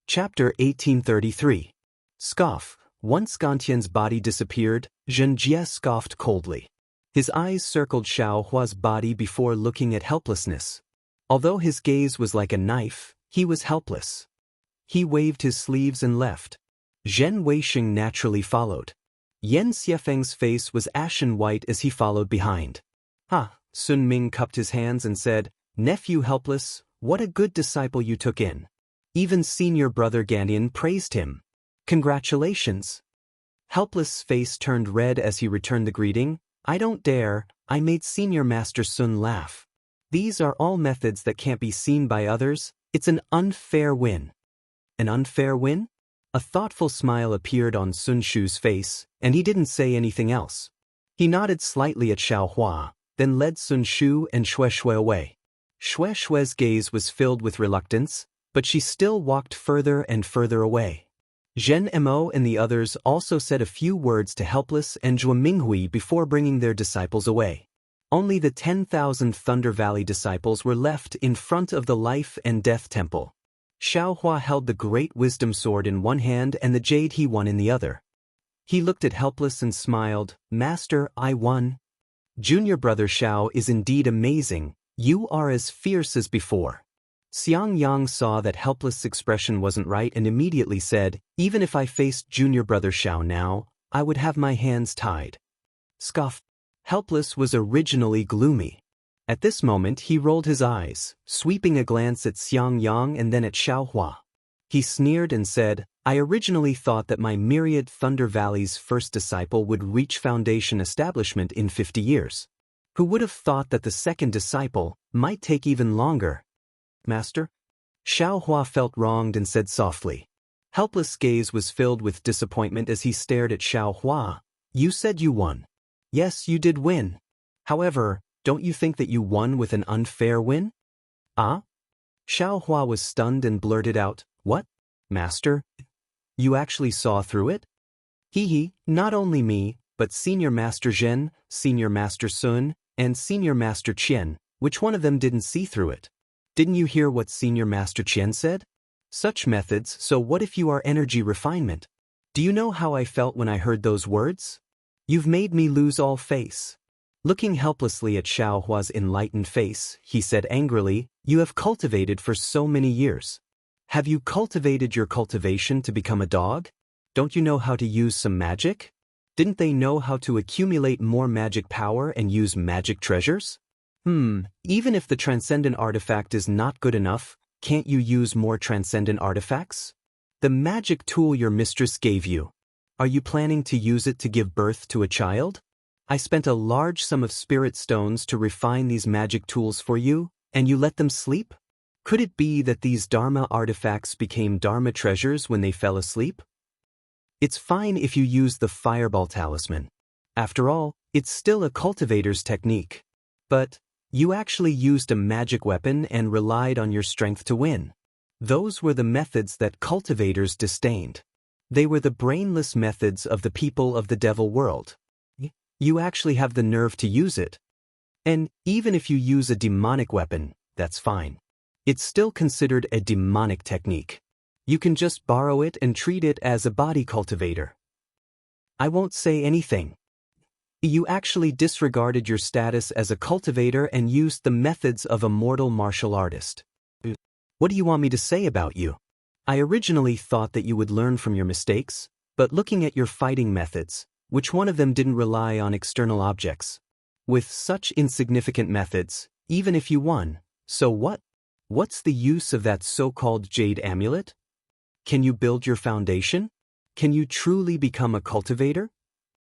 Chapter 1833. Scoff. Once Gantian's body disappeared, Xianxia scoffed coldly. His eyes circled Xiao Hua's body before looking at helplessness. Although his gaze was like a knife, he was helpless. He waved his sleeves and left. Zhen Weixing naturally followed. Yan Xiefeng's face was ashen white as he followed behind. Sun Ming cupped his hands and said, "Nephew helpless, what a good disciple you took in." Even senior brother Gantian praised him. "Congratulations." Helpless' face turned red as he returned the greeting. "I don't dare, I made Senior Master Sun laugh. These are all methods that can't be seen by others. It's an unfair win." An unfair win? A thoughtful smile appeared on Sun Shu's face, and he didn't say anything else. He nodded slightly at Xiao Hua, then led Sun Shu and Xue Xue away. Xue Xue's gaze was filled with reluctance, but she still walked further and further away. Zhen Mo and the others also said a few words to Helpless and Zhuo Minghui before bringing their disciples away. Only the 10,000 Thunder Valley disciples were left in front of the Life and Death Temple. Xiao Hua held the Great Wisdom Sword in one hand and the jade he won in the other. He looked at Helpless and smiled. "Master, I won." "Junior brother Xiao is indeed amazing. You are as fierce as before." Xiangyang saw that Helpless' expression wasn't right and immediately said, "Even if I faced junior brother Xiao now, I would have my hands tied." Scoff. Helpless was originally gloomy. At this moment he rolled his eyes, sweeping a glance at Xiangyang and then at Xiao Hua. He sneered and said, "I originally thought that my myriad Thunder Valley's first disciple would reach foundation establishment in 50 years. Who would have thought that the second disciple might take even longer?" "Master?" Xiao Hua felt wronged and said softly. Helpless' gaze was filled with disappointment as he stared at Xiao Hua. "You said you won." "Yes, you did win. However, don't you think that you won with an unfair win?" "Ah?" Xiao Hua was stunned and blurted out, "What? Master? You actually saw through it?" "Hee, not only me, but Senior Master Zhen, Senior Master Sun, and Senior Master Qian. Which one of them didn't see through it? Didn't you hear what Senior Master Qian said? Such methods, so what if you are energy refinement? Do you know how I felt when I heard those words? You've made me lose all face." Looking helplessly at Xiao Hua's enlightened face, he said angrily, "You have cultivated for so many years. Have you cultivated your cultivation to become a dog? Don't you know how to use some magic? Didn't they know how to accumulate more magic power and use magic treasures? Even if the transcendent artifact is not good enough, can't you use more transcendent artifacts? The magic tool your mistress gave you. Are you planning to use it to give birth to a child? I spent a large sum of spirit stones to refine these magic tools for you, and you let them sleep? Could it be that these Dharma artifacts became Dharma treasures when they fell asleep? It's fine if you use the Fireball Talisman. After all, it's still a cultivator's technique. But you actually used a magic weapon and relied on your strength to win. Those were the methods that cultivators disdained. They were the brainless methods of the people of the devil world. You actually have the nerve to use it. And even if you use a demonic weapon, that's fine. It's still considered a demonic technique. You can just borrow it and treat it as a body cultivator." "I won't say anything." "You actually disregarded your status as a cultivator and used the methods of a mortal martial artist. What do you want me to say about you? I originally thought that you would learn from your mistakes, but looking at your fighting methods, which one of them didn't rely on external objects? With such insignificant methods, even if you won, so what? What's the use of that so-called jade amulet? Can you build your foundation? Can you truly become a cultivator?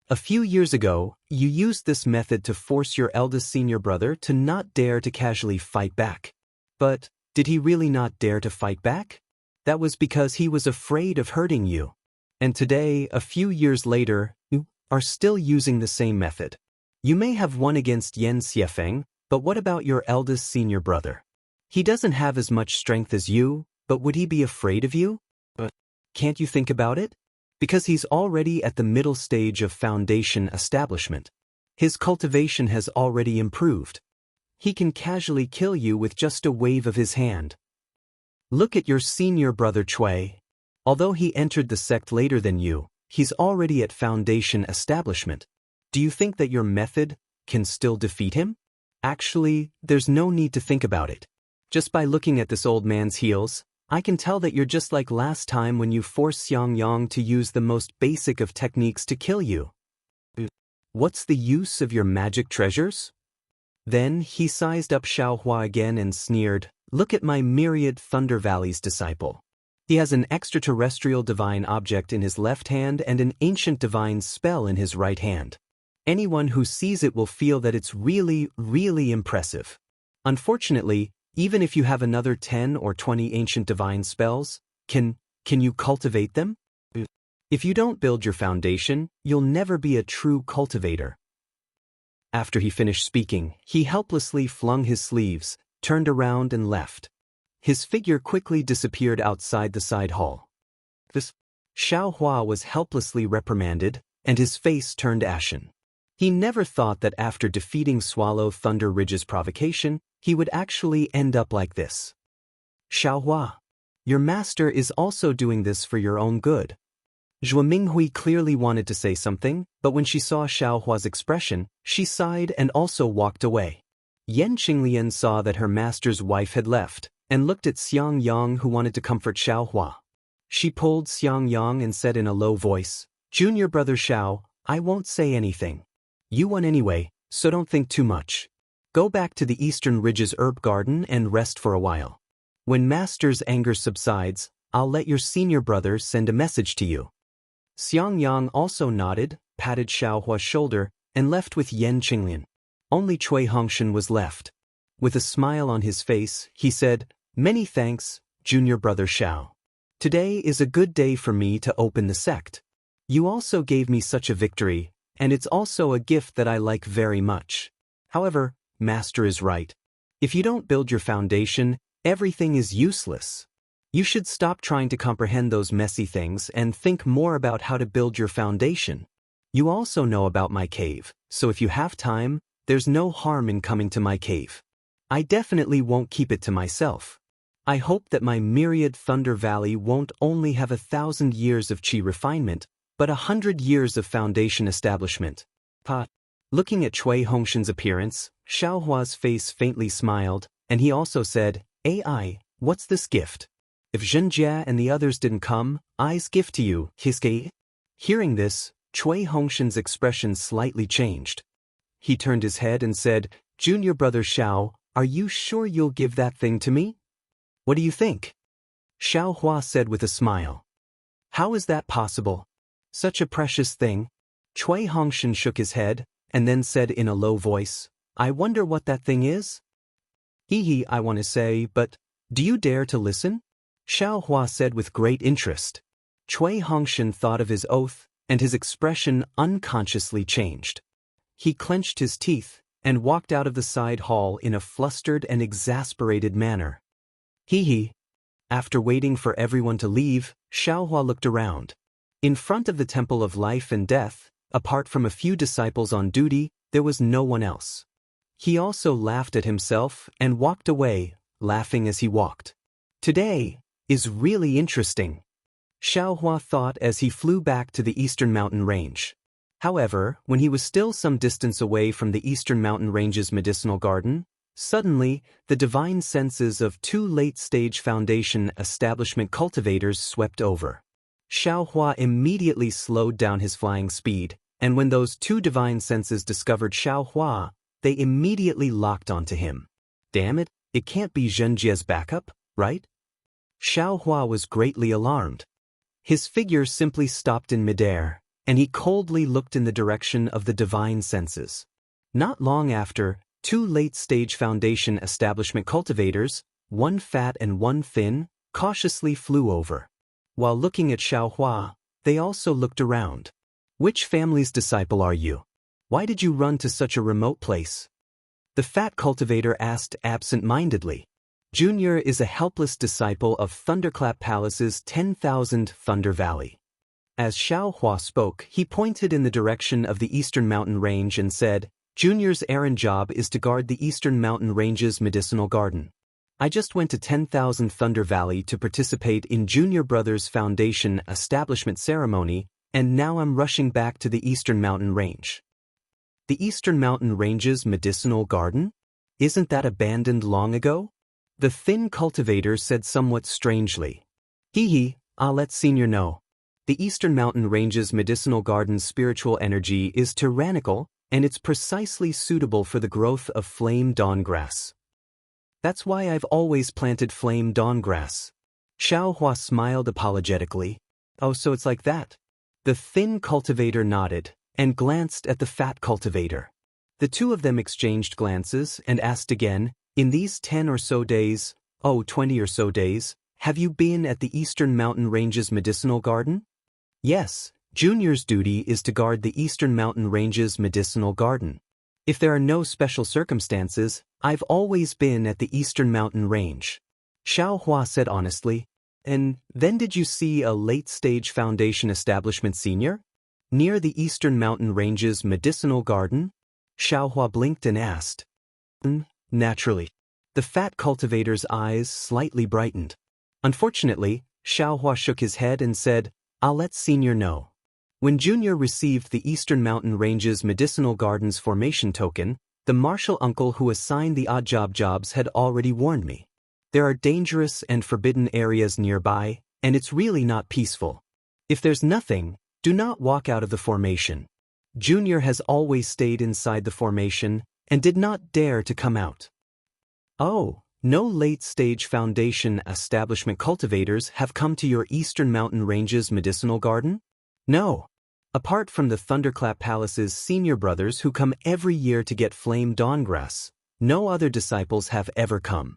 A few years ago, you used this method to force your eldest senior brother to not dare to casually fight back. But did he really not dare to fight back? That was because he was afraid of hurting you. And today, a few years later, you are still using the same method. You may have won against Yan Xiefeng, but what about your eldest senior brother? He doesn't have as much strength as you, but would he be afraid of you? Can't you think about it? Because he's already at the middle stage of foundation establishment. His cultivation has already improved. He can casually kill you with just a wave of his hand. Look at your senior brother Cui. Although he entered the sect later than you, he's already at foundation establishment. Do you think that your method can still defeat him? Actually, there's no need to think about it. Just by looking at this old man's heels, I can tell that you're just like last time when you forced Xiangyang to use the most basic of techniques to kill you. What's the use of your magic treasures? Then he sized up Xiaohua again and sneered, "Look at my myriad Thunder Valley's disciple. He has an extraterrestrial divine object in his left hand and an ancient divine spell in his right hand. Anyone who sees it will feel that it's really, really impressive. Unfortunately, even if you have another 10 or 20 ancient divine spells, can you cultivate them? If you don't build your foundation, you'll never be a true cultivator." After he finished speaking, he helplessly flung his sleeves, turned around and left. His figure quickly disappeared outside the side hall. Xiao Hua was helplessly reprimanded, and his face turned ashen. He never thought that after defeating Swallow Thunder Ridge's provocation, he would actually end up like this. "Xiao Hua, your master is also doing this for your own good." Zhuo Minghui clearly wanted to say something, but when she saw Xiao Hua's expression, she sighed and also walked away. Yan Qinglian saw that her master's wife had left, and looked at Xiang Yang, who wanted to comfort Xiao Hua. She pulled Xiang Yang and said in a low voice, "Junior brother Xiao, I won't say anything. You won anyway, so don't think too much. Go back to the Eastern Ridge's herb garden and rest for a while. When master's anger subsides, I'll let your senior brother send a message to you." Xiang Yang also nodded, patted Xiao Hua's shoulder, and left with Yan Qinglian. Only Cui Hongshan was left. With a smile on his face, he said, "Many thanks, junior brother Xiao. Today is a good day for me to open the sect. You also gave me such a victory, and it's also a gift that I like very much. However, Master is right. If you don't build your foundation, everything is useless. You should stop trying to comprehend those messy things and think more about how to build your foundation. You also know about my cave, so if you have time, there's no harm in coming to my cave. I definitely won't keep it to myself. I hope that my myriad Thunder Valley won't only have 1,000 years of chi refinement, but 100 years of foundation establishment." Looking at Cui Hongshan's appearance, Xiao Hua's face faintly smiled, and he also said, "AI, what's this gift? If Zhenjia and the others didn't come, I's gift to you, Hiske." Hearing this, Cui Hongshan's expression slightly changed. He turned his head and said, "Junior brother Xiao, are you sure you'll give that thing to me? What do you think?" Xiao Hua said with a smile. "How is that possible? Such a precious thing." Cui Hongshan shook his head, and then said in a low voice, "I wonder what that thing is?" "Hee, I want to say, but do you dare to listen?" Xiao Hua said with great interest. Cui Hongshan thought of his oath, and his expression unconsciously changed. He clenched his teeth, and walked out of the side hall in a flustered and exasperated manner. Hee. After waiting for everyone to leave, Xiao Hua looked around. In front of the Temple of Life and Death, apart from a few disciples on duty, there was no one else. He also laughed at himself and walked away, laughing as he walked. "Today is really interesting," Xiao Hua thought as he flew back to the Eastern Mountain Range. However, when he was still some distance away from the Eastern Mountain Range's medicinal garden, suddenly, the divine senses of 2 late-stage foundation establishment cultivators swept over. Xiao Hua immediately slowed down his flying speed, and when those 2 divine senses discovered Xiao Hua, they immediately locked onto him. Damn it, it can't be Zhenjia's backup, right? Xiao Hua was greatly alarmed. His figure simply stopped in midair, and he coldly looked in the direction of the divine senses. Not long after, 2 late-stage foundation establishment cultivators, one fat and one thin, cautiously flew over. While looking at Xiao Hua, they also looked around. "Which family's disciple are you? Why did you run to such a remote place?" The fat cultivator asked absent-mindedly. "Junior is a helpless disciple of Thunderclap Palace's 10,000 Thunder Valley." As Xiao Hua spoke, he pointed in the direction of the Eastern Mountain Range and said, "Junior's errand job is to guard the Eastern Mountain Range's medicinal garden. I just went to 10,000 Thunder Valley to participate in Junior Brothers Foundation establishment ceremony, and now I'm rushing back to the Eastern Mountain Range. The Eastern Mountain Range's medicinal garden? Isn't that abandoned long ago? The thin cultivator said somewhat strangely. I'll let Senior know. The Eastern Mountain Range's medicinal garden's spiritual energy is tyrannical, and it's precisely suitable for the growth of flame dawn grass. That's why I've always planted flame dawn grass. Xiaohua smiled apologetically. Oh, so it's like that? The thin cultivator nodded and glanced at the fat cultivator. The two of them exchanged glances and asked again, in these 10 or so days, 20 or so days, have you been at the Eastern Mountain Range's medicinal garden? Yes, Junior's duty is to guard the Eastern Mountain Range's medicinal garden. If there are no special circumstances, I've always been at the Eastern Mountain Range. Xiaohua said honestly. And then did you see a late-stage foundation establishment senior? Near the Eastern Mountain Range's medicinal garden? Xiaohua blinked and asked. Naturally. The fat cultivator's eyes slightly brightened. Unfortunately, Xiaohua shook his head and said, I'll let Senior know. When Junior received the Eastern Mountain Range's medicinal garden's formation token, the martial uncle who assigned the odd jobs had already warned me. There are dangerous and forbidden areas nearby, and it's really not peaceful. If there's nothing, do not walk out of the formation. Junior has always stayed inside the formation and did not dare to come out. Oh, no late-stage foundation establishment cultivators have come to your Eastern Mountain Range's medicinal garden? No. Apart from the Thunderclap Palace's senior brothers who come every year to get flame dawngrass, no other disciples have ever come.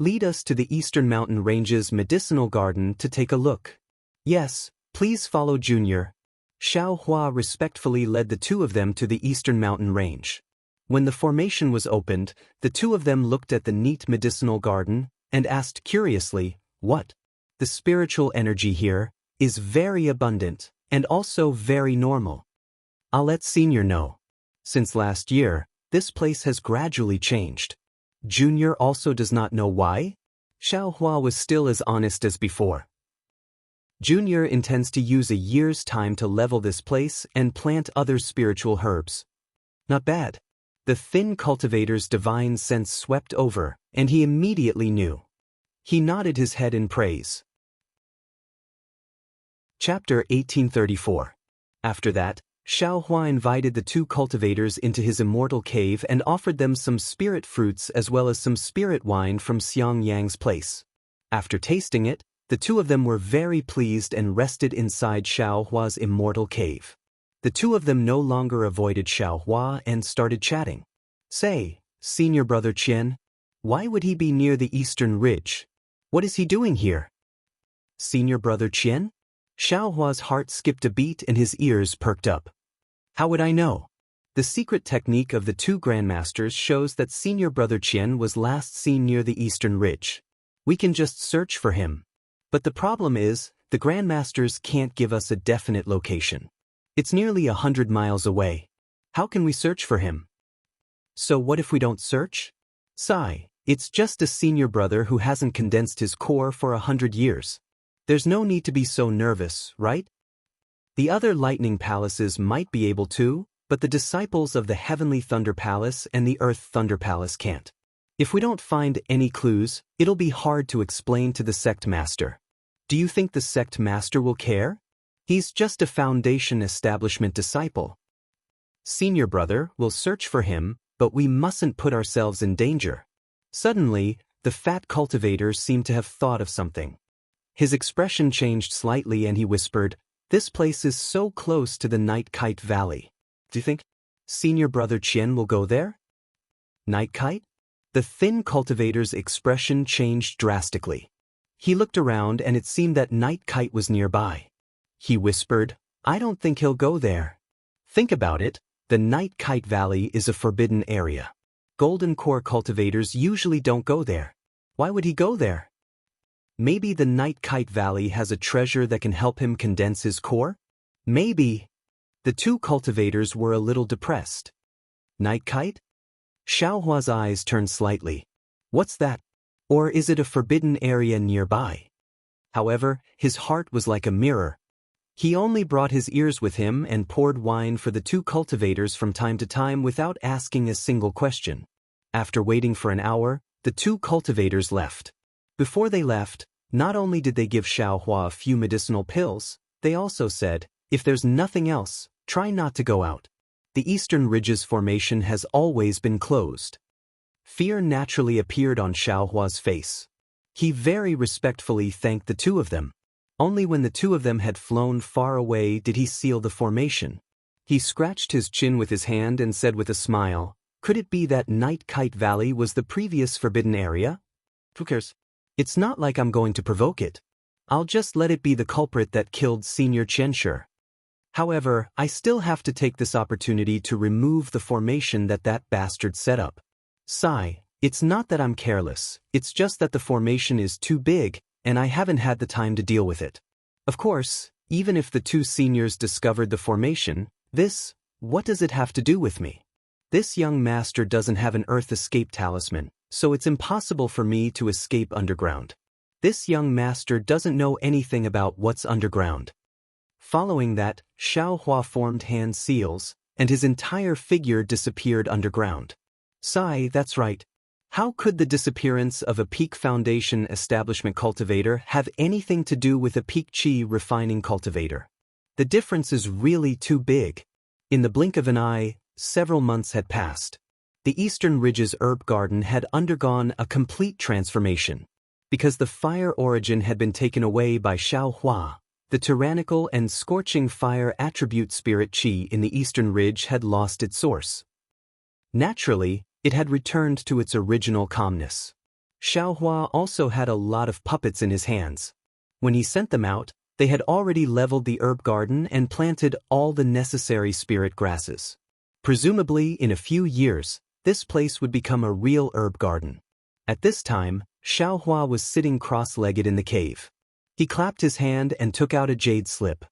Lead us to the Eastern Mountain Range's medicinal garden to take a look. Yes, please follow Junior. Xiaohua respectfully led the two of them to the Eastern Mountain Range. When the formation was opened, the two of them looked at the neat medicinal garden and asked curiously, what? The spiritual energy here is very abundant and also very normal. I'll let Senior know. Since last year, this place has gradually changed. Junior also does not know why? Xiaohua was still as honest as before. Junior intends to use a year's time to level this place and plant other spiritual herbs. Not bad. The thin cultivator's divine sense swept over, and he immediately knew. He nodded his head in praise. Chapter 1834. After that, Xiaohua invited the two cultivators into his immortal cave and offered them some spirit fruits as well as some spirit wine from Xiang Yang's place. After tasting it, the two of them were very pleased and rested inside Xiaohua's immortal cave. The two of them no longer avoided Xiaohua and started chatting. Say, Senior Brother Qian, why would he be near the Eastern Ridge? What is he doing here? Senior Brother Qian? Xiaohua's heart skipped a beat and his ears perked up. How would I know? The secret technique of the two grandmasters shows that Senior Brother Qian was last seen near the Eastern Ridge. We can just search for him. But the problem is, the grandmasters can't give us a definite location. It's nearly 100 miles away. How can we search for him? So what if we don't search? Sigh, it's just a senior brother who hasn't condensed his core for 100 years. There's no need to be so nervous, right? The other lightning palaces might be able to, but the disciples of the Heavenly Thunder Palace and the Earth Thunder Palace can't. If we don't find any clues, it'll be hard to explain to the sect master. Do you think the sect master will care? He's just a foundation establishment disciple. Senior brother will search for him, but we mustn't put ourselves in danger. Suddenly, the fat cultivator seemed to have thought of something. His expression changed slightly and he whispered, "This place is so close to the Night Kite Valley. Do you think Senior Brother Qian will go there?" Night Kite? The thin cultivator's expression changed drastically. He looked around and it seemed that Night Kite was nearby. He whispered, "I don't think he'll go there. Think about it, the Night Kite Valley is a forbidden area. Golden Core cultivators usually don't go there. Why would he go there? Maybe the Night Kite Valley has a treasure that can help him condense his core? Maybe." The two cultivators were a little depressed. Night Kite? Xiaohua's eyes turned slightly. What's that? Or is it a forbidden area nearby? However, his heart was like a mirror. He only brought his ears with him and poured wine for the two cultivators from time to time without asking a single question. After waiting for an hour, the two cultivators left. Before they left, not only did they give Xiaohua a few medicinal pills, they also said, if there's nothing else, try not to go out. The Eastern Ridges formation has always been closed. Fear naturally appeared on Xiaohua's face. He very respectfully thanked the two of them. Only when the two of them had flown far away did he seal the formation. He scratched his chin with his hand and said with a smile, could it be that Night Kite Valley was the previous forbidden area? Who cares? It's not like I'm going to provoke it. I'll just let it be the culprit that killed Senior Qianxia. However, I still have to take this opportunity to remove the formation that bastard set up. Sigh, it's not that I'm careless, it's just that the formation is too big, and I haven't had the time to deal with it. Of course, even if the two seniors discovered the formation, what does it have to do with me? This young master doesn't have an earth escape talisman, so it's impossible for me to escape underground. This young master doesn't know anything about what's underground. Following that, Xiaohua formed hand seals, and his entire figure disappeared underground. Sigh, that's right. How could the disappearance of a Peak Foundation establishment cultivator have anything to do with a Peak Qi refining cultivator? The difference is really too big. In the blink of an eye, several months had passed. The Eastern Ridges herb garden had undergone a complete transformation. Because the fire origin had been taken away by Xiaohua, the tyrannical and scorching fire attribute spirit Qi in the Eastern Ridge had lost its source. Naturally, it had returned to its original calmness. Xiaohua also had a lot of puppets in his hands. When he sent them out, they had already leveled the herb garden and planted all the necessary spirit grasses. Presumably, in a few years, this place would become a real herb garden. At this time, Xiaohua was sitting cross-legged in the cave. He clapped his hand and took out a jade slip.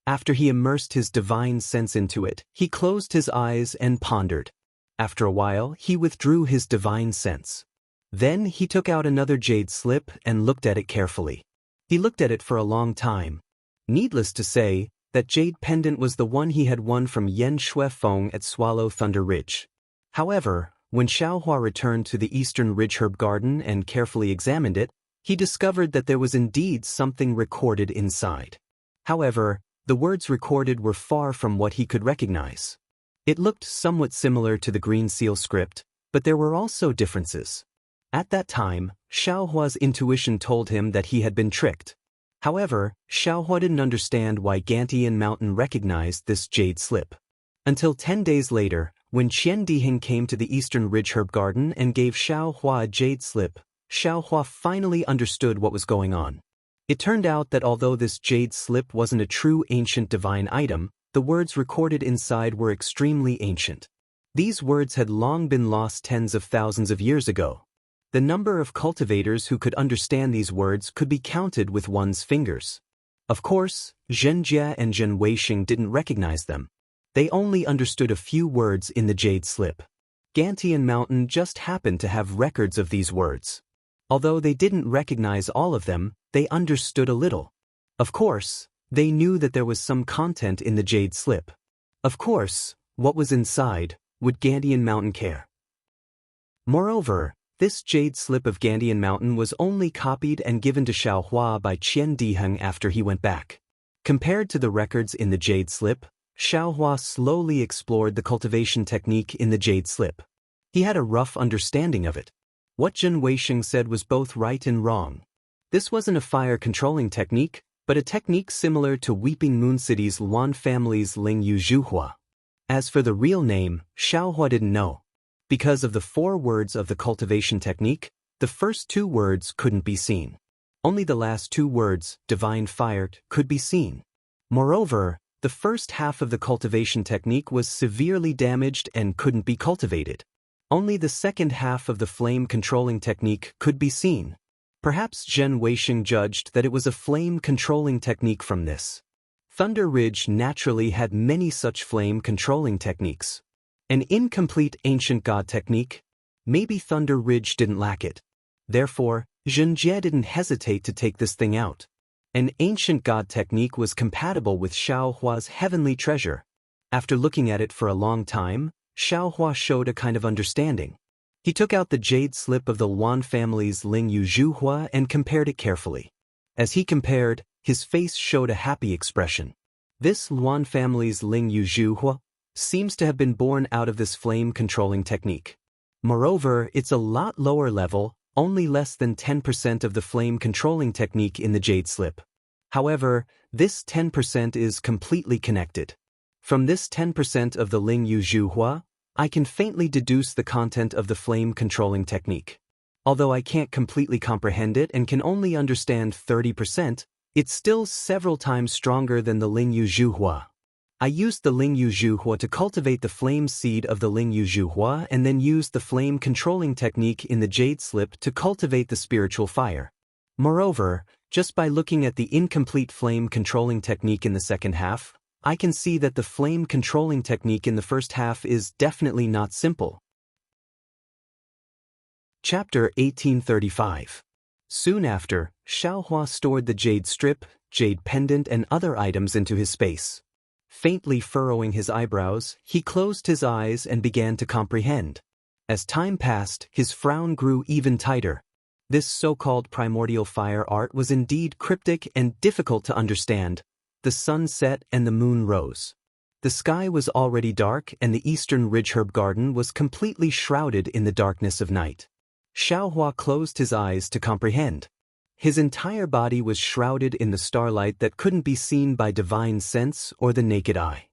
After he immersed his divine sense into it, he closed his eyes and pondered. After a while, he withdrew his divine sense. Then he took out another jade slip and looked at it carefully. He looked at it for a long time. Needless to say, that jade pendant was the one he had won from Yan Shuifeng at Swallow Thunder Ridge. However, when Xiaohua returned to the Eastern Ridge Herb Garden and carefully examined it, he discovered that there was indeed something recorded inside. However, the words recorded were far from what he could recognize. It looked somewhat similar to the Green Seal script, but there were also differences. At that time, Xiaohua's intuition told him that he had been tricked. However, Xiaohua didn't understand why Gantian Mountain recognized this jade slip. Until 10 days later, when Qian Diheng came to the Eastern Ridge Herb Garden and gave Xiaohua a jade slip, Xiaohua finally understood what was going on. It turned out that although this jade slip wasn't a true ancient divine item, the words recorded inside were extremely ancient. These words had long been lost tens of thousands of years ago. The number of cultivators who could understand these words could be counted with one's fingers. Of course, Zhenjie and Zhen Weixing didn't recognize them. They only understood a few words in the jade slip. Gantian Mountain just happened to have records of these words. Although they didn't recognize all of them, they understood a little. Of course, they knew that there was some content in the jade slip. Of course, what was inside, would Gantian Mountain care? Moreover, this jade slip of Gantian Mountain was only copied and given to Xiaohua by Qian Diheng after he went back. Compared to the records in the jade slip, Xiaohua slowly explored the cultivation technique in the jade slip. He had a rough understanding of it. What Zhen Weixing said was both right and wrong. This wasn't a fire-controlling technique, but a technique similar to Weeping Moon City's Luan family's Ling Yu Zhuhua. As for the real name, Xiaohua didn't know. Because of the 4 words of the cultivation technique, the first 2 words couldn't be seen. Only the last 2 words, divine fire, could be seen. Moreover, the first half of the cultivation technique was severely damaged and couldn't be cultivated. Only the second half of the flame-controlling technique could be seen. Perhaps Zhen Weixing judged that it was a flame-controlling technique from this. Thunder Ridge naturally had many such flame-controlling techniques. An incomplete ancient god technique? Maybe Thunder Ridge didn't lack it. Therefore, Xianxia didn't hesitate to take this thing out. An ancient god technique was compatible with Xiaohua's heavenly treasure. After looking at it for a long time, Xiaohua showed a kind of understanding. He took out the jade slip of the Wan family's Ling Yu Zhuhua and compared it carefully. As he compared, his face showed a happy expression. This Wan family's Ling Yu Zhuhua seems to have been born out of this flame-controlling technique. Moreover, it's a lot lower level, only less than 10% of the flame-controlling technique in the jade slip. However, this 10% is completely connected. From this 10% of the Ling Yu Zhuhua, I can faintly deduce the content of the flame-controlling technique. Although I can't completely comprehend it and can only understand 30%, it's still several times stronger than the Ling Yu Zhuhua. I used the Ling Yu Zhuhua to cultivate the flame seed of the Ling Yu Zhuhua and then used the flame-controlling technique in the jade slip to cultivate the spiritual fire. Moreover, just by looking at the incomplete flame-controlling technique in the second half, I can see that the flame-controlling technique in the first half is definitely not simple. Chapter 1835. Soon after, Xiaohua stored the jade strip, jade pendant and other items into his space. Faintly furrowing his eyebrows, he closed his eyes and began to comprehend. As time passed, his frown grew even tighter. This so-called primordial fire art was indeed cryptic and difficult to understand. The sun set and the moon rose. The sky was already dark and the eastern ridge herb garden was completely shrouded in the darkness of night. Xiaohua closed his eyes to comprehend. His entire body was shrouded in the starlight that couldn't be seen by divine sense or the naked eye.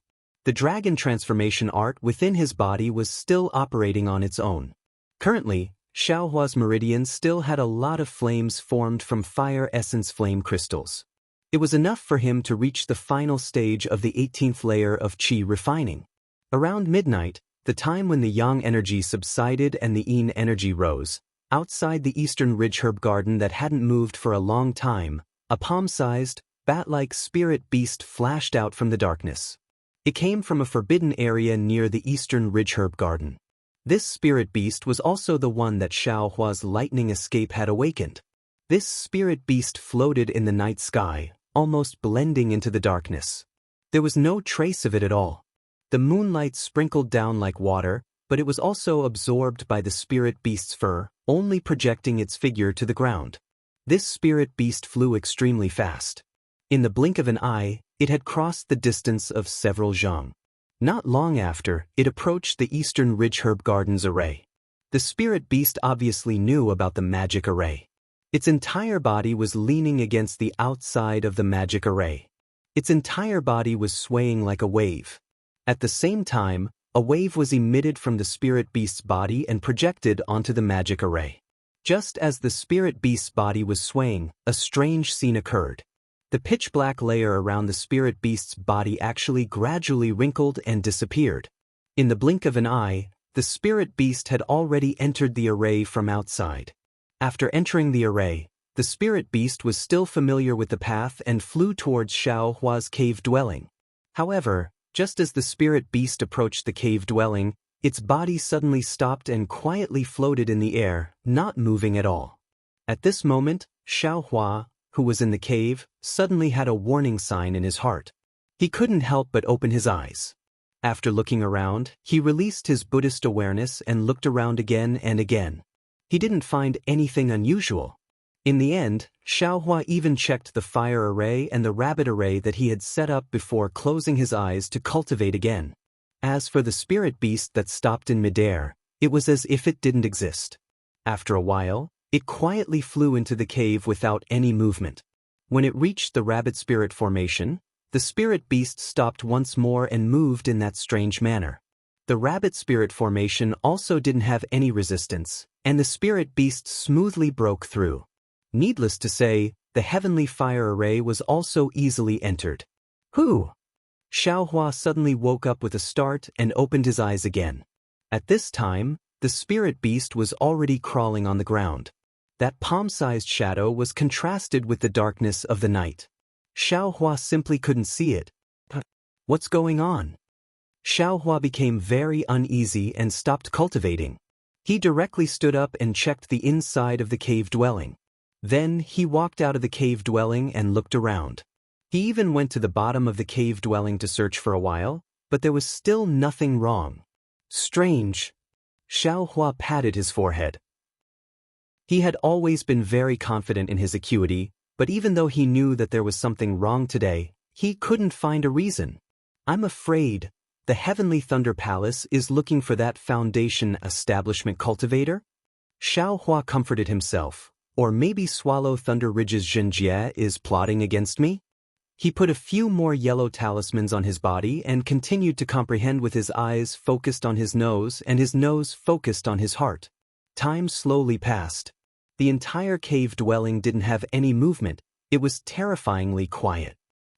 The dragon transformation art within his body was still operating on its own. Currently, Xiaohua's meridians still had a lot of flames formed from fire essence flame crystals. It was enough for him to reach the final stage of the 18th layer of qi refining. Around midnight, the time when the yang energy subsided and the yin energy rose, outside the eastern ridge herb garden that hadn't moved for a long time, a palm-sized, bat-like spirit beast flashed out from the darkness. It came from a forbidden area near the eastern ridge herb garden. This spirit beast was also the one that Xiaohua's lightning escape had awakened. This spirit beast floated in the night sky, almost blending into the darkness. There was no trace of it at all. The moonlight sprinkled down like water, but it was also absorbed by the spirit beast's fur, only projecting its figure to the ground. This spirit beast flew extremely fast. In the blink of an eye, it had crossed the distance of several zhang. Not long after, it approached the eastern ridge herb garden's array. The spirit beast obviously knew about the magic array. Its entire body was leaning against the outside of the magic array. Its entire body was swaying like a wave. At the same time, a wave was emitted from the spirit beast's body and projected onto the magic array. Just as the spirit beast's body was swaying, a strange scene occurred. The pitch-black layer around the spirit beast's body actually gradually wrinkled and disappeared. In the blink of an eye, the spirit beast had already entered the array from outside. After entering the array, the spirit beast was still familiar with the path and flew towards Xiaohua's cave dwelling. However, just as the spirit beast approached the cave dwelling, its body suddenly stopped and quietly floated in the air, not moving at all. At this moment, Xiaohua, who was in the cave, suddenly had a warning sign in his heart. He couldn't help but open his eyes. After looking around, he released his Buddhist awareness and looked around again and again. He didn't find anything unusual. In the end, Xiaohua even checked the fire array and the rabbit array that he had set up before closing his eyes to cultivate again. As for the spirit beast that stopped in midair, it was as if it didn't exist. After a while, it quietly flew into the cave without any movement. When it reached the rabbit spirit formation, the spirit beast stopped once more and moved in that strange manner. The rabbit spirit formation also didn't have any resistance, and the spirit beast smoothly broke through. Needless to say, the heavenly fire array was also easily entered. Whew! Xiaohua suddenly woke up with a start and opened his eyes again. At this time, the spirit beast was already crawling on the ground. That palm-sized shadow was contrasted with the darkness of the night. Xiaohua simply couldn't see it. What's going on? Xiaohua became very uneasy and stopped cultivating. He directly stood up and checked the inside of the cave dwelling. Then he walked out of the cave dwelling and looked around. He even went to the bottom of the cave dwelling to search for a while, but there was still nothing wrong. Strange. Xiao Hua patted his forehead. He had always been very confident in his acuity, but even though he knew that there was something wrong today, he couldn't find a reason. I'm afraid the Heavenly Thunder Palace is looking for that foundation establishment cultivator? Xiao Hua comforted himself. Or maybe Swallow Thunder Ridge's Xianxia is plotting against me? He put a few more yellow talismans on his body and continued to comprehend with his eyes focused on his nose and his nose focused on his heart. Time slowly passed. The entire cave dwelling didn't have any movement. It was terrifyingly quiet.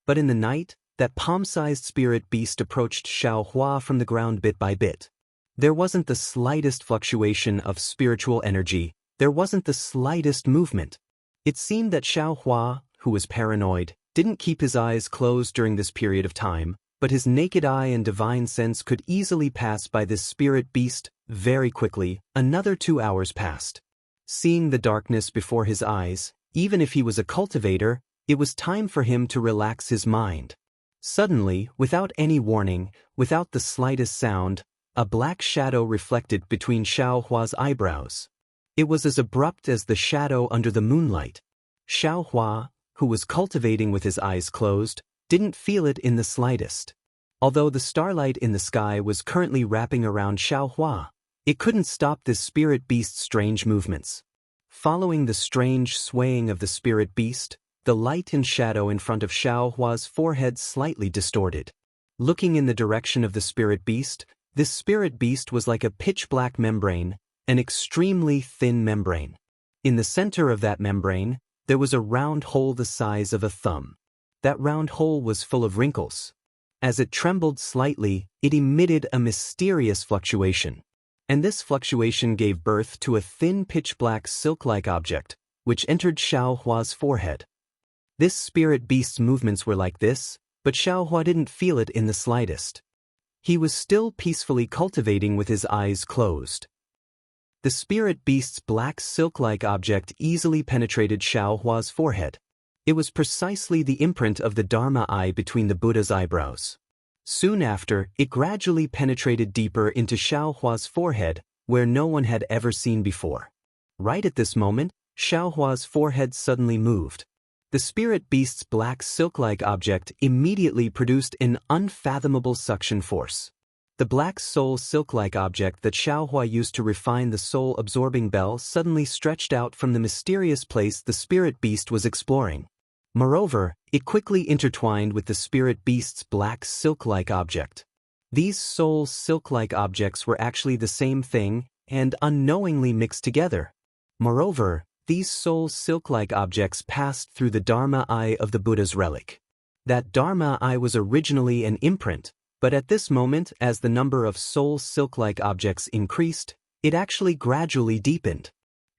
But in the night, that palm-sized spirit beast approached Xiao Hua from the ground bit by bit. There wasn't the slightest fluctuation of spiritual energy. There wasn't the slightest movement. It seemed that Xiao Hua, who was paranoid, didn't keep his eyes closed during this period of time, but his naked eye and divine sense could easily pass by this spirit beast. Very quickly, another 2 hours passed. Seeing the darkness before his eyes, even if he was a cultivator, it was time for him to relax his mind. Suddenly, without any warning, without the slightest sound, a black shadow reflected between Xiao Hua's eyebrows. It was as abrupt as the shadow under the moonlight. Xiao Hua, who was cultivating with his eyes closed, didn't feel it in the slightest. Although the starlight in the sky was currently wrapping around Xiao Hua, it couldn't stop this spirit beast's strange movements. Following the strange swaying of the spirit beast, the light and shadow in front of Xiao Hua's forehead slightly distorted. Looking in the direction of the spirit beast, this spirit beast was like a pitch-black membrane, an extremely thin membrane. In the center of that membrane, there was a round hole the size of a thumb. That round hole was full of wrinkles. As it trembled slightly, it emitted a mysterious fluctuation. And this fluctuation gave birth to a thin pitch-black silk-like object, which entered Xiao Hua's forehead. This spirit beast's movements were like this, but Xiao Hua didn't feel it in the slightest. He was still peacefully cultivating with his eyes closed. The spirit beast's black silk-like object easily penetrated Xiao Hua's forehead. It was precisely the imprint of the Dharma eye between the Buddha's eyebrows. Soon after, it gradually penetrated deeper into Xiao Hua's forehead, where no one had ever seen before. Right at this moment, Xiao Hua's forehead suddenly moved. The spirit beast's black silk-like object immediately produced an unfathomable suction force. The black soul silk-like object that Xiao Hua used to refine the soul-absorbing bell suddenly stretched out from the mysterious place the spirit beast was exploring. Moreover, it quickly intertwined with the spirit beast's black silk-like object. These soul silk-like objects were actually the same thing and unknowingly mixed together. Moreover, these soul silk-like objects passed through the Dharma eye of the Buddha's relic. That Dharma eye was originally an imprint, but at this moment, as the number of soul silk-like objects increased, it actually gradually deepened.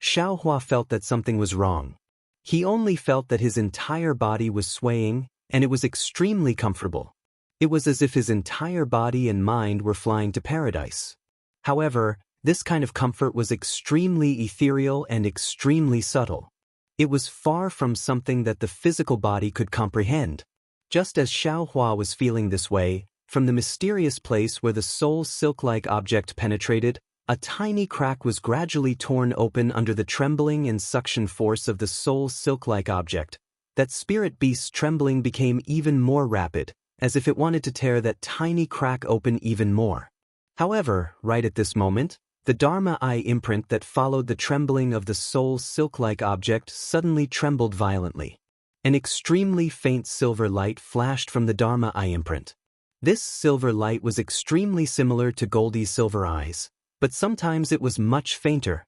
Xiao Hua felt that something was wrong. He only felt that his entire body was swaying, and it was extremely comfortable. It was as if his entire body and mind were flying to paradise. However, this kind of comfort was extremely ethereal and extremely subtle. It was far from something that the physical body could comprehend. Just as Xiao Hua was feeling this way, from the mysterious place where the soul silk-like object penetrated, a tiny crack was gradually torn open under the trembling and suction force of the soul silk-like object. That spirit beast's trembling became even more rapid, as if it wanted to tear that tiny crack open even more. However, right at this moment, the Dharma eye imprint that followed the trembling of the soul silk-like object suddenly trembled violently. An extremely faint silver light flashed from the Dharma eye imprint. This silver light was extremely similar to Goldie's silver eyes, but sometimes it was much fainter.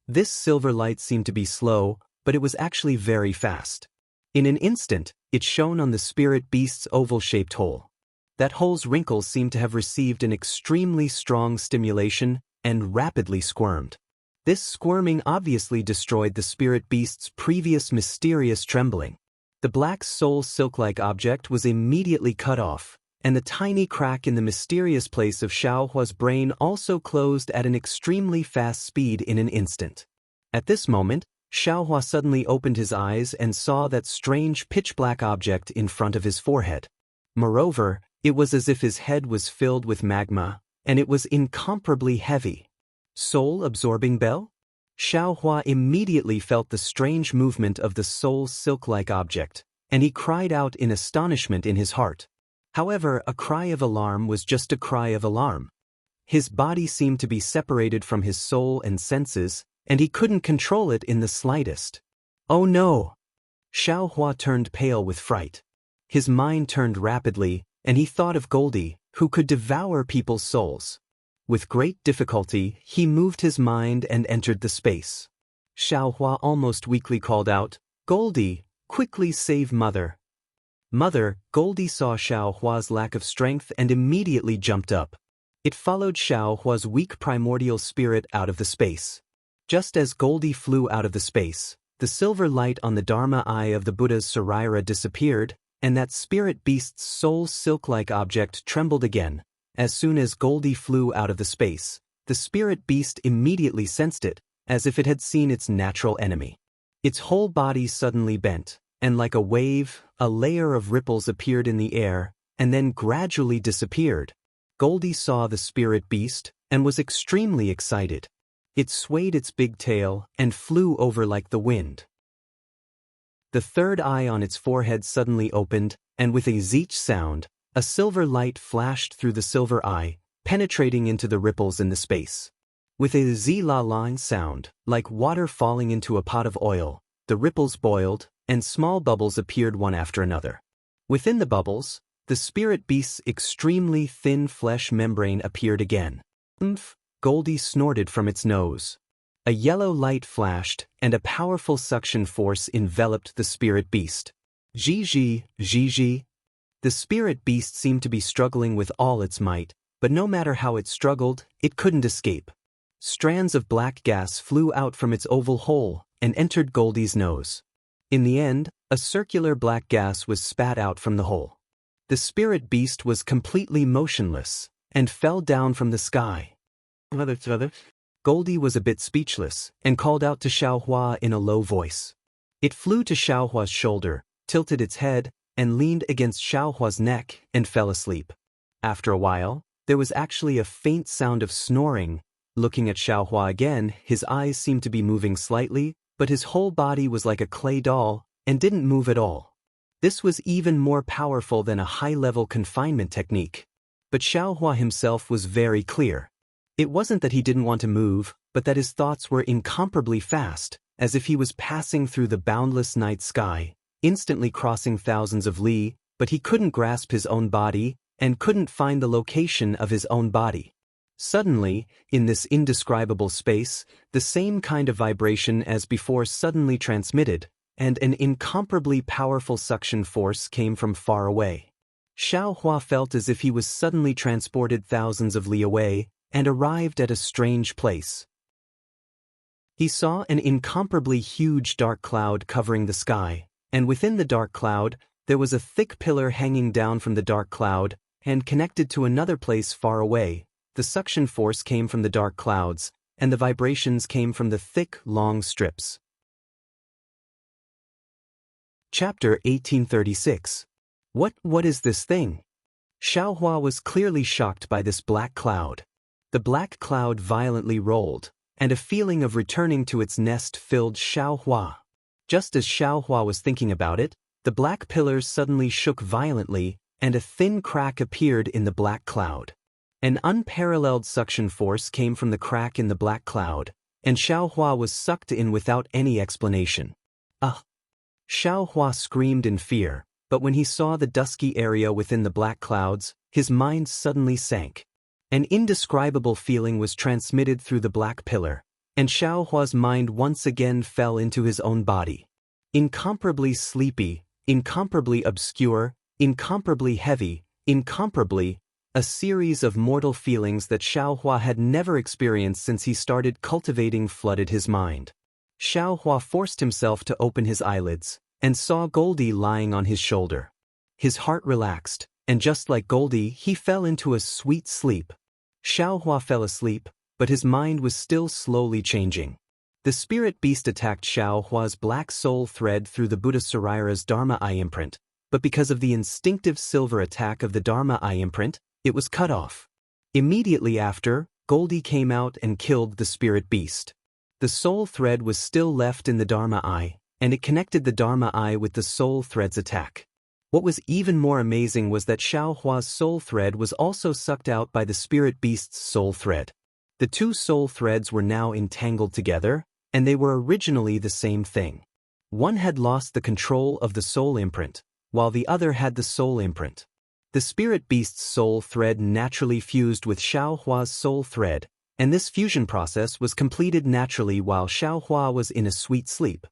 This silver light seemed to be slow, but it was actually very fast. In an instant, it shone on the spirit beast's oval-shaped hole. That hole's wrinkles seemed to have received an extremely strong stimulation and rapidly squirmed. This squirming obviously destroyed the spirit beast's previous mysterious trembling. The black soul silk-like object was immediately cut off, and the tiny crack in the mysterious place of Xiaohua's brain also closed at an extremely fast speed in an instant. At this moment, Xiaohua suddenly opened his eyes and saw that strange pitch-black object in front of his forehead. Moreover, it was as if his head was filled with magma, and it was incomparably heavy. Soul-absorbing bell? Xiaohua immediately felt the strange movement of the soul's silk-like object, and he cried out in astonishment in his heart. However, a cry of alarm was just a cry of alarm. His body seemed to be separated from his soul and senses, and he couldn't control it in the slightest. Oh no! Xiaohua turned pale with fright. His mind turned rapidly, and he thought of Goldie, who could devour people's souls. With great difficulty, he moved his mind and entered the space. Xiaohua almost weakly called out, "Goldie, quickly save Mother." Mother, Goldie saw Xiaohua's lack of strength and immediately jumped up. It followed Xiaohua's weak primordial spirit out of the space. Just as Goldie flew out of the space, the silver light on the Dharma eye of the Buddha's Saraira disappeared, and that spirit beast's soul silk-like object trembled again. As soon as Goldie flew out of the space, the spirit beast immediately sensed it, as if it had seen its natural enemy. Its whole body suddenly bent, and like a wave, a layer of ripples appeared in the air, and then gradually disappeared. Goldie saw the spirit beast, and was extremely excited. It swayed its big tail, and flew over like the wind. The third eye on its forehead suddenly opened, and with a zeech sound, a silver light flashed through the silver eye, penetrating into the ripples in the space. With a zi-la-lang sound, like water falling into a pot of oil, the ripples boiled, and small bubbles appeared one after another. Within the bubbles, the spirit beast's extremely thin flesh membrane appeared again. "Umph," Goldie snorted from its nose. A yellow light flashed, and a powerful suction force enveloped the spirit beast. Zhi-zhi, zhi-zhi. The spirit beast seemed to be struggling with all its might, but no matter how it struggled, it couldn't escape. Strands of black gas flew out from its oval hole and entered Goldie's nose. In the end, a circular black gas was spat out from the hole. The spirit beast was completely motionless and fell down from the sky. Goldie was a bit speechless and called out to Xiaohua in a low voice. It flew to Xiaohua's shoulder, tilted its head, and leaned against Xiaohua's neck and fell asleep. After a while, there was actually a faint sound of snoring. Looking at Xiaohua again, his eyes seemed to be moving slightly, but his whole body was like a clay doll and didn't move at all. This was even more powerful than a high-level confinement technique. But Xiaohua himself was very clear. It wasn't that he didn't want to move, but that his thoughts were incomparably fast, as if he was passing through the boundless night sky, instantly crossing thousands of li, but he couldn't grasp his own body, and couldn't find the location of his own body. Suddenly, in this indescribable space, the same kind of vibration as before suddenly transmitted, and an incomparably powerful suction force came from far away. Xiaohua felt as if he was suddenly transported thousands of li away, and arrived at a strange place. He saw an incomparably huge dark cloud covering the sky, and within the dark cloud, there was a thick pillar hanging down from the dark cloud, and connected to another place far away. The suction force came from the dark clouds, and the vibrations came from the thick, long strips. Chapter 1836. What is this thing? Xiaohua was clearly shocked by this black cloud. The black cloud violently rolled, and a feeling of returning to its nest filled Xiaohua. Just as Xiaohua was thinking about it, the black pillars suddenly shook violently, and a thin crack appeared in the black cloud. An unparalleled suction force came from the crack in the black cloud, and Xiaohua was sucked in without any explanation. Ah! Xiaohua screamed in fear, but when he saw the dusky area within the black clouds, his mind suddenly sank. An indescribable feeling was transmitted through the black pillar, and Xiaohua's mind once again fell into his own body. Incomparably sleepy, incomparably obscure, incomparably heavy, incomparably, a series of mortal feelings that Xiaohua had never experienced since he started cultivating flooded his mind. Xiaohua forced himself to open his eyelids, and saw Goldie lying on his shoulder. His heart relaxed, and just like Goldie, he fell into a sweet sleep. Xiaohua fell asleep, but his mind was still slowly changing. The spirit beast attacked Xiaohua's black soul thread through the Buddha Sarira's Dharma eye imprint, but because of the instinctive silver attack of the Dharma eye imprint, it was cut off. Immediately after, Goldie came out and killed the spirit beast. The soul thread was still left in the Dharma eye, and it connected the Dharma eye with the soul thread's attack. What was even more amazing was that Xiaohua's soul thread was also sucked out by the spirit beast's soul thread. The two soul threads were now entangled together, and they were originally the same thing. One had lost the control of the soul imprint, while the other had the soul imprint. The spirit beast's soul thread naturally fused with Xiaohua's soul thread, and this fusion process was completed naturally while Xiaohua was in a sweet sleep.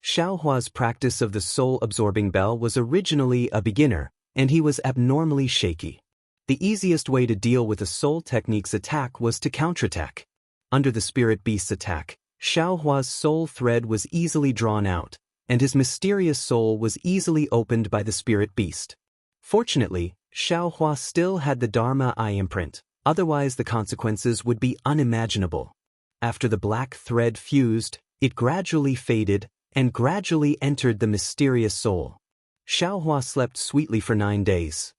Xiaohua's practice of the soul-absorbing bell was originally a beginner, and he was abnormally shaky. The easiest way to deal with a soul technique's attack was to counterattack. Under the spirit beast's attack, Xiaohua's soul thread was easily drawn out, and his mysterious soul was easily opened by the spirit beast. Fortunately, Xiaohua still had the Dharma eye imprint, otherwise the consequences would be unimaginable. After the black thread fused, it gradually faded, and gradually entered the mysterious soul. Xiaohua slept sweetly for 9 days.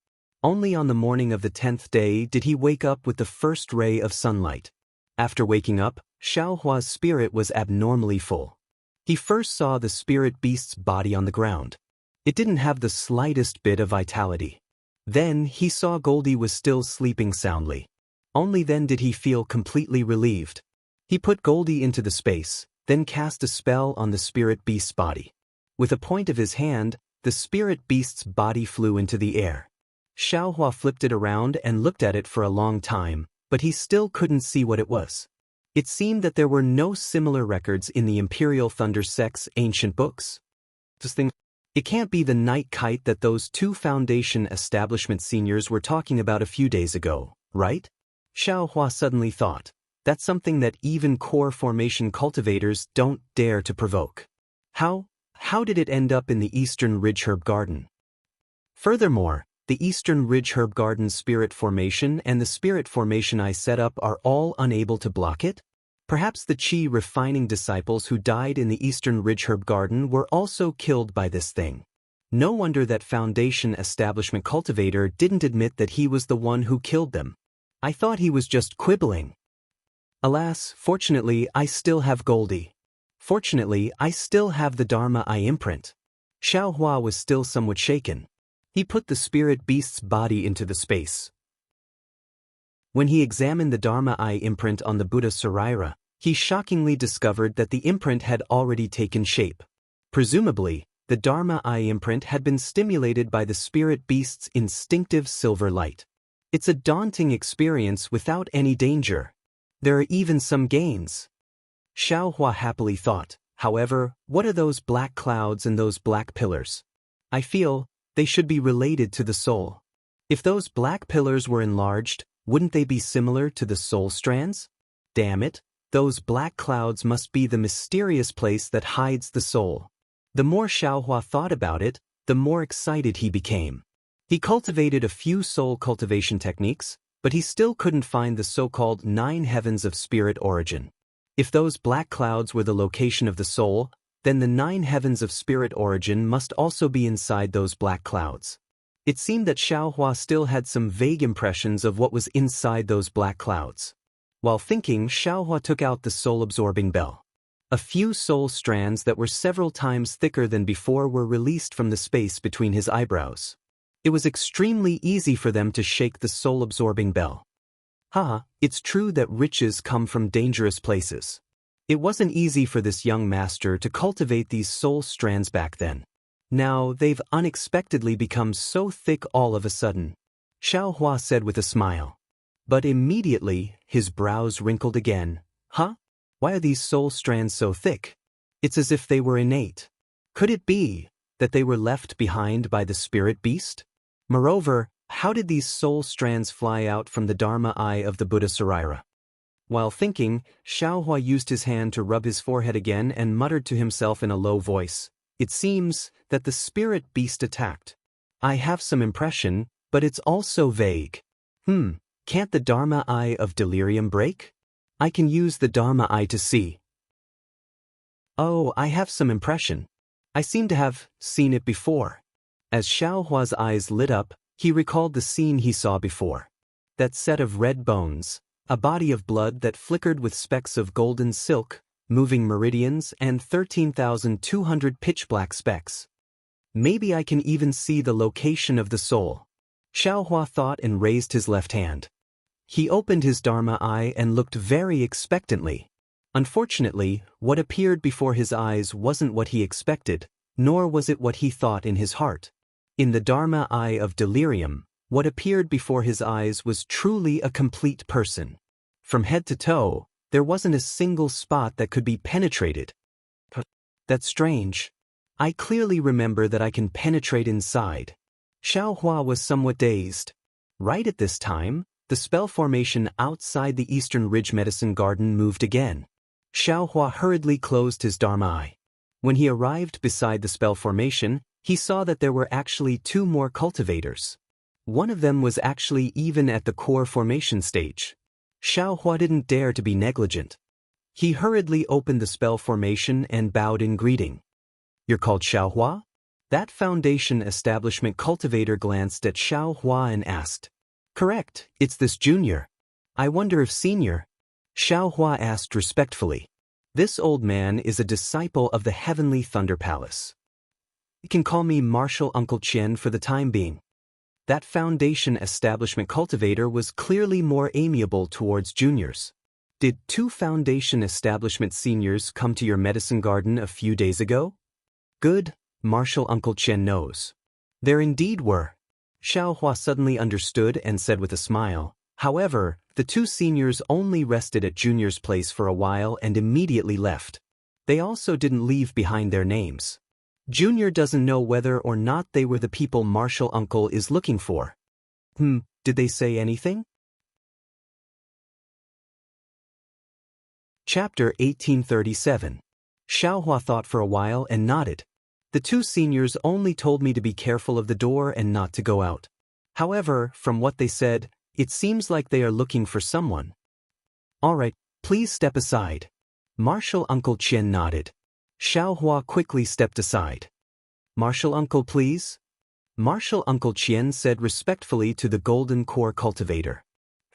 Only on the morning of the 10th day did he wake up with the first ray of sunlight. After waking up, Xiaohua's spirit was abnormally full. He first saw the spirit beast's body on the ground. It didn't have the slightest bit of vitality. Then he saw Goldie was still sleeping soundly. Only then did he feel completely relieved. He put Goldie into the space, then cast a spell on the spirit beast's body. With a point of his hand, the spirit beast's body flew into the air. Xiaohua flipped it around and looked at it for a long time, but he still couldn't see what it was. It seemed that there were no similar records in the Imperial Thunder Sect's ancient books. It can't be the night kite that those two Foundation establishment seniors were talking about a few days ago, right? Xiaohua suddenly thought. That's something that even core formation cultivators don't dare to provoke. How did it end up in the Eastern Ridge Herb Garden? Furthermore, the Eastern Ridge Herb Garden's spirit formation and the spirit formation I set up are all unable to block it? Perhaps the Qi refining disciples who died in the Eastern Ridge Herb Garden were also killed by this thing. No wonder that Foundation establishment cultivator didn't admit that he was the one who killed them. I thought he was just quibbling. Alas, fortunately, I still have Goldie. Fortunately, I still have the Dharma eye imprint. Xiaohua was still somewhat shaken. He put the spirit beast's body into the space. When he examined the Dharma eye imprint on the Buddha Sarira, he shockingly discovered that the imprint had already taken shape. Presumably, the Dharma eye imprint had been stimulated by the spirit beast's instinctive silver light. It's a daunting experience without any danger. There are even some gains. Xiaohua happily thought, however, what are those black clouds and those black pillars? I feel they should be related to the soul. If those black pillars were enlarged, wouldn't they be similar to the soul strands? Damn it, those black clouds must be the mysterious place that hides the soul. The more Xiaohua thought about it, the more excited he became. He cultivated a few soul cultivation techniques, but he still couldn't find the so-called 9 heavens of spirit origin. If those black clouds were the location of the soul, then the 9 heavens of spirit origin must also be inside those black clouds. It seemed that Xiaohua still had some vague impressions of what was inside those black clouds. While thinking, Xiaohua took out the soul-absorbing bell. A few soul strands that were several times thicker than before were released from the space between his eyebrows. It was extremely easy for them to shake the soul-absorbing bell. It's true that riches come from dangerous places. It wasn't easy for this young master to cultivate these soul strands back then. Now they've unexpectedly become so thick all of a sudden, Xiaohua said with a smile. But immediately, his brows wrinkled again. Why are these soul strands so thick? It's as if they were innate. Could it be that they were left behind by the spirit beast? Moreover, how did these soul strands fly out from the Dharma eye of the Buddha Sarira? While thinking, Xiaohua used his hand to rub his forehead again and muttered to himself in a low voice, "It seems that the spirit beast attacked. I have some impression But it's also vague. Can't the Dharma eye of delirium break? I can use the Dharma eye to see. Oh, I have some impression. I seem to have seen it before. As Xiaohua's eyes lit up, he recalled the scene he saw before. That set of red bones, a body of blood that flickered with specks of golden silk, moving meridians, and 13,200 pitch-black specks. Maybe I can even see the location of the soul. Xiaohua thought and raised his left hand. He opened his Dharma eye and looked very expectantly. Unfortunately, what appeared before his eyes wasn't what he expected, nor was it what he thought in his heart. In the Dharma eye of delirium, what appeared before his eyes was truly a complete person. From head to toe, there wasn't a single spot that could be penetrated. That's strange. I clearly remember that I can penetrate inside. Xiaohua was somewhat dazed. Right at this time, the spell formation outside the Eastern Ridge Medicine Garden moved again. Xiaohua hurriedly closed his Dharma eye. When he arrived beside the spell formation, he saw that there were actually 2 more cultivators. One of them was actually even at the core formation stage. Xiaohua didn't dare to be negligent. He hurriedly opened the spell formation and bowed in greeting. You're called Xiaohua? That foundation establishment cultivator glanced at Xiaohua and asked. Correct, it's this junior. I wonder if senior. Xiaohua asked respectfully. This old man is a disciple of the Heavenly Thunder Palace. You can call me Martial Uncle Qian for the time being. That foundation establishment cultivator was clearly more amiable towards juniors. Did 2 foundation establishment seniors come to your medicine garden a few days ago? Good, Martial Uncle Qian knows. There indeed were. Xiaohua suddenly understood and said with a smile. However, the 2 seniors only rested at Junior's place for a while and immediately left. They also didn't leave behind their names. Junior doesn't know whether or not they were the people Martial Uncle is looking for. Did they say anything? Chapter 1837. Xiaohua thought for a while and nodded. The 2 seniors only told me to be careful of the door and not to go out. However, from what they said, it seems like they are looking for someone. All right, please step aside. Martial Uncle Qian nodded. Xiaohua quickly stepped aside. Martial Uncle, please? Martial Uncle Qian said respectfully to the Golden Core Cultivator.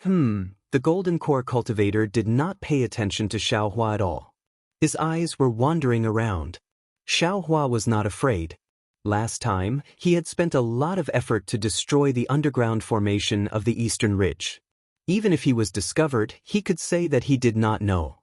The Golden Core Cultivator did not pay attention to Xiaohua at all. His eyes were wandering around. Xiaohua was not afraid. Last time, he had spent a lot of effort to destroy the underground formation of the Eastern Ridge. Even if he was discovered, he could say that he did not know.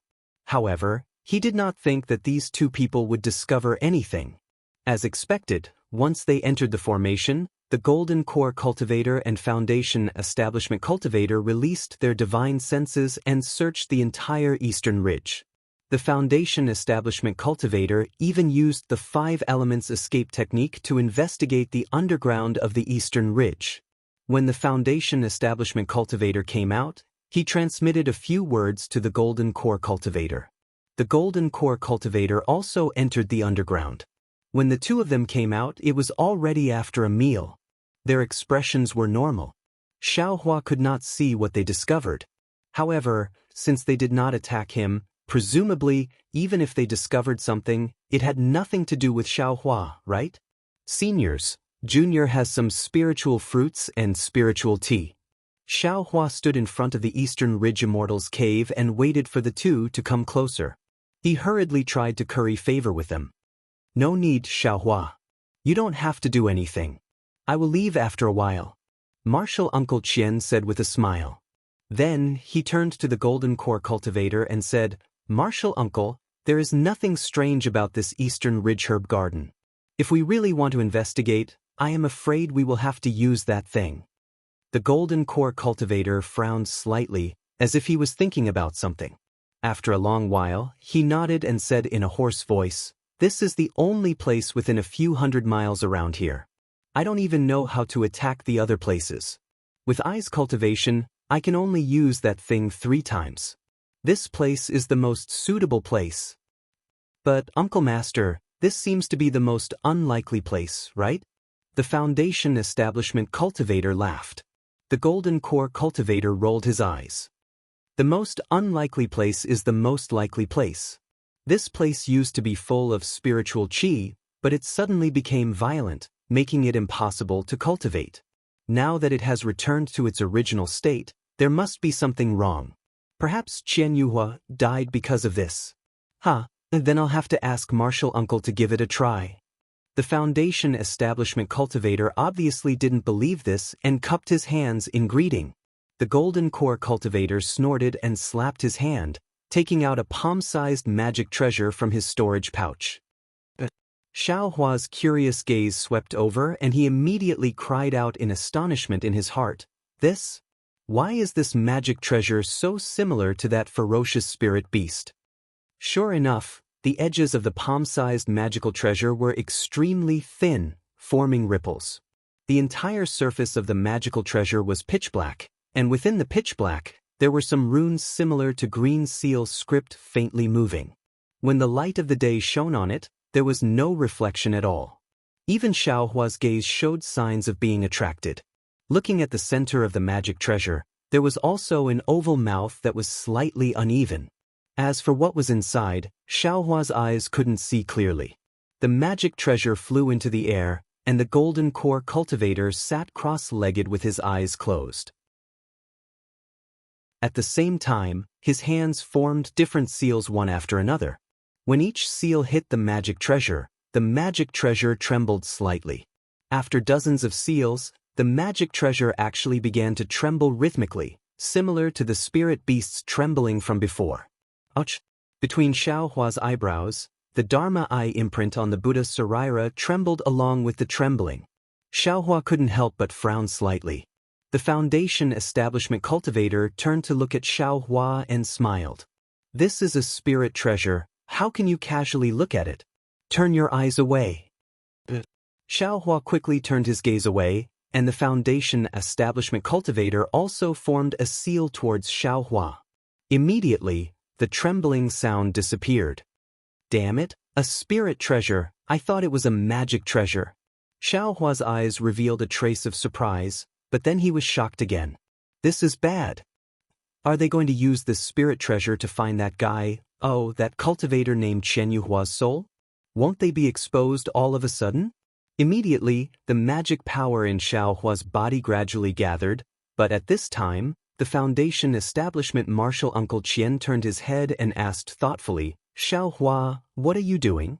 However, he did not think that these 2 people would discover anything. As expected, once they entered the formation, the Golden Core Cultivator and Foundation Establishment Cultivator released their divine senses and searched the entire Eastern Ridge. The Foundation Establishment Cultivator even used the 5 elements escape technique to investigate the underground of the Eastern Ridge. When the Foundation Establishment Cultivator came out, he transmitted a few words to the Golden Core Cultivator. The Golden Core Cultivator also entered the underground. When the 2 of them came out, it was already after a meal. Their expressions were normal. Xiaohua could not see what they discovered. However, since they did not attack him, presumably, even if they discovered something, it had nothing to do with Xiaohua, right? Seniors, Junior has some spiritual fruits and spiritual tea. Xiaohua stood in front of the Eastern Ridge Immortals cave and waited for the 2 to come closer. He hurriedly tried to curry favor with them. No need, Xiaohua. You don't have to do anything. I will leave after a while. Martial Uncle Qian said with a smile. Then, he turned to the Golden Core Cultivator and said, Martial Uncle, there is nothing strange about this Eastern Ridge Herb Garden. If we really want to investigate, I am afraid we will have to use that thing. The Golden Core Cultivator frowned slightly, as if he was thinking about something. After a long while, he nodded and said in a hoarse voice, This is the only place within a few hundred miles around here. I don't even know how to attack the other places. With Ice Cultivation, I can only use that thing 3 times. This place is the most suitable place. But, Uncle Master, this seems to be the most unlikely place, right? The Foundation Establishment Cultivator laughed. The Golden Core Cultivator rolled his eyes. The most unlikely place is the most likely place. This place used to be full of spiritual qi, but it suddenly became violent, making it impossible to cultivate. Now that it has returned to its original state, there must be something wrong. Perhaps Qianyuhua died because of this. Then I'll have to ask Martial Uncle to give it a try. The Foundation Establishment Cultivator obviously didn't believe this and cupped his hands in greeting. The Golden Core Cultivator snorted and slapped his hand, taking out a palm-sized magic treasure from his storage pouch. Xiao Hua's curious gaze swept over and he immediately cried out in astonishment in his heart. This? Why is this magic treasure so similar to that ferocious spirit beast? Sure enough, the edges of the palm-sized magical treasure were extremely thin, forming ripples. The entire surface of the magical treasure was pitch black, and within the pitch black, there were some runes similar to green seal script faintly moving. When the light of the day shone on it, there was no reflection at all. Even Xiao Hua's gaze showed signs of being attracted. Looking at the center of the magic treasure, there was also an oval mouth that was slightly uneven. As for what was inside, Xiao Hua's eyes couldn't see clearly. The magic treasure flew into the air, and the Golden Core Cultivator sat cross-legged with his eyes closed. At the same time, his hands formed different seals one after another. When each seal hit the magic treasure trembled slightly. After dozens of seals, the magic treasure actually began to tremble rhythmically, similar to the spirit beast's trembling from before. Ouch! Between Xiao Hua's eyebrows, the Dharma eye imprint on the Buddha Saraira trembled along with the trembling. Xiao Hua couldn't help but frown slightly. The Foundation Establishment Cultivator turned to look at Xiao Hua and smiled. This is a spirit treasure, how can you casually look at it? Turn your eyes away. Xiao Hua quickly turned his gaze away, and the Foundation Establishment Cultivator also formed a seal towards Xiao Hua. Immediately, the trembling sound disappeared. Damn it, a spirit treasure, I thought it was a magic treasure. Xiao Hua's eyes revealed a trace of surprise, but then he was shocked again. This is bad. Are they going to use this spirit treasure to find that guy, that cultivator named Qianyuhua's soul? Won't they be exposed all of a sudden? Immediately, the magic power in Xiao Hua's body gradually gathered, but at this time, the Foundation Establishment Martial Uncle Qian turned his head and asked thoughtfully, Xiao Hua, what are you doing?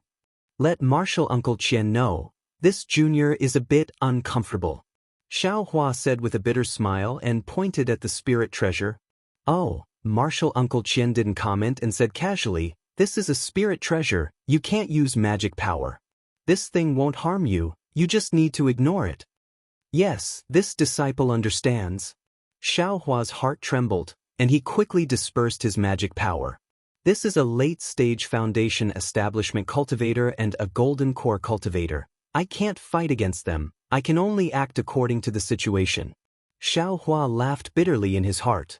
Let Martial Uncle Qian know. This junior is a bit uncomfortable. Xiao Hua said with a bitter smile and pointed at the spirit treasure. Oh, Martial Uncle Qian didn't comment and said casually, this is a spirit treasure, you can't use magic power. This thing won't harm you, you just need to ignore it. Yes, this disciple understands. Xiao Hua's heart trembled, and he quickly dispersed his magic power. This is a late-stage Foundation Establishment Cultivator and a Golden Core Cultivator. I can't fight against them, I can only act according to the situation. Xiao Hua laughed bitterly in his heart.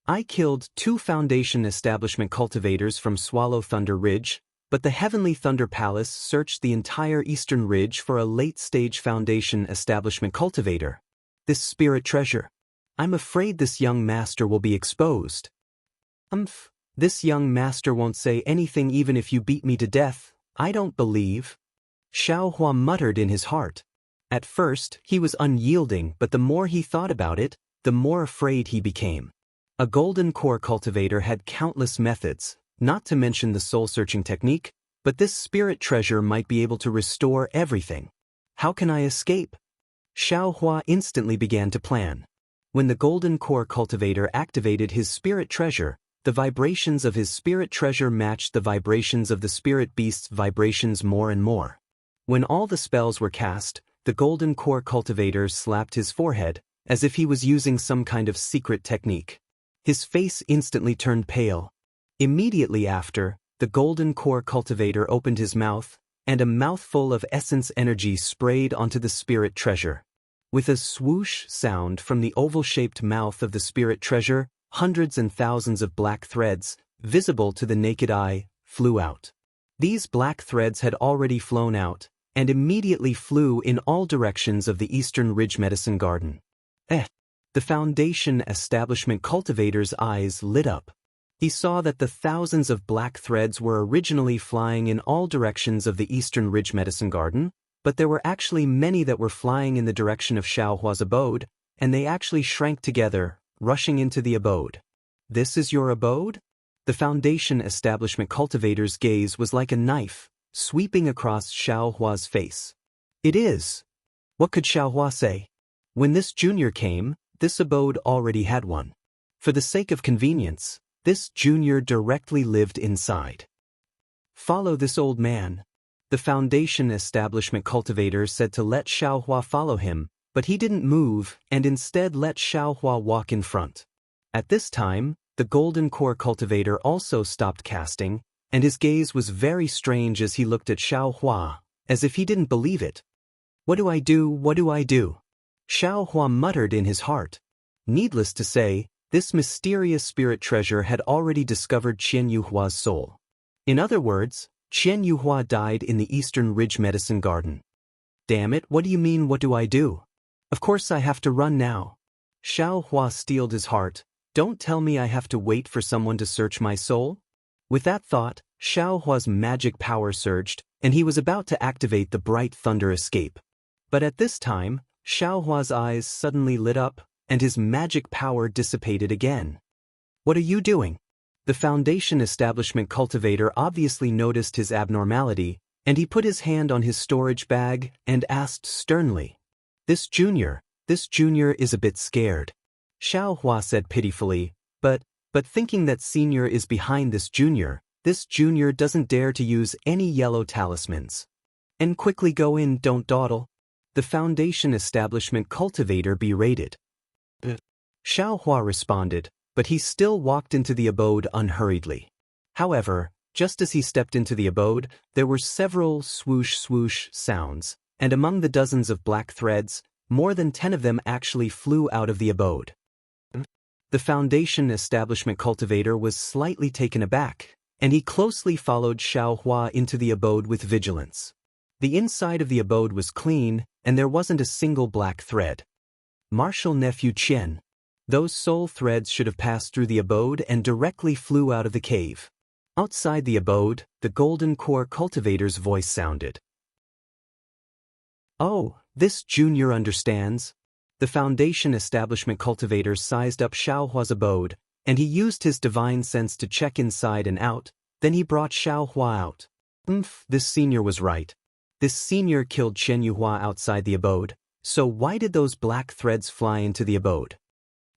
I killed 2 Foundation Establishment Cultivators from Swallow Thunder Ridge, but the Heavenly Thunder Palace searched the entire Eastern Ridge for a late-stage Foundation Establishment Cultivator. This spirit treasure. I'm afraid this young master will be exposed. This young master won't say anything even if you beat me to death, I don't believe. Xiao Hua muttered in his heart. At first, he was unyielding, but the more he thought about it, the more afraid he became. A Golden Core Cultivator had countless methods, not to mention the soul-searching technique, but this spirit treasure might be able to restore everything. How can I escape? Xiao Hua instantly began to plan. When the Golden Core Cultivator activated his spirit treasure, the vibrations of his spirit treasure matched the vibrations of the spirit beast's vibrations more and more. When all the spells were cast, the Golden Core Cultivator slapped his forehead, as if he was using some kind of secret technique. His face instantly turned pale. Immediately after, the Golden Core Cultivator opened his mouth, and a mouthful of essence energy sprayed onto the spirit treasure. With a swoosh sound from the oval-shaped mouth of the spirit treasure, hundreds and thousands of black threads, visible to the naked eye, flew out. These black threads had already flown out, and immediately flew in all directions of the Eastern Ridge Medicine Garden. The Foundation Establishment Cultivator's eyes lit up. He saw that the thousands of black threads were originally flying in all directions of the Eastern Ridge Medicine Garden, but there were actually many that were flying in the direction of Xiaohua's abode, and they actually shrank together, rushing into the abode. "This is your abode?" The Foundation Establishment Cultivator's gaze was like a knife, sweeping across Xiaohua's face. "It is." What could Xiaohua say? When this junior came, this abode already had one. For the sake of convenience, this junior directly lived inside. "Follow this old man." The Foundation Establishment Cultivator said to let Xiaohua follow him, but he didn't move and instead let Xiaohua walk in front. At this time, the Golden Core Cultivator also stopped casting, and his gaze was very strange as he looked at Xiaohua, as if he didn't believe it. "What do I do? What do I do?" Xiaohua muttered in his heart. Needless to say, this mysterious spirit treasure had already discovered Qian Yuhua's soul. In other words, Qian Yuhua died in the Eastern Ridge Medicine Garden. "Damn it, what do you mean, what do I do? Of course I have to run now." Xiaohua steeled his heart. "Don't tell me I have to wait for someone to search my soul?" With that thought, Xiaohua's magic power surged, and he was about to activate the bright thunder escape. But at this time, Xiaohua's eyes suddenly lit up, and his magic power dissipated again. "What are you doing?" The Foundation Establishment Cultivator obviously noticed his abnormality, and he put his hand on his storage bag and asked sternly, This junior is a bit scared." Xiaohua said pitifully, but thinking that senior is behind this junior doesn't dare to use any yellow talismans. "And quickly go in, don't dawdle." The Foundation Establishment Cultivator berated. Xiaohua responded, but he still walked into the abode unhurriedly. However, just as he stepped into the abode, there were several swoosh-swoosh sounds, and among the dozens of black threads, more than 10 of them actually flew out of the abode. The Foundation Establishment Cultivator was slightly taken aback, and he closely followed Xiaohua into the abode with vigilance. The inside of the abode was clean, and there wasn't a single black thread. Martial nephew Qian. Those soul threads should have passed through the abode and directly flew out of the cave. Outside the abode, the Golden Core Cultivator's voice sounded. "Oh, this junior understands." The Foundation Establishment Cultivator sized up Xiaohua's abode, and he used his divine sense to check inside and out, then he brought Xiaohua out. This senior was right. This senior killed Qian Yuhua outside the abode, so why did those black threads fly into the abode?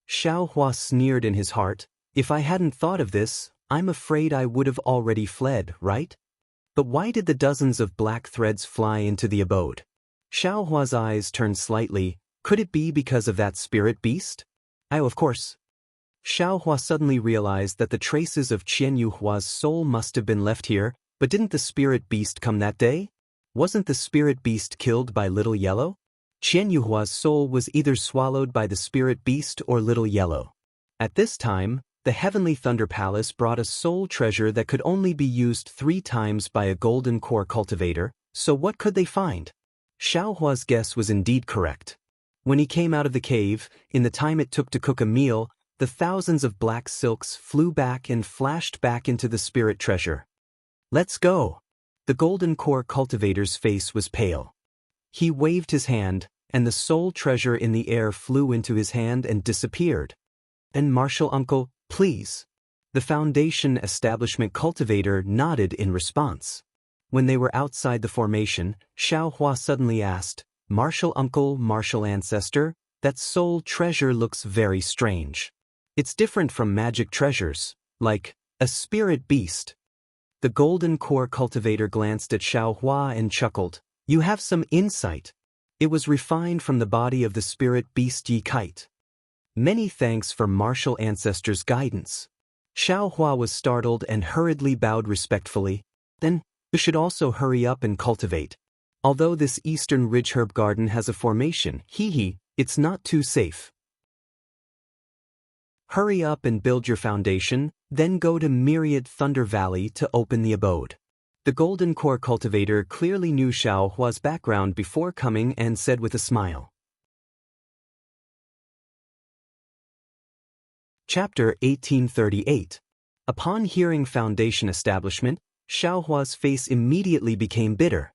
Xiaohua sneered in his heart, "If I hadn't thought of this, I'm afraid I would have already fled, right? But why did the dozens of black threads fly into the abode?" Xiaohua's eyes turned slightly. Could it be because of that spirit beast? Oh, of course. Xiaohua suddenly realized that the traces of Qian Yuhua's soul must have been left here, but didn't the spirit beast come that day? Wasn't the spirit beast killed by Little Yellow? Qian Yuhua's soul was either swallowed by the spirit beast or Little Yellow. At this time, the Heavenly Thunder Palace brought a soul treasure that could only be used 3 times by a Golden Core Cultivator, so what could they find? Xiaohua's guess was indeed correct. When he came out of the cave, in the time it took to cook a meal, the thousands of black silks flew back and flashed back into the spirit treasure. "Let's go." The Golden Core Cultivator's face was pale. He waved his hand, and the soul treasure in the air flew into his hand and disappeared. "And Martial Uncle, please." The Foundation Establishment Cultivator nodded in response. When they were outside the formation, Xiaohua suddenly asked, "Martial Uncle, Martial Ancestor, that soul treasure looks very strange. It's different from magic treasures, like a spirit beast." The Golden Core Cultivator glanced at Xiaohua and chuckled. "You have some insight. It was refined from the body of the spirit beast Yi Kite. Many thanks for Martial Ancestor's guidance." Xiaohua was startled and hurriedly bowed respectfully. "Then, you should also hurry up and cultivate. Although this Eastern Ridge Herb Garden has a formation, it's not too safe. Hurry up and build your foundation, then go to Myriad Thunder Valley to open the abode." The Golden Core cultivator clearly knew Xiao Hua's background before coming and said with a smile. Chapter 1838. Upon hearing foundation establishment, Xiao Hua's face immediately became bitter.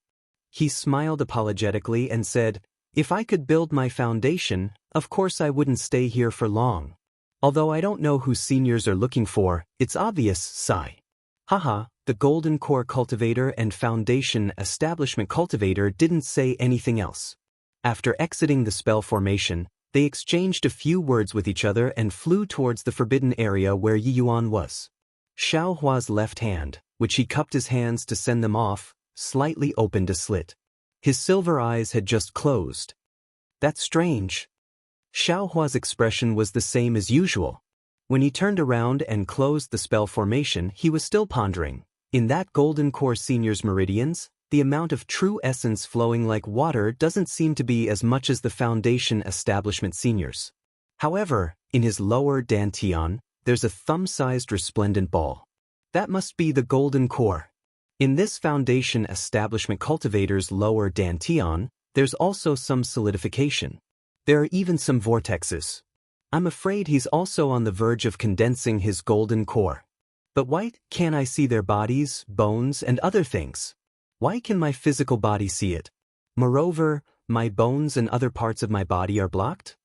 He smiled apologetically and said, "If I could build my foundation, of course I wouldn't stay here for long. Although I don't know who seniors are looking for, it's obvious, sigh." Haha, the Golden Core cultivator and foundation establishment cultivator didn't say anything else. After exiting the spell formation, they exchanged a few words with each other and flew towards the forbidden area where Yi Yuan was. Xiao Hua's left hand, which he cupped his hands to send them off, slightly opened a slit. His silver eyes had just closed. That's strange. Xiao Hua's expression was the same as usual. When he turned around and closed the spell formation, he was still pondering. In that Golden Core Senior's meridians, the amount of true essence flowing like water doesn't seem to be as much as the Foundation Establishment Seniors. However, in his lower dantian, there's a thumb-sized resplendent ball. That must be the Golden Core. In this Foundation Establishment Cultivator's lower dantian, there's also some solidification. There are even some vortexes. I'm afraid he's also on the verge of condensing his Golden Core. But why can't I see their bodies, bones, and other things? Why can my physical body see it? Moreover, my bones and other parts of my body are blocked?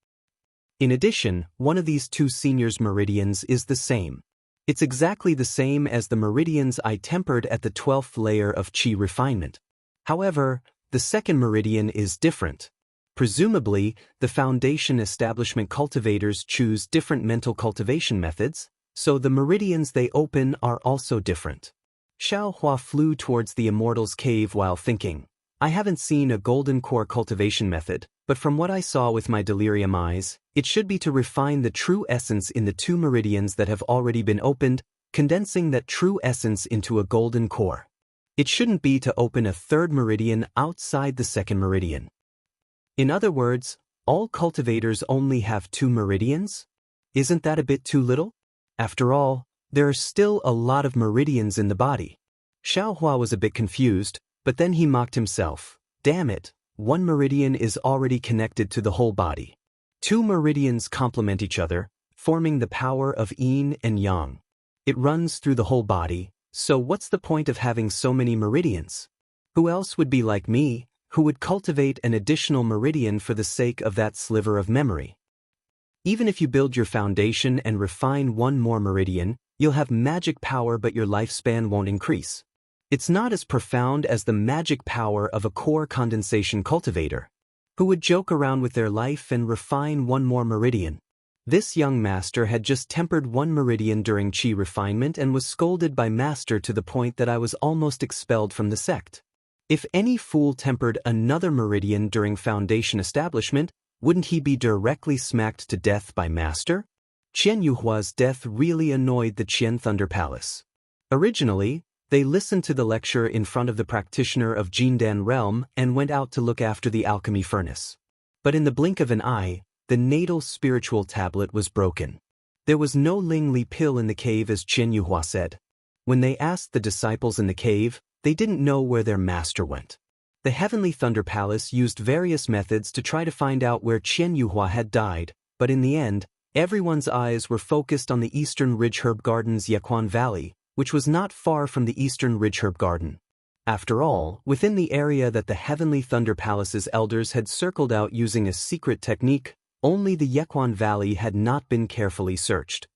In addition, one of these two seniors' meridians is the same. It's exactly the same as the meridians I tempered at the 12th layer of Qi refinement. However, the second meridian is different. Presumably, the Foundation Establishment cultivators choose different mental cultivation methods, so the meridians they open are also different. Xiao Hua flew towards the Immortal's cave while thinking, I haven't seen a Golden Core cultivation method, but from what I saw with my delirium eyes, it should be to refine the true essence in the two meridians that have already been opened, condensing that true essence into a Golden Core. It shouldn't be to open a third meridian outside the second meridian. In other words, all cultivators only have two meridians? Isn't that a bit too little? After all, there are still a lot of meridians in the body. Xiao Hua was a bit confused, but then he mocked himself. Damn it, one meridian is already connected to the whole body. Two meridians complement each other, forming the power of yin and yang. It runs through the whole body, so what's the point of having so many meridians? Who else would be like me, who would cultivate an additional meridian for the sake of that sliver of memory? Even if you build your foundation and refine one more meridian, you'll have magic power, but your lifespan won't increase. It's not as profound as the magic power of a core condensation cultivator, who would joke around with their life and refine one more meridian. This young master had just tempered one meridian during Qi refinement and was scolded by master to the point that I was almost expelled from the sect. If any fool tempered another meridian during foundation establishment, wouldn't he be directly smacked to death by master? Qian Yuhua's death really annoyed the Qian Thunder Palace. Originally, they listened to the lecture in front of the practitioner of Jindan realm and went out to look after the alchemy furnace. But in the blink of an eye, the natal spiritual tablet was broken. There was no Ling Li pill in the cave, as Qian Yuhua said. When they asked the disciples in the cave, they didn't know where their master went. The Heavenly Thunder Palace used various methods to try to find out where Qian Yuhua had died, but in the end, everyone's eyes were focused on the Eastern Ridge Herb Garden's Yequan Valley, which was not far from the Eastern Ridge Herb Garden. After all, within the area that the Heavenly Thunder Palace's elders had circled out using a secret technique, only the Yequan Valley had not been carefully searched.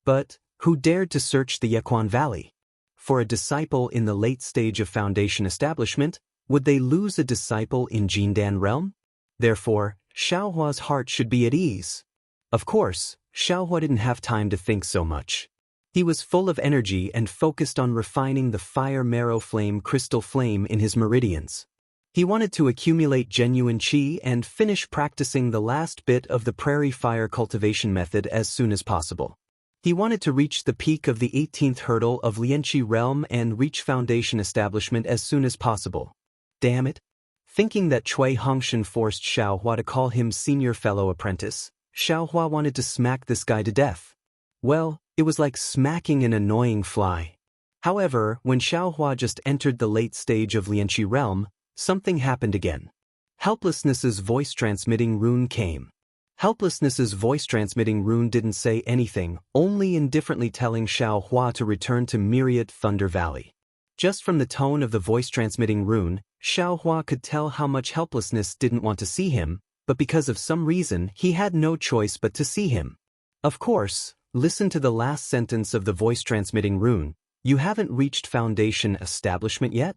But who dared to search the Yequan Valley? For a disciple in the late stage of foundation establishment, would they lose a disciple in Jindan realm? Therefore, Xiao Hua's heart should be at ease. Of course, Xiao Hua didn't have time to think so much. He was full of energy and focused on refining the fire marrow flame crystal flame in his meridians. He wanted to accumulate genuine qi and finish practicing the last bit of the prairie fire cultivation method as soon as possible. He wanted to reach the peak of the 18th hurdle of Lianqi realm and reach foundation establishment as soon as possible. Damn it. Thinking that Cui Hongshan forced Xiao Hua to call him senior fellow apprentice, Xiao Hua wanted to smack this guy to death. Well, it was like smacking an annoying fly. However, when Xiaohua just entered the late stage of Lianqi realm, something happened again. Helplessness's voice-transmitting rune came. Helplessness's voice-transmitting rune didn't say anything, only indifferently telling Xiaohua to return to Myriad Thunder Valley. Just from the tone of the voice-transmitting rune, Xiaohua could tell how much helplessness didn't want to see him, but because of some reason he had no choice but to see him. Of course, listen to the last sentence of the voice-transmitting rune. You haven't reached foundation establishment yet?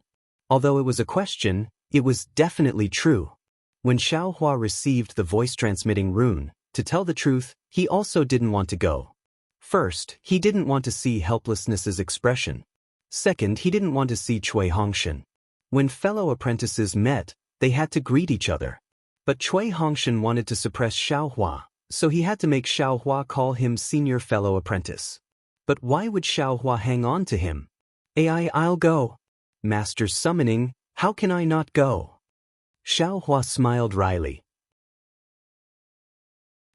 Although it was a question, it was definitely true. When Xiaohua received the voice-transmitting rune, to tell the truth, he also didn't want to go. First, he didn't want to see helplessness's expression. Second, he didn't want to see Cui Hongshan. When fellow apprentices met, they had to greet each other. But Cui Hongshan wanted to suppress Xiaohua, so he had to make Xiaohua call him senior fellow apprentice. But why would Xiaohua hang on to him? I'll go. Master's summoning, how can I not go? Xiaohua smiled wryly.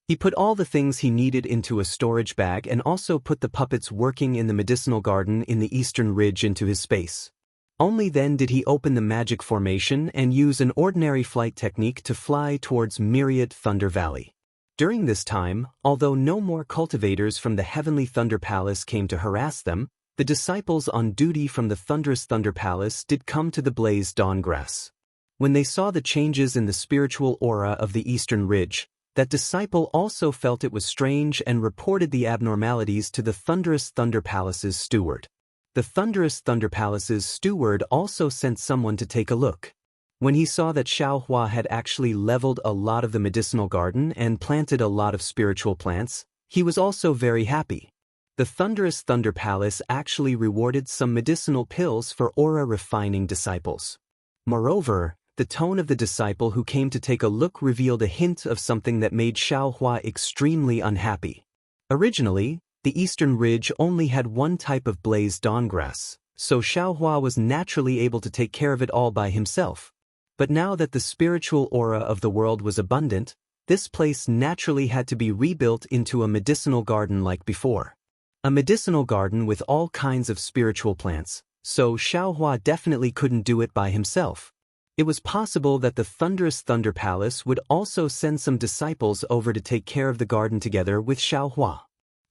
He put all the things he needed into a storage bag and also put the puppets working in the medicinal garden in the eastern ridge into his space. Only then did he open the magic formation and use an ordinary flight technique to fly towards Myriad Thunder Valley. During this time, although no more cultivators from the Heavenly Thunder Palace came to harass them, the disciples on duty from the Thunderous Thunder Palace did come to the Blazed Dawn Grass. When they saw the changes in the spiritual aura of the Eastern Ridge, that disciple also felt it was strange and reported the abnormalities to the Thunderous Thunder Palace's steward. The Thunderous Thunder Palace's steward also sent someone to take a look. When he saw that Xiaohua had actually leveled a lot of the medicinal garden and planted a lot of spiritual plants, he was also very happy. The Thunderous Thunder Palace actually rewarded some medicinal pills for aura-refining disciples. Moreover, the tone of the disciple who came to take a look revealed a hint of something that made Xiaohua extremely unhappy. Originally, the Eastern Ridge only had one type of blazed dawn grass, so Xiaohua was naturally able to take care of it all by himself. But now that the spiritual aura of the world was abundant, this place naturally had to be rebuilt into a medicinal garden like before. A medicinal garden with all kinds of spiritual plants, so Xiaohua definitely couldn't do it by himself. It was possible that the Thunderous Thunder Palace would also send some disciples over to take care of the garden together with Xiaohua.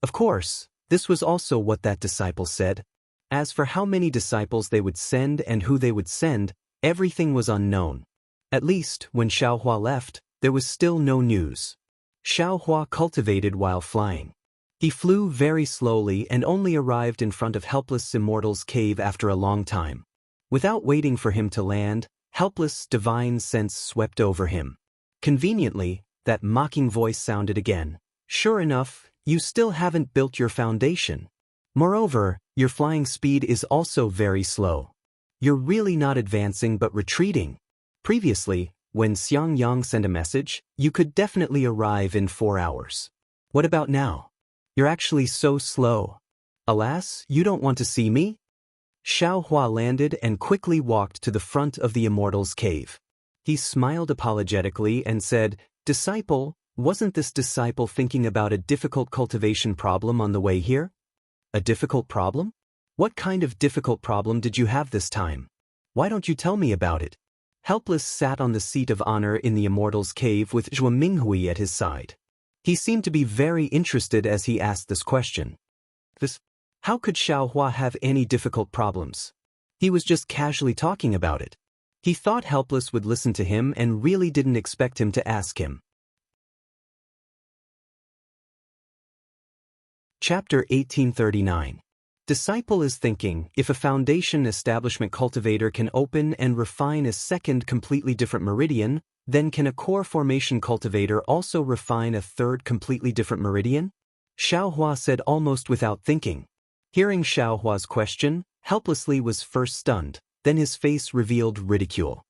Of course, this was also what that disciple said. As for how many disciples they would send and who they would send, everything was unknown. At least, when Xiaohua left, there was still no news. Xiaohua cultivated while flying. He flew very slowly and only arrived in front of Helpless Immortal's cave after a long time. Without waiting for him to land, Helpless divine sense swept over him. Conveniently, that mocking voice sounded again. Sure enough, you still haven't built your foundation. Moreover, your flying speed is also very slow. You're really not advancing but retreating. Previously, when Xiangyang sent a message, you could definitely arrive in 4 hours. What about now? You're actually so slow. Alas, you don't want to see me? Xiaohua landed and quickly walked to the front of the immortal's cave. He smiled apologetically and said, "Disciple, wasn't this disciple thinking about a difficult cultivation problem on the way here?" A difficult problem? What kind of difficult problem did you have this time? Why don't you tell me about it? Helpless sat on the seat of honor in the immortal's cave with Zhuo Minghui at his side. He seemed to be very interested as he asked this question. How could Xiaohua have any difficult problems? He was just casually talking about it. He thought Helpless would listen to him and really didn't expect him to ask him. Chapter 1839. Disciple is thinking, if a foundation establishment cultivator can open and refine a second completely different meridian, then can a core formation cultivator also refine a third completely different meridian? Xiaohua said almost without thinking. Hearing Xiaohua's question, Helplessly was first stunned, then his face revealed ridicule.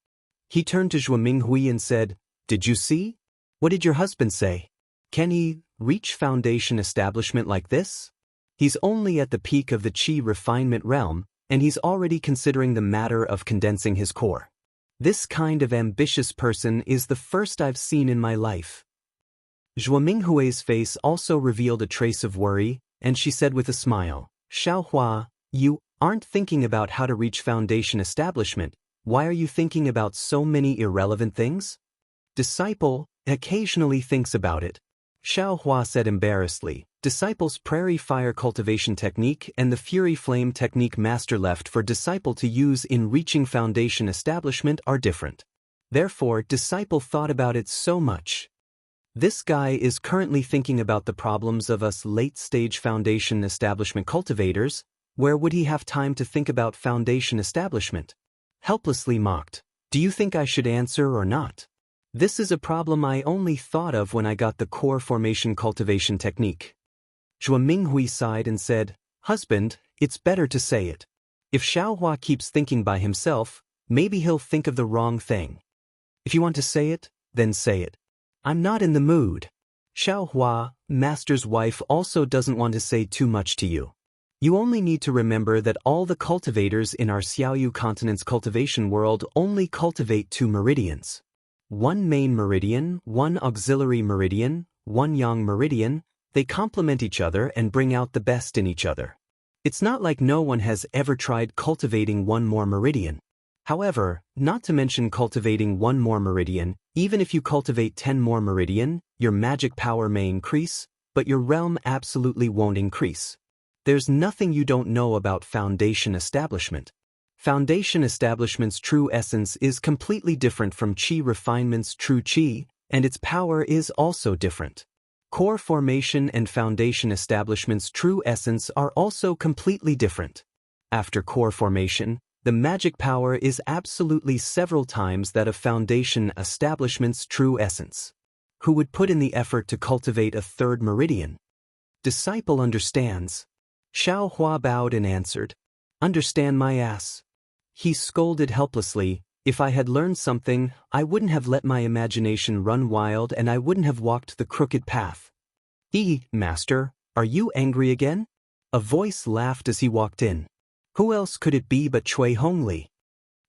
He turned to Zhuo Minghui and said, "Did you see? What did your husband say? Can he reach foundation establishment like this? He's only at the peak of the Qi refinement realm, and he's already considering the matter of condensing his core. This kind of ambitious person is the first I've seen in my life." Zhuo Minghui's face also revealed a trace of worry, and she said with a smile, "Xiaohua, you aren't thinking about how to reach foundation establishment. Why are you thinking about so many irrelevant things? Disciple occasionally thinks about it. Xiao Hua said embarrassedly. Disciple's prairie fire cultivation technique and the fury flame technique master left for disciple to use in reaching foundation establishment are different. Therefore, disciple thought about it so much. This guy is currently thinking about the problems of us late-stage foundation establishment cultivators. Where would he have time to think about foundation establishment? Helplessly mocked. Do you think I should answer or not? This is a problem I only thought of when I got the core formation cultivation technique. Zhuo Minghui sighed and said, Husband, it's better to say it. If Xiaohua keeps thinking by himself, maybe he'll think of the wrong thing. If you want to say it, then say it. I'm not in the mood. Xiaohua, master's wife, also doesn't want to say too much to you. You only need to remember that all the cultivators in our Xiaoyu continent's cultivation world only cultivate 2 meridians. 1 main meridian, 1 auxiliary meridian, 1 yang meridian. They complement each other and bring out the best in each other. It's not like no one has ever tried cultivating 1 more meridian. However, not to mention cultivating 1 more meridian, even if you cultivate 10 more meridian, your magic power may increase, but your realm absolutely won't increase. There's nothing you don't know about foundation establishment. Foundation establishment's true essence is completely different from Qi refinement's true Qi, and its power is also different. Core formation and foundation establishment's true essence are also completely different. After core formation, the magic power is absolutely several times that of foundation establishment's true essence. Who would put in the effort to cultivate a 3rd meridian? Disciple understands. Xiao Hua bowed and answered, Understand my ass. He scolded helplessly. If I had learned something, I wouldn't have let my imagination run wild and I wouldn't have walked the crooked path. Master, are you angry again? A voice laughed as he walked in. Who else could it be but Cui Hongli?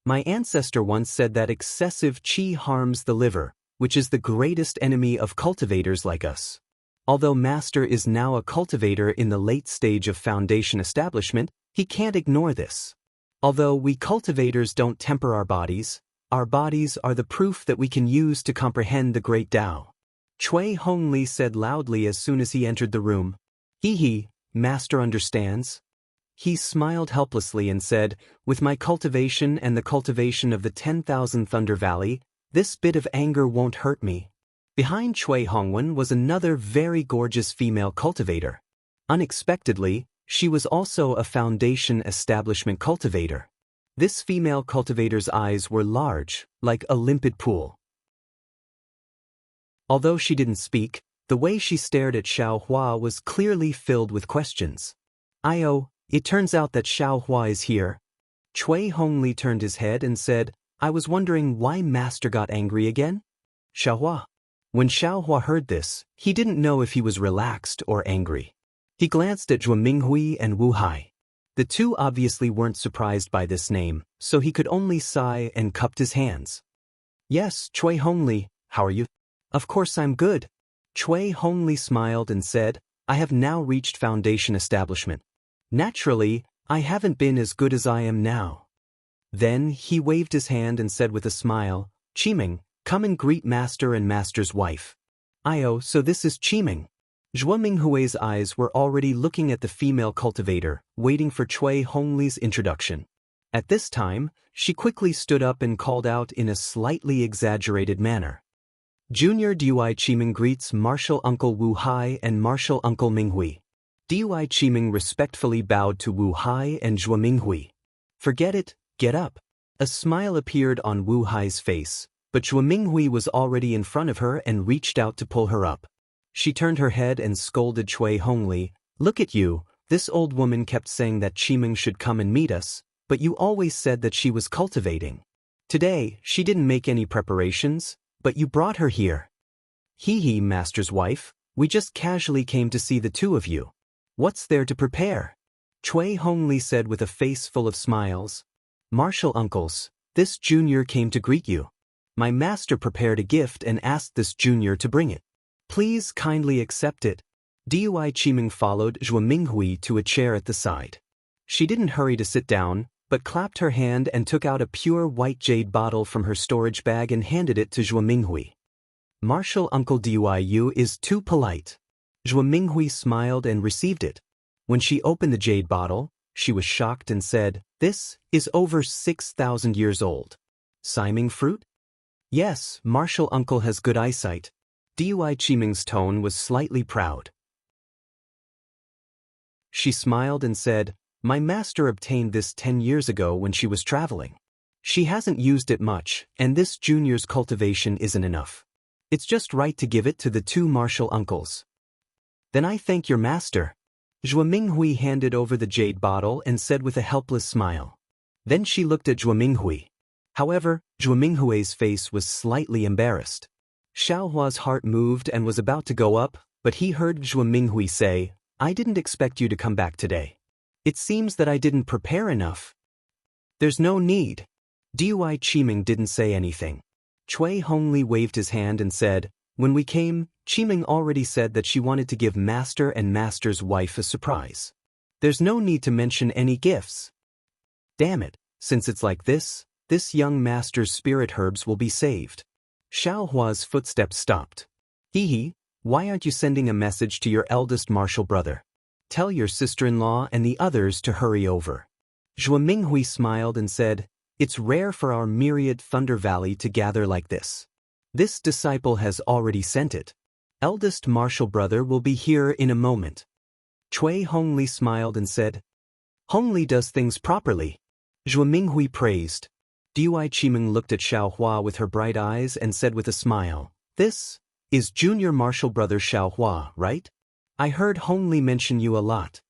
My ancestor once said that excessive qi harms the liver, which is the greatest enemy of cultivators like us. Although Master is now a cultivator in the late stage of foundation establishment, he can't ignore this. Although we cultivators don't temper our bodies are the proof that we can use to comprehend the great Tao. Cui Hongli said loudly as soon as he entered the room. Master understands. He smiled helplessly and said, With my cultivation and the cultivation of the 10,000 Thunder Valley, this bit of anger won't hurt me. Behind Cui Hongwen was another very gorgeous female cultivator. Unexpectedly, she was also a foundation establishment cultivator. This female cultivator's eyes were large, like a limpid pool. Although she didn't speak, the way she stared at Xiao Hua was clearly filled with questions. It turns out that Xiao Hua is here. Cui Hongli turned his head and said, I was wondering why Master got angry again? Xiao Hua. When Xiao Hua heard this, he didn't know if he was relaxed or angry. He glanced at Zhuo Minghui and Wu Hai. The two obviously weren't surprised by this name, so he could only sigh and cupped his hands. Yes, Cui Hongli, how are you? Of course I'm good. Cui Hongli smiled and said, I have now reached foundation establishment. Naturally, I haven't been as good as I am now. Then he waved his hand and said with a smile, Qiming, come and greet Master and Master's wife. So this is Qiming. Zhuo Minghui's eyes were already looking at the female cultivator, waiting for Cui Hongli's introduction. At this time, she quickly stood up and called out in a slightly exaggerated manner. Junior Dui Qiming greets Martial Uncle Wu Hai and Martial Uncle Minghui. Dui Qiming respectfully bowed to Wu Hai and Zhuo Minghui. Forget it, get up. A smile appeared on Wu Hai's face, but Zhuo Minghui was already in front of her and reached out to pull her up. She turned her head and scolded Cui Hongli, Look at you, this old woman kept saying that Qiming should come and meet us, but you always said that she was cultivating. Today, she didn't make any preparations, but you brought her here. Master's wife, we just casually came to see the two of you. What's there to prepare? Cui Hongli said with a face full of smiles. Martial uncles, this junior came to greet you. My master prepared a gift and asked this junior to bring it. Please kindly accept it. Dui Qiming followed Zhuo Minghui to a chair at the side. She didn't hurry to sit down, but clapped her hand and took out a pure white jade bottle from her storage bag and handed it to Zhuo Minghui. Martial Uncle Duiyu is too polite. Zhuo Minghui smiled and received it. When she opened the jade bottle, she was shocked and said, "This is over 6,000 years old. Siming fruit?" "Yes, Martial Uncle has good eyesight." Dui Qiming's tone was slightly proud. She smiled and said, "My master obtained this 10 years ago when she was traveling. She hasn't used it much, and this junior's cultivation isn't enough. It's just right to give it to the two martial uncles." "Then I thank your master." Zhuo Minghui handed over the jade bottle and said with a helpless smile. Then she looked at Zhuo Minghui. However, Zhuo Minghui's face was slightly embarrassed. Xiaohua's heart moved and was about to go up, but he heard Zhuo Minghui say, "I didn't expect you to come back today. It seems that I didn't prepare enough." "There's no need." Dui Qiming didn't say anything. Cui Hongli waved his hand and said, "When we came, Qiming already said that she wanted to give master and master's wife a surprise. There's no need to mention any gifts." "Damn it, since it's like this young master's spirit herbs will be saved." Xiaohua's footsteps stopped. "Hee, why aren't you sending a message to your eldest martial brother? Tell your sister-in-law and the others to hurry over." Zhuo Minghui smiled and said, "It's rare for our myriad Thunder Valley to gather like this. This disciple has already sent it. Eldest martial brother will be here in a moment." Cui Hongli smiled and said, "Hongli does things properly." Zhuo Minghui praised. Dui Qiming looked at Xiaohua with her bright eyes and said with a smile, "This is junior martial brother Xiaohua, right? I heard Hongli mention you a lot."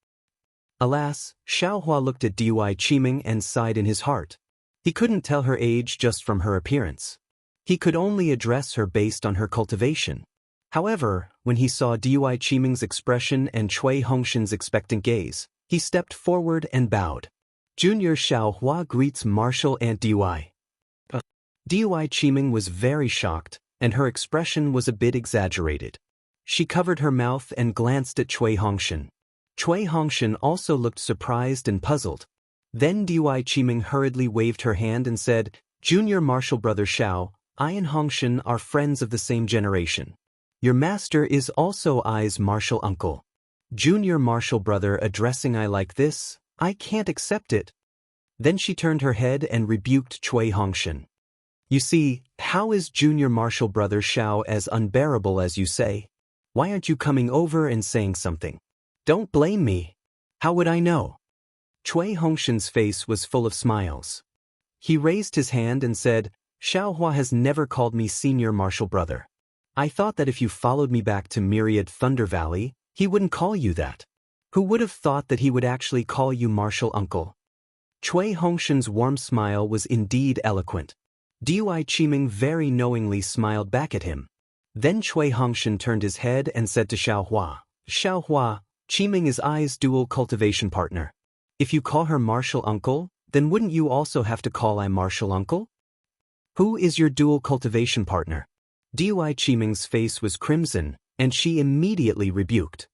Alas, Xiaohua looked at Dui Qiming and sighed in his heart. He couldn't tell her age just from her appearance. He could only address her based on her cultivation. However, when he saw Dui Qiming's expression and Cui Hongshan's expectant gaze, he stepped forward and bowed. "Junior Xiaohua greets Martial Aunt Dui." Dui Qiming was very shocked, and her expression was a bit exaggerated. She covered her mouth and glanced at Cui Hongshan. Cui Hongshan also looked surprised and puzzled. Then Dui Qiming hurriedly waved her hand and said, "Junior martial brother Xiao, I and Hongshan are friends of the same generation. Your master is also I's martial uncle. Junior martial brother addressing I like this, I can't accept it." Then she turned her head and rebuked Cui Hongshan. "You see, how is junior martial brother Xiao as unbearable as you say? Why aren't you coming over and saying something? Don't blame me. How would I know?" Cui Hongshan's face was full of smiles. He raised his hand and said, "Xiaohua has never called me senior martial brother. I thought that if you followed me back to Myriad Thunder Valley, he wouldn't call you that. Who would have thought that he would actually call you martial uncle?" Cui Hongshan's warm smile was indeed eloquent. Dui Qiming very knowingly smiled back at him. Then Cui Hongshan turned his head and said to Xiaohua, "Xiaohua, Qiming is I's dual cultivation partner. If you call her martial uncle, then wouldn't you also have to call I martial uncle? Who is your dual cultivation partner?" Dui Qiming's face was crimson, and she immediately rebuked.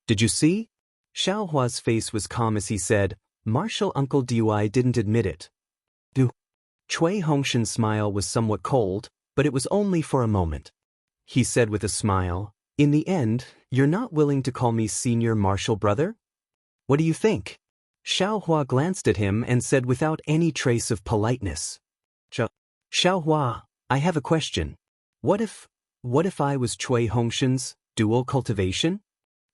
"Did you see?" Xiaohua's face was calm as he said, "Martial Uncle Dui didn't admit it." Cui Hongshan's smile was somewhat cold, but it was only for a moment. He said with a smile, "In the end, you're not willing to call me senior martial brother? What do you think?" Xiaohua glanced at him and said without any trace of politeness, "Xiaohua, I have a question. What if I was Cui Hongshan's dual cultivation?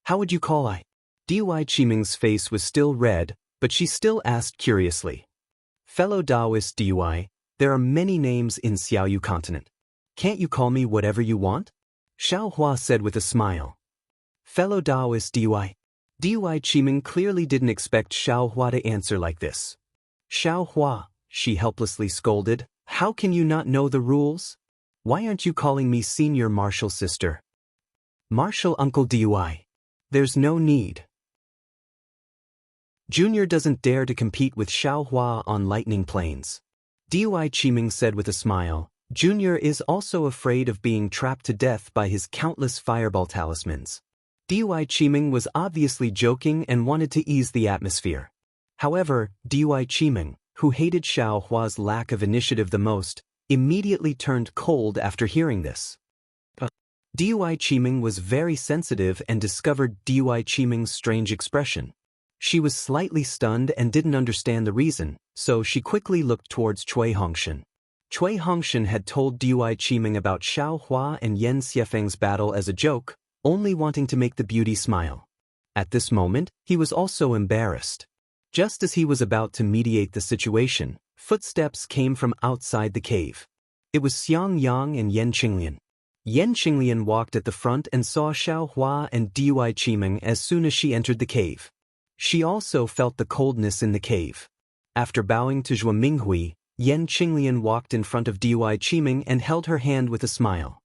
How would you call I?" Dui Qiming's face was still red, but she still asked curiously. "Fellow Taoist Dui, there are many names in Xiaoyu continent. Can't you call me whatever you want?" Xiaohua said with a smile. "Fellow Taoist Dui." Dui Qiming clearly didn't expect Xiaohua to answer like this. "Xiaohua," she helplessly scolded, "how can you not know the rules? Why aren't you calling me senior martial sister? Martial Uncle Dui. There's no need." Junior doesn't dare to compete with Xiaohua on lightning plains. Dui Qiming said with a smile, "Junior is also afraid of being trapped to death by his countless fireball talismans." Dui Qiming was obviously joking and wanted to ease the atmosphere. However, Dui Qiming, who hated Xiao Hua's lack of initiative the most, immediately turned cold after hearing this. Dui Qiming was very sensitive and discovered Dui Qiming's strange expression. She was slightly stunned and didn't understand the reason, so she quickly looked towards Cui Hongshan. Cui Hongshan had told Dui Qiming about Xiao Hua and Yan Xiefeng's battle as a joke, only wanting to make the beauty smile. At this moment, he was also embarrassed. Just as he was about to mediate the situation, footsteps came from outside the cave. It was Xiang Yang and Yan Qinglian. Yan Qinglian walked at the front and saw Xiao Hua and Dui Qiming as soon as she entered the cave. She also felt the coldness in the cave. After bowing to Zhuo Minghui, Yan Qinglian walked in front of Dui Qiming and held her hand with a smile.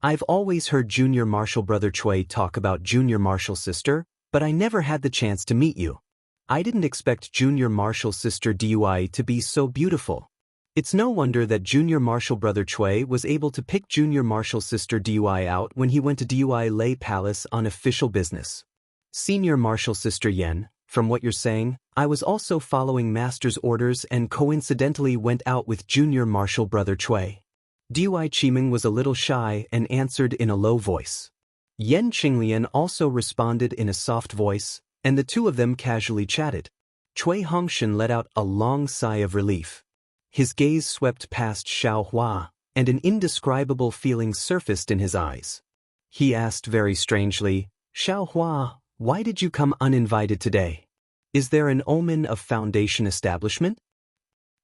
I've always heard Junior Marshal Brother Cui talk about Junior Marshal Sister, but I never had the chance to meet you. I didn't expect Junior Marshal Sister Dui to be so beautiful. It's no wonder that Junior Marshal Brother Cui was able to pick Junior Marshal Sister Dui out when he went to Dui Lei Palace on official business. Senior Marshal Sister Yan, from what you're saying, I was also following Master's orders and coincidentally went out with Junior Marshal Brother Cui. Dui Qiming was a little shy and answered in a low voice. Yan Qinglian also responded in a soft voice, and the two of them casually chatted. Cui Hongshan let out a long sigh of relief. His gaze swept past Xiao Hua, and an indescribable feeling surfaced in his eyes. He asked very strangely, Xiao Hua, why did you come uninvited today? Is there an omen of foundation establishment?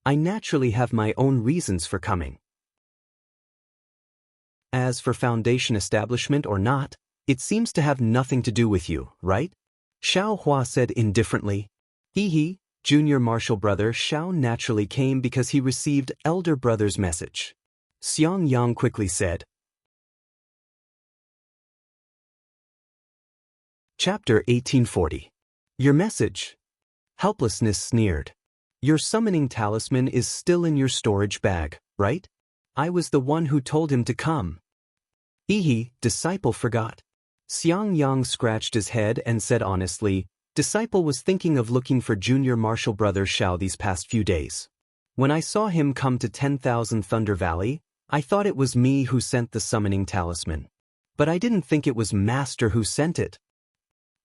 I naturally have my own reasons for coming. As for foundation establishment or not, it seems to have nothing to do with you, right? Xiao Hua said indifferently. Junior Marshal Brother Xiao naturally came because he received Elder Brother's message. Xiang Yang quickly said. Chapter 1840. Your message. Helplessness sneered. Your summoning talisman is still in your storage bag, right? I was the one who told him to come. Disciple forgot. Xiang Yang scratched his head and said honestly, Disciple was thinking of looking for Junior Marshal Brother Xiao these past few days. When I saw him come to 10,000 Thunder Valley, I thought it was me who sent the summoning talisman. But I didn't think it was Master who sent it.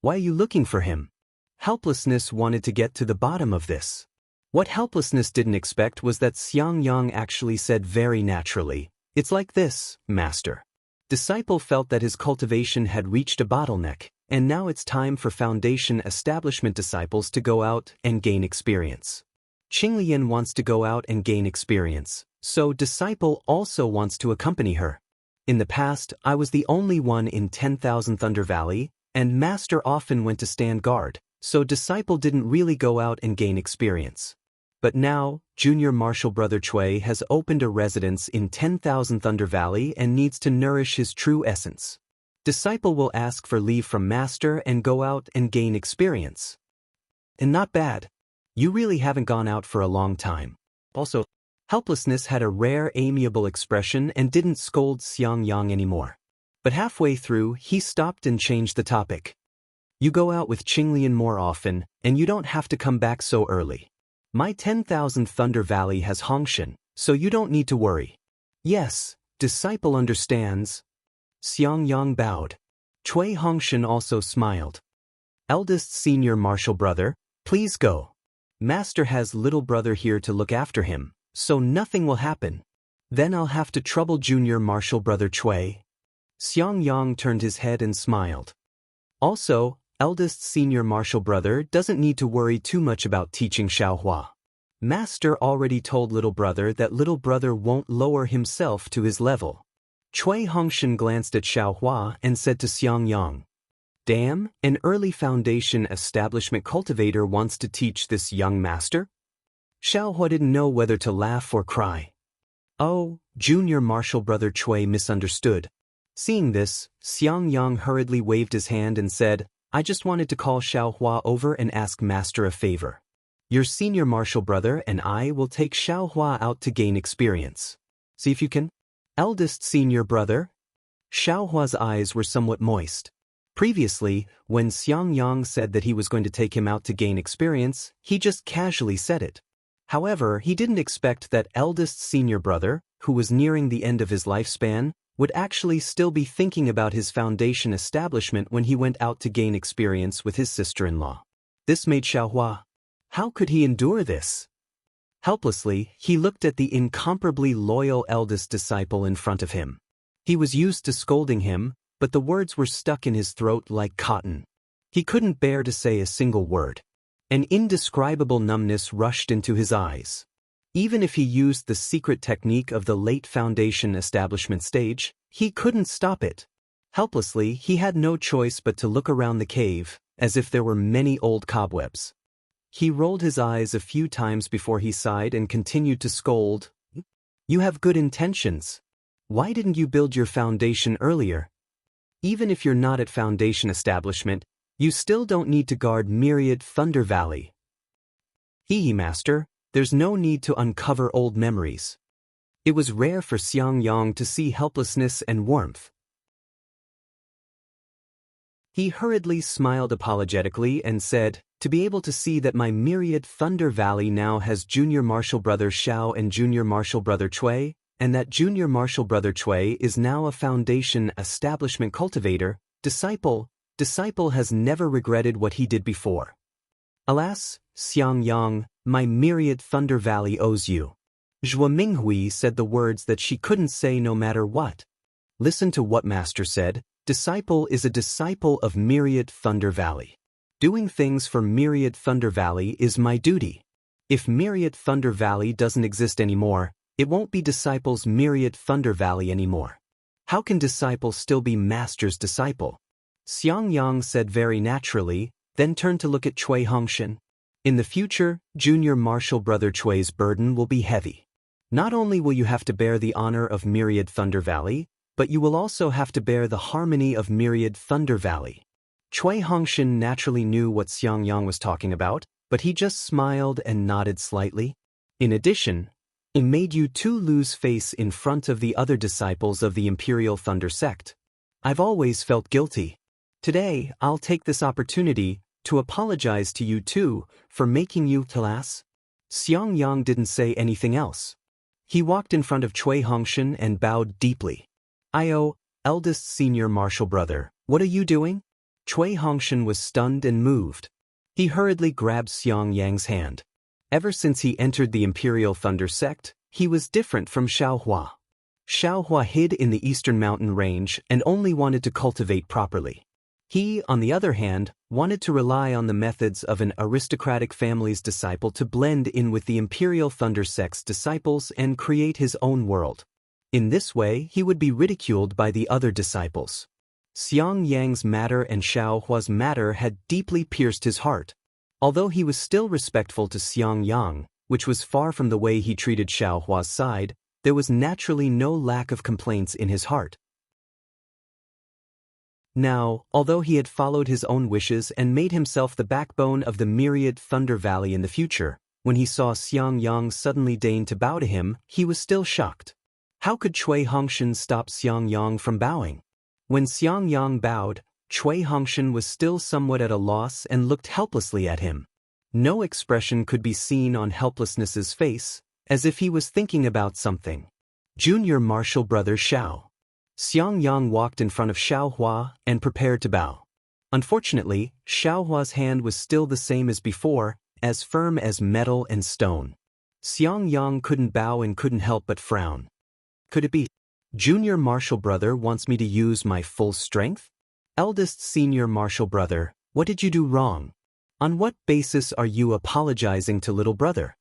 Why are you looking for him? Helplessness wanted to get to the bottom of this. What Helplessness didn't expect was that Xiang Yang actually said very naturally, It's like this, Master. Disciple felt that his cultivation had reached a bottleneck, and now it's time for foundation establishment disciples to go out and gain experience. Qinglian wants to go out and gain experience, so Disciple also wants to accompany her. In the past, I was the only one in 10,000 Thunder Valley, and Master often went to stand guard, so Disciple didn't really go out and gain experience. But now, Junior Marshal Brother Cui has opened a residence in 10,000 Thunder Valley and needs to nourish his true essence. Disciple will ask for leave from Master and go out and gain experience. And not bad. You really haven't gone out for a long time. Also, Helplessness had a rare amiable expression and didn't scold Xiang Yang anymore. But halfway through, he stopped and changed the topic. You go out with Qinglian more often, and you don't have to come back so early. My 10,000 Thunder Valley has Hongshan, so you don't need to worry. Yes, Disciple understands. Xiang Yang bowed. Cui Hongshan also smiled. Eldest Senior Marshal Brother, please go. Master has little brother here to look after him, so nothing will happen. Then I'll have to trouble Junior Marshal Brother Cui. Xiang Yang turned his head and smiled. Also, Eldest Senior Marshal Brother doesn't need to worry too much about teaching Xiao Hua. Master already told little brother that little brother won't lower himself to his level. Cui Hongshan glanced at Xiao Hua and said to Xiang Yang, Damn, an early foundation establishment cultivator wants to teach this young master? Xiao Hua didn't know whether to laugh or cry. Oh, Junior Marshal Brother Cui misunderstood. Seeing this, Xiang Yang hurriedly waved his hand and said, I just wanted to call Xiao Hua over and ask Master a favor. Your Senior Marshal Brother and I will take Xiao Hua out to gain experience. See if you can. Eldest Senior Brother? Xiao Hua's eyes were somewhat moist. Previously, when Xiangyang said that he was going to take him out to gain experience, he just casually said it. However, he didn't expect that eldest senior brother, who was nearing the end of his lifespan, would actually still be thinking about his foundation establishment when he went out to gain experience with his sister-in-law. This made Xiaohua. How could he endure this? Helplessly, he looked at the incomparably loyal eldest disciple in front of him. He was used to scolding him, but the words were stuck in his throat like cotton. He couldn't bear to say a single word. An indescribable numbness rushed into his eyes. Even if he used the secret technique of the late foundation establishment stage, he couldn't stop it. Helplessly, he had no choice but to look around the cave, as if there were many old cobwebs. He rolled his eyes a few times before he sighed and continued to scold. "You have good intentions. Why didn't you build your foundation earlier? Even if you're not at foundation establishment, you still don't need to guard myriad Thunder Valley." "Hee, master, there's no need to uncover old memories." It was rare for Xiangyang to see helplessness and warmth. He hurriedly smiled apologetically and said, "To be able to see that my myriad Thunder Valley now has junior martial brother Xiao and junior martial brother Cui, and that junior martial brother Cui is now a foundation establishment cultivator, disciple has never regretted what he did before. Alas, Xiangyang, my myriad Thunder Valley owes you." Zhua Minghui said the words that she couldn't say no matter what. Listen to what Master said. Disciple is a disciple of myriad Thunder Valley. Doing things for myriad Thunder Valley is my duty. If myriad Thunder Valley doesn't exist anymore, it won't be disciple's myriad Thunder Valley anymore. How can disciple still be master's disciple? Xiangyang said very naturally, then turned to look at Cui Hongshan. In the future, junior martial brother Cui's burden will be heavy. Not only will you have to bear the honor of myriad Thunder Valley, but you will also have to bear the harmony of myriad Thunder Valley. Cui Hongshan naturally knew what Xiangyang was talking about, but he just smiled and nodded slightly. In addition, it made you two lose face in front of the other disciples of the Imperial Thunder sect. I've always felt guilty. Today, I'll take this opportunity to apologize to you two for making you class. Xiangyang didn't say anything else. He walked in front of Cui Hongshan and bowed deeply. "Io, eldest senior martial brother, what are you doing?" Cui Hongshan was stunned and moved. He hurriedly grabbed Xiangyang's hand. Ever since he entered the Imperial Thunder sect, he was different from Xiaohua. Xiaohua hid in the eastern mountain range and only wanted to cultivate properly. He, on the other hand, wanted to rely on the methods of an aristocratic family's disciple to blend in with the Imperial Thunder sect's disciples and create his own world. In this way, he would be ridiculed by the other disciples. Xiangyang's matter and Xiaohua's matter had deeply pierced his heart. Although he was still respectful to Xiangyang, which was far from the way he treated Xiaohua's side, there was naturally no lack of complaints in his heart. Now, although he had followed his own wishes and made himself the backbone of the myriad Thunder Valley in the future, when he saw Xiangyang suddenly deign to bow to him, he was still shocked. How could Cui Hongshan stop Xiangyang from bowing? When Xiangyang bowed, Cui Hongshan was still somewhat at a loss and looked helplessly at him. No expression could be seen on helplessness's face, as if he was thinking about something. Junior martial brother Xiao. Xiangyang walked in front of Xiaohua and prepared to bow. Unfortunately, Xiaohua's hand was still the same as before, as firm as metal and stone. Xiangyang couldn't bow and couldn't help but frown. Could it be? Junior martial brother wants me to use my full strength? Eldest senior martial brother, what did you do wrong? On what basis are you apologizing to little brother?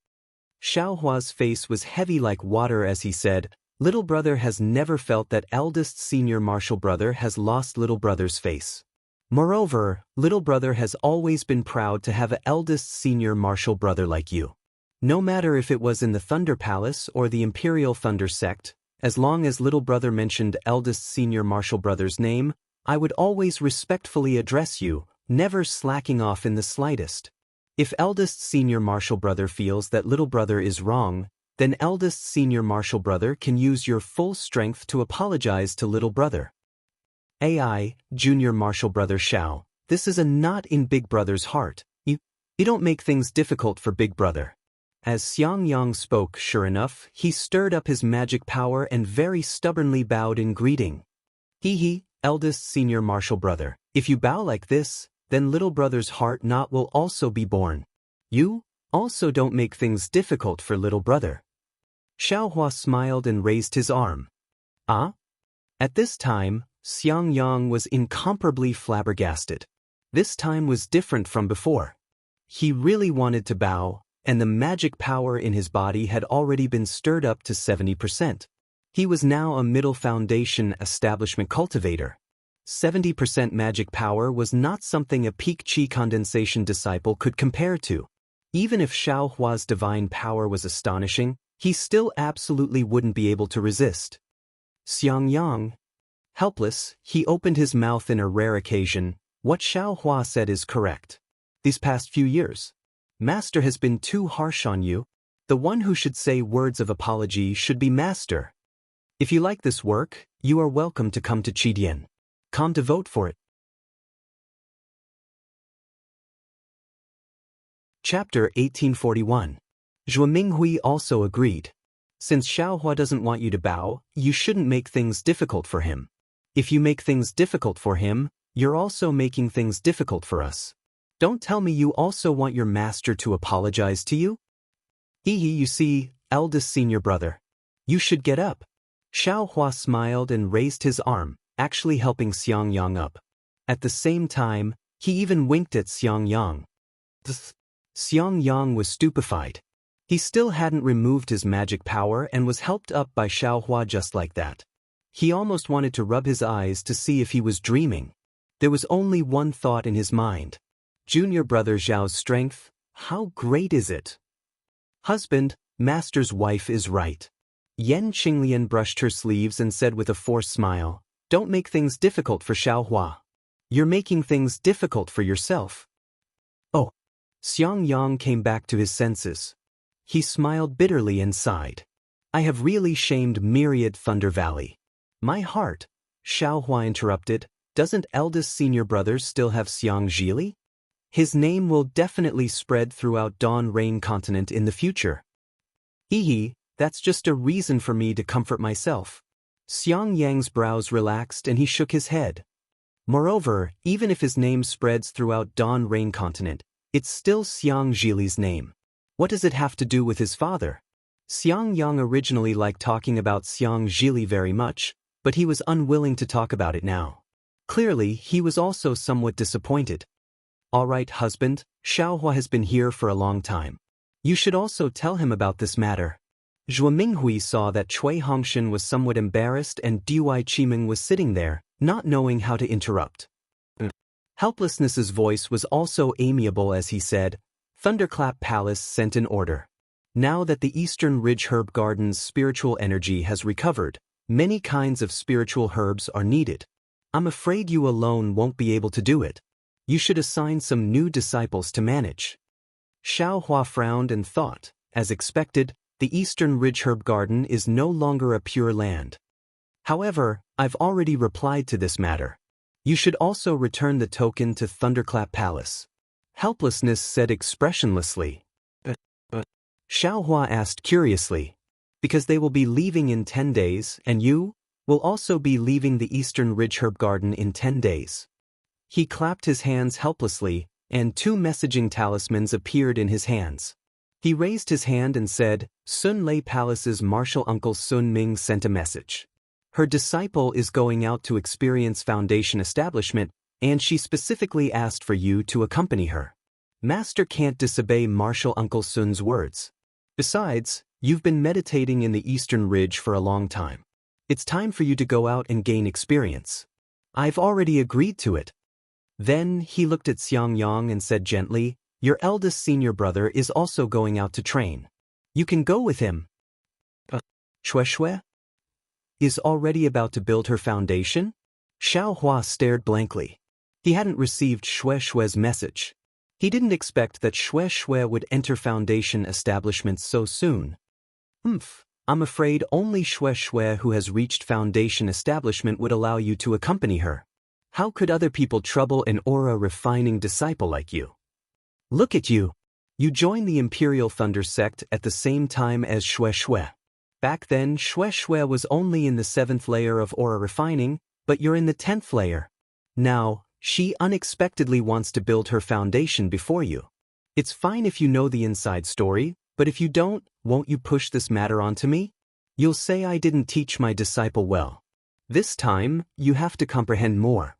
Xiaohua's face was heavy like water as he said, "Little brother has never felt that eldest senior martial brother has lost little brother's face. Moreover, little brother has always been proud to have an eldest senior martial brother like you. No matter if it was in the Thunder Palace or the Imperial Thunder sect, as long as little brother mentioned eldest senior martial brother's name, I would always respectfully address you, never slacking off in the slightest. If eldest senior martial brother feels that little brother is wrong, then eldest senior martial brother can use your full strength to apologize to little brother." AI, junior martial brother Xiao, this is a knot in Big Brother's heart. You don't make things difficult for Big Brother. As Xiangyang spoke, sure enough, he stirred up his magic power and very stubbornly bowed in greeting. He, eldest senior martial brother, if you bow like this, then little brother's heart knot will also be born. You also don't make things difficult for little brother. Xiaohua smiled and raised his arm. Ah? At this time, Xiangyang was incomparably flabbergasted. This time was different from before. He really wanted to bow, and the magic power in his body had already been stirred up to 70%. He was now a middle foundation establishment cultivator. 70% magic power was not something a peak qi condensation disciple could compare to. Even if Xiaohua's divine power was astonishing, he still absolutely wouldn't be able to resist. Xiangyang. Helpless, he opened his mouth in a rare occasion. What Xiaohua said is correct. These past few years, Master has been too harsh on you. The one who should say words of apology should be Master. If you like this work, you are welcome to come to Qidian. Come to vote for it. Chapter 1841. Zhuo Minghui also agreed. Since Xiaohua doesn't want you to bow, you shouldn't make things difficult for him. If you make things difficult for him, you're also making things difficult for us. Don't tell me you also want your master to apologize to you? You see, eldest senior brother. You should get up. Xiaohua smiled and raised his arm, actually helping Xiangyang up. At the same time, he even winked at Xiangyang. Xiangyang was stupefied. He still hadn't removed his magic power and was helped up by Xiaohua just like that. He almost wanted to rub his eyes to see if he was dreaming. There was only one thought in his mind. Junior brother Zhao's strength, how great is it? Husband, master's wife is right. Yan Qinglian brushed her sleeves and said with a forced smile, don't make things difficult for Xiaohua. You're making things difficult for yourself. Oh. Xiangyang came back to his senses. He smiled bitterly and sighed. I have really shamed myriad Thunder Valley. My heart, Xiaohua interrupted, doesn't eldest senior brother still have Xiang Zhili? His name will definitely spread throughout Dawn Rain continent in the future. That's just a reason for me to comfort myself. Xiangyang's brows relaxed and he shook his head. Moreover, even if his name spreads throughout Dawn Rain continent, it's still Xiang Zhili's name. What does it have to do with his father? Xiangyang originally liked talking about Xiang Zhili very much, but he was unwilling to talk about it now. Clearly, he was also somewhat disappointed. All right, husband, Xiaohua has been here for a long time. You should also tell him about this matter. Zhuo Minghui saw that Cui Hongshan was somewhat embarrassed and Dui Qiming was sitting there, not knowing how to interrupt. Helplessness's voice was also amiable as he said, Thunderclap Palace sent an order. Now that the Eastern Ridge Herb Garden's spiritual energy has recovered, many kinds of spiritual herbs are needed. I'm afraid you alone won't be able to do it. You should assign some new disciples to manage. Xiaohua frowned and thought, as expected, the Eastern Ridge Herb Garden is no longer a pure land. However, I've already replied to this matter. You should also return the token to Thunderclap Palace. Helplessness said expressionlessly. Xiaohua asked curiously. Because they will be leaving in 10 days, and you will also be leaving the Eastern Ridge Herb Garden in 10 days. He clapped his hands helplessly, and 2 messaging talismans appeared in his hands. He raised his hand and said, Sun Lei Palace's martial uncle Sun Ming sent a message. Her disciple is going out to experience Foundation establishment, and she specifically asked for you to accompany her. Master can't disobey martial uncle Sun's words. Besides, you've been meditating in the Eastern Ridge for a long time. It's time for you to go out and gain experience. I've already agreed to it. Then he looked at Xiangyang and said gently, your eldest senior brother is also going out to train. You can go with him. Shui is already about to build her foundation? Xiaohua stared blankly. He hadn't received Shui's message. He didn't expect that Shui would enter Foundation establishment so soon. I'm afraid only Shui who has reached Foundation establishment would allow you to accompany her. How could other people trouble an aura-refining disciple like you? Look at you. You joined the Imperial Thunder sect at the same time as Xue Xue. Back then, Xue Xue was only in the 7th layer of aura refining, but you're in the 10th layer. Now, she unexpectedly wants to build her foundation before you. It's fine if you know the inside story, but if you don't, won't you push this matter onto me? You'll say I didn't teach my disciple well. This time, you have to comprehend more.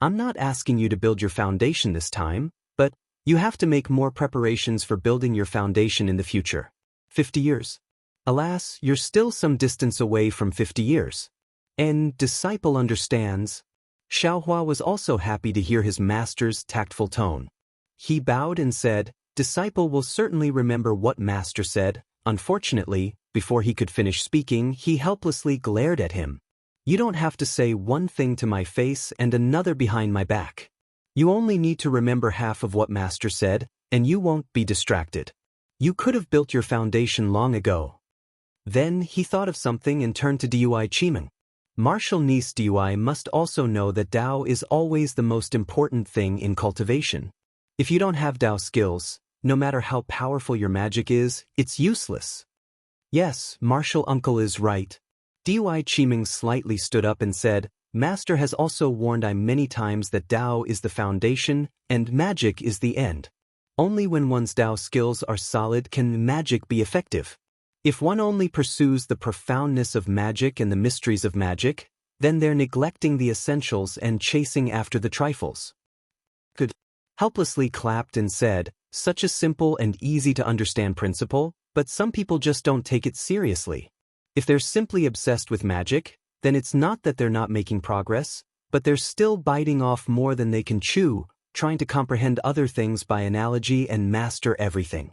I'm not asking you to build your foundation this time, but you have to make more preparations for building your foundation in the future. 50 years. Alas, you're still some distance away from 50 years. And disciple understands. Xiaohua was also happy to hear his master's tactful tone. He bowed and said, disciple will certainly remember what master said. Unfortunately, before he could finish speaking, he helplessly glared at him. You don't have to say one thing to my face and another behind my back. You only need to remember half of what master said, and you won't be distracted. You could have built your foundation long ago. Then he thought of something and turned to Dui Qimeng. Martial niece Dui must also know that Dao is always the most important thing in cultivation. If you don't have Dao skills, no matter how powerful your magic is, it's useless. Yes, martial uncle is right. Dui Qimeng slightly stood up and said, Master has also warned I many times that Dao is the foundation and magic is the end. Only when one's Dao skills are solid can magic be effective. If one only pursues the profoundness of magic and the mysteries of magic, then they're neglecting the essentials and chasing after the trifles. Good. Helplessly clapped and said, such a simple and easy to understand principle, but some people just don't take it seriously. If they're simply obsessed with magic, then it's not that they're not making progress, but they're still biting off more than they can chew, trying to comprehend other things by analogy and master everything.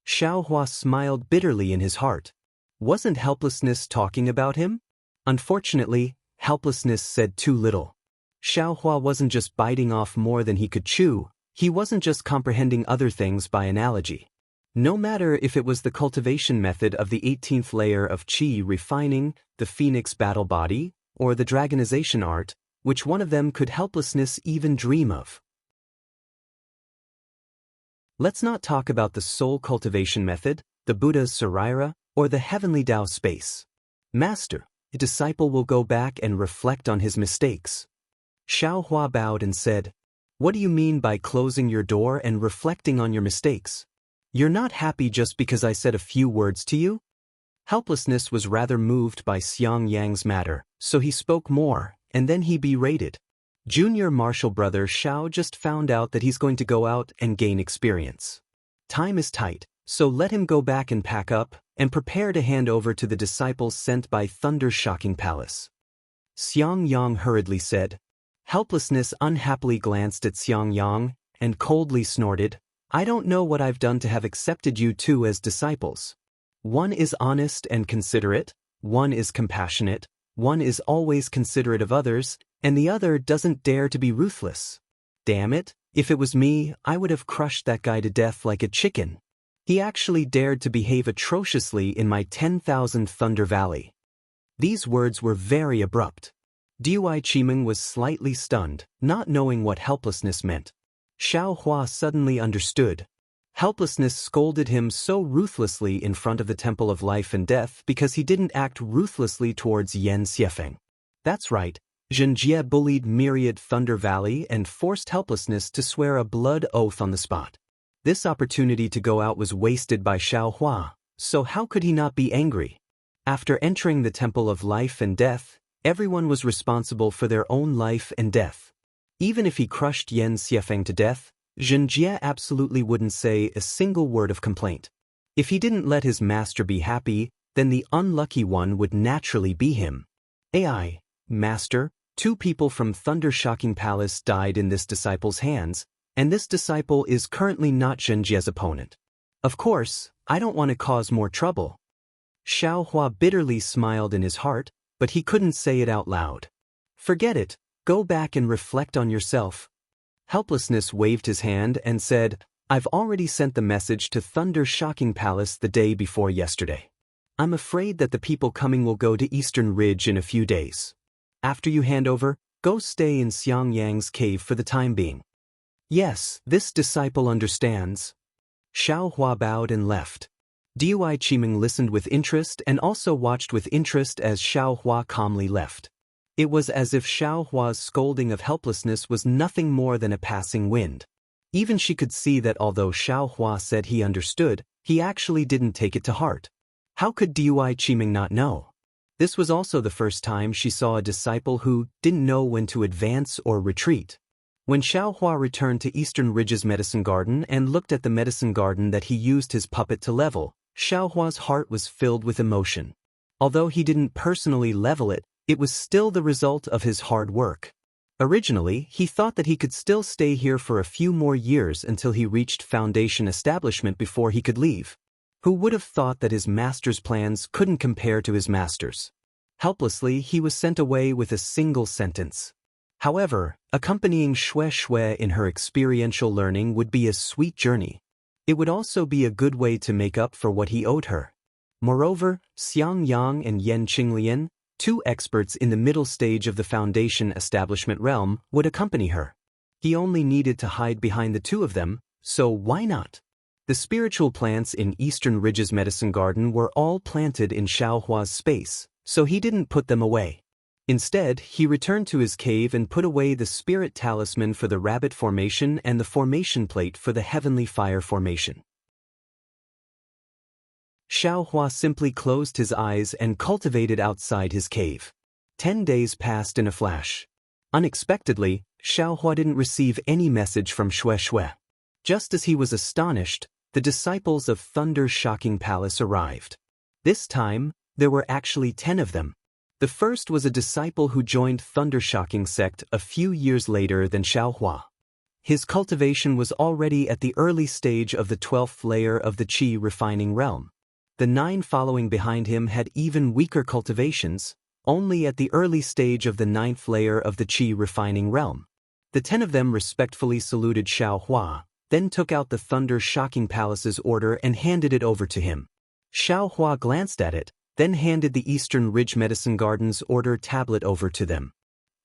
Xiaohua smiled bitterly in his heart. Wasn't helplessness talking about him? Unfortunately, helplessness said too little. Xiaohua wasn't just biting off more than he could chew, he wasn't just comprehending other things by analogy. No matter if it was the cultivation method of the 18th layer of qi refining, the phoenix battle body, or the dragonization art, which one of them could helplessness even dream of? Let's not talk about the soul cultivation method, the Buddha's Saraira, or the heavenly Tao space. Master, a disciple will go back and reflect on his mistakes. Xiaohua bowed and said, what do you mean by closing your door and reflecting on your mistakes? You're not happy just because I said a few words to you? Helplessness was rather moved by Xiang Yang's matter, so he spoke more, and then he berated. Junior martial brother Xiao just found out that he's going to go out and gain experience. Time is tight, so let him go back and pack up, and prepare to hand over to the disciples sent by Thunder's shocking palace. Xiang Yang hurriedly said. Helplessness unhappily glanced at Xiang Yang, and coldly snorted, I don't know what I've done to have accepted you two as disciples. One is honest and considerate, one is compassionate, one is always considerate of others, and the other doesn't dare to be ruthless. Damn it, if it was me, I would have crushed that guy to death like a chicken. He actually dared to behave atrociously in my 10,000 Thunder Valley. These words were very abrupt. Dui Qimeng was slightly stunned, not knowing what helplessness meant. Xiaohua suddenly understood. Helplessness scolded him so ruthlessly in front of the Temple of Life and Death because he didn't act ruthlessly towards Yan Xiefeng. That's right, Xianxia bullied myriad Thunder Valley and forced helplessness to swear a blood oath on the spot. This opportunity to go out was wasted by Xiaohua, so how could he not be angry? After entering the Temple of Life and Death, everyone was responsible for their own life and death. Even if he crushed Yan Xiefeng to death, Xianxia absolutely wouldn't say a single word of complaint. If he didn't let his master be happy, then the unlucky one would naturally be him. AI, master, 2 people from Thunder Shocking Palace died in this disciple's hands, and this disciple is currently not Xianxia's opponent. Of course, I don't want to cause more trouble. Xiaohua bitterly smiled in his heart, but he couldn't say it out loud. Forget it, go back and reflect on yourself. Helplessness waved his hand and said, I've already sent the message to Thunder Shocking Palace the day before yesterday. I'm afraid that the people coming will go to Eastern Ridge in a few days. After you hand over, go stay in Xiangyang's cave for the time being. Yes, this disciple understands. Xiao Hua bowed and left. Dui Qiming listened with interest and also watched with interest as Xiao Hua calmly left. It was as if Xiao Hua's scolding of helplessness was nothing more than a passing wind. Even she could see that although Xiao Hua said he understood, he actually didn't take it to heart. How could Dui Qiming not know? This was also the first time she saw a disciple who didn't know when to advance or retreat. When Xiao Hua returned to Eastern Ridge's medicine garden and looked at the medicine garden that he used his puppet to level, Xiao Hua's heart was filled with emotion. Although he didn't personally level it, it was still the result of his hard work. Originally, he thought that he could still stay here for a few more years until he reached Foundation establishment before he could leave. Who would have thought that his master's plans couldn't compare to his master's? Helplessly, he was sent away with a single sentence. However, accompanying Xue Xue in her experiential learning would be a sweet journey. It would also be a good way to make up for what he owed her. Moreover, Xiang Yang and Yan Qinglian, two experts in the middle stage of the Foundation establishment realm, would accompany her. He only needed to hide behind the two of them, so why not? The spiritual plants in Eastern Ridge's medicine garden were all planted in Xiao Hua's space, so he didn't put them away. Instead, he returned to his cave and put away the spirit talisman for the rabbit formation and the formation plate for the heavenly fire formation. Xiao Hua simply closed his eyes and cultivated outside his cave. 10 days passed in a flash. Unexpectedly, Xiao Hua didn't receive any message from Xue Xue. Just as he was astonished, the disciples of Thunder's shocking palace arrived. This time, there were actually 10 of them. The first was a disciple who joined Thunder Shocking sect a few years later than Xiao Hua. His cultivation was already at the early stage of the 12th layer of the Qi refining realm. The 9 following behind him had even weaker cultivations, only at the early stage of the 9th layer of the Qi refining realm. The 10 of them respectfully saluted Xiao Hua, then took out the Thunder Shocking Palace's order and handed it over to him. Xiao Hua glanced at it, then handed the Eastern Ridge Medicine Garden's order tablet over to them.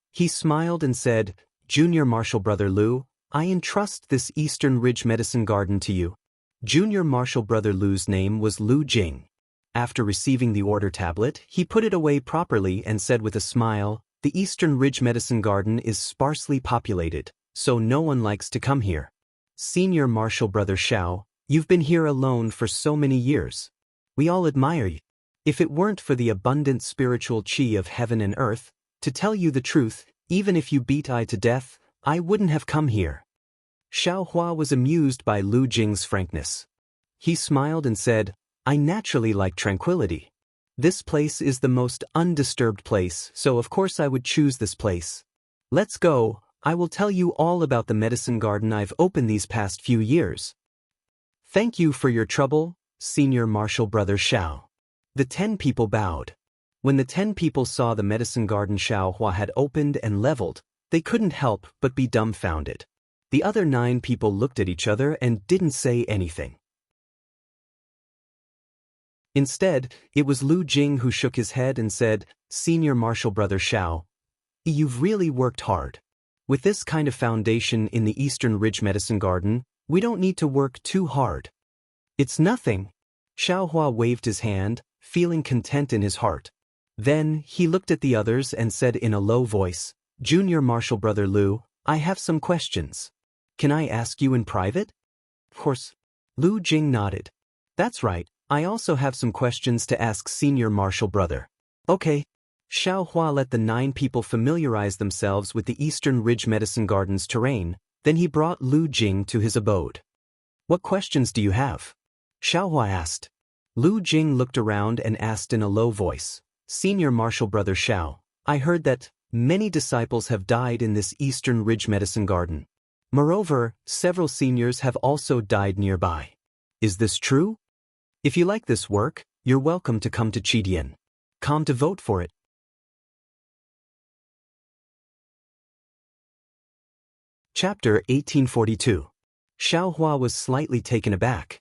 He smiled and said, "Junior Marshal Brother Lu, I entrust this Eastern Ridge Medicine Garden to you." Junior Marshal Brother Lu's name was Lu Jing. After receiving the order tablet, he put it away properly and said with a smile, "The Eastern Ridge Medicine Garden is sparsely populated, so no one likes to come here. Senior Marshal Brother Xiao, you've been here alone for so many years. We all admire you. If it weren't for the abundant spiritual qi of heaven and earth, to tell you the truth, even if you beat I to death, I wouldn't have come here." Xiao Hua was amused by Lu Jing's frankness. He smiled and said, "I naturally like tranquility. This place is the most undisturbed place, so of course I would choose this place. Let's go, I will tell you all about the medicine garden I've opened these past few years." "Thank you for your trouble, Senior Marshal Brother Xiao." The 10 people bowed. When the 10 people saw the medicine garden Xiao Hua had opened and leveled, they couldn't help but be dumbfounded. The other 9 people looked at each other and didn't say anything. Instead, it was Lu Jing who shook his head and said, "Senior Marshal Brother Xiao, you've really worked hard. With this kind of foundation in the Eastern Ridge Medicine Garden, we don't need to work too hard." "It's nothing." Xiao Hua waved his hand, feeling content in his heart. Then, he looked at the others and said in a low voice, "Junior Marshal Brother Lu, I have some questions. Can I ask you in private?" "Of course." Lu Jing nodded. "That's right, I also have some questions to ask Senior Marshal Brother." "Okay." Xiao Hua let the 9 people familiarize themselves with the Eastern Ridge Medicine Garden's terrain, then he brought Lu Jing to his abode. "What questions do you have?" Xiao Hua asked. Lu Jing looked around and asked in a low voice, "Senior Marshal Brother Xiao, I heard that many disciples have died in this Eastern Ridge Medicine Garden. Moreover, several seniors have also died nearby. Is this true? If you like this work, you're welcome to come to Qidian. Come to vote for it." Chapter 1842. Xiao Hua was slightly taken aback.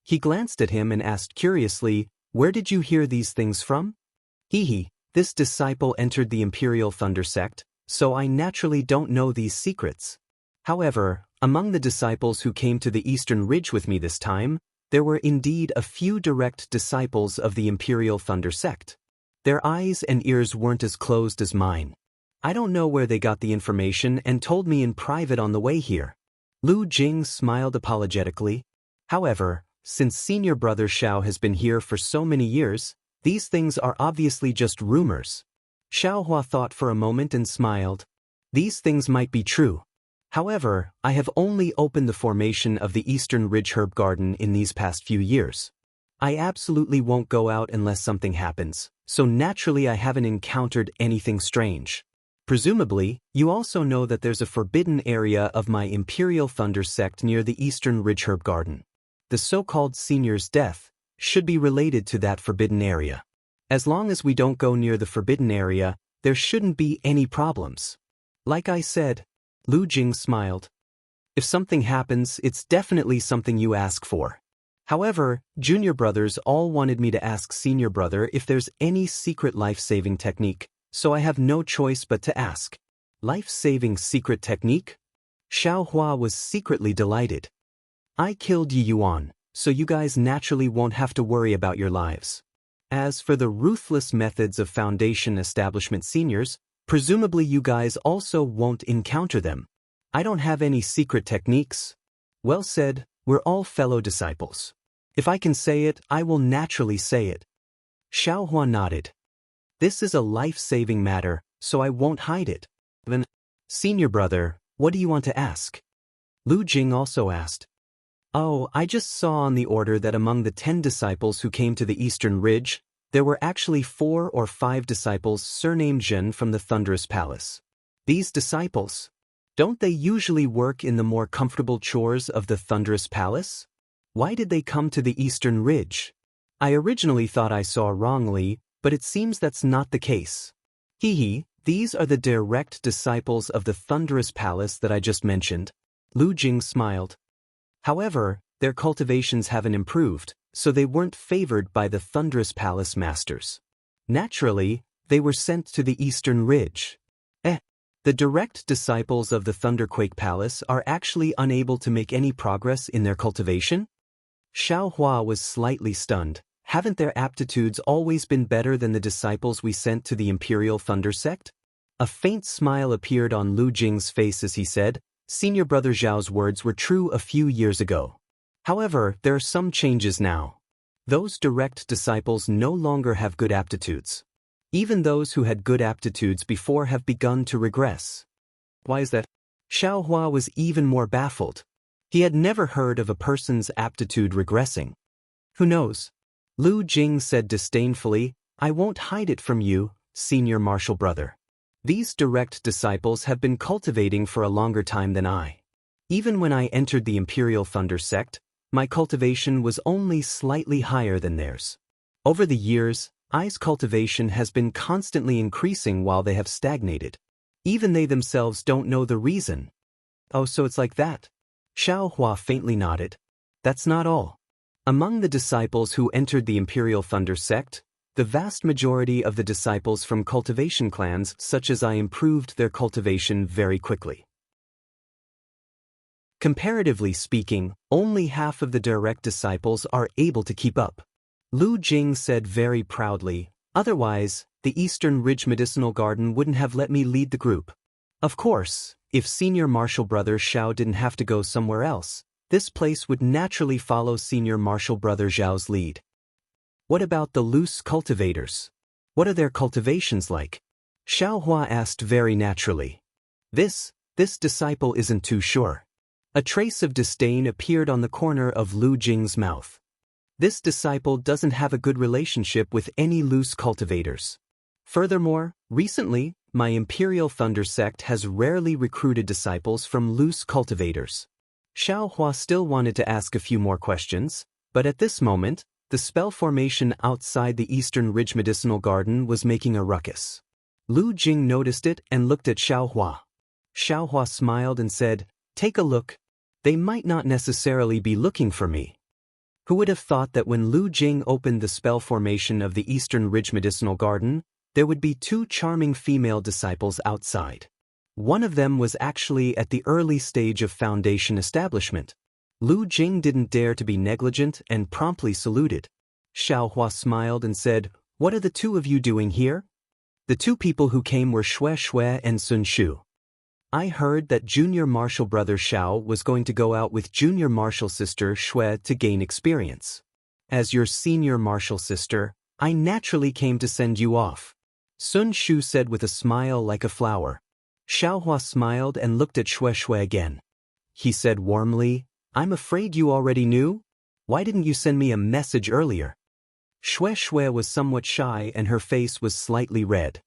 He glanced at him and asked curiously, "Where did you hear these things from?" "Hee hee, This disciple entered the Imperial Thunder sect, so I naturally don't know these secrets. However, among the disciples who came to the Eastern Ridge with me this time, there were indeed a few direct disciples of the Imperial Thunder sect. Their eyes and ears weren't as closed as mine. I don't know where they got the information and told me in private on the way here. Lu Jing smiled apologetically. However, since senior brother Xiao has been here for so many years, these things are obviously just rumors. Xiaohua thought for a moment and smiled. These things might be true. However, I have only opened the formation of the Eastern Ridge Herb Garden in these past few years. I absolutely won't go out unless something happens, so naturally I haven't encountered anything strange. Presumably, you also know that there's a forbidden area of my Imperial Thunder sect near the Eastern Ridge Herb Garden. The so-called senior's death should be related to that forbidden area. As long as we don't go near the forbidden area, there shouldn't be any problems. Like I said, Lu Jing smiled. If something happens, it's definitely something you ask for. However, junior brothers all wanted me to ask senior brother if there's any secret life-saving technique, so I have no choice but to ask. Life-saving secret technique? Xiao Hua was secretly delighted. I killed Yi Yuan, so you guys naturally won't have to worry about your lives. As for the ruthless methods of Foundation Establishment seniors, presumably you guys also won't encounter them. I don't have any secret techniques. Well said, we're all fellow disciples. If I can say it, I will naturally say it. Xiao Hua nodded. This is a life-saving matter, so I won't hide it. Then, senior brother, what do you want to ask? Lu Jing also asked. Oh, I just saw on the order that among the 10 disciples who came to the Eastern Ridge, there were actually 4 or 5 disciples surnamed Zhen from the Thunderous Palace. These disciples, don't they usually work in the more comfortable chores of the Thunderous Palace? Why did they come to the Eastern Ridge? I originally thought I saw wrongly, but it seems that's not the case. These are the direct disciples of the Thunderous Palace that I just mentioned. Lu Jing smiled. However, their cultivations haven't improved, so they weren't favored by the Thunderous Palace masters. Naturally, they were sent to the Eastern Ridge. The direct disciples of the Thunderquake Palace are actually unable to make any progress in their cultivation? Xiao Hua was slightly stunned. Haven't their aptitudes always been better than the disciples we sent to the Imperial Thunder sect? A faint smile appeared on Lu Jing's face as he said, Senior Brother Zhao's words were true a few years ago. However, there are some changes now. Those direct disciples no longer have good aptitudes. Even those who had good aptitudes before have begun to regress. Why is that? Xiao Hua was even more baffled. He had never heard of a person's aptitude regressing. Who knows? Lu Jing said disdainfully, I won't hide it from you, senior martial brother. These direct disciples have been cultivating for a longer time than I. Even when I entered the Imperial Thunder sect, my cultivation was only slightly higher than theirs. Over the years, I's cultivation has been constantly increasing while they have stagnated. Even they themselves don't know the reason. Oh, so it's like that? Xiao Hua faintly nodded. That's not all. Among the disciples who entered the Imperial Thunder sect, the vast majority of the disciples from cultivation clans such as I improved their cultivation very quickly. Comparatively speaking, only half of the direct disciples are able to keep up. Lu Jing said very proudly, otherwise, the Eastern Ridge Medicinal Garden wouldn't have let me lead the group. Of course, if senior martial brother Xiao didn't have to go somewhere else, this place would naturally follow senior martial brother Zhao's lead. What about the loose cultivators? What are their cultivations like? Xiao Hua asked very naturally. This disciple isn't too sure. A trace of disdain appeared on the corner of Lu Jing's mouth. This disciple doesn't have a good relationship with any loose cultivators. Furthermore, recently, my Imperial Thunder sect has rarely recruited disciples from loose cultivators. Xiao Hua still wanted to ask a few more questions, but at this moment, the spell formation outside the Eastern Ridge Medicinal Garden was making a ruckus. Lu Jing noticed it and looked at Xiao Hua. Xiao Hua smiled and said, Take a look. They might not necessarily be looking for me. Who would have thought that when Lu Jing opened the spell formation of the Eastern Ridge Medicinal Garden, there would be two charming female disciples outside. One of them was actually at the early stage of foundation establishment. Lu Jing didn't dare to be negligent and promptly saluted. Xiaohua smiled and said, "What are the two of you doing here?" The two people who came were Shui and Sun Shu. I heard that junior martial brother Xiao was going to go out with junior martial sister Shui to gain experience. As your senior martial sister, I naturally came to send you off. Sun Shu said with a smile like a flower. Xiaohua smiled and looked at Shui again. He said warmly, "I'm afraid you already knew? Why didn't you send me a message earlier?" Shui was somewhat shy and her face was slightly red.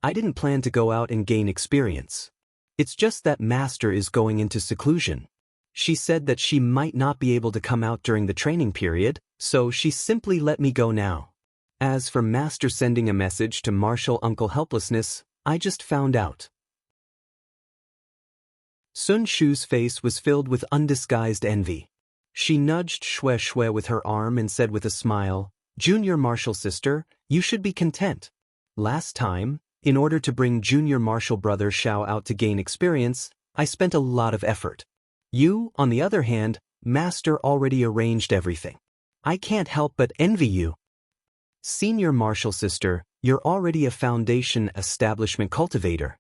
"I didn't plan to go out and gain experience. It's just that Master is going into seclusion. She said that she might not be able to come out during the training period, so she simply let me go now. As for Master sending a message to Martial Uncle Helplessness, I just found out." Sun Shu's face was filled with undisguised envy. She nudged Shui with her arm and said with a smile, "Junior martial sister, you should be content. Last time, in order to bring junior martial brother Xiao out to gain experience, I spent a lot of effort. You, on the other hand, Master already arranged everything. I can't help but envy you. Senior martial sister, you're already a foundation establishment cultivator.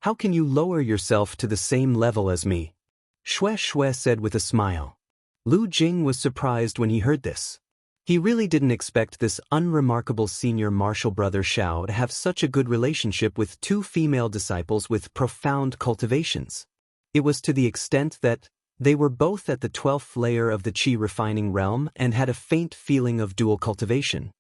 How can you lower yourself to the same level as me?" Shui said with a smile. Lu Jing was surprised when he heard this. He really didn't expect this unremarkable senior martial brother Xiao to have such a good relationship with two female disciples with profound cultivations. It was to the extent that they were both at the 12th layer of the qi refining realm and had a faint feeling of dual cultivation.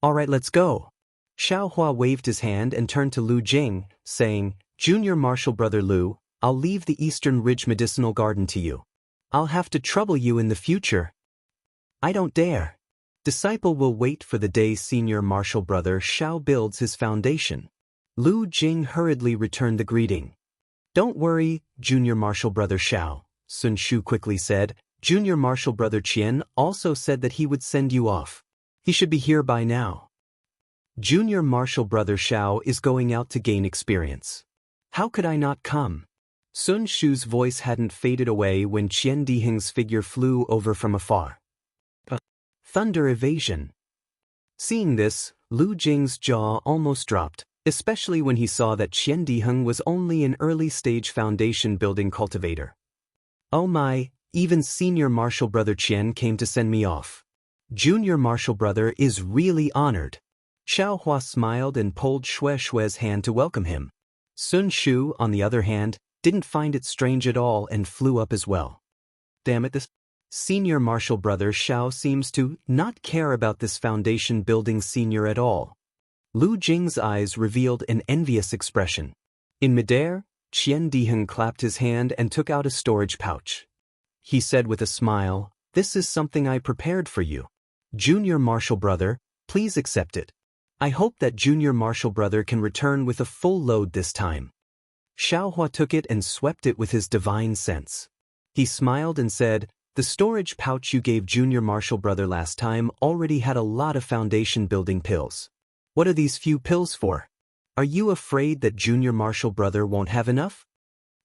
"All right, let's go." Xiaohua waved his hand and turned to Lu Jing, saying, "Junior martial brother Lu, I'll leave the Eastern Ridge Medicinal Garden to you. I'll have to trouble you in the future." "I don't dare." Disciple will wait for the day senior martial brother Xiao builds his foundation. Lu Jing hurriedly returned the greeting. "Don't worry, junior martial brother Xiao," Sun Shu quickly said. "Junior martial brother Qian also said that he would send you off. He should be here by now." Junior martial brother Xiao is going out to gain experience. How could I not come? Sun Shu's voice hadn't faded away when Qian Diheng's figure flew over from afar. Thunder evasion. Seeing this, Lu Jing's jaw almost dropped, especially when he saw that Qian Diheng was only an early-stage foundation-building cultivator. "Oh my, even senior martial brother Qian came to send me off. Junior martial brother is really honored." Xiaohua smiled and pulled Shui's hand to welcome him. Sun Shu, on the other hand, didn't find it strange at all and flew up as well. "Damn it, this senior martial brother Xiao seems to not care about this foundation-building senior at all." Lu Jing's eyes revealed an envious expression. In midair, Qian Diheng clapped his hand and took out a storage pouch. He said with a smile, "This is something I prepared for you. Junior martial brother, please accept it. I hope that junior martial brother can return with a full load this time." Xiaohua took it and swept it with his divine sense. He smiled and said, "The storage pouch you gave junior martial brother last time already had a lot of foundation-building pills. What are these few pills for? Are you afraid that junior martial brother won't have enough?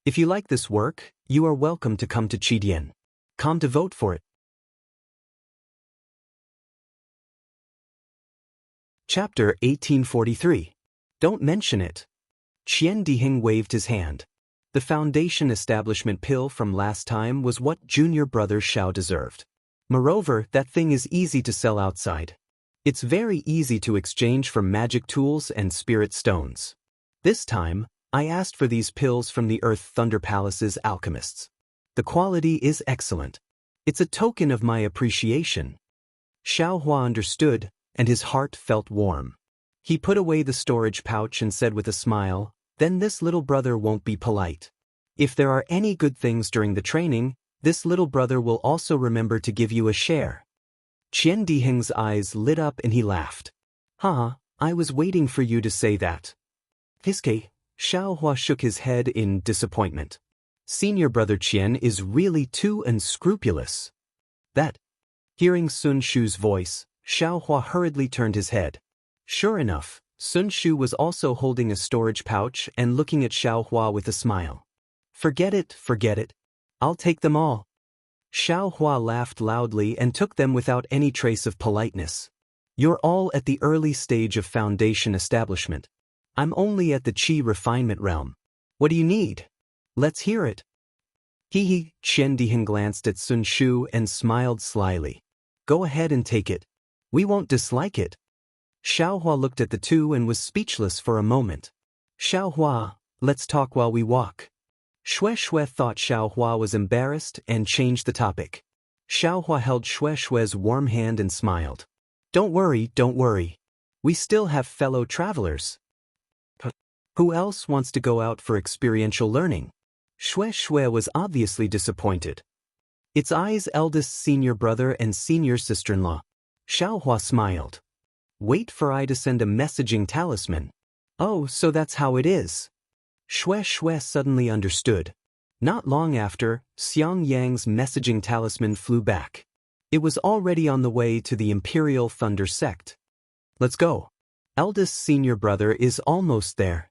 If you like this work, you are welcome to come to Qidian. Come to vote for it." Chapter 1843. Don't mention it. Qian Diheng waved his hand. The foundation establishment pill from last time was what junior brother Xiao deserved. Moreover, that thing is easy to sell outside. It's very easy to exchange for magic tools and spirit stones. This time, I asked for these pills from the Earth Thunder Palace's alchemists. The quality is excellent. It's a token of my appreciation." Xiaohua understood, and his heart felt warm. He put away the storage pouch and said with a smile, "Then this little brother won't be polite. If there are any good things during the training, this little brother will also remember to give you a share." Qian Diheng's eyes lit up and he laughed. "Huh, I was waiting for you to say that." "Hiske," Xiaohua shook his head in disappointment. "Senior brother Qian is really too unscrupulous." That. Hearing Sun Shu's voice, Xiaohua hurriedly turned his head. Sure enough, Sun Shu was also holding a storage pouch and looking at Xiao Hua with a smile. Forget it, forget it. I'll take them all. Xiao Hua laughed loudly and took them without any trace of politeness. You're all at the early stage of foundation establishment. I'm only at the qi refinement realm. What do you need? Let's hear it. Hee. Xianxia glanced at Sun Shu and smiled slyly. Go ahead and take it. We won't dislike it. Xiao Hua looked at the two and was speechless for a moment. Xiao Hua, let's talk while we walk. Shui thought Xiao Hua was embarrassed and changed the topic. Xiao Hua held Shui's warm hand and smiled. Don't worry, don't worry. We still have fellow travelers. Who else wants to go out for experiential learning? Shui was obviously disappointed. It's Ai's eldest senior brother and senior sister-in-law. Xiao Hua smiled. Wait for I to send a messaging talisman. Oh, so that's how it is. Shui suddenly understood. Not long after, Xiang Yang's messaging talisman flew back. It was already on the way to the Imperial Thunder sect. Let's go. Eldest senior brother is almost there.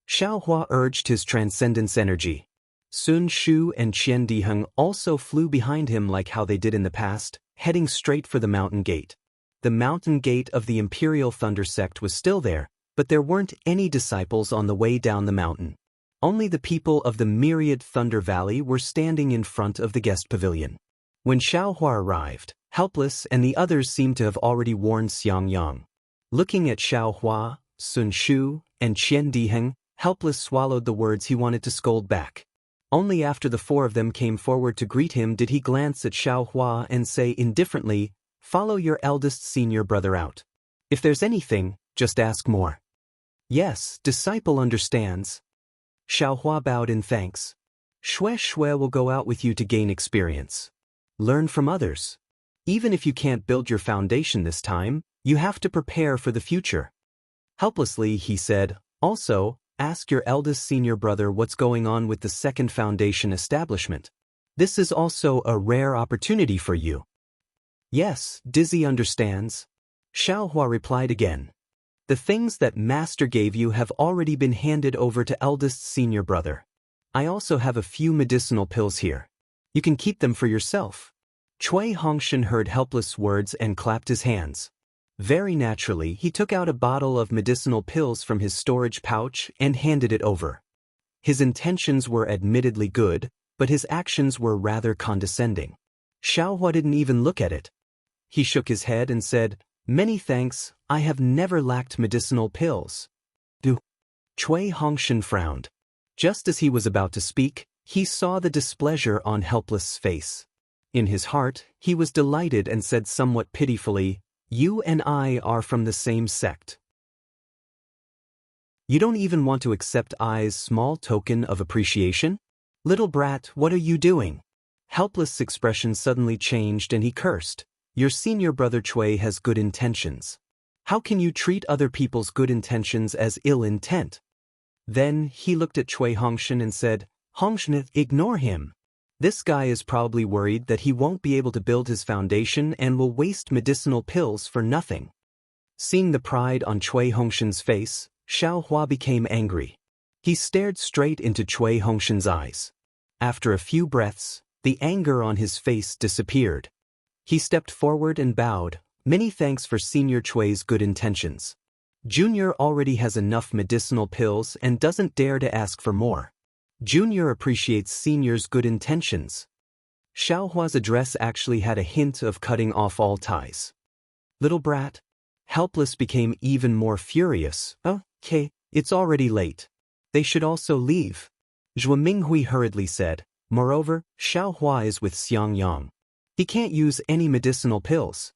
Xiao Hua urged his transcendence energy. Sun Shu and Qian Diheng also flew behind him like how they did in the past, heading straight for the mountain gate. The mountain gate of the Imperial Thunder sect was still there, but there weren't any disciples on the way down the mountain. Only the people of the myriad Thunder Valley were standing in front of the guest pavilion. When Xiao Hua arrived, Helpless and the others seemed to have already warned Xiang Yang. Looking at Xiao Hua, Sun Shu, and Qian Diheng, Helpless swallowed the words he wanted to scold back. Only after the four of them came forward to greet him did he glance at Xiao Hua and say indifferently, "Follow your eldest senior brother out. If there's anything, just ask more." Yes, disciple understands. Xiao Hua bowed in thanks. Shui will go out with you to gain experience. Learn from others. Even if you can't build your foundation this time, you have to prepare for the future. Helplessly, he said, also, ask your eldest senior brother what's going on with the second foundation establishment. This is also a rare opportunity for you. Yes, Dizzy understands. Xiao Hua replied again. The things that Master gave you have already been handed over to eldest senior brother. I also have a few medicinal pills here. You can keep them for yourself. Cui Hongshan heard Helpless words and clapped his hands. Very naturally, he took out a bottle of medicinal pills from his storage pouch and handed it over. His intentions were admittedly good, but his actions were rather condescending. Xiao Hua didn't even look at it. He shook his head and said, "Many thanks, I have never lacked medicinal pills." Cui Hongshan frowned. Just as he was about to speak, he saw the displeasure on Helpless' face. In his heart, he was delighted and said somewhat pitifully, "You and I are from the same sect. You don't even want to accept I's small token of appreciation? Little brat, what are you doing?" Helpless' expression suddenly changed and he cursed. Your senior brother Cui has good intentions. How can you treat other people's good intentions as ill intent? Then he looked at Cui Hongshan and said, Hongshan, ignore him. This guy is probably worried that he won't be able to build his foundation and will waste medicinal pills for nothing. Seeing the pride on Cui Hongshan's face, Xiao Hua became angry. He stared straight into Cui Hongshan's eyes. After a few breaths, the anger on his face disappeared. He stepped forward and bowed, "Many thanks for Senior Cui's good intentions. Junior already has enough medicinal pills and doesn't dare to ask for more. Junior appreciates Senior's good intentions." Xiao Hua's address actually had a hint of cutting off all ties. Little brat. Helpless became even more furious. Okay, it's already late. They should also leave. Zhou Minghui hurriedly said. Moreover, Xiao Hua is with Xiang Yang. He can't use any medicinal pills.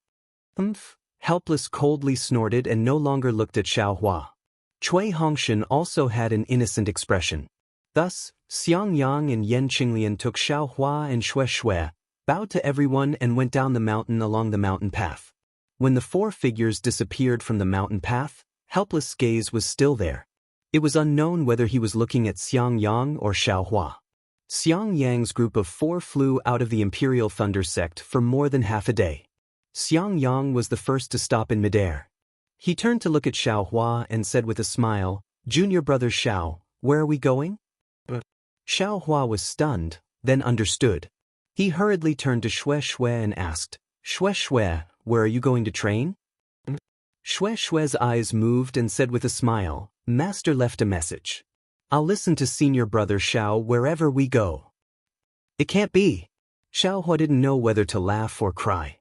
Helpless coldly snorted and no longer looked at Xiao Hua. Cui Hongshan also had an innocent expression. Thus, Xiang Yang and Yan Qinglian took Xiao Hua and Shui, bowed to everyone and went down the mountain along the mountain path. When the four figures disappeared from the mountain path, Helpless' gaze was still there. It was unknown whether he was looking at Xiang Yang or Xiao Hua. Xiang Yang's group of four flew out of the Imperial Thunder sect for more than half a day. Xiang Yang was the first to stop in midair. He turned to look at Xiao Hua and said with a smile, "Junior brother Xiao, where are we going?" Xiao Hua was stunned, then understood. He hurriedly turned to Xue Xue and asked, "Xue Xue, where are you going to train?" Xue Xue's eyes moved and said with a smile, "Master left a message. I'll listen to senior brother Xiao wherever we go." It can't be. Xiao Hua didn't know whether to laugh or cry.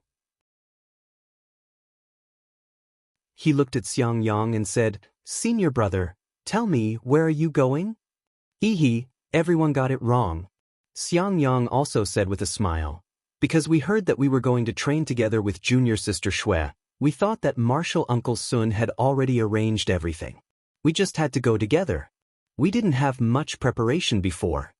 He looked at Xiangyang and said, "Senior brother, tell me, where are you going?" Hee, everyone got it wrong. Xiangyang also said with a smile, "Because we heard that we were going to train together with junior sister Xue, we thought that martial Uncle Sun had already arranged everything. We just had to go together. We didn't have much preparation before."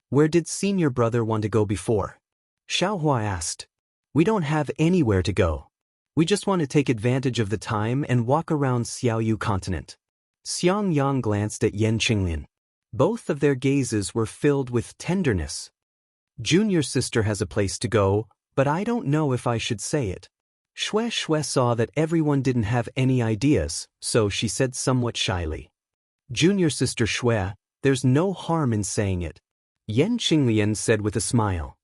"Where did senior brother want to go before?" Xiao Hua asked. "We don't have anywhere to go. We just want to take advantage of the time and walk around Xiaoyu continent." Xiangyang glanced at Yan Qinglian. Both of their gazes were filled with tenderness. "Junior sister has a place to go, but I don't know if I should say it." Xue Xue saw that everyone didn't have any ideas, so she said somewhat shyly, "Junior sister Xue, there's no harm in saying it." Yan Qinglian said with a smile.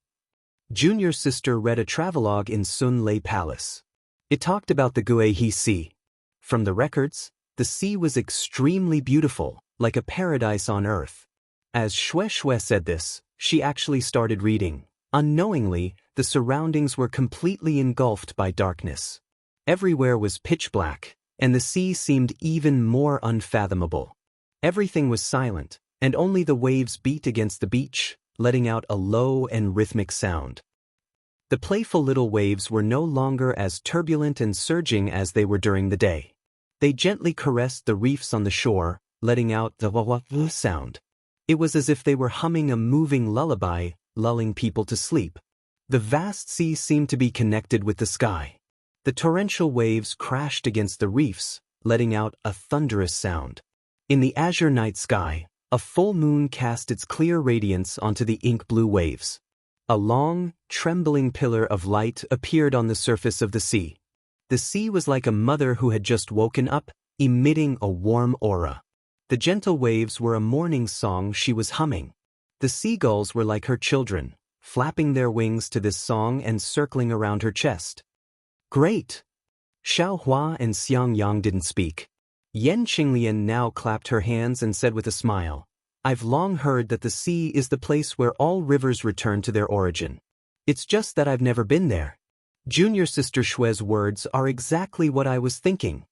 Junior sister read a travelogue in Sun Lei Palace. It talked about the Guihe Sea. From the records, the sea was extremely beautiful, like a paradise on earth. As Xue Xue said this, she actually started reading. Unknowingly, the surroundings were completely engulfed by darkness. Everywhere was pitch black, and the sea seemed even more unfathomable. Everything was silent, and only the waves beat against the beach, letting out a low and rhythmic sound. The playful little waves were no longer as turbulent and surging as they were during the day. They gently caressed the reefs on the shore, letting out the wah-wah sound. It was as if they were humming a moving lullaby, lulling people to sleep. The vast sea seemed to be connected with the sky. The torrential waves crashed against the reefs, letting out a thunderous sound. In the azure night sky, a full moon cast its clear radiance onto the ink-blue waves. A long, trembling pillar of light appeared on the surface of the sea. The sea was like a mother who had just woken up, emitting a warm aura. The gentle waves were a morning song she was humming. The seagulls were like her children, flapping their wings to this song and circling around her chest. "Great!" Xiao Hua and Xiangyang didn't speak. Yan Qinglian now clapped her hands and said with a smile, "I've long heard that the sea is the place where all rivers return to their origin. It's just that I've never been there." Junior sister Xue's words are exactly what I was thinking.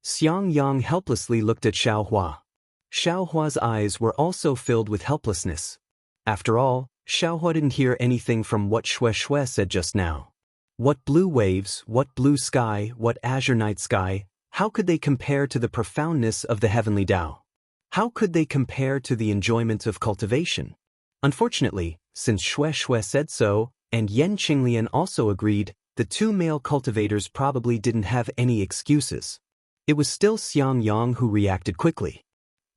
Xiangyang helplessly looked at Xiao Hua. Xiao Hua's eyes were also filled with helplessness. After all, Xiao Hua didn't hear anything from what Xue Xue said just now. What blue waves, what blue sky, what azure night sky, how could they compare to the profoundness of the heavenly Tao? How could they compare to the enjoyment of cultivation? Unfortunately, since Xue Xue said so, and Yan Qinglian also agreed, the two male cultivators probably didn't have any excuses. It was still Xiangyang who reacted quickly.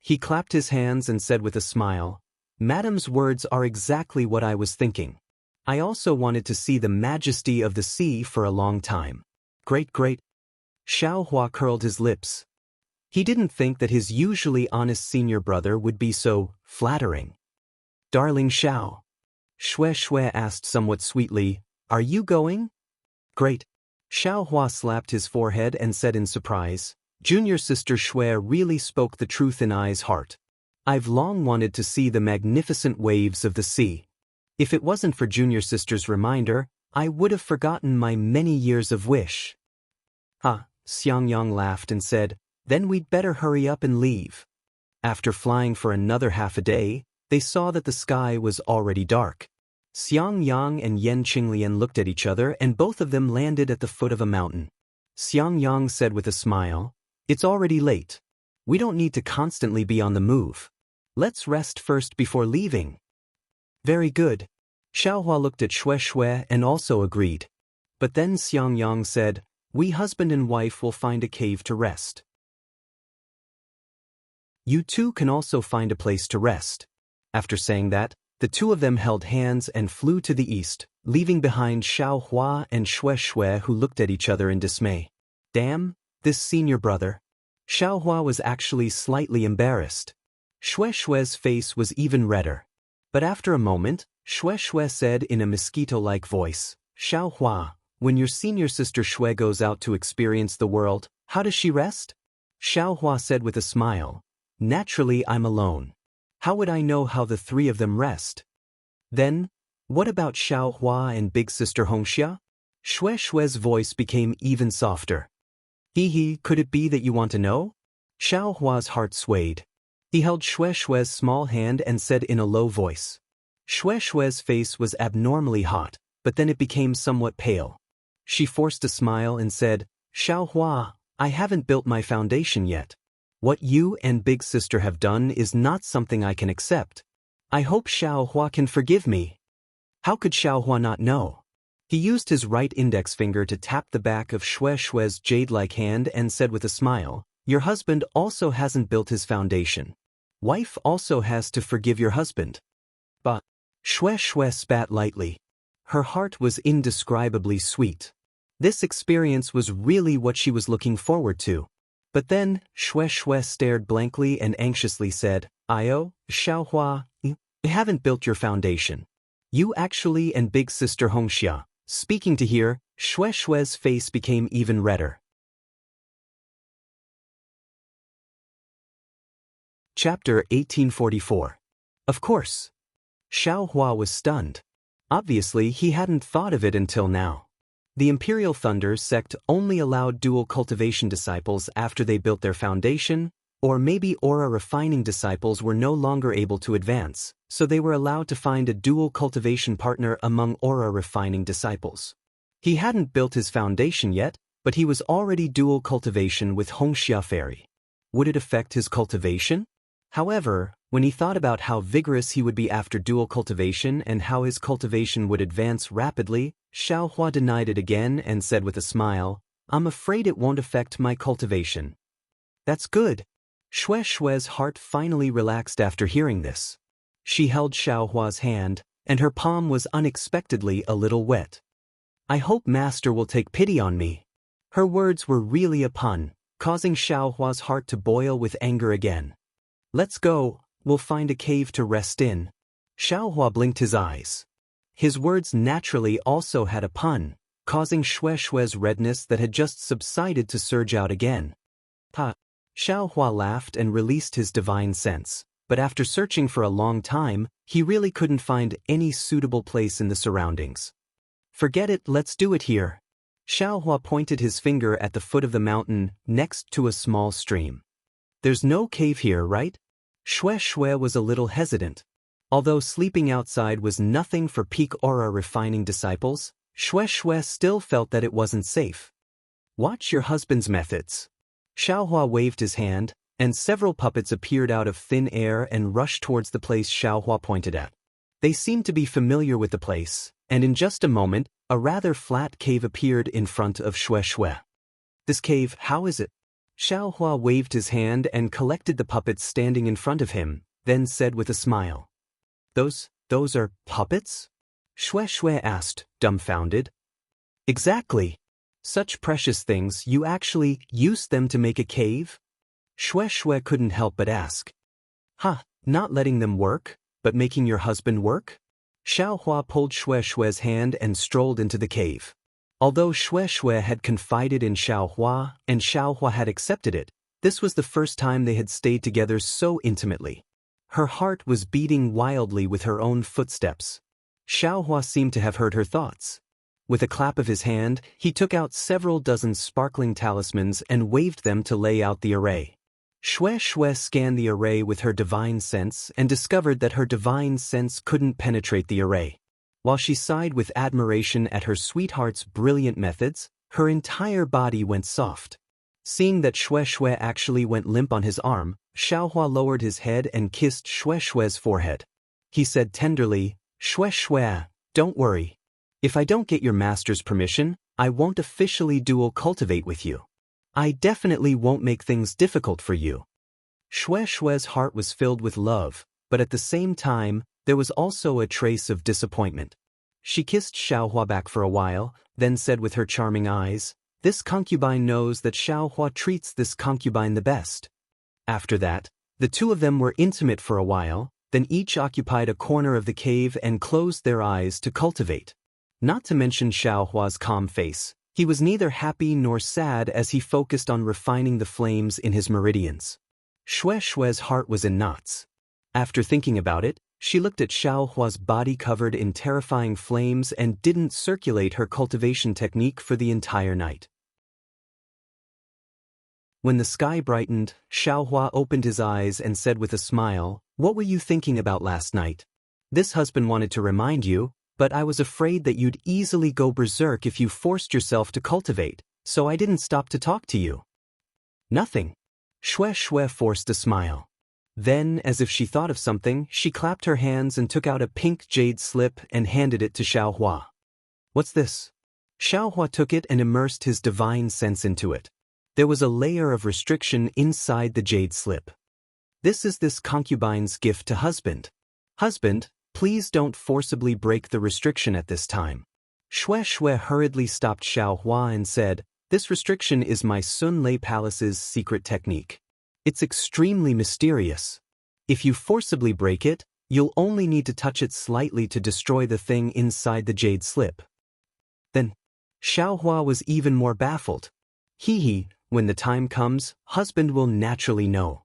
He clapped his hands and said with a smile, "Madam's words are exactly what I was thinking. I also wanted to see the majesty of the sea for a long time." Great. Xiao Hua curled his lips. He didn't think that his usually honest senior brother would be so flattering. "Darling Xiao," Xue Xue asked somewhat sweetly, "are you going?" "Great." Xiao Hua slapped his forehead and said in surprise, "Junior sister Xue really spoke the truth in I's heart. I've long wanted to see the magnificent waves of the sea. If it wasn't for junior sister's reminder, I would have forgotten my many years of wish." Xiangyang laughed and said, "Then we'd better hurry up and leave." After flying for another half a day, they saw that the sky was already dark. Xiangyang and Yan Qinglian looked at each other and both of them landed at the foot of a mountain. Xiangyang said with a smile, "It's already late. We don't need to constantly be on the move. Let's rest first before leaving." "Very good." Xiao Hua looked at Xue Xue and also agreed. But then Xiangyang said, "We husband and wife will find a cave to rest. You too can also find a place to rest." After saying that, the two of them held hands and flew to the east, leaving behind Xiao Hua and Xue Xue who looked at each other in dismay. Damn, this senior brother? Xiaohua was actually slightly embarrassed. Shue's face was even redder. But after a moment, Shui said in a mosquito-like voice, Xiaohua, when your senior sister Shui goes out to experience the world, how does she rest? Xiaohua said with a smile, naturally I'm alone. How would I know how the three of them rest? Then, what about Xiaohua and big sister Hongxia? Shui's voice became even softer. Hee, could it be that you want to know? Xiaohua's heart swayed. He held Shui's small hand and said in a low voice. Shui's face was abnormally hot, but then it became somewhat pale. She forced a smile and said, Xiaohua, I haven't built my foundation yet. What you and big sister have done is not something I can accept. I hope Xiaohua can forgive me. How could Xiaohua not know? He used his right index finger to tap the back of Shui's jade-like hand and said with a smile, your husband also hasn't built his foundation. Wife also has to forgive your husband. But Shui spat lightly. Her heart was indescribably sweet. This experience was really what she was looking forward to. But then, Shui stared blankly and anxiously said, Xiaohua, you haven't built your foundation. You actually and big sister Hongxia. Speaking to hear, Shui's face became even redder. Chapter 1844. Of course. Xiaohua was stunned. Obviously, he hadn't thought of it until now. The Imperial Thunder sect only allowed dual cultivation disciples after they built their foundation, or maybe aura refining disciples were no longer able to advance, so they were allowed to find a dual cultivation partner among aura refining disciples. He hadn't built his foundation yet, but he was already dual cultivation with Hongxia Fairy. Would it affect his cultivation? However, when he thought about how vigorous he would be after dual cultivation and how his cultivation would advance rapidly, Xiaohua denied it again and said with a smile, I'm afraid it won't affect my cultivation. That's good. Shui's heart finally relaxed after hearing this. She held Xiaohua's hand, and her palm was unexpectedly a little wet. I hope Master will take pity on me. Her words were really a pun, causing Xiaohua's heart to boil with anger again. Let's go, we'll find a cave to rest in. Xiaohua blinked his eyes. His words naturally also had a pun, causing Shui's redness that had just subsided to surge out again. Ha! Xiaohua laughed and released his divine sense, but after searching for a long time, he really couldn't find any suitable place in the surroundings. Forget it, let's do it here. Xiaohua pointed his finger at the foot of the mountain next to a small stream. There's no cave here, right? Shui was a little hesitant. Although sleeping outside was nothing for peak aura refining disciples, Shui still felt that it wasn't safe. Watch your husband's methods. Xiaohua waved his hand, and several puppets appeared out of thin air and rushed towards the place Xiaohua pointed at. They seemed to be familiar with the place, and in just a moment, a rather flat cave appeared in front of Shui. This cave, how is it? Xiaohua waved his hand and collected the puppets standing in front of him, then said with a smile. Those are puppets? Shui asked, dumbfounded. Exactly. Such precious things, you actually used them to make a cave? Shui couldn't help but ask. Not letting them work, but making your husband work? Xiaohua pulled Shui's hand and strolled into the cave. Although Shui had confided in Xiaohua and Xiaohua had accepted it, this was the first time they had stayed together so intimately. Her heart was beating wildly with her own footsteps. Xiaohua seemed to have heard her thoughts. With a clap of his hand, he took out several dozen sparkling talismans and waved them to lay out the array. Shui scanned the array with her divine sense and discovered that her divine sense couldn't penetrate the array. While she sighed with admiration at her sweetheart's brilliant methods, her entire body went soft. Seeing that Shui actually went limp on his arm, Xiaohua lowered his head and kissed Shui's forehead. He said tenderly, Shui, don't worry. If I don't get your master's permission, I won't officially dual cultivate with you. I definitely won't make things difficult for you. Shui's heart was filled with love, but at the same time, there was also a trace of disappointment. She kissed Xiaohua back for a while, then said with her charming eyes, This concubine knows that Xiao Hua treats this concubine the best. After that, the two of them were intimate for a while, then each occupied a corner of the cave and closed their eyes to cultivate. Not to mention Xiao Hua's calm face, he was neither happy nor sad as he focused on refining the flames in his meridians. Xue Xue's heart was in knots. After thinking about it, she looked at Xiao Hua's body covered in terrifying flames and didn't circulate her cultivation technique for the entire night. When the sky brightened, Xiao Hua opened his eyes and said with a smile, "What were you thinking about last night? This husband wanted to remind you, but I was afraid that you'd easily go berserk if you forced yourself to cultivate, so I didn't stop to talk to you." "Nothing." Xue Xue forced a smile. Then, as if she thought of something, she clapped her hands and took out a pink jade slip and handed it to Xiao Hua. "What's this?" Xiao Hua took it and immersed his divine sense into it. There was a layer of restriction inside the jade slip. "This is this concubine's gift to husband. Husband, please don't forcibly break the restriction at this time." Xue Xue hurriedly stopped Xiao Hua and said, "This restriction is my Sun Lei Palace's secret technique. It's extremely mysterious. If you forcibly break it, you'll only need to touch it slightly to destroy the thing inside the jade slip." Then, Xiao Hua was even more baffled. "Hee, when the time comes, husband will naturally know."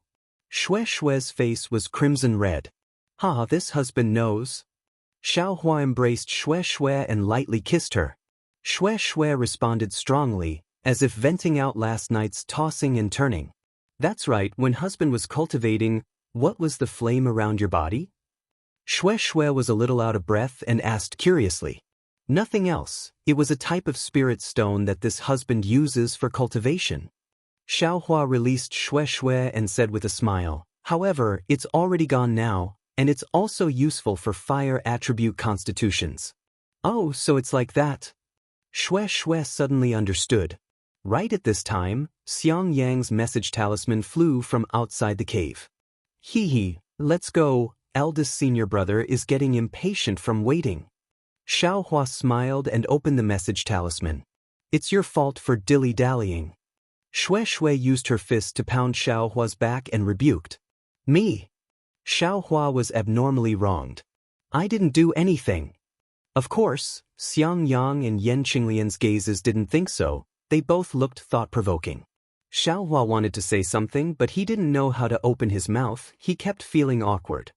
Xue Xue's face was crimson red. "Ha, this husband knows." Xiao Hua embraced Xue Xue and lightly kissed her. Xue Xue responded strongly, as if venting out last night's tossing and turning. "That's right, when husband was cultivating, what was the flame around your body?" Xue Xue was a little out of breath and asked curiously. "Nothing else, it was a type of spirit stone that this husband uses for cultivation." Xiao Hua released Xue Xue and said with a smile, "However, it's already gone now, and it's also useful for fire attribute constitutions." "Oh, so it's like that." Xue Xue suddenly understood. Right at this time, Xiangyang's message talisman flew from outside the cave. "Hee, let's go, eldest senior brother is getting impatient from waiting." Xiao Hua smiled and opened the message talisman. "It's your fault for dilly-dallying." Xue Xue used her fist to pound Xiao Hua's back and rebuked. "Me?" Xiao Hua was abnormally wronged. "I didn't do anything." Of course, Xiangyang and Yan Qinglian's gazes didn't think so. They both looked thought-provoking. Xiao Hua wanted to say something, but he didn't know how to open his mouth. He kept feeling awkward.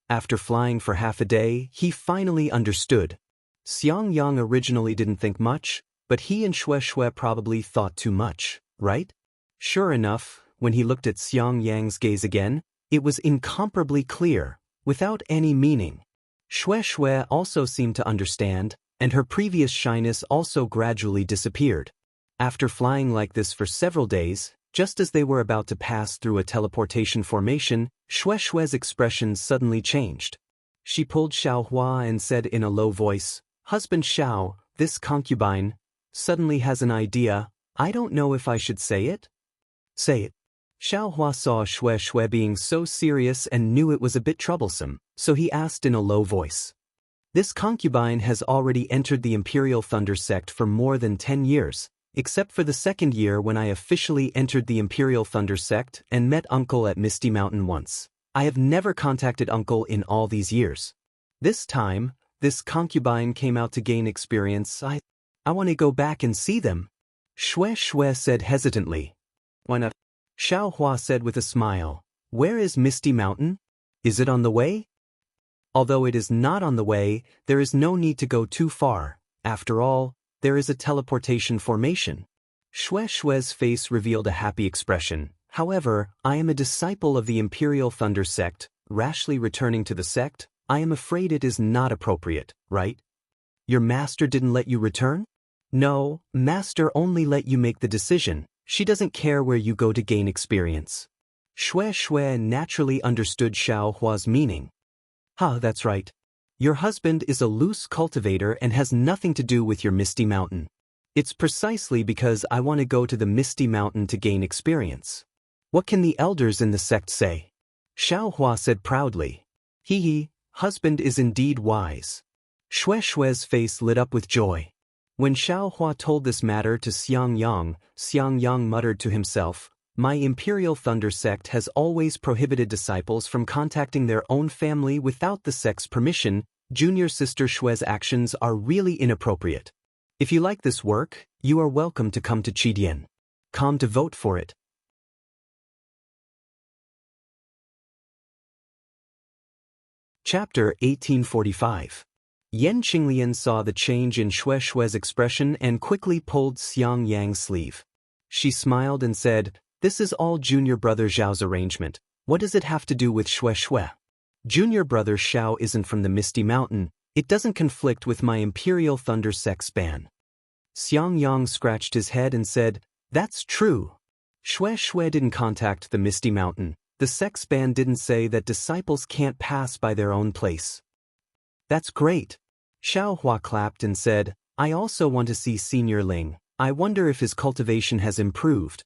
After flying for half a day, he finally understood. Xiangyang originally didn't think much, but he and Xue Xue probably thought too much, right? Sure enough, when he looked at Xiangyang's gaze again, it was incomparably clear, without any meaning. Xue Xue also seemed to understand, and her previous shyness also gradually disappeared. After flying like this for several days, just as they were about to pass through a teleportation formation, Xue Xue's expression suddenly changed. She pulled Xiao Hua and said in a low voice, "Husband Xiao, this concubine suddenly has an idea. I don't know if I should say it." "Say it." Xiao Hua saw Xue Xue being so serious and knew it was a bit troublesome, so he asked in a low voice. "This concubine has already entered the Imperial Thunder sect for more than 10 years, except for the second year when I officially entered the Imperial Thunder sect and met Uncle at Misty Mountain once. I have never contacted Uncle in all these years. This time, this concubine came out to gain experience. I want to go back and see them." Xue Xue said hesitantly. "Why not?" Xiao Hua said with a smile. "Where is Misty Mountain? Is it on the way?" "Although it is not on the way, there is no need to go too far. After all, there is a teleportation formation." Xue Xue's face revealed a happy expression. "However, I am a disciple of the Imperial Thunder sect. Rashly returning to the sect, I am afraid it is not appropriate, right? Your master didn't let you return?" "No, master only let you make the decision. She doesn't care where you go to gain experience." Xue Xue naturally understood Xiao Hua's meaning. That's right. Your husband is a loose cultivator and has nothing to do with your Misty Mountain. It's precisely because I want to go to the Misty Mountain to gain experience. What can the elders in the sect say?" Xiao Hua said proudly. Husband is indeed wise." Xue Xue's face lit up with joy. When Xiaohua told this matter to Xiangyang muttered to himself, "My Imperial Thunder sect has always prohibited disciples from contacting their own family without the sect's permission. Junior Sister Xue's actions are really inappropriate. If you like this work, you are welcome to come to Chidian.com to vote for it." Chapter 1845. Yan Qinglian saw the change in Xue's expression and quickly pulled Xiangyang's sleeve. She smiled and said, "This is all junior brother Zhao's arrangement. What does it have to do with Xue? Junior brother Xiao isn't from the Misty Mountain. It doesn't conflict with my Imperial Thunder sect's ban." Xiangyang scratched his head and said, "That's true. Xue didn't contact the Misty Mountain. The sect's ban didn't say that disciples can't pass by their own place." "That's great." Xiaohua clapped and said, "I also want to see Senior Ling. I wonder if his cultivation has improved."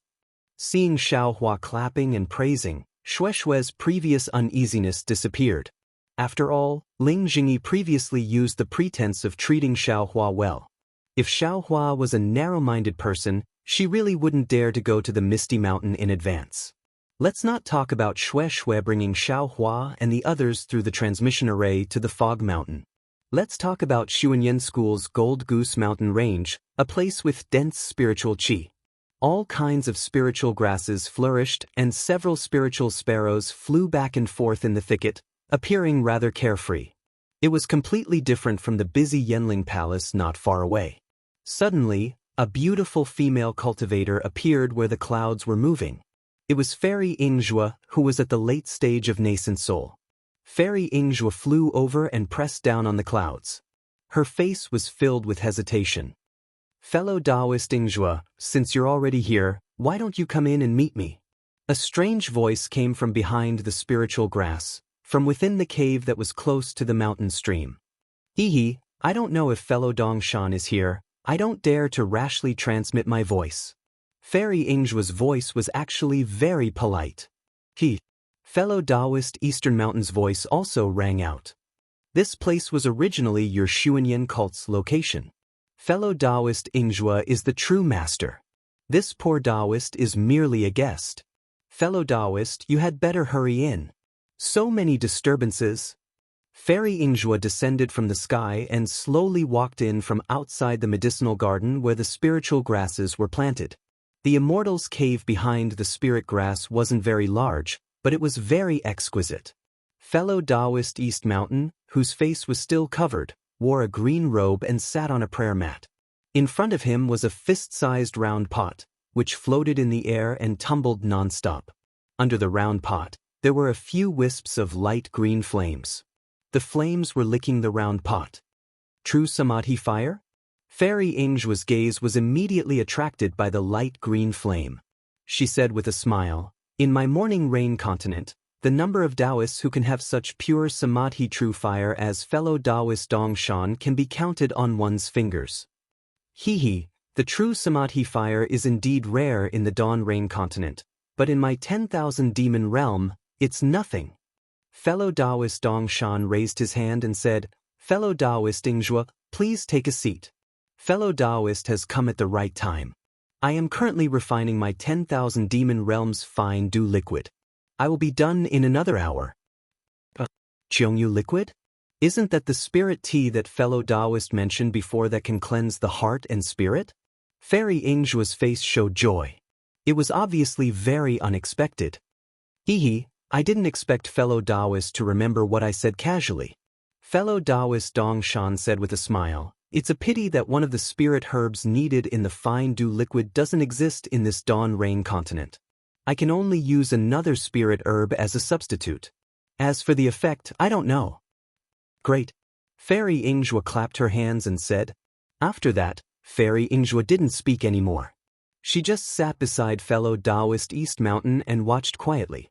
Seeing Xiaohua clapping and praising, Xue's previous uneasiness disappeared. After all, Ling Jingyi previously used the pretense of treating Xiaohua well. If Xiaohua was a narrow-minded person, she really wouldn't dare to go to the Misty Mountain in advance. Let's not talk about Xue bringing Xiaohua and the others through the transmission array to the Fog Mountain. Let's talk about Xuanyan School's Gold Goose Mountain Range, a place with dense spiritual qi. All kinds of spiritual grasses flourished and several spiritual sparrows flew back and forth in the thicket, appearing rather carefree. It was completely different from the busy Yanling Palace not far away. Suddenly, a beautiful female cultivator appeared where the clouds were moving. It was Fairy Yingzhua, who was at the late stage of nascent soul. Fairy Yingzhua flew over and pressed down on the clouds. Her face was filled with hesitation. "Fellow Taoist Yingzhua, since you're already here, why don't you come in and meet me?" A strange voice came from behind the spiritual grass, from within the cave that was close to the mountain stream. "Hehe, I don't know if fellow Dongshan is here. I don't dare to rashly transmit my voice." Fairy Yingzhua's voice was actually very polite. Fellow Taoist Eastern Mountain's voice also rang out. "This place was originally your Xuanyan cult's location. Fellow Taoist Yingzhua is the true master. This poor Taoist is merely a guest. Fellow Taoist, you had better hurry in. So many disturbances." Fairy Yingzhua descended from the sky and slowly walked in from outside the medicinal garden where the spiritual grasses were planted. The Immortal's cave behind the spirit grass wasn't very large, but it was very exquisite. Fellow Taoist East Mountain, whose face was still covered, wore a green robe and sat on a prayer mat. In front of him was a fist-sized round pot, which floated in the air and tumbled non-stop. Under the round pot, there were a few wisps of light green flames. The flames were licking the round pot. True Samadhi fire? Fairy Yingzhua's gaze was immediately attracted by the light green flame. She said with a smile, "In my morning rain continent, the number of Taoists who can have such pure Samadhi true fire as fellow Taoist Dongshan can be counted on one's fingers. The true Samadhi fire is indeed rare in the Dawn Rain continent, but in my 10,000 demon realm, it's nothing." Fellow Taoist Dongshan raised his hand and said, "Fellow Taoist Yingzhua, please take a seat. Fellow Taoist has come at the right time. I am currently refining my 10,000 demon realms fine dew liquid. I will be done in another hour." Qiongyu liquid? Isn't that the spirit tea that fellow Taoist mentioned before that can cleanse the heart and spirit? Fairy Yingzhua's face showed joy. It was obviously very unexpected. I didn't expect fellow Taoist to remember what I said casually. Fellow Taoist Dongshan said with a smile, "It's a pity that one of the spirit herbs needed in the fine dew liquid doesn't exist in this Dawn Rain continent. I can only use another spirit herb as a substitute. As for the effect, I don't know." "Great." Fairy Yingzhua clapped her hands and said. After that, Fairy Yingzhua didn't speak anymore. She just sat beside fellow Taoist East Mountain and watched quietly.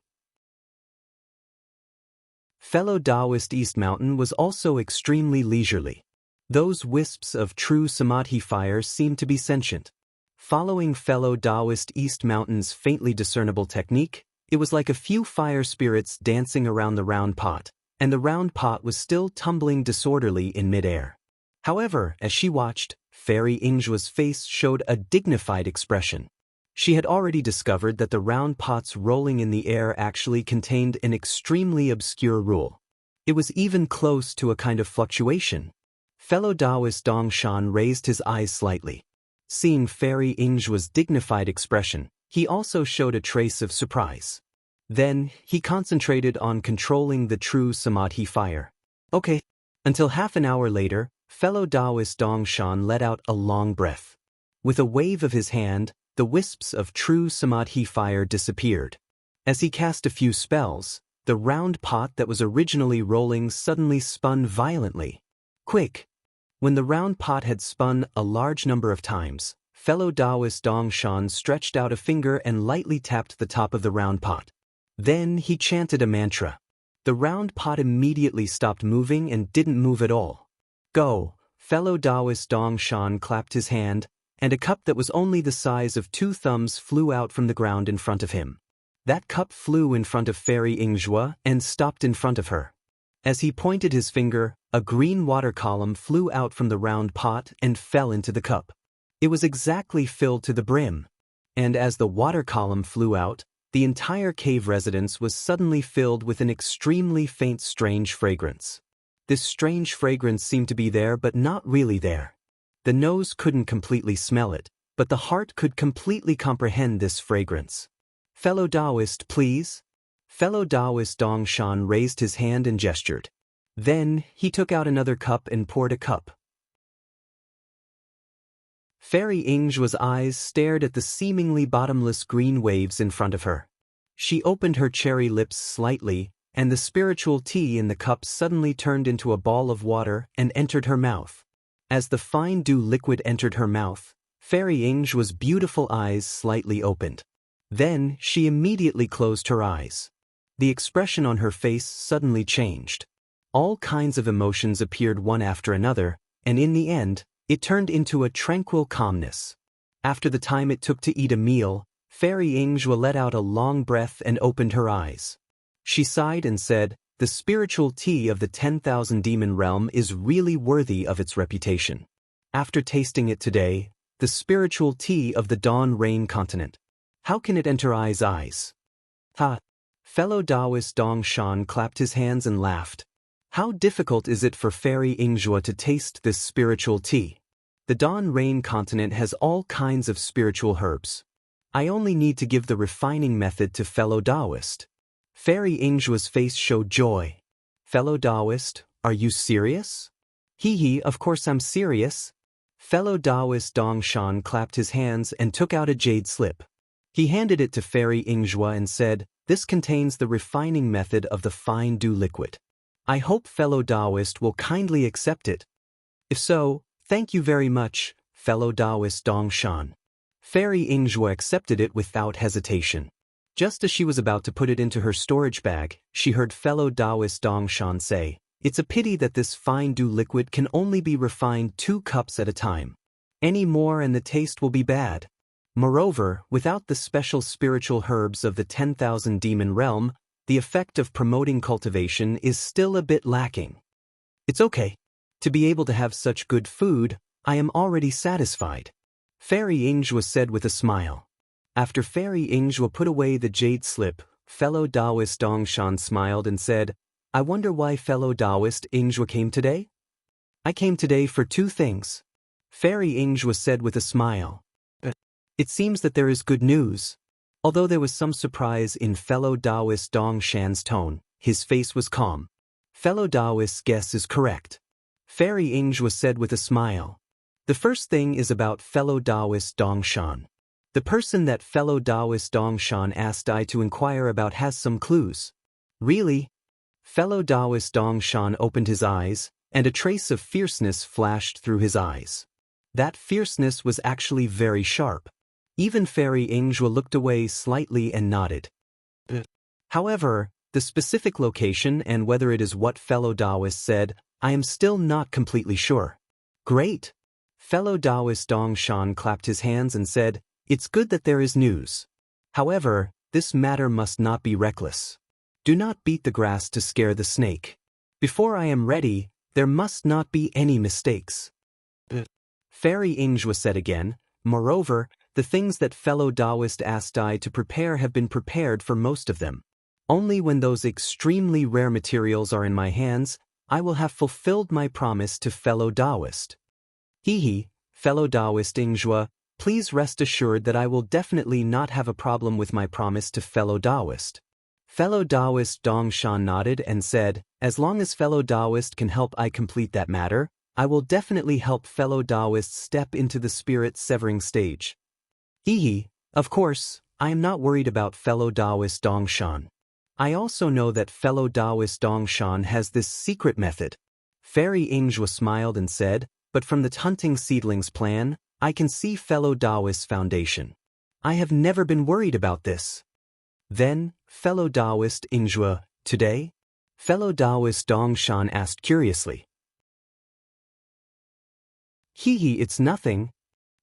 Fellow Taoist East Mountain was also extremely leisurely. Those wisps of true Samadhi fire seemed to be sentient. Following fellow Taoist East Mountain's faintly discernible technique, it was like a few fire spirits dancing around the round pot, and the round pot was still tumbling disorderly in midair. However, as she watched, Fairy Yingzhua's face showed a dignified expression. She had already discovered that the round pots rolling in the air actually contained an extremely obscure rule. It was even close to a kind of fluctuation. Fellow Taoist Dongshan raised his eyes slightly. Seeing Fairy Yingzhua's dignified expression, he also showed a trace of surprise. Then, he concentrated on controlling the true Samadhi fire. Okay. Until half an hour later, fellow Taoist Dongshan let out a long breath. With a wave of his hand, the wisps of true Samadhi fire disappeared. As he cast a few spells, the round pot that was originally rolling suddenly spun violently. Quick! When the round pot had spun a large number of times, fellow Taoist Dongshan stretched out a finger and lightly tapped the top of the round pot. Then he chanted a mantra. The round pot immediately stopped moving and didn't move at all. Go! Fellow Taoist Dongshan clapped his hand, and a cup that was only the size of 2 thumbs flew out from the ground in front of him. That cup flew in front of Fairy Yingzhua and stopped in front of her. As he pointed his finger, a green water column flew out from the round pot and fell into the cup. It was exactly filled to the brim. And as the water column flew out, the entire cave residence was suddenly filled with an extremely faint strange fragrance. This strange fragrance seemed to be there but not really there. The nose couldn't completely smell it, but the heart could completely comprehend this fragrance. Fellow Taoist, please? Fellow Taoist Dongshan raised his hand and gestured. Then, he took out another cup and poured a cup. Fairy Yingzhua's eyes stared at the seemingly bottomless green waves in front of her. She opened her cherry lips slightly, and the spiritual tea in the cup suddenly turned into a ball of water and entered her mouth. As the fine dew liquid entered her mouth, Fairy Yingzhua's beautiful eyes slightly opened. Then, she immediately closed her eyes. The expression on her face suddenly changed. All kinds of emotions appeared one after another, and in the end, it turned into a tranquil calmness. After the time it took to eat a meal, Fairy Yingzhua let out a long breath and opened her eyes. She sighed and said, "The spiritual tea of the 10,000 demon realm is really worthy of its reputation. After tasting it today, the spiritual tea of the Dawn Rain continent. How can it enter eyes? Ha!" Fellow Taoist Dongshan clapped his hands and laughed. How difficult is it for Fairy Yingzhua to taste this spiritual tea? The Dawn Rain continent has all kinds of spiritual herbs. I only need to give the refining method to fellow Taoist. Fairy Yingzhua's face showed joy. Fellow Taoist, are you serious? Hee, of course I'm serious. Fellow Taoist Dongshan clapped his hands and took out a jade slip. He handed it to Fairy Yingzhua and said, "This contains the refining method of the fine dew liquid. I hope fellow Taoist will kindly accept it. If so, thank you very much, fellow Taoist Dongshan." Fairy Yingzhua accepted it without hesitation. Just as she was about to put it into her storage bag, she heard fellow Taoist Dongshan say, "It's a pity that this fine dew liquid can only be refined 2 cups at a time. Any more and the taste will be bad. Moreover, without the special spiritual herbs of the 10,000 demon realm, the effect of promoting cultivation is still a bit lacking. It's okay. To be able to have such good food, I am already satisfied," Fairy Yingzhua said with a smile. After Fairy Yingzhua put away the jade slip, fellow Taoist Dongshan smiled and said, "I wonder why fellow Taoist Yingzhua came today?" "I came today for 2 things," Fairy Yingzhua said with a smile. "It seems that there is good news." Although there was some surprise in fellow Taoist Dongshan's tone, his face was calm. "Fellow Taoist's guess is correct," Fairy Yingzhua said with a smile. "The first thing is about fellow Taoist Dongshan. The person that fellow Taoist Dongshan asked I to inquire about has some clues." "Really?" Fellow Taoist Dongshan opened his eyes, and a trace of fierceness flashed through his eyes. That fierceness was actually very sharp. Even Fairy Yingzhua looked away slightly and nodded. However, the specific location and whether it is what fellow Taoist said, I am still not completely sure. "Great!" Fellow Taoist Dongshan clapped his hands and said, "It's good that there is news. However, this matter must not be reckless. Do not beat the grass to scare the snake. Before I am ready, there must not be any mistakes." Fairy Yingjue said again, moreover, the things that fellow Taoist asked I to prepare have been prepared for most of them. Only when those extremely rare materials are in my hands, I will have fulfilled my promise to fellow Taoist. Hehe, fellow Taoist Yingjue, please rest assured that I will definitely not have a problem with my promise to fellow Taoist. Fellow Taoist Dongshan nodded and said, as long as fellow Taoist can help I complete that matter, I will definitely help fellow Taoist step into the spirit severing stage. Hehe, of course, I am not worried about fellow Taoist Dongshan. I also know that fellow Taoist Dongshan has this secret method. Fairy Yingjue smiled and said, but from the hunting seedlings plan, I can see fellow Taoist foundation. I have never been worried about this. Then, fellow Taoist Yingjue, today? Fellow Taoist Dongshan asked curiously. Hehe, it's nothing.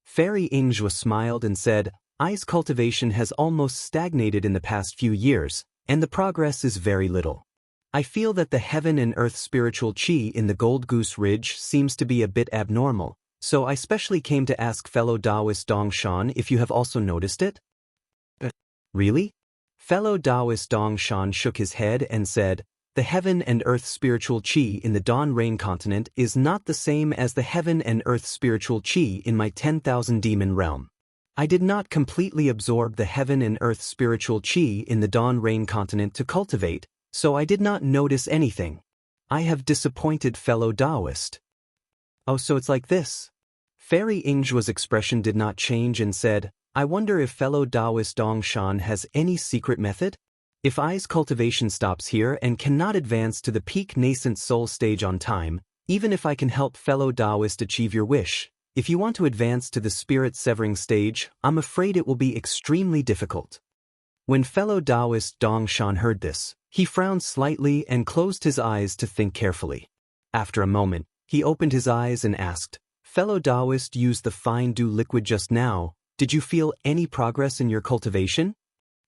Fairy Yingjue smiled and said, I's cultivation has almost stagnated in the past few years, and the progress is very little. I feel that the heaven and earth spiritual qi in the Gold Goose Ridge seems to be a bit abnormal, so I specially came to ask fellow Taoist Dongshan if you have also noticed it? Really? Fellow Taoist Dongshan shook his head and said, the heaven and earth spiritual qi in the Dawn Rain continent is not the same as the heaven and earth spiritual qi in my 10,000 demon realm. I did not completely absorb the heaven and earth spiritual qi in the Dawn Rain continent to cultivate, so I did not notice anything. I have disappointed fellow Taoist. Oh, so it's like this. Fairy Yingjue's expression did not change and said, I wonder if fellow Taoist Dongshan has any secret method? If I's cultivation stops here and cannot advance to the peak nascent soul stage on time, even if I can help fellow Taoist achieve your wish, if you want to advance to the spirit severing stage, I'm afraid it will be extremely difficult. When fellow Taoist Dongshan heard this, he frowned slightly and closed his eyes to think carefully. After a moment, he opened his eyes and asked, fellow Taoist used the fine dew liquid just now, did you feel any progress in your cultivation?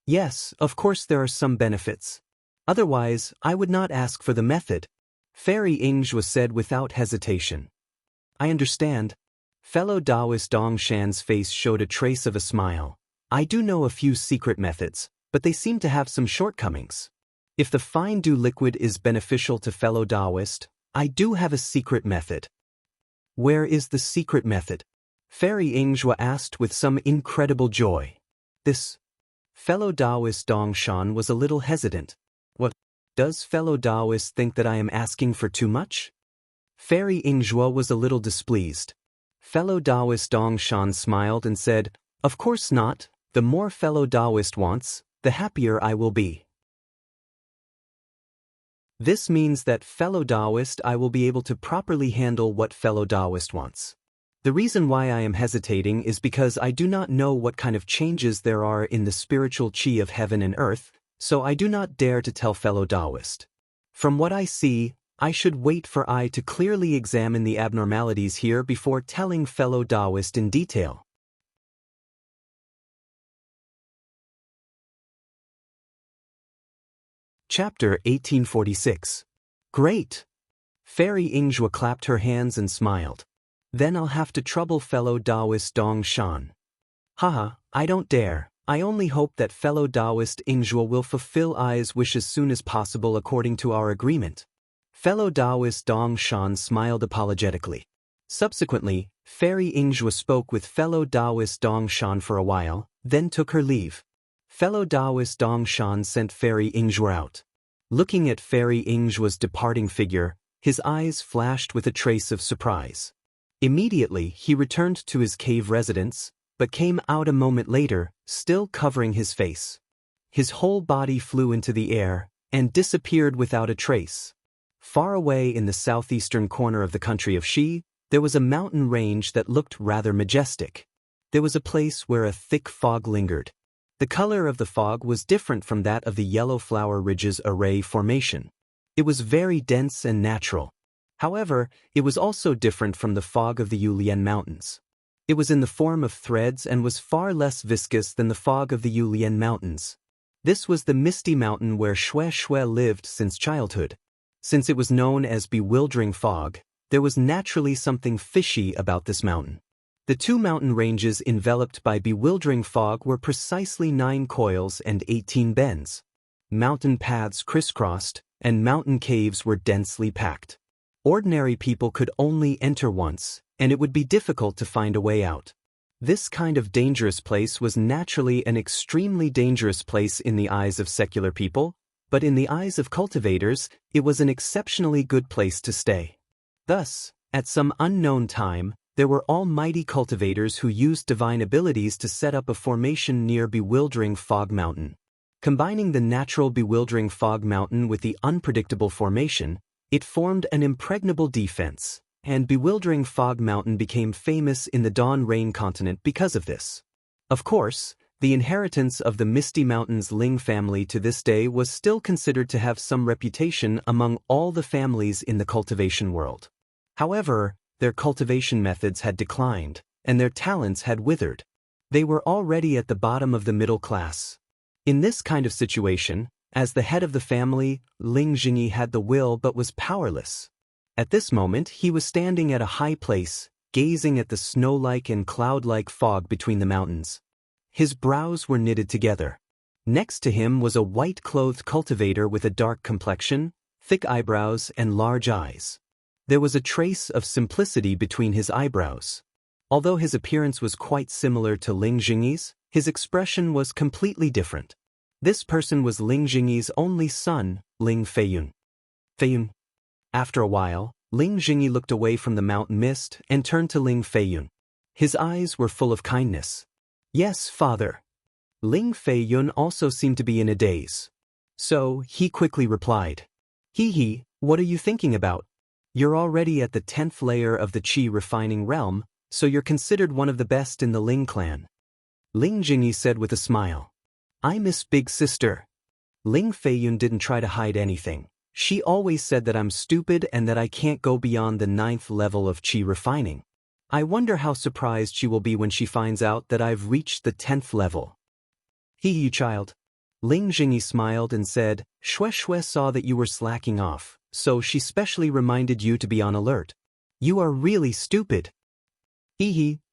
Yes, of course there are some benefits. Otherwise, I would not ask for the method. Fairy Yingjue said without hesitation. I understand. Fellow Taoist Dongshan's face showed a trace of a smile. I do know a few secret methods, but they seem to have some shortcomings. If the fine dew liquid is beneficial to fellow Taoist, I do have a secret method. Where is the secret method? Fairy Yingjue asked with some incredible joy. This fellow Taoist Dongshan was a little hesitant. What? Does fellow Taoist think that I am asking for too much? Fairy Yingjue was a little displeased. Fellow Taoist Dongshan smiled and said, of course not, the more fellow Taoist wants, the happier I will be. This means that fellow Taoist I will be able to properly handle what fellow Taoist wants. The reason why I am hesitating is because I do not know what kind of changes there are in the spiritual qi of heaven and earth, so I do not dare to tell fellow Taoist. From what I see, I should wait for I to clearly examine the abnormalities here before telling fellow Taoist in detail. Chapter 1846. Great! Fairy Yingjue clapped her hands and smiled. Then I'll have to trouble fellow Taoist Dongshan. Haha, I don't dare. I only hope that fellow Taoist Yingjue will fulfill I's wish as soon as possible according to our agreement. Fellow Taoist Dongshan smiled apologetically. Subsequently, Fairy Yingjue spoke with fellow Taoist Dongshan for a while, then took her leave. Fellow Taoist Dongshan sent Fairy Yingjue out. Looking at Fairy Yingjue's departing figure, his eyes flashed with a trace of surprise. Immediately, he returned to his cave residence, but came out a moment later, still covering his face. His whole body flew into the air and disappeared without a trace. Far away in the southeastern corner of the country of Xi, there was a mountain range that looked rather majestic. There was a place where a thick fog lingered. The color of the fog was different from that of the Yellow Flower Ridge's array formation. It was very dense and natural. However, it was also different from the fog of the Yulian Mountains. It was in the form of threads and was far less viscous than the fog of the Yulian Mountains. This was the misty mountain where Xue Xue lived since childhood. Since it was known as bewildering fog, there was naturally something fishy about this mountain. The two mountain ranges enveloped by bewildering fog were precisely 9 coils and 18 bends. Mountain paths crisscrossed, and mountain caves were densely packed. Ordinary people could only enter once, and it would be difficult to find a way out. This kind of dangerous place was naturally an extremely dangerous place in the eyes of secular people, but in the eyes of cultivators, it was an exceptionally good place to stay. Thus, at some unknown time, there were almighty cultivators who used divine abilities to set up a formation near Bewildering Fog Mountain. Combining the natural Bewildering Fog Mountain with the unpredictable formation, it formed an impregnable defense, and Bewildering Fog Mountain became famous in the Dawn Rain continent because of this. Of course, the inheritance of the Misty Mountains Ling family to this day was still considered to have some reputation among all the families in the cultivation world. However, their cultivation methods had declined, and their talents had withered. They were already at the bottom of the middle class. In this kind of situation, as the head of the family, Ling Jingyi had the will but was powerless. At this moment he was standing at a high place, gazing at the snow-like and cloud-like fog between the mountains. His brows were knitted together. Next to him was a white-clothed cultivator with a dark complexion, thick eyebrows, and large eyes. There was a trace of simplicity between his eyebrows. Although his appearance was quite similar to Ling Jingyi's, his expression was completely different. This person was Ling Jingyi's only son, Ling Feiyun. Feiyun. After a while, Ling Jingyi looked away from the mountain mist and turned to Ling Feiyun. His eyes were full of kindness. "Yes, father." Ling Feiyun also seemed to be in a daze. So, he quickly replied, "Hee, what are you thinking about? You're already at the 10th layer of the Qi refining realm, so you're considered one of the best in the Ling clan." Ling Jingyi said with a smile, "I miss big sister." Ling Feiyun didn't try to hide anything. She always said that I'm stupid and that I can't go beyond the 9th level of Qi refining. I wonder how surprised she will be when she finds out that I've reached the 10th level. "You child." Ling Jingyi smiled and said, "Shui saw that you were slacking off, so she specially reminded you to be on alert. You are really stupid."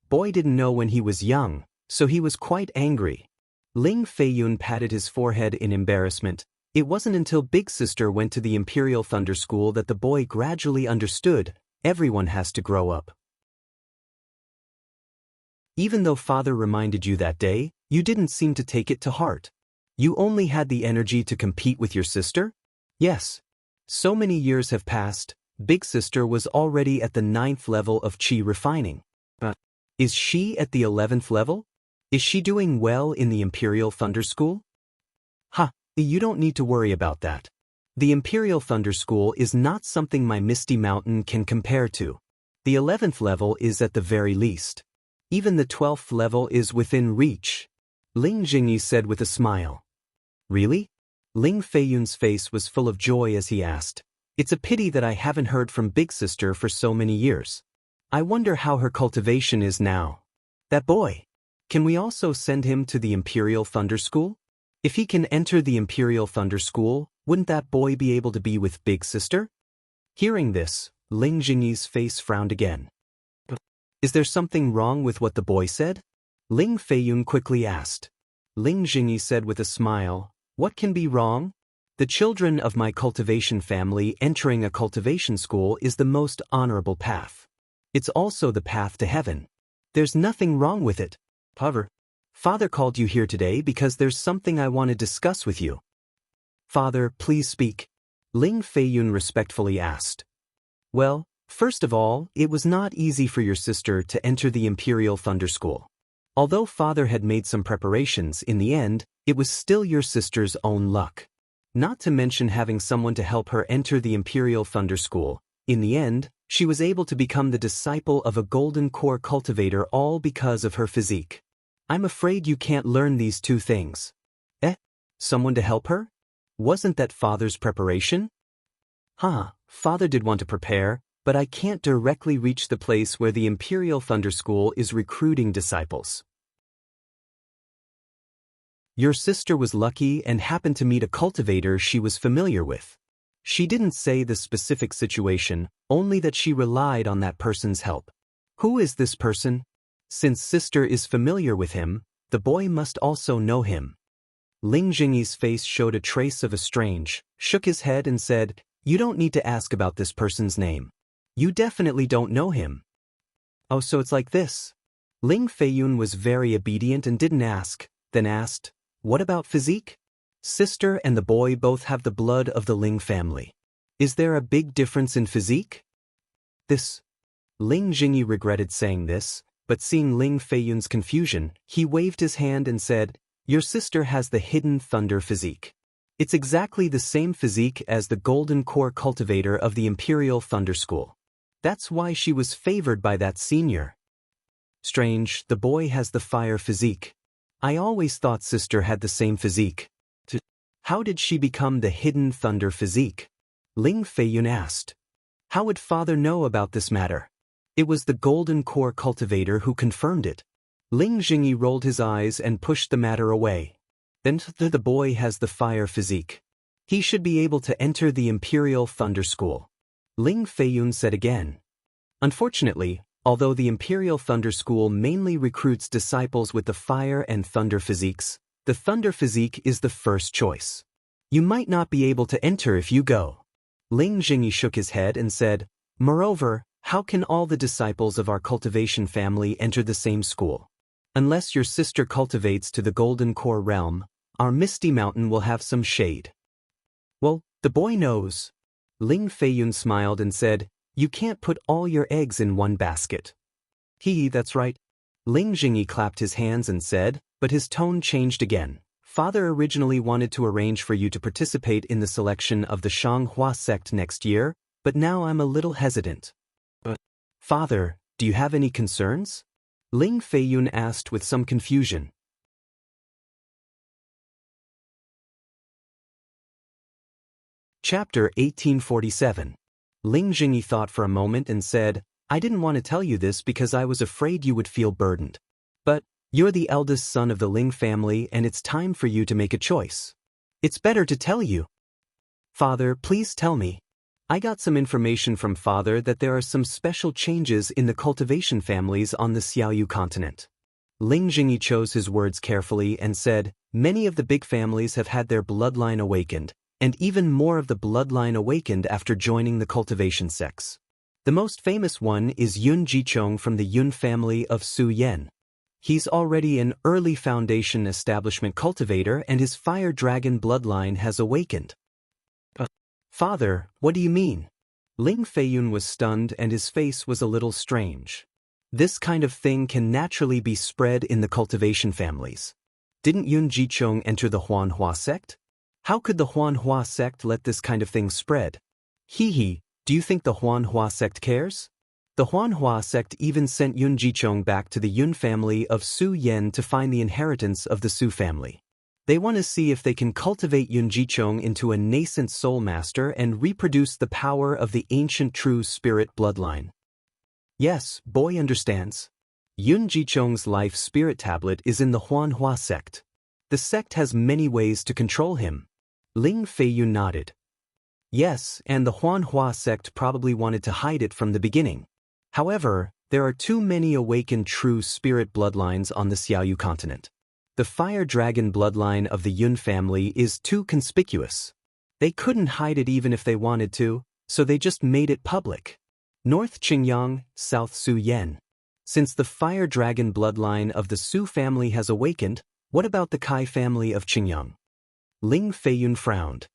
Boy didn't know when he was young, so he was quite angry. Ling Feiyun patted his forehead in embarrassment. It wasn't until Big Sister went to the Imperial Thunder School that the boy gradually understood, everyone has to grow up. Even though father reminded you that day, you didn't seem to take it to heart. You only had the energy to compete with your sister? Yes. So many years have passed, Big Sister was already at the 9th level of Qi refining. But is she at the 11th level? Is she doing well in the Imperial Thunder School? You don't need to worry about that. The Imperial Thunder School is not something my Misty Mountain can compare to. The 11th level is at the very least. Even the 12th level is within reach. Ling Jingyi said with a smile. Really? Ling Feiyun's face was full of joy as he asked, "It's a pity that I haven't heard from Big Sister for so many years. I wonder how her cultivation is now. That boy. Can we also send him to the Imperial Thunder School? If he can enter the Imperial Thunder School, wouldn't that boy be able to be with Big Sister?" Hearing this, Ling Jingyi's face frowned again. "Is there something wrong with what the boy said?" Ling Feiyun quickly asked. Ling Jingyi said with a smile, "What can be wrong? The children of my cultivation family entering a cultivation school is the most honorable path. It's also the path to heaven. There's nothing wrong with it. However, Father called you here today because there's something I want to discuss with you." "Father, please speak," Ling Feiyun respectfully asked. "Well, first of all, it was not easy for your sister to enter the Imperial Thunder School. Although Father had made some preparations, in the end, it was still your sister's own luck. Not to mention having someone to help her enter the Imperial Thunder School. In the end, she was able to become the disciple of a golden core cultivator all because of her physique. I'm afraid you can't learn these two things." Someone to help her? Wasn't that Father's preparation? Father did want to prepare, but I can't directly reach the place where the Imperial Thunder School is recruiting disciples. Your sister was lucky and happened to meet a cultivator she was familiar with. She didn't say the specific situation, only that she relied on that person's help. Who is this person? Since sister is familiar with him, the boy must also know him. Ling Jingyi's face showed a trace of estrangement, shook his head and said, "You don't need to ask about this person's name. You definitely don't know him." "Oh, so it's like this." Ling Feiyun was very obedient and didn't ask, then asked, "What about physique?" "Sister and the boy both have the blood of the Ling family. Is there a big difference in physique?" This. Ling Jingyi regretted saying this, but seeing Ling Feiyun's confusion, he waved his hand and said, "Your sister has the hidden thunder physique. It's exactly the same physique as the golden core cultivator of the Imperial Thunder School. That's why she was favored by that senior." "Strange, the boy has the fire physique. I always thought sister had the same physique." "How did she become the hidden thunder physique?" Ling Feiyun asked. "How would father know about this matter? It was the golden core cultivator who confirmed it." Ling Jingyi rolled his eyes and pushed the matter away. "Then the boy has the fire physique. He should be able to enter the Imperial Thunder School." Ling Feiyun said again. "Unfortunately, although the Imperial Thunder School mainly recruits disciples with the fire and thunder physiques, the thunder physique is the first choice. You might not be able to enter if you go." Ling Jingyi shook his head and said, "Moreover, how can all the disciples of our cultivation family enter the same school? Unless your sister cultivates to the golden core realm, our Misty Mountain will have some shade." "Well, the boy knows." Ling Feiyun smiled and said, "You can't put all your eggs in one basket." That's right." Ling Jingyi clapped his hands and said, but his tone changed again. "Father originally wanted to arrange for you to participate in the selection of the Xianxia sect next year, but now I'm a little hesitant." "But, Father, do you have any concerns?" Ling Feiyun asked with some confusion. Chapter 1847. Ling Jingyi thought for a moment and said, "I didn't want to tell you this because I was afraid you would feel burdened. But, you're the eldest son of the Ling family and it's time for you to make a choice. It's better to tell you." "Father, please tell me." "I got some information from father that there are some special changes in the cultivation families on the Xiaoyu continent." Ling Jingyi chose his words carefully and said, "Many of the big families have had their bloodline awakened, and even more of the bloodline awakened after joining the cultivation sects. The most famous one is Yun Jichong from the Yun family of Su Yan. He's already an early foundation establishment cultivator and his fire dragon bloodline has awakened." "Father, what do you mean?" Ling Feiyun was stunned and his face was a little strange. "This kind of thing can naturally be spread in the cultivation families. Didn't Yun Jichong enter the Huanhua sect? How could the Huanhua sect let this kind of thing spread?" Do you think the Huanhua sect cares? The Huanhua sect even sent Yun Jichong back to the Yun family of Su Yan to find the inheritance of the Su family. They want to see if they can cultivate Yun Jichong into a nascent soul master and reproduce the power of the ancient true spirit bloodline. Yes, boy understands. Yun Jichong's life spirit tablet is in the Huanhua sect. The sect has many ways to control him. Ling Feiyun nodded. Yes, and the Huanhua sect probably wanted to hide it from the beginning. However, there are too many awakened true spirit bloodlines on the Xiaoyu continent. The fire dragon bloodline of the Yun family is too conspicuous. They couldn't hide it even if they wanted to, so they just made it public. North Qingyang, South Su Yan. Since the fire dragon bloodline of the Su family has awakened, what about the Kai family of Qingyang? Ling Feiyun frowned.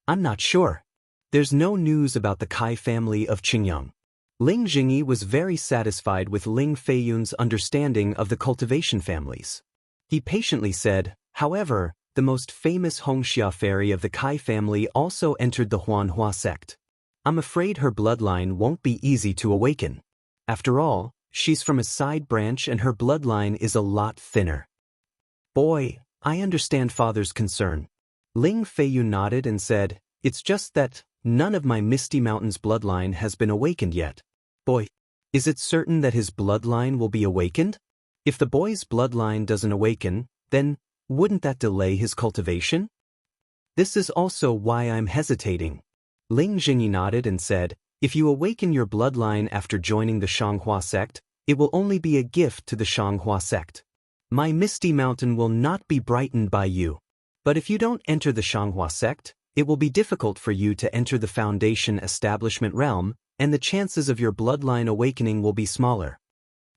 "I'm not sure. There's no news about the Kai family of Qingyang." Ling Jingyi was very satisfied with Ling Feiyun's understanding of the cultivation families. He patiently said, "However, the most famous Hongxia fairy of the Kai family also entered the Huanhua sect. I'm afraid her bloodline won't be easy to awaken. After all, she's from a side branch and her bloodline is a lot thinner." "Boy, I understand father's concern." Ling Feiyun nodded and said, "It's just that none of my Misty Mountain's bloodline has been awakened yet." "Boy, is it certain that his bloodline will be awakened? If the boy's bloodline doesn't awaken, then wouldn't that delay his cultivation?" "This is also why I'm hesitating." Ling Jingyi nodded and said, "If you awaken your bloodline after joining the Xianghua sect, It will only be a gift to the Xianxia sect. My misty mountain will not be brightened by you. But if you don't enter the Xianxia sect, it will be difficult for you to enter the Foundation establishment realm, and the chances of your bloodline awakening will be smaller.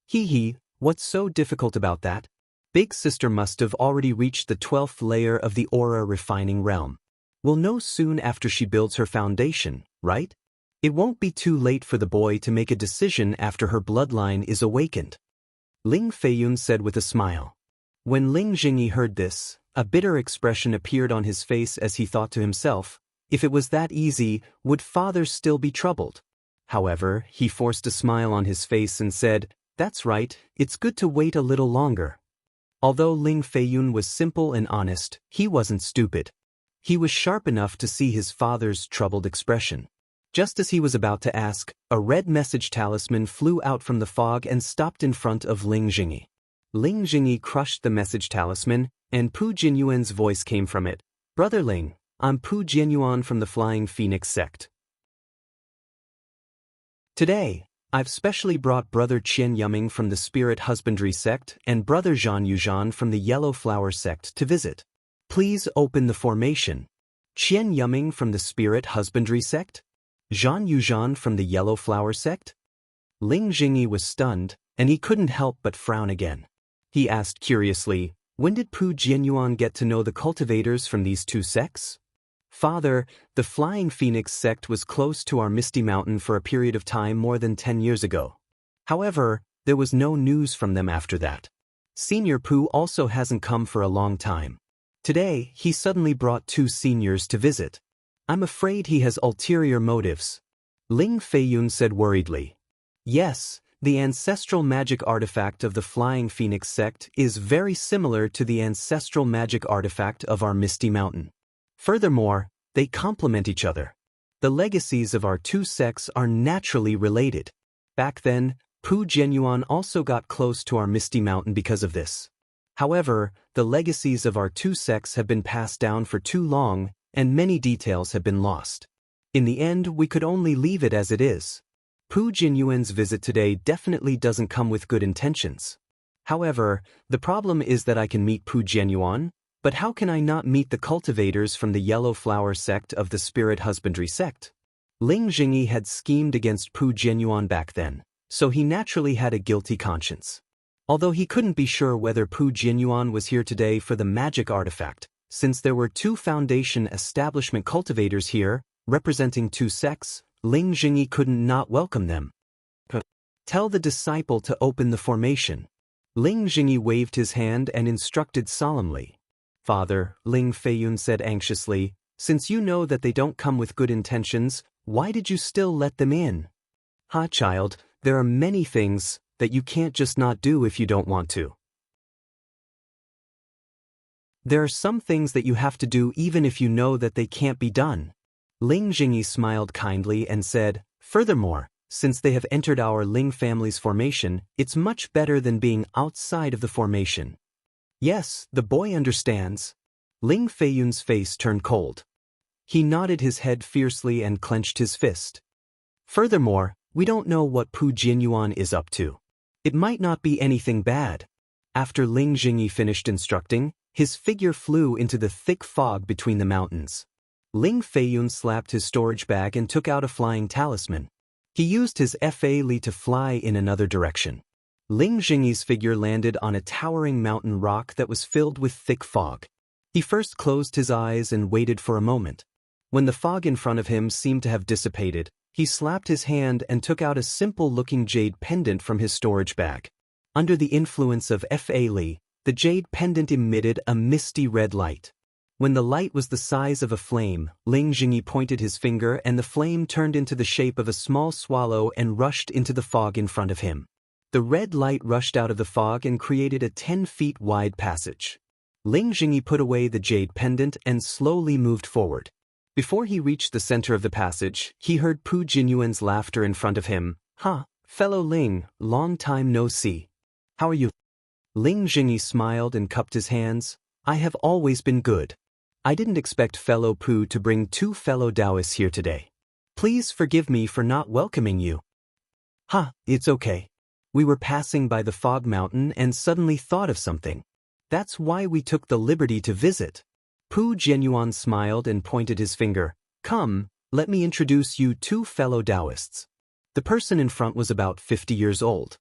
Hee, what's so difficult about that? Big Sister must have already reached the 12th layer of the aura refining realm. We'll know soon after she builds her foundation, right? It won't be too late for the boy to make a decision after her bloodline is awakened. Ling Feiyun said with a smile. When Ling Jingyi heard this, a bitter expression appeared on his face as he thought to himself, if it was that easy, would father still be troubled? However, he forced a smile on his face and said, that's right, it's good to wait a little longer. Although Ling Feiyun was simple and honest, he wasn't stupid. He was sharp enough to see his father's troubled expression. Just as he was about to ask, a red message talisman flew out from the fog and stopped in front of Ling Jingyi. Ling Jingyi crushed the message talisman, and Pu Jianyuan's voice came from it. Brother Ling, I'm Pu Jianyuan from the Flying Phoenix sect. Today, I've specially brought Brother Qian Yuming from the Spirit Husbandry sect and Brother Zhan Yuzhan from the Yellow Flower sect to visit. Please open the formation. Qian Yuming from the Spirit Husbandry sect? Zhan Yuzhan from the Yellow Flower sect? Ling Jingyi was stunned, and he couldn't help but frown again. He asked curiously, when did Pu Jianyuan get to know the cultivators from these two sects? Father, the Flying Phoenix sect was close to our Misty Mountain for a period of time more than 10 years ago. However, there was no news from them after that. Senior Pu also hasn't come for a long time. Today, he suddenly brought two seniors to visit. I'm afraid he has ulterior motives. Ling Feiyun said worriedly. Yes, the ancestral magic artifact of the Flying Phoenix sect is very similar to the ancestral magic artifact of our Misty Mountain. Furthermore, they complement each other. The legacies of our two sects are naturally related. Back then, Pu Jianyuan also got close to our Misty Mountain because of this. However, the legacies of our two sects have been passed down for too long, and many details have been lost. In the end, we could only leave it as it is. Pu Jianyuan's visit today definitely doesn't come with good intentions. However, the problem is that I can meet Pu Jianyuan, but how can I not meet the cultivators from the Yellow Flower sect of the Spirit Husbandry sect? Ling Jingyi had schemed against Pu Jianyuan back then, so he naturally had a guilty conscience. Although he couldn't be sure whether Pu Jianyuan was here today for the magic artifact, since there were two Foundation establishment cultivators here, representing two sects, Ling Jingyi couldn't not welcome them. Tell the disciple to open the formation. Ling Jingyi waved his hand and instructed solemnly. Father, Ling Feiyun said anxiously, since you know that they don't come with good intentions, why did you still let them in? Child, there are many things that you can't just not do if you don't want to. There are some things that you have to do even if you know that they can't be done. Ling Jingyi smiled kindly and said, furthermore, since they have entered our Ling family's formation, it's much better than being outside of the formation. Yes, the boy understands. Ling Feiyun's face turned cold. He nodded his head fiercely and clenched his fist. Furthermore, we don't know what Pu Jianyuan is up to. It might not be anything bad. After Ling Jingyi finished instructing, his figure flew into the thick fog between the mountains. Ling Feiyun slapped his storage bag and took out a flying talisman. He used his Fa Li to fly in another direction. Ling Jingyi's figure landed on a towering mountain rock that was filled with thick fog. He first closed his eyes and waited for a moment. When the fog in front of him seemed to have dissipated, he slapped his hand and took out a simple-looking jade pendant from his storage bag. Under the influence of Fa Li, the jade pendant emitted a misty red light. When the light was the size of a flame, Ling Jingyi pointed his finger and the flame turned into the shape of a small swallow and rushed into the fog in front of him. The red light rushed out of the fog and created a 10 feet wide passage. Ling Jingyi put away the jade pendant and slowly moved forward. Before he reached the center of the passage, he heard Pu Jianyuan's laughter in front of him. Fellow Ling, long time no see. How are you? Ling Jingyi smiled and cupped his hands. I have always been good. I didn't expect fellow Pu to bring two fellow Taoists here today. Please forgive me for not welcoming you. It's okay. We were passing by the fog mountain and suddenly thought of something. That's why we took the liberty to visit. Pu Jianyuan smiled and pointed his finger. Come, let me introduce you two fellow Taoists. The person in front was about 50 years old.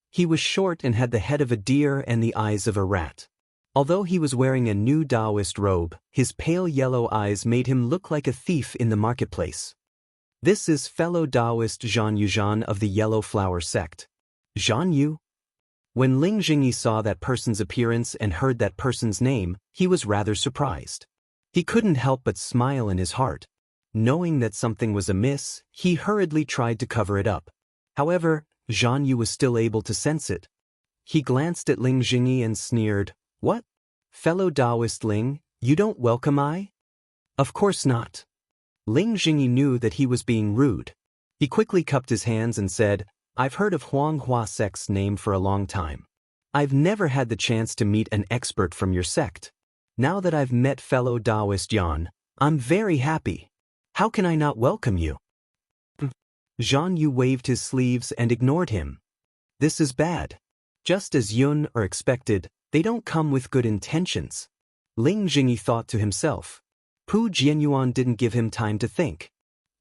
He was short and had the head of a deer and the eyes of a rat. Although he was wearing a new Taoist robe, his pale yellow eyes made him look like a thief in the marketplace. This is fellow Taoist Zhan Yuzhan of the Yellow Flower sect. Zhan Yu? When Ling Jingyi saw that person's appearance and heard that person's name, he was rather surprised. He couldn't help but smile in his heart. Knowing that something was amiss, he hurriedly tried to cover it up. However, Zhan Yu was still able to sense it. He glanced at Ling Jingyi and sneered, "What? Fellow Taoist Ling, you don't welcome I?" "Of course not." Ling Jingyi knew that he was being rude. He quickly cupped his hands and said, "I've heard of Huang Hua sect's name for a long time. I've never had the chance to meet an expert from your sect. Now that I've met fellow Taoist Yan, I'm very happy. How can I not welcome you?" Zhan Yu waved his sleeves and ignored him. This is bad. Just as Yun are expected, they don't come with good intentions. Ling Jingyi thought to himself. Pu Jianyuan didn't give him time to think.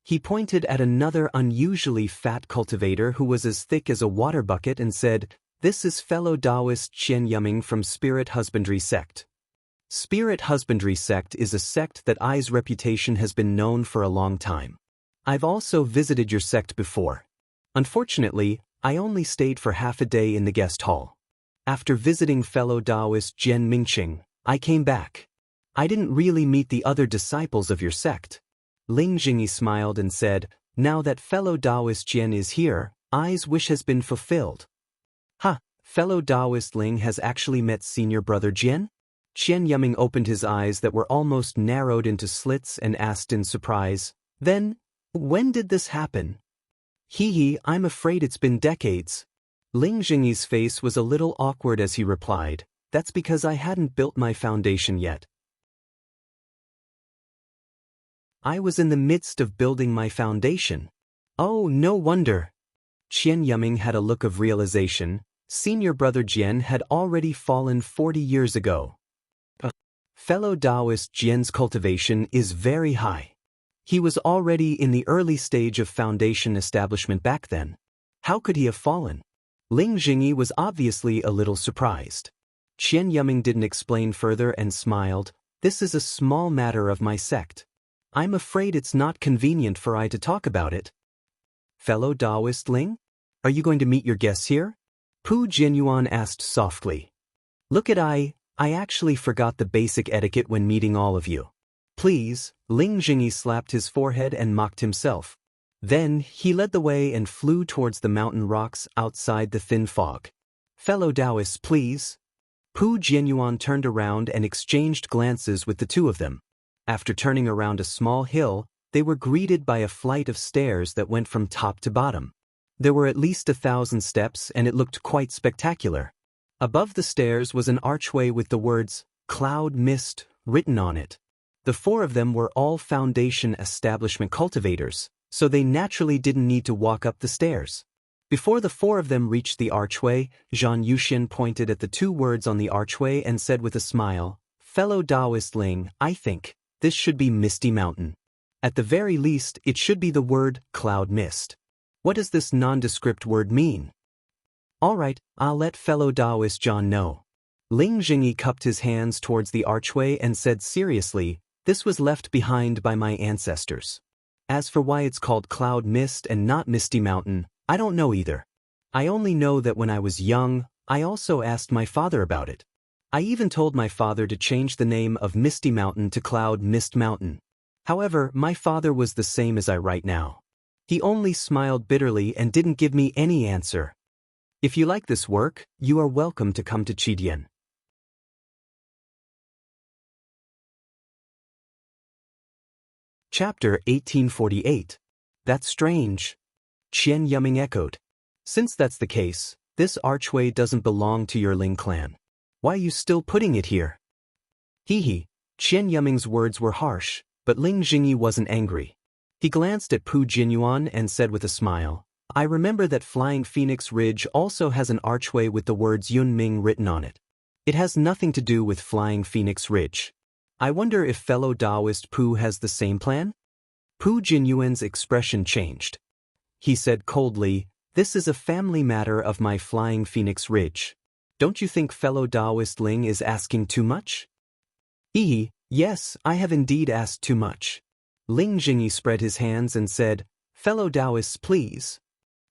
He pointed at another unusually fat cultivator who was as thick as a water bucket and said, "This is fellow Taoist Qian Yuming from Spirit Husbandry sect." Spirit Husbandry sect is a sect that I's reputation has been known for a long time. I've also visited your sect before. Unfortunately, I only stayed for half a day in the guest hall. After visiting fellow Taoist Jian Mingqing, I came back. I didn't really meet the other disciples of your sect. Ling Jingyi smiled and said, "Now that fellow Taoist Jian is here, I's wish has been fulfilled." Fellow Taoist Ling has actually met senior brother Jian? Qian Yuming opened his eyes that were almost narrowed into slits and asked in surprise, "Then, when did this happen?" I'm afraid it's been decades." Ling Jingyi's face was a little awkward as he replied, "That's because I hadn't built my foundation yet. I was in the midst of building my foundation." "Oh, no wonder." Qian Yuming had a look of realization. Senior brother Jian had already fallen 40 years ago. Fellow Taoist Jian's cultivation is very high. He was already in the early stage of foundation establishment back then. How could he have fallen? Ling Jingyi was obviously a little surprised. Qian Yuming didn't explain further and smiled, "This is a small matter of my sect. I'm afraid it's not convenient for I to talk about it." "Fellow Taoist Ling? Are you going to meet your guests here?" Pu Jianyuan asked softly. "Look at I actually forgot the basic etiquette when meeting all of you. Please." Ling Jingyi slapped his forehead and mocked himself. Then, he led the way and flew towards the mountain rocks outside the thin fog. "Fellow Taoists, please." Pu Jianyuan turned around and exchanged glances with the two of them. After turning around a small hill, they were greeted by a flight of stairs that went from top to bottom. There were at least 1,000 steps and it looked quite spectacular. Above the stairs was an archway with the words, "Cloud Mist," written on it. The four of them were all foundation establishment cultivators, so they naturally didn't need to walk up the stairs. Before the four of them reached the archway, Zhan Yuxian pointed at the two words on the archway and said with a smile, "Fellow Taoist Ling, I think this should be Misty Mountain. At the very least, it should be the word Cloud Mist. What does this nondescript word mean?" "All right, I'll let fellow Taoist John know." Ling Jingyi cupped his hands towards the archway and said seriously, "This was left behind by my ancestors. As for why it's called Cloud Mist and not Misty Mountain, I don't know either. I only know that when I was young, I also asked my father about it. I even told my father to change the name of Misty Mountain to Cloud Mist Mountain. However, my father was the same as I right now. He only smiled bitterly and didn't give me any answer. If you like this work, you are welcome to come to Qidian. Chapter 1848. That's strange. Qian Yuming echoed. Since that's the case, this archway doesn't belong to your Ling clan. Why are you still putting it here? Qian Yuming's words were harsh, but Ling Jingyi wasn't angry. He glanced at Pu Jianyuan and said with a smile, I remember that Flying Phoenix Ridge also has an archway with the words Yunming written on it. It has nothing to do with Flying Phoenix Ridge. I wonder if fellow Taoist Pu has the same plan? Pu Jinyuan's expression changed. He said coldly, "This is a family matter of my Flying Phoenix Ridge. Don't you think fellow Taoist Ling is asking too much?" Yes, I have indeed asked too much. Ling Jingyi spread his hands and said, "Fellow Taoists, please."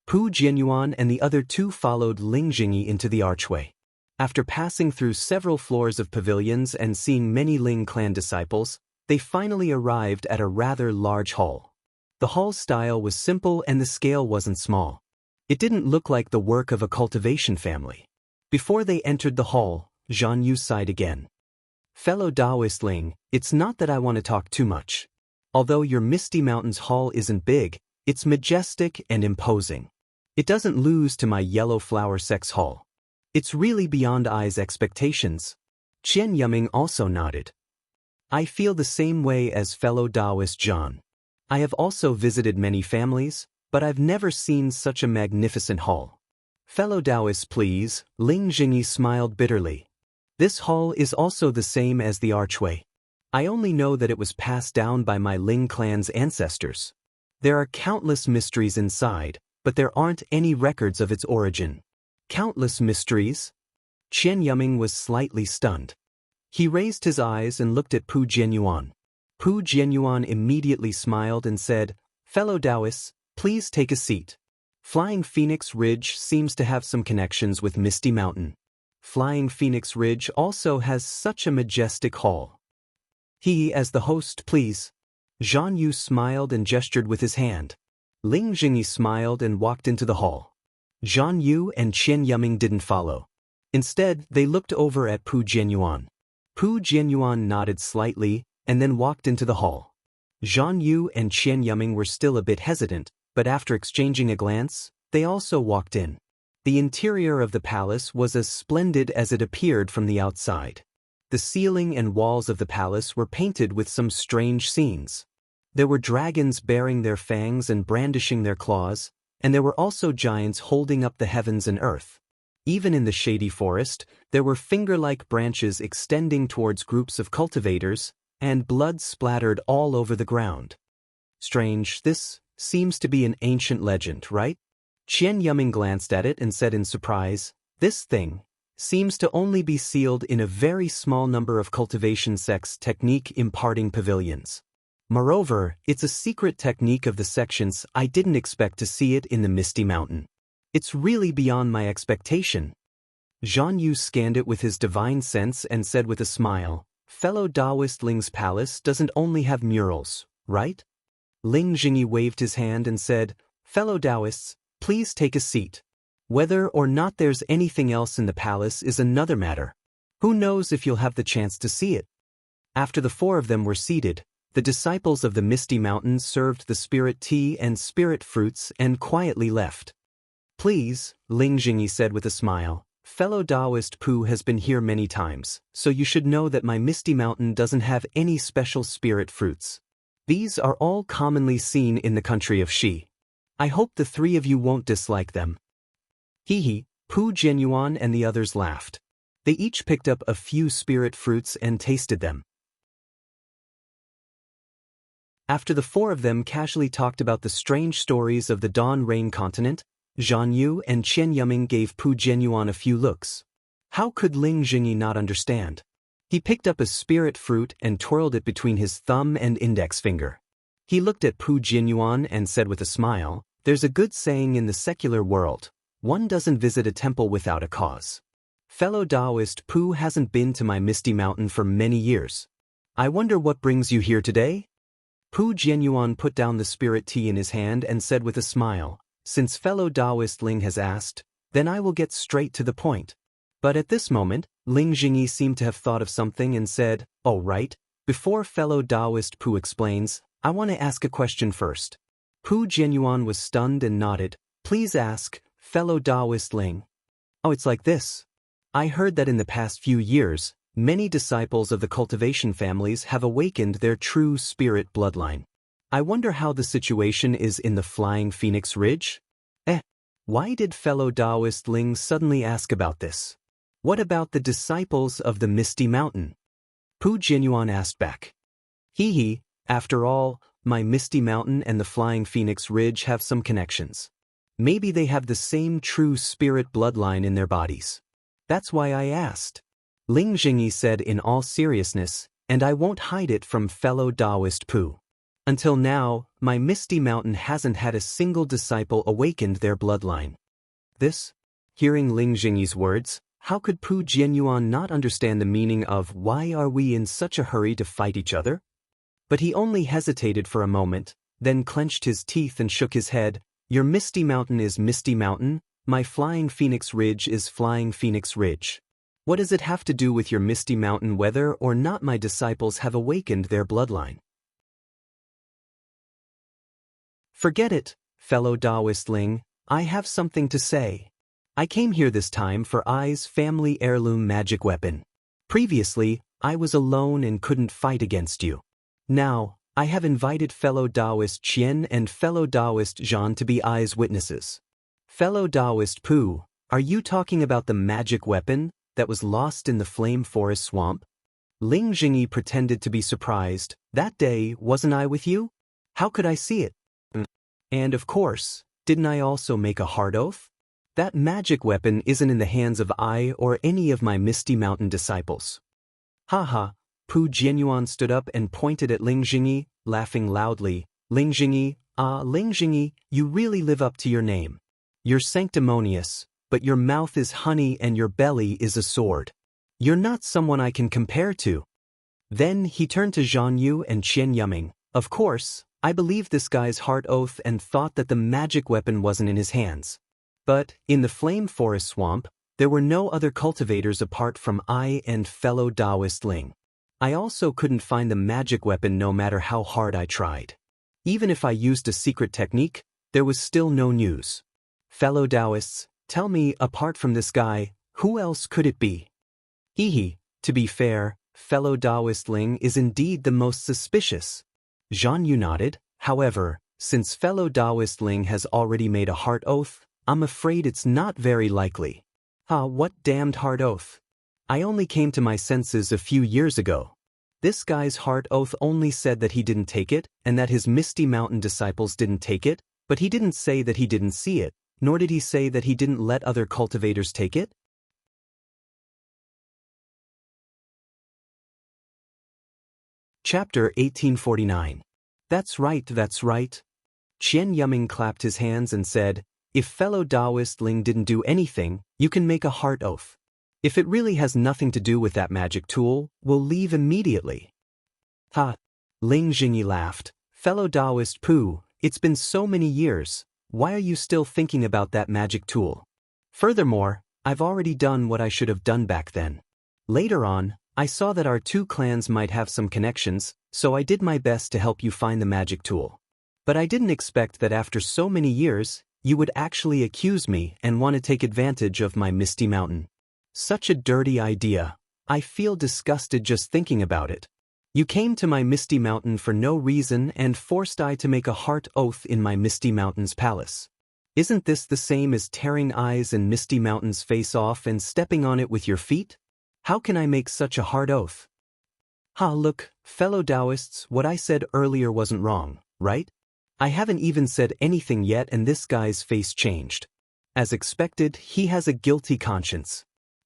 Pu Jianyuan and the other two followed Ling Jingyi into the archway. After passing through several floors of pavilions and seeing many Ling clan disciples, they finally arrived at a rather large hall. The hall's style was simple and the scale wasn't small. It didn't look like the work of a cultivation family. Before they entered the hall, Zhan Yu sighed again. "Fellow Taoist Ling, it's not that I want to talk too much. Although your Misty Mountains hall isn't big, it's majestic and imposing. It doesn't lose to my Yellow Flower Sex hall. It's really beyond eyes' expectations." Qian Yuming also nodded. "I feel the same way as fellow Taoist Zhan. I have also visited many families, but I've never seen such a magnificent hall." "Fellow Taoists, please," Ling Jingyi smiled bitterly. "This hall is also the same as the archway. I only know that it was passed down by my Ling clan's ancestors. There are countless mysteries inside, but there aren't any records of its origin." "Countless mysteries?" Qian Yuming was slightly stunned. He raised his eyes and looked at Pu Jianyuan. Pu Jianyuan immediately smiled and said, "Fellow Taoists, please take a seat. Flying Phoenix Ridge seems to have some connections with Misty Mountain. Flying Phoenix Ridge also has such a majestic hall." "He, as the host, please." Zhan Yu smiled and gestured with his hand. Ling Jingyi smiled and walked into the hall. Zhan Yu and Qian Yuming didn't follow. Instead, they looked over at Pu Jianyuan. Pu Jianyuan nodded slightly and then walked into the hall. Zhan Yu and Qian Yuming were still a bit hesitant, but after exchanging a glance, they also walked in. The interior of the palace was as splendid as it appeared from the outside. The ceiling and walls of the palace were painted with some strange scenes. There were dragons bearing their fangs and brandishing their claws, and there were also giants holding up the heavens and earth. Even in the shady forest, there were finger-like branches extending towards groups of cultivators, and blood splattered all over the ground. "Strange, this seems to be an ancient legend, right?" Qian Yuming glanced at it and said in surprise, "This thing seems to only be sealed in a very small number of cultivation sects technique imparting pavilions. Moreover, it's a secret technique of the sections. I didn't expect to see it in the Misty Mountain. It's really beyond my expectation." Zhan Yu scanned it with his divine sense and said with a smile, "Fellow Taoist Ling's palace doesn't only have murals, right?" Ling Jingyi waved his hand and said, "Fellow Taoists, please take a seat. Whether or not there's anything else in the palace is another matter. Who knows if you'll have the chance to see it." After the four of them were seated, the disciples of the Misty Mountains served the spirit tea and spirit fruits and quietly left. "Please," Ling Jingyi said with a smile, "fellow Taoist Pu has been here many times, so you should know that my Misty Mountain doesn't have any special spirit fruits. These are all commonly seen in the country of Xi. I hope the three of you won't dislike them." Pu Jianyuan and the others laughed. They each picked up a few spirit fruits and tasted them. After the four of them casually talked about the strange stories of the Dawn Rain continent, Zhan Yu and Qian Yuming gave Pu Jianyuan a few looks. How could Ling Jingyi not understand? He picked up a spirit fruit and twirled it between his thumb and index finger. He looked at Pu Jianyuan and said with a smile, "There's a good saying in the secular world, one doesn't visit a temple without a cause. Fellow Taoist Pu hasn't been to my Misty Mountain for many years. I wonder what brings you here today?" Pu Jianyuan put down the spirit tea in his hand and said with a smile, "Since fellow Taoist Ling has asked, then I will get straight to the point." But at this moment, Ling Jingyi seemed to have thought of something and said, "Oh right, before fellow Taoist Pu explains, I want to ask a question first." Pu Jianyuan was stunned and nodded. "Please ask, fellow Taoist Ling." "Oh, it's like this. I heard that in the past few years, many disciples of the cultivation families have awakened their true spirit bloodline. I wonder how the situation is in the Flying Phoenix Ridge?" Why did fellow Taoist Ling suddenly ask about this? What about the disciples of the Misty Mountain? Pu Jianyuan asked back. Hee, after all, my Misty Mountain and the Flying Phoenix Ridge have some connections. Maybe they have the same true spirit bloodline in their bodies. That's why I asked. Ling Jingyi said in all seriousness, and I won't hide it from fellow Taoist Pu. Until now, my Misty Mountain hasn't had a single disciple awakened their bloodline. This? Hearing Ling Jingyi's words, how could Pu Jianyuan not understand the meaning of why are we in such a hurry to fight each other? But he only hesitated for a moment, then clenched his teeth and shook his head. Your Misty Mountain is Misty Mountain, my Flying Phoenix Ridge is Flying Phoenix Ridge. What does it have to do with your Misty Mountain whether or not my disciples have awakened their bloodline? Forget it, fellow Taoist Ling, I have something to say. I came here this time for Ai's family heirloom magic weapon. Previously, I was alone and couldn't fight against you. Now, I have invited fellow Taoist Qian and fellow Taoist Zhan to be Ai's witnesses. Fellow Taoist Pu, are you talking about the magic weapon that was lost in the Flame Forest Swamp? Ling Jingyi pretended to be surprised. That day, wasn't I with you? How could I see it? And of course, didn't I also make a hard oath? That magic weapon isn't in the hands of I or any of my Misty Mountain disciples. Haha, Pu Jianyuan stood up and pointed at Ling Jingyi, laughing loudly. Ling Jingyi, Ling Jingyi, you really live up to your name. You're sanctimonious, but your mouth is honey and your belly is a sword. You're not someone I can compare to. Then he turned to Zhan Yu and Qian Yuming. Of course, I believed this guy's heart oath and thought that the magic weapon wasn't in his hands. But, in the Flame Forest Swamp, there were no other cultivators apart from I and fellow Taoist Ling. I also couldn't find the magic weapon no matter how hard I tried. Even if I used a secret technique, there was still no news. Fellow Taoists, tell me, apart from this guy, who else could it be? To be fair, fellow Taoist Ling is indeed the most suspicious. Zhan Yu nodded. However, since fellow Taoist Ling has already made a heart oath, I'm afraid it's not very likely. What damned heart oath? I only came to my senses a few years ago. This guy's heart oath only said that he didn't take it, and that his Misty Mountain disciples didn't take it, but he didn't say that he didn't see it, nor did he say that he didn't let other cultivators take it. Chapter 1849. That's right, that's right. Qian Yuming clapped his hands and said, if fellow Taoist Ling didn't do anything, you can make a heart oath. If it really has nothing to do with that magic tool, we'll leave immediately. Ling Jingyi laughed. Fellow Taoist Pu, it's been so many years, why are you still thinking about that magic tool? Furthermore, I've already done what I should have done back then. Later on, I saw that our two clans might have some connections, so I did my best to help you find the magic tool. But I didn't expect that after so many years, you would actually accuse me and want to take advantage of my Misty Mountain. Such a dirty idea. I feel disgusted just thinking about it. You came to my Misty Mountain for no reason and forced I to make a heart oath in my Misty Mountain's palace. Isn't this the same as tearing Ai's and Misty Mountain's face off and stepping on it with your feet? How can I make such a hard oath? Look, fellow Taoists, what I said earlier wasn't wrong, right? I haven't even said anything yet and this guy's face changed. As expected, he has a guilty conscience.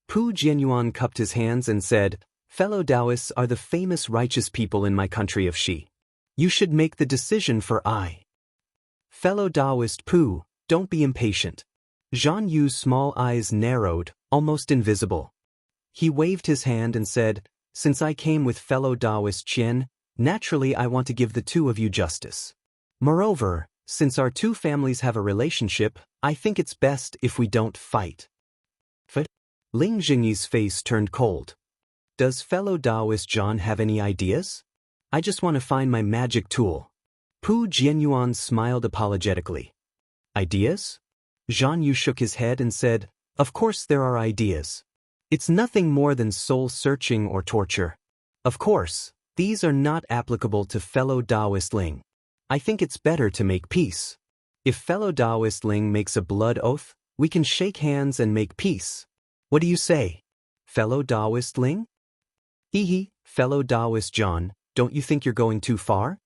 Pu Jianyuan cupped his hands and said, fellow Taoists are the famous righteous people in my country of Xi. You should make the decision for I. Fellow Taoist Pu, don't be impatient. Zhan Yu's small eyes narrowed, almost invisible. He waved his hand and said, since I came with fellow Taoist Qian, naturally I want to give the two of you justice. Moreover, since our two families have a relationship, I think it's best if we don't fight. Ling Jingyi's face turned cold. Does fellow Taoist Zhan have any ideas? I just want to find my magic tool. Pu Jianyuan smiled apologetically. Ideas? Zhan Yu shook his head and said, of course there are ideas. It's nothing more than soul-searching or torture. Of course, these are not applicable to fellow Taoist Ling. I think it's better to make peace. If fellow Taoist Ling makes a blood oath, we can shake hands and make peace. What do you say? Fellow Taoist Ling? Hee, fellow Taoist John, don't you think you're going too far?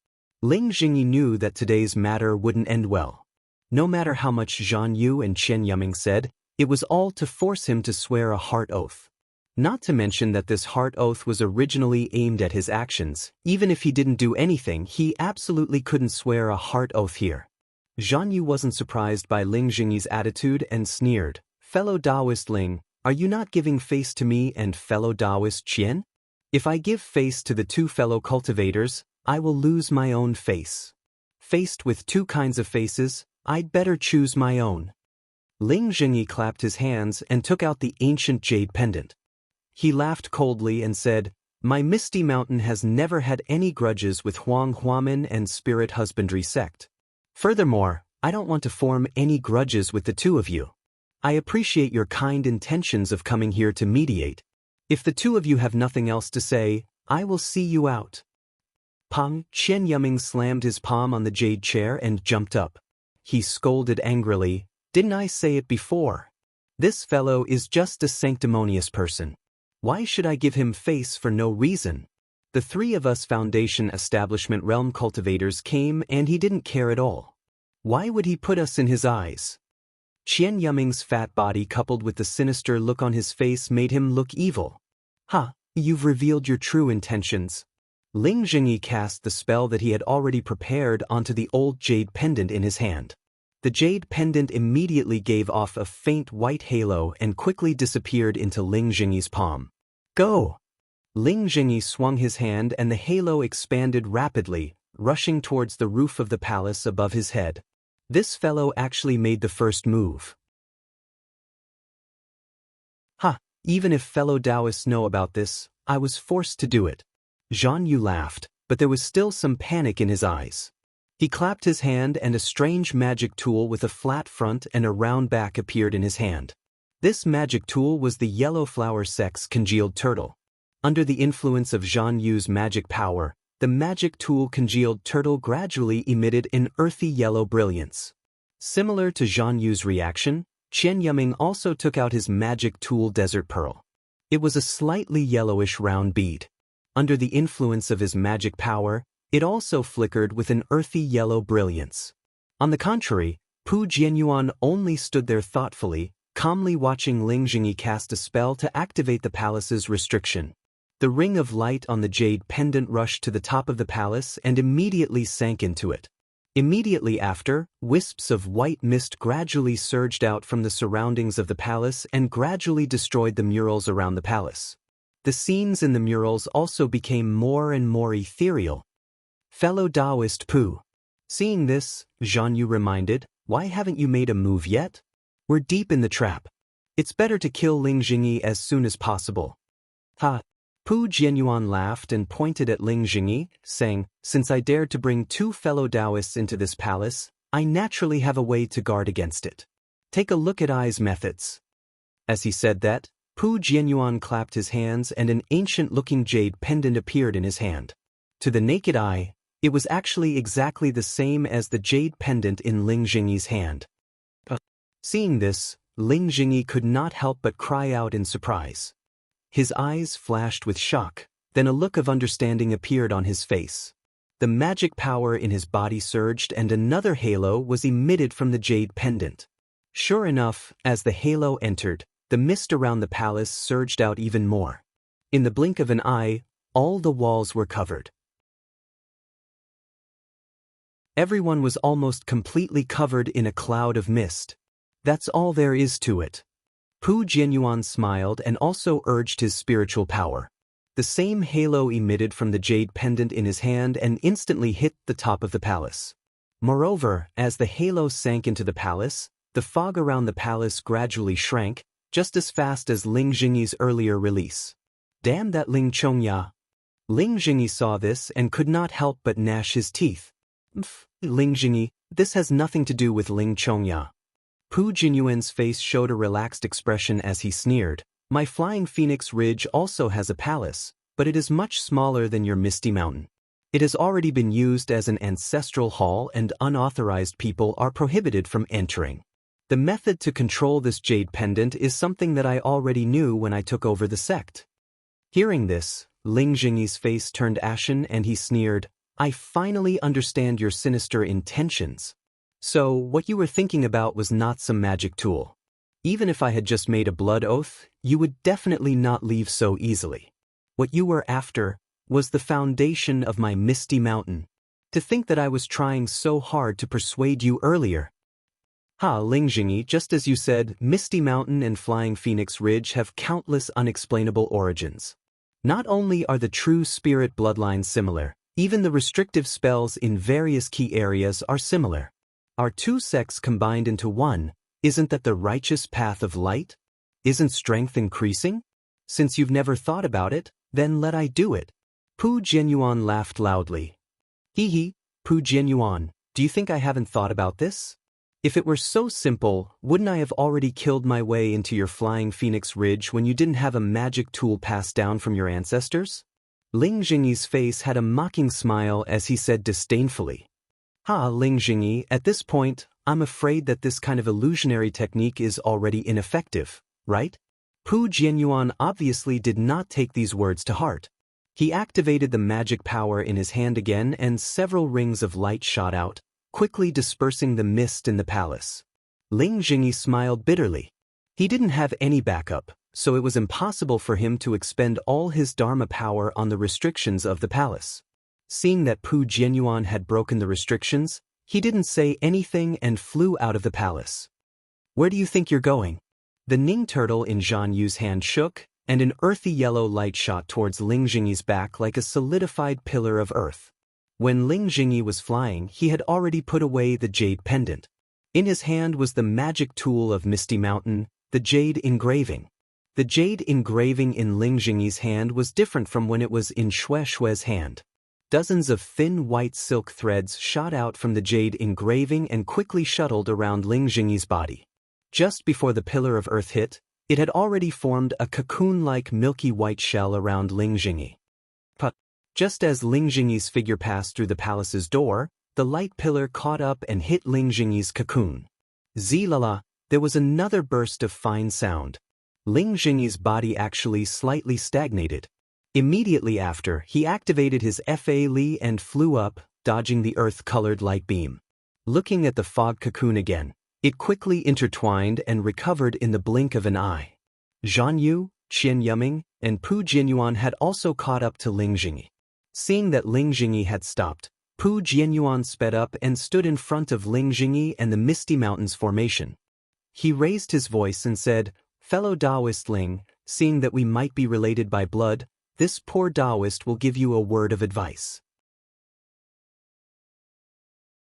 Ling Jingyi knew that today's matter wouldn't end well. No matter how much Zhan Yu and Chen Yuming said, it was all to force him to swear a heart oath. Not to mention that this heart oath was originally aimed at his actions. Even if he didn't do anything, he absolutely couldn't swear a heart oath here. Zhan Yu wasn't surprised by Ling Jingyi's attitude and sneered, "Fellow Taoist Ling, are you not giving face to me and fellow Taoist Qian? If I give face to the two fellow cultivators, I will lose my own face. Faced with two kinds of faces, I'd better choose my own." Ling Jingyi clapped his hands and took out the ancient jade pendant. He laughed coldly and said, "My Misty Mountain has never had any grudges with Huang Huamin and Spirit Husbandry sect. Furthermore, I don't want to form any grudges with the two of you. I appreciate your kind intentions of coming here to mediate. If the two of you have nothing else to say, I will see you out." Pang Chen Yuming slammed his palm on the jade chair and jumped up. He scolded angrily, "Didn't I say it before? This fellow is just a sanctimonious person. Why should I give him face for no reason? The three of us Foundation Establishment Realm cultivators came and he didn't care at all. Why would he put us in his eyes?" Qian Yuming's fat body coupled with the sinister look on his face made him look evil. "Ha, you've revealed your true intentions." Ling Jingyi cast the spell that he had already prepared onto the old jade pendant in his hand. The jade pendant immediately gave off a faint white halo and quickly disappeared into Ling Jingyi's palm. "Go!" Ling Jingyi swung his hand and the halo expanded rapidly, rushing towards the roof of the palace above his head. This fellow actually made the first move. "Ha, even if fellow Taoists know about this, I was forced to do it." Zhan Yu laughed, but there was still some panic in his eyes. He clapped his hand and a strange magic tool with a flat front and a round back appeared in his hand. This magic tool was the yellow flower sex congealed turtle. Under the influence of Zhan Yu's magic power, the magic tool congealed turtle gradually emitted an earthy yellow brilliance. Similar to Zhan Yu's reaction, Chen Yuming also took out his magic tool desert pearl. It was a slightly yellowish round bead. Under the influence of his magic power, it also flickered with an earthy yellow brilliance. On the contrary, Pu Jianyuan only stood there thoughtfully, calmly watching Ling Jingyi cast a spell to activate the palace's restriction. The ring of light on the jade pendant rushed to the top of the palace and immediately sank into it. Immediately after, wisps of white mist gradually surged out from the surroundings of the palace and gradually destroyed the murals around the palace. The scenes in the murals also became more and more ethereal. "Fellow Taoist Pu." Seeing this, Zhan Yu reminded, "Why haven't you made a move yet? We're deep in the trap. It's better to kill Ling Jingyi as soon as possible." "Ha." Pu Jianyuan laughed and pointed at Ling Jingyi, saying, "Since I dared to bring two fellow Taoists into this palace, I naturally have a way to guard against it. Take a look at Ai's methods." As he said that, Pu Jianyuan clapped his hands and an ancient-looking jade pendant appeared in his hand. To the naked eye, it was actually exactly the same as the jade pendant in Ling Jingyi's hand. Seeing this, Ling Jingyi could not help but cry out in surprise. His eyes flashed with shock, then a look of understanding appeared on his face. The magic power in his body surged and another halo was emitted from the jade pendant. Sure enough, as the halo entered, the mist around the palace surged out even more. In the blink of an eye, all the walls were covered. Everyone was almost completely covered in a cloud of mist. That's all there is to it. Pu Jianyuan smiled and also urged his spiritual power. The same halo emitted from the jade pendant in his hand and instantly hit the top of the palace. Moreover, as the halo sank into the palace, the fog around the palace gradually shrank, just as fast as Ling Jingyi's earlier release. "Damn that Ling Chongya." Ling Jingyi saw this and could not help but gnash his teeth. "Ling Jingyi, this has nothing to do with Ling Chongya." Pu Jianyuan's face showed a relaxed expression as he sneered, "My Flying Phoenix Ridge also has a palace, but it is much smaller than your Misty Mountain. It has already been used as an ancestral hall and unauthorized people are prohibited from entering. The method to control this jade pendant is something that I already knew when I took over the sect. Hearing this, Ling Jingyi's face turned ashen and he sneered, I finally understand your sinister intentions. So, what you were thinking about was not some magic tool. Even if I had just made a blood oath, you would definitely not leave so easily. What you were after was the foundation of my Misty Mountain. To think that I was trying so hard to persuade you earlier. Ling Jingyi, just as you said, Misty Mountain and Flying Phoenix Ridge have countless unexplainable origins. Not only are the true spirit bloodlines similar, even the restrictive spells in various key areas are similar. Our two sects combined into one, isn't that the righteous path of light? Isn't strength increasing? Since you've never thought about it, then let I do it. Pu Jianyuan laughed loudly. Hee, Pu Jianyuan, do you think I haven't thought about this? If it were so simple, wouldn't I have already killed my way into your Flying Phoenix Ridge when you didn't have a magic tool passed down from your ancestors? Ling Jingyi's face had a mocking smile as he said disdainfully. Ling Jingyi, at this point, I'm afraid that this kind of illusionary technique is already ineffective, right? Pu Jianyuan obviously did not take these words to heart. He activated the magic power in his hand again and several rings of light shot out, quickly dispersing the mist in the palace. Ling Jingyi smiled bitterly. He didn't have any backup, so it was impossible for him to expend all his Dharma power on the restrictions of the palace. Seeing that Pu Jianyuan had broken the restrictions, he didn't say anything and flew out of the palace. Where do you think you're going? The Ning turtle in Zhan Yu's hand shook, and an earthy yellow light shot towards Ling Jingyi's back like a solidified pillar of earth. When Ling Jingyi was flying, he had already put away the jade pendant. In his hand was the magic tool of Misty Mountain, the jade engraving. The jade engraving in Ling Jingyi's hand was different from when it was in Xue Xue's hand. Dozens of thin white silk threads shot out from the jade engraving and quickly shuttled around Ling Jingyi's body. Just before the pillar of earth hit, it had already formed a cocoon-like milky white shell around Ling Jingyi. But just as Ling Jingyi's figure passed through the palace's door, the light pillar caught up and hit Ling Jingyi's cocoon. Zilala, there was another burst of fine sound. Ling Jingyi's body actually slightly stagnated. Immediately after, he activated his Fa Li and flew up, dodging the earth-colored light beam. Looking at the fog cocoon again, it quickly intertwined and recovered in the blink of an eye. Zhan Yu, Qian Yuming, and Pu Jianyuan had also caught up to Ling Jingyi. Seeing that Ling Jingyi had stopped, Pu Jianyuan sped up and stood in front of Ling Jingyi and the Misty Mountains formation. He raised his voice and said, Fellow Taoist Ling, seeing that we might be related by blood, this poor Taoist will give you a word of advice.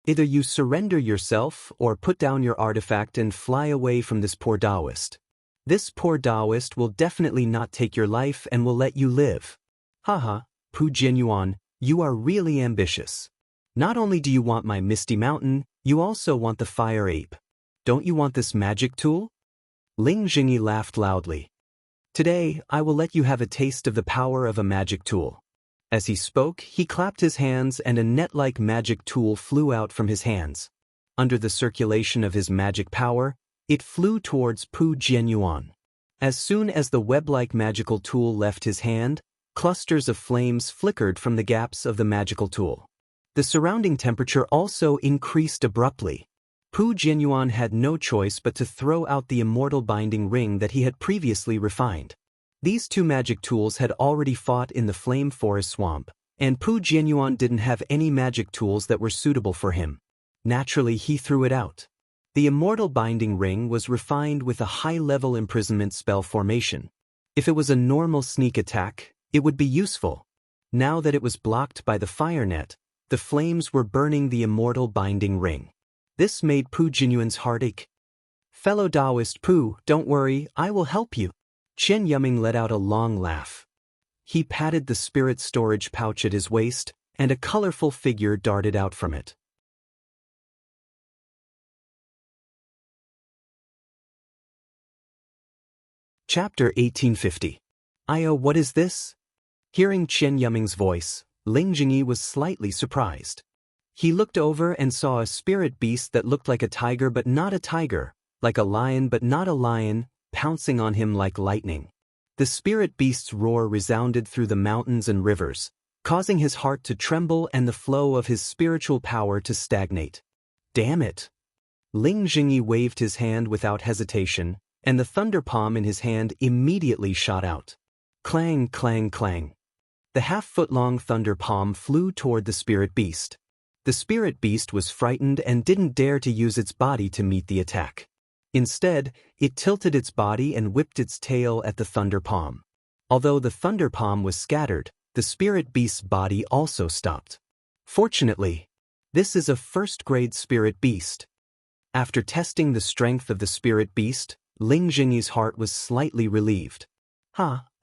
Either you surrender yourself or put down your artifact and fly away from this poor Taoist. This poor Taoist will definitely not take your life and will let you live. Pu Jianyuan, you are really ambitious. Not only do you want my Misty Mountain, you also want the fire ape. Don't you want this magic tool? Ling Jingyi laughed loudly. Today, I will let you have a taste of the power of a magic tool. As he spoke, he clapped his hands and a net-like magic tool flew out from his hands. Under the circulation of his magic power, it flew towards Pu Jianyuan. As soon as the web-like magical tool left his hand, clusters of flames flickered from the gaps of the magical tool. The surrounding temperature also increased abruptly. Pu Jianyuan had no choice but to throw out the immortal binding ring that he had previously refined. These two magic tools had already fought in the flame forest swamp, and Pu Jianyuan didn't have any magic tools that were suitable for him. Naturally, he threw it out. The immortal binding ring was refined with a high-level imprisonment spell formation. If it was a normal sneak attack, it would be useful. Now that it was blocked by the fire net, the flames were burning the immortal binding ring. This made Pu Jianyuan's heart ache. Fellow Taoist Pu, don't worry, I will help you. Qian Yuming let out a long laugh. He patted the spirit storage pouch at his waist, and a colorful figure darted out from it. Chapter 1850. Io, what is this? Hearing Qian Yuming's voice, Ling Jingyi was slightly surprised. He looked over and saw a spirit beast that looked like a tiger but not a tiger, like a lion but not a lion, pouncing on him like lightning. The spirit beast's roar resounded through the mountains and rivers, causing his heart to tremble and the flow of his spiritual power to stagnate. Damn it! Ling Jingyi waved his hand without hesitation, and the thunder palm in his hand immediately shot out. Clang, clang, clang. The half-foot-long thunder palm flew toward the spirit beast. The spirit beast was frightened and didn't dare to use its body to meet the attack. Instead, it tilted its body and whipped its tail at the thunder palm. Although the thunder palm was scattered, the spirit beast's body also stopped. Fortunately, this is a first-grade spirit beast. After testing the strength of the spirit beast, Ling Jingyi's heart was slightly relieved.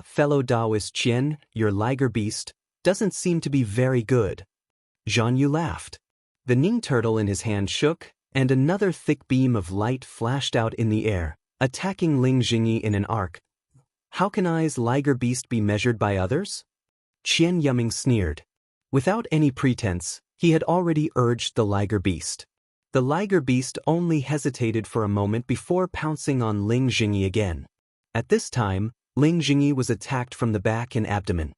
Fellow Taoist Qian, your liger beast doesn't seem to be very good. Zhan Yu laughed. The Ning turtle in his hand shook, and another thick beam of light flashed out in the air, attacking Ling Jingyi in an arc. How can I's liger beast be measured by others? Qian Yuming sneered. Without any pretense, he had already urged the liger beast. The liger beast only hesitated for a moment before pouncing on Ling Jingyi again. At this time, Ling Jingyi was attacked from the back and abdomen.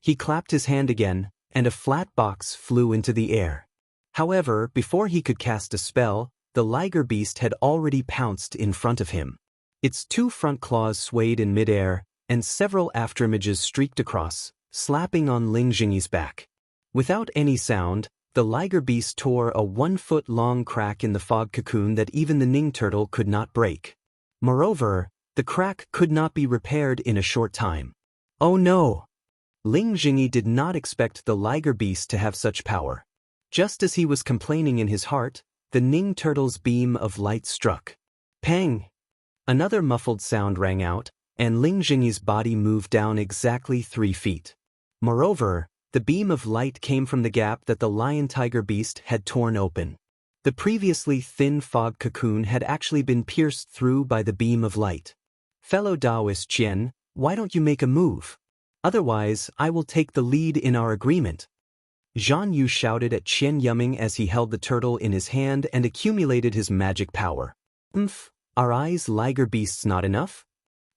He clapped his hand again, and a flat box flew into the air. However, before he could cast a spell, the liger beast had already pounced in front of him. Its two front claws swayed in midair, and several afterimages streaked across, slapping on Ling Jingyi's back. Without any sound, the liger beast tore a 1-foot-long crack in the fog cocoon that even the Ning turtle could not break. Moreover, the crack could not be repaired in a short time. Oh no! Ling Jingyi did not expect the liger beast to have such power. Just as he was complaining in his heart, the Ning turtle's beam of light struck. Pang! Another muffled sound rang out, and Ling Jingyi's body moved down exactly 3 feet. Moreover, the beam of light came from the gap that the lion-tiger beast had torn open. The previously thin fog cocoon had actually been pierced through by the beam of light. Fellow Taoist Qian, why don't you make a move? Otherwise, I will take the lead in our agreement. Zhan Yu shouted at Qian Yuming as he held the turtle in his hand and accumulated his magic power. Are I's liger beasts not enough?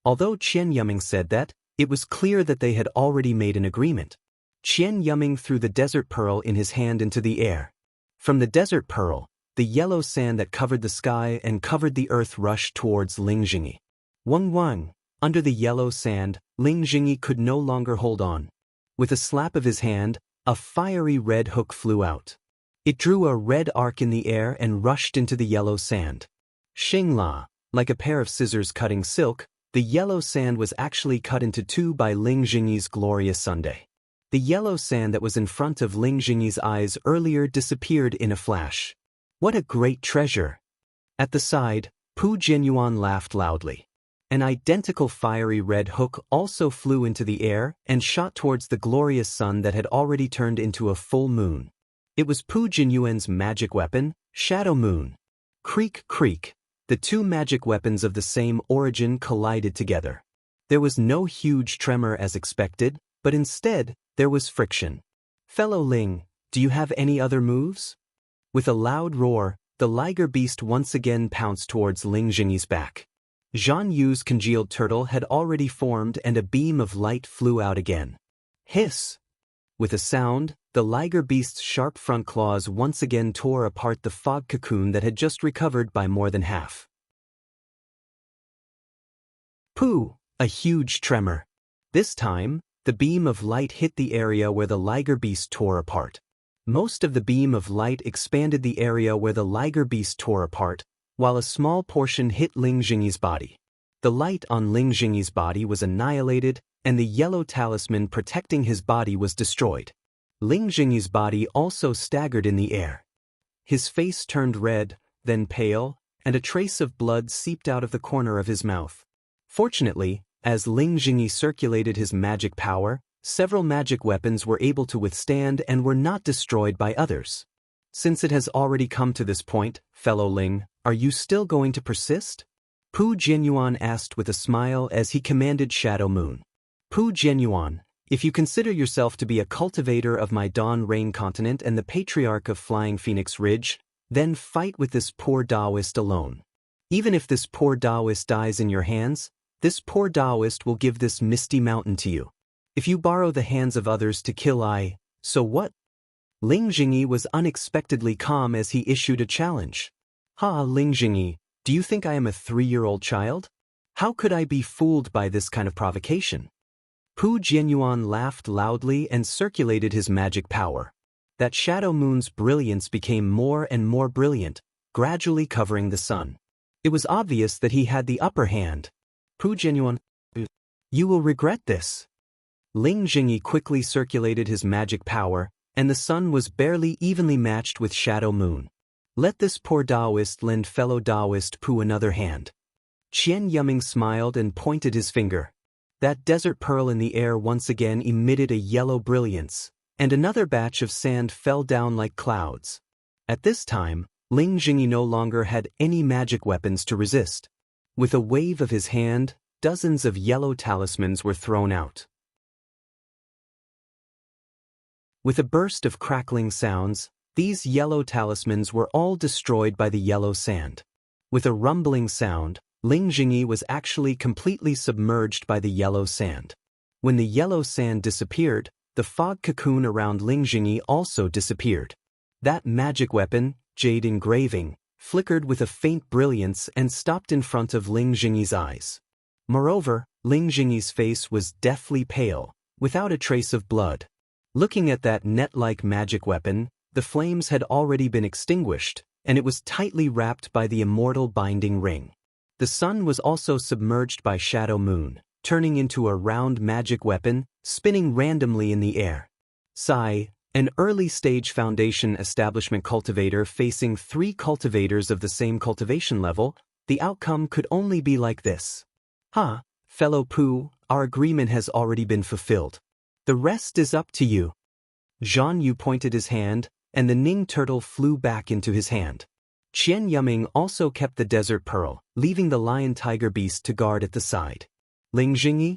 Although Qian Yuming said that, it was clear that they had already made an agreement. Qian Yuming threw the desert pearl in his hand into the air. From the desert pearl, the yellow sand that covered the sky and covered the earth rushed towards Ling Jingyi. Wang. Under the yellow sand, Ling Jingyi could no longer hold on. With a slap of his hand, a fiery red hook flew out. It drew a red arc in the air and rushed into the yellow sand. Xingla, like a pair of scissors cutting silk, the yellow sand was actually cut into 2 by Ling Jingyi's glorious Sunday. The yellow sand that was in front of Ling Jingyi's eyes earlier disappeared in a flash. What a great treasure! At the side, Pu Jianyuan laughed loudly. An identical fiery red hook also flew into the air and shot towards the glorious sun that had already turned into a full moon. It was Pu Jianyuan's magic weapon, Shadow Moon. Creak, creak. The 2 magic weapons of the same origin collided together. There was no huge tremor as expected, but instead, there was friction. Fellow Ling, do you have any other moves? With a loud roar, the liger beast once again pounced towards Ling Jingyi's back. Zhan Yu's congealed turtle had already formed and a beam of light flew out again. Hiss! With a sound, the liger beast's sharp front claws once again tore apart the fog cocoon that had just recovered by more than half. Pooh! A huge tremor. This time, the beam of light hit the area where the liger beast tore apart. Most of the beam of light expanded the area where the liger beast tore apart, while a small portion hit Ling Jingyi's body. The light on Ling Jingyi's body was annihilated, and the yellow talisman protecting his body was destroyed. Ling Jingyi's body also staggered in the air. His face turned red, then pale, and a trace of blood seeped out of the corner of his mouth. Fortunately, as Ling Jingyi circulated his magic power, several magic weapons were able to withstand and were not destroyed by others. Since it has already come to this point, fellow Ling, are you still going to persist? Pu Jianyuan asked with a smile as he commanded Shadow Moon. Pu Jianyuan, If you consider yourself to be a cultivator of my Dawn Rain continent and the patriarch of Flying Phoenix Ridge, then fight with this poor Taoist alone. Even if this poor Taoist dies in your hands, this poor Taoist will give this misty mountain to you. If you borrow the hands of others to kill so what? Ling Jingyi was unexpectedly calm as he issued a challenge. Ling Jingyi, do you think I am a 3-year-old child? How could I be fooled by this kind of provocation? Pu Jianyuan laughed loudly and circulated his magic power. That shadow moon's brilliance became more and more brilliant, gradually covering the sun. It was obvious that he had the upper hand. Pu Jianyuan, you will regret this. Ling Jingyi quickly circulated his magic power, and the sun was barely evenly matched with shadow moon. Let this poor Taoist lend fellow Taoist Pu another hand. Qian Yuming smiled and pointed his finger. That desert pearl in the air once again emitted a yellow brilliance, and another batch of sand fell down like clouds. At this time, Ling Jingyi no longer had any magic weapons to resist. With a wave of his hand, dozens of yellow talismans were thrown out. With a burst of crackling sounds, these yellow talismans were all destroyed by the yellow sand. With a rumbling sound, Ling Jingyi was actually completely submerged by the yellow sand. When the yellow sand disappeared, the fog cocoon around Ling Jingyi also disappeared. That magic weapon, jade engraving, flickered with a faint brilliance and stopped in front of Ling Jingyi's eyes. Moreover, Ling Jingyi's face was deathly pale, without a trace of blood. Looking at that net-like magic weapon, the flames had already been extinguished, and it was tightly wrapped by the immortal binding ring. The sun was also submerged by shadow moon, turning into a round magic weapon, spinning randomly in the air. Sai, an early-stage foundation establishment cultivator facing 3 cultivators of the same cultivation level, the outcome could only be like this. Fellow Pu, our agreement has already been fulfilled. The rest is up to you. Zhan Yu pointed his hand, and the Ning turtle flew back into his hand. Qian Yuming also kept the desert pearl, leaving the lion-tiger beast to guard at the side. Ling Jingyi?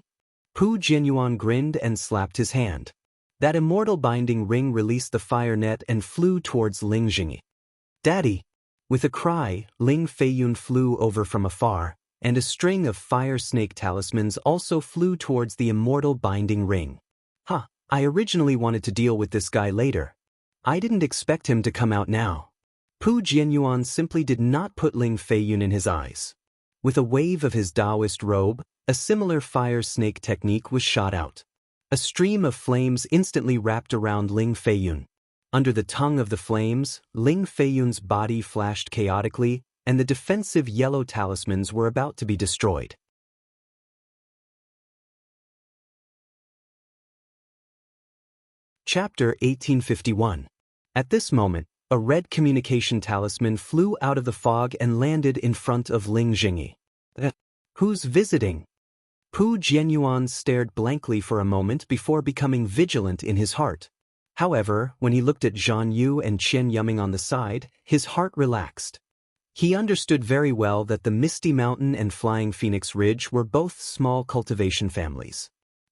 Pu Jianyuan grinned and slapped his hand. That immortal binding ring released the fire net and flew towards Ling Jingyi. Daddy! With a cry, Ling Feiyun flew over from afar, and a string of fire snake talismans also flew towards the immortal binding ring. I originally wanted to deal with this guy later. I didn't expect him to come out now. Pu Jianyuan simply did not put Ling Feiyun in his eyes. With a wave of his Taoist robe, a similar fire snake technique was shot out. A stream of flames instantly wrapped around Ling Feiyun. Under the tongue of the flames, Ling Feiyun's body flashed chaotically, and the defensive yellow talismans were about to be destroyed. Chapter 1851. At this moment, a red communication talisman flew out of the fog and landed in front of Ling Jingyi. Who's visiting? Pu Jianyuan stared blankly for a moment before becoming vigilant in his heart. However, when he looked at Zhan Yu and Qian Yuming on the side, his heart relaxed. He understood very well that the Misty Mountain and Flying Phoenix Ridge were both small cultivation families.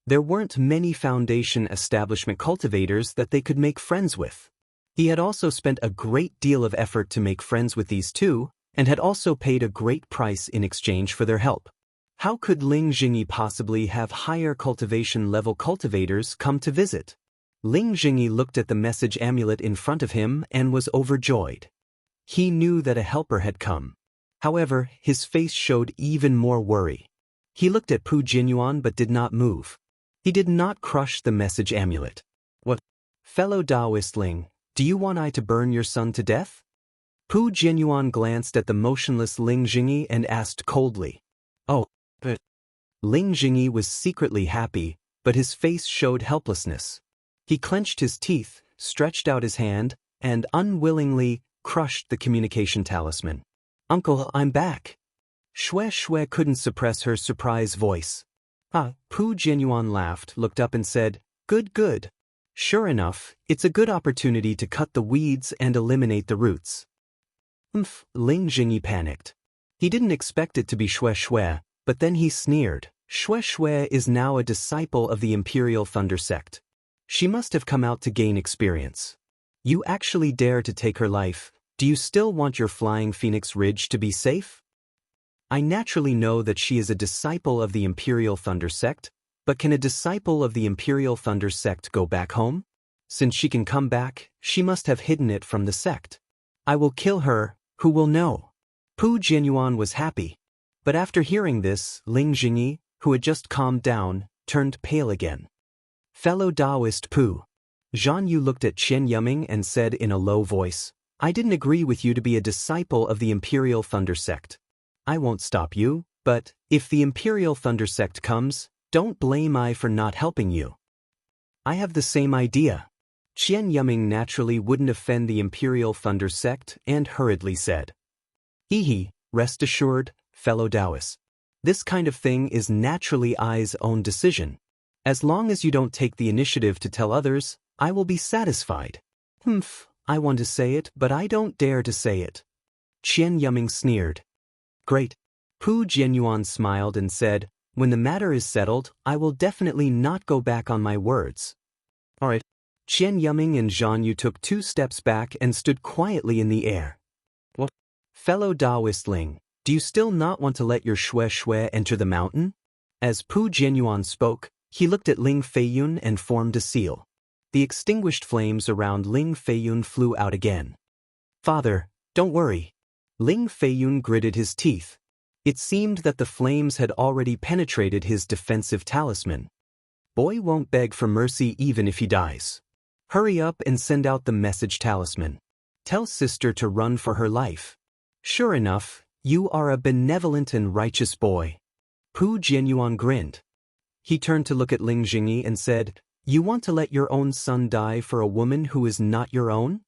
There weren't many foundation establishment cultivators that they could make friends with. He had also spent a great deal of effort to make friends with these two, and had also paid a great price in exchange for their help. How could Ling Jingyi possibly have higher cultivation level cultivators come to visit? Ling Jingyi looked at the message amulet in front of him and was overjoyed. He knew that a helper had come. However, his face showed even more worry. He looked at Pu Jianyuan but did not move. He did not crush the message amulet. What? Fellow Taoist Ling, do you want I to burn your son to death? Pu Jianyuan glanced at the motionless Ling Jingyi and asked coldly. Oh, but... Ling Jingyi was secretly happy, but his face showed helplessness. He clenched his teeth, stretched out his hand, and unwillingly crushed the communication talisman. Uncle, I'm back. Xue couldn't suppress her surprised voice. Pu Jianyuan laughed, looked up and said, Good. Sure enough, it's a good opportunity to cut the weeds and eliminate the roots. Ling Jingyi panicked. He didn't expect it to be Xue, but then he sneered, Shui is now a disciple of the Imperial Thunder Sect. She must have come out to gain experience. You actually dare to take her life. Do you still want your flying Phoenix Ridge to be safe? I naturally know that she is a disciple of the Imperial Thunder Sect, but can a disciple of the Imperial Thunder Sect go back home? Since she can come back, she must have hidden it from the sect. I will kill her, who will know? Pu Jianyuan was happy. But after hearing this, Ling Jingyi, who had just calmed down, turned pale again. Fellow Taoist Pu. Zhan Yu looked at Chen Yuming and said in a low voice, I didn't agree with you to be a disciple of the Imperial Thunder Sect. I won't stop you, but, if the Imperial Thunder Sect comes, don't blame I for not helping you. I have the same idea. Chen Yuming naturally wouldn't offend the Imperial Thunder Sect and hurriedly said. Hehe, rest assured, fellow Taoists. This kind of thing is naturally I's own decision. As long as you don't take the initiative to tell others, I will be satisfied. I want to say it, but I don't dare to say it. Chen Yuming sneered. Great. Pu Jianyuan smiled and said, when the matter is settled, I will definitely not go back on my words. Alright. Chen Yuming and Zhan Yu took 2 steps back and stood quietly in the air. What? Fellow Taoist Ling, do you still not want to let your Shui enter the mountain? As Pu Jianyuan spoke, he looked at Ling Feiyun and formed a seal. The extinguished flames around Ling Feiyun flew out again. Father, don't worry. Ling Feiyun gritted his teeth. It seemed that the flames had already penetrated his defensive talisman. Boy won't beg for mercy even if he dies. Hurry up and send out the message talisman. Tell sister to run for her life. Sure enough, you are a benevolent and righteous boy. Pu Jianyuan grinned. He turned to look at Ling Jingyi and said, you want to let your own son die for a woman who is not your own?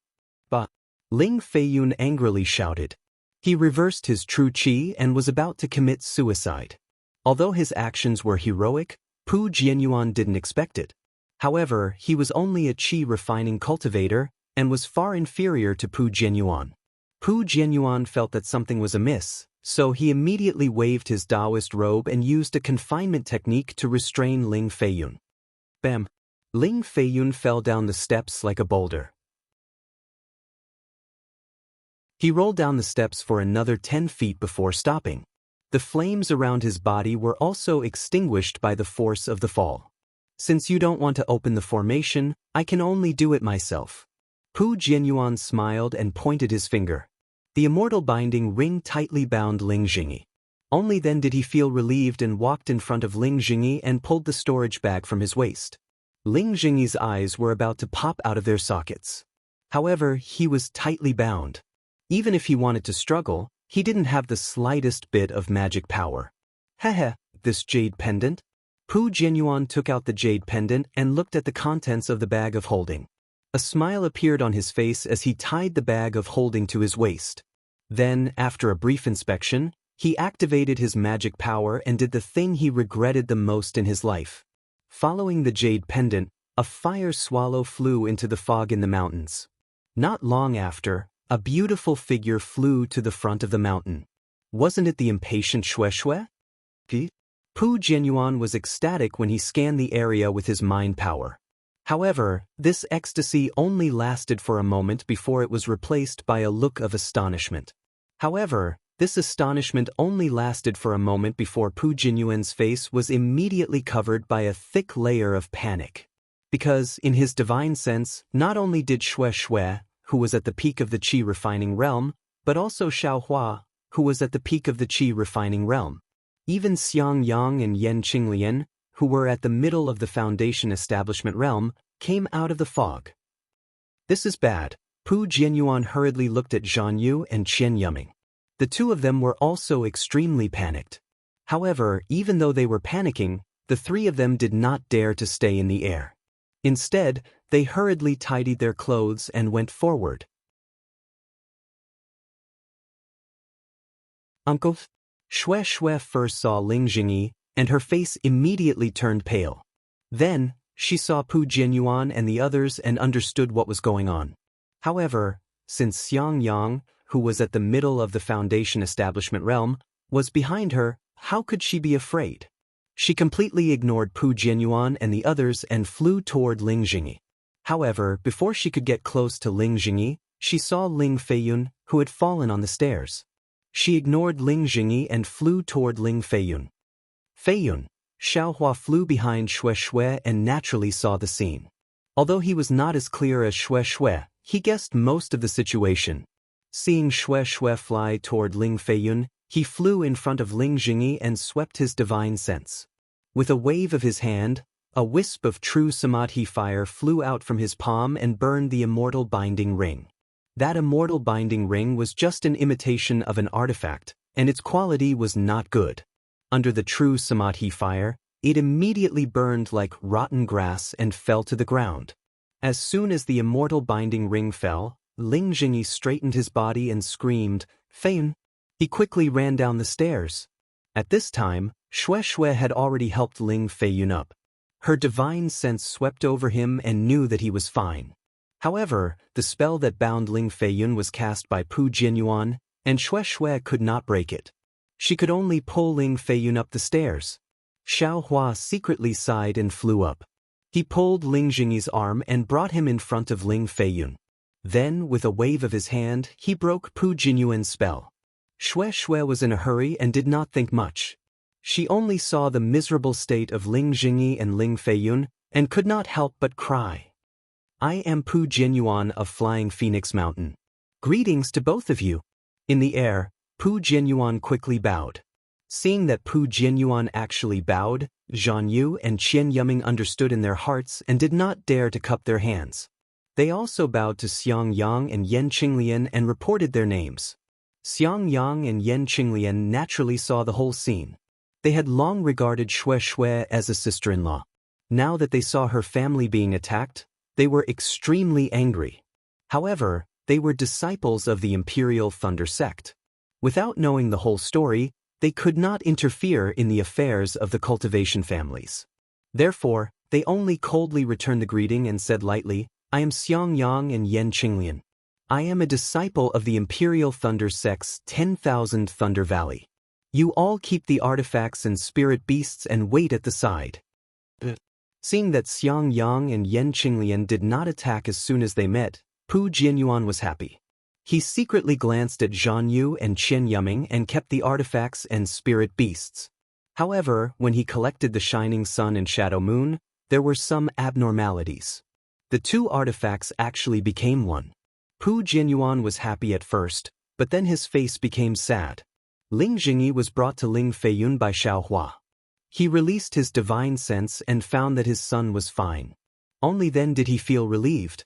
But Ling Feiyun angrily shouted. He reversed his true qi and was about to commit suicide. Although his actions were heroic, Pu Jianyuan didn't expect it. However, he was only a qi refining cultivator and was far inferior to Pu Jianyuan. Pu Jianyuan felt that something was amiss, so he immediately waved his Taoist robe and used a confinement technique to restrain Ling Feiyun. Bam! Ling Feiyun fell down the steps like a boulder. He rolled down the steps for another 10 feet before stopping. The flames around his body were also extinguished by the force of the fall. Since you don't want to open the formation, I can only do it myself. Pu Jianyuan smiled and pointed his finger. The immortal binding ring tightly bound Ling Jingyi. Only then did he feel relieved and walked in front of Ling Jingyi and pulled the storage bag from his waist. Ling Jingyi's eyes were about to pop out of their sockets. However, he was tightly bound. Even if he wanted to struggle, he didn't have the slightest bit of magic power. Hehe, this jade pendant? Pu Jianyuan took out the jade pendant and looked at the contents of the bag of holding. A smile appeared on his face as he tied the bag of holding to his waist. Then, after a brief inspection, he activated his magic power and did the thing he regretted the most in his life. Following the jade pendant, a fire swallow flew into the fog in the mountains. Not long after, a beautiful figure flew to the front of the mountain. Wasn't it the impatient Shui? Pu Jianyuan was ecstatic when he scanned the area with his mind power. However, this ecstasy only lasted for a moment before it was replaced by a look of astonishment. However, this astonishment only lasted for a moment before Pu Jianyuan's face was immediately covered by a thick layer of panic. Because, in his divine sense, not only did Shui, who was at the peak of the qi refining realm, but also Xiaohua, who was at the peak of the qi refining realm. Even Xiang Yang and Yan Qinglian, who were at the middle of the foundation establishment realm, came out of the fog. This is bad. Pu Jianyuan hurriedly looked at Zhan Yu and Chen Yuming. The two of them were also extremely panicked. However, even though they were panicking, the 3 of them did not dare to stay in the air. Instead, they hurriedly tidied their clothes and went forward. Uncle? Shui first saw Ling Jingyi, and her face immediately turned pale. Then, she saw Pu Jianyuan and the others and understood what was going on. However, since Xiang Yang, who was at the middle of the foundation establishment realm, was behind her, how could she be afraid? She completely ignored Pu Jianyuan and the others and flew toward Ling Jingyi. However, before she could get close to Ling Jingyi, she saw Ling Feiyun, who had fallen on the stairs. She ignored Ling Jingyi and flew toward Ling Feiyun. Feiyun, Xiaohua flew behind Xue Xue and naturally saw the scene. Although he was not as clear as Xue Xue, he guessed most of the situation. Seeing Xue Xue fly toward Ling Feiyun, he flew in front of Ling Jingyi and swept his divine sense. With a wave of his hand, a wisp of true samadhi fire flew out from his palm and burned the immortal binding ring. That immortal binding ring was just an imitation of an artifact, and its quality was not good. Under the true samadhi fire, it immediately burned like rotten grass and fell to the ground. As soon as the immortal binding ring fell, Ling Jingyi straightened his body and screamed, "Feiyun!" He quickly ran down the stairs. At this time, Xue Xue had already helped Ling Feiyun up. Her divine sense swept over him and knew that he was fine. However, the spell that bound Ling Feiyun was cast by Pu Jianyuan, and Xue Xue could not break it. She could only pull Ling Feiyun up the stairs. Xiaohua secretly sighed and flew up. He pulled Ling Jingyi's arm and brought him in front of Ling Feiyun. Then, with a wave of his hand, he broke Pu Jianyuan's spell. Xue Xue was in a hurry and did not think much. She only saw the miserable state of Ling Jingyi and Ling Feiyun and could not help but cry. "I am Pu Jianyuan of Flying Phoenix Mountain. Greetings to both of you." In the air, Pu Jianyuan quickly bowed. Seeing that Pu Jianyuan actually bowed, Zhan Yu and Qian Yuming understood in their hearts and did not dare to cup their hands. They also bowed to Xiang Yang and Yan Qinglian and reported their names. Xiang Yang and Yan Qinglian naturally saw the whole scene. They had long regarded Xue Xue as a sister-in-law. Now that they saw her family being attacked, they were extremely angry. However, they were disciples of the Imperial Thunder sect. Without knowing the whole story, they could not interfere in the affairs of the cultivation families. Therefore, they only coldly returned the greeting and said lightly, "I am Xiang Yang and Yan Qinglian. I am a disciple of the Imperial Thunder sect's 10,000 Thunder Valley. You all keep the artifacts and spirit beasts and wait at the side." Seeing that Xiang Yang and Yan Qinglian did not attack as soon as they met, Pu Jianyuan was happy. He secretly glanced at Zhan Yu and Qian Yuming and kept the artifacts and spirit beasts. However, when he collected the Shining Sun and Shadow Moon, there were some abnormalities. The two artifacts actually became one. Pu Jianyuan was happy at first, but then his face became sad. Ling Jingyi was brought to Ling Feiyun by Xiaohua. He released his divine sense and found that his son was fine. Only then did he feel relieved.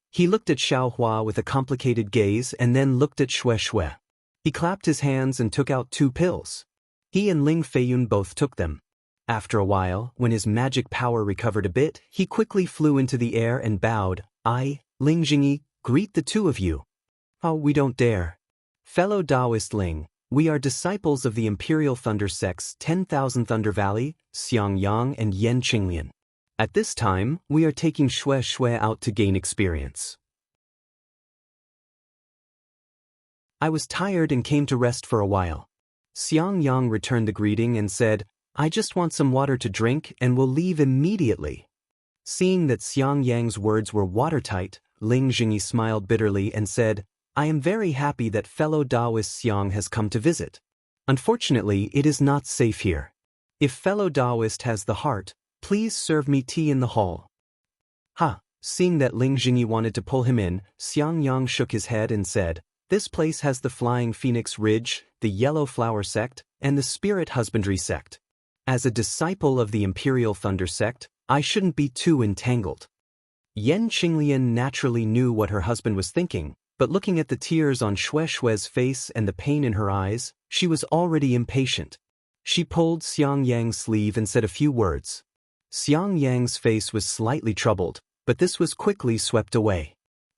He looked at Xiaohua with a complicated gaze and then looked at Xue Xue. He clapped his hands and took out 2 pills. He and Ling Feiyun both took them. After a while, when his magic power recovered a bit, he quickly flew into the air and bowed. "I, Ling Jingyi, greet the two of you." "Oh, we don't dare. Fellow Taoist Ling, we are disciples of the Imperial Thunder sect's 10,000 Thunder Valley, Xiang Yang and Yan Qinglian. At this time, we are taking Xue Xue out to gain experience. I was tired and came to rest for a while." Xiang Yang returned the greeting and said, "I just want some water to drink and will leave immediately." Seeing that Xiang Yang's words were watertight, Ling Jingyi smiled bitterly and said, "I am very happy that fellow Taoist Xiang has come to visit. Unfortunately, it is not safe here. If fellow Taoist has the heart, please serve me tea in the hall." Seeing that Ling Jingyi wanted to pull him in, Xiang Yang shook his head and said, "This place has the Flying Phoenix Ridge, the Yellow Flower sect, and the Spirit Husbandry sect. As a disciple of the Imperial Thunder sect, I shouldn't be too entangled." Yan Qinglian naturally knew what her husband was thinking, but looking at the tears on Xue Xue's face and the pain in her eyes, she was already impatient. She pulled Xiang Yang's sleeve and said a few words. Xiang Yang's face was slightly troubled, but this was quickly swept away.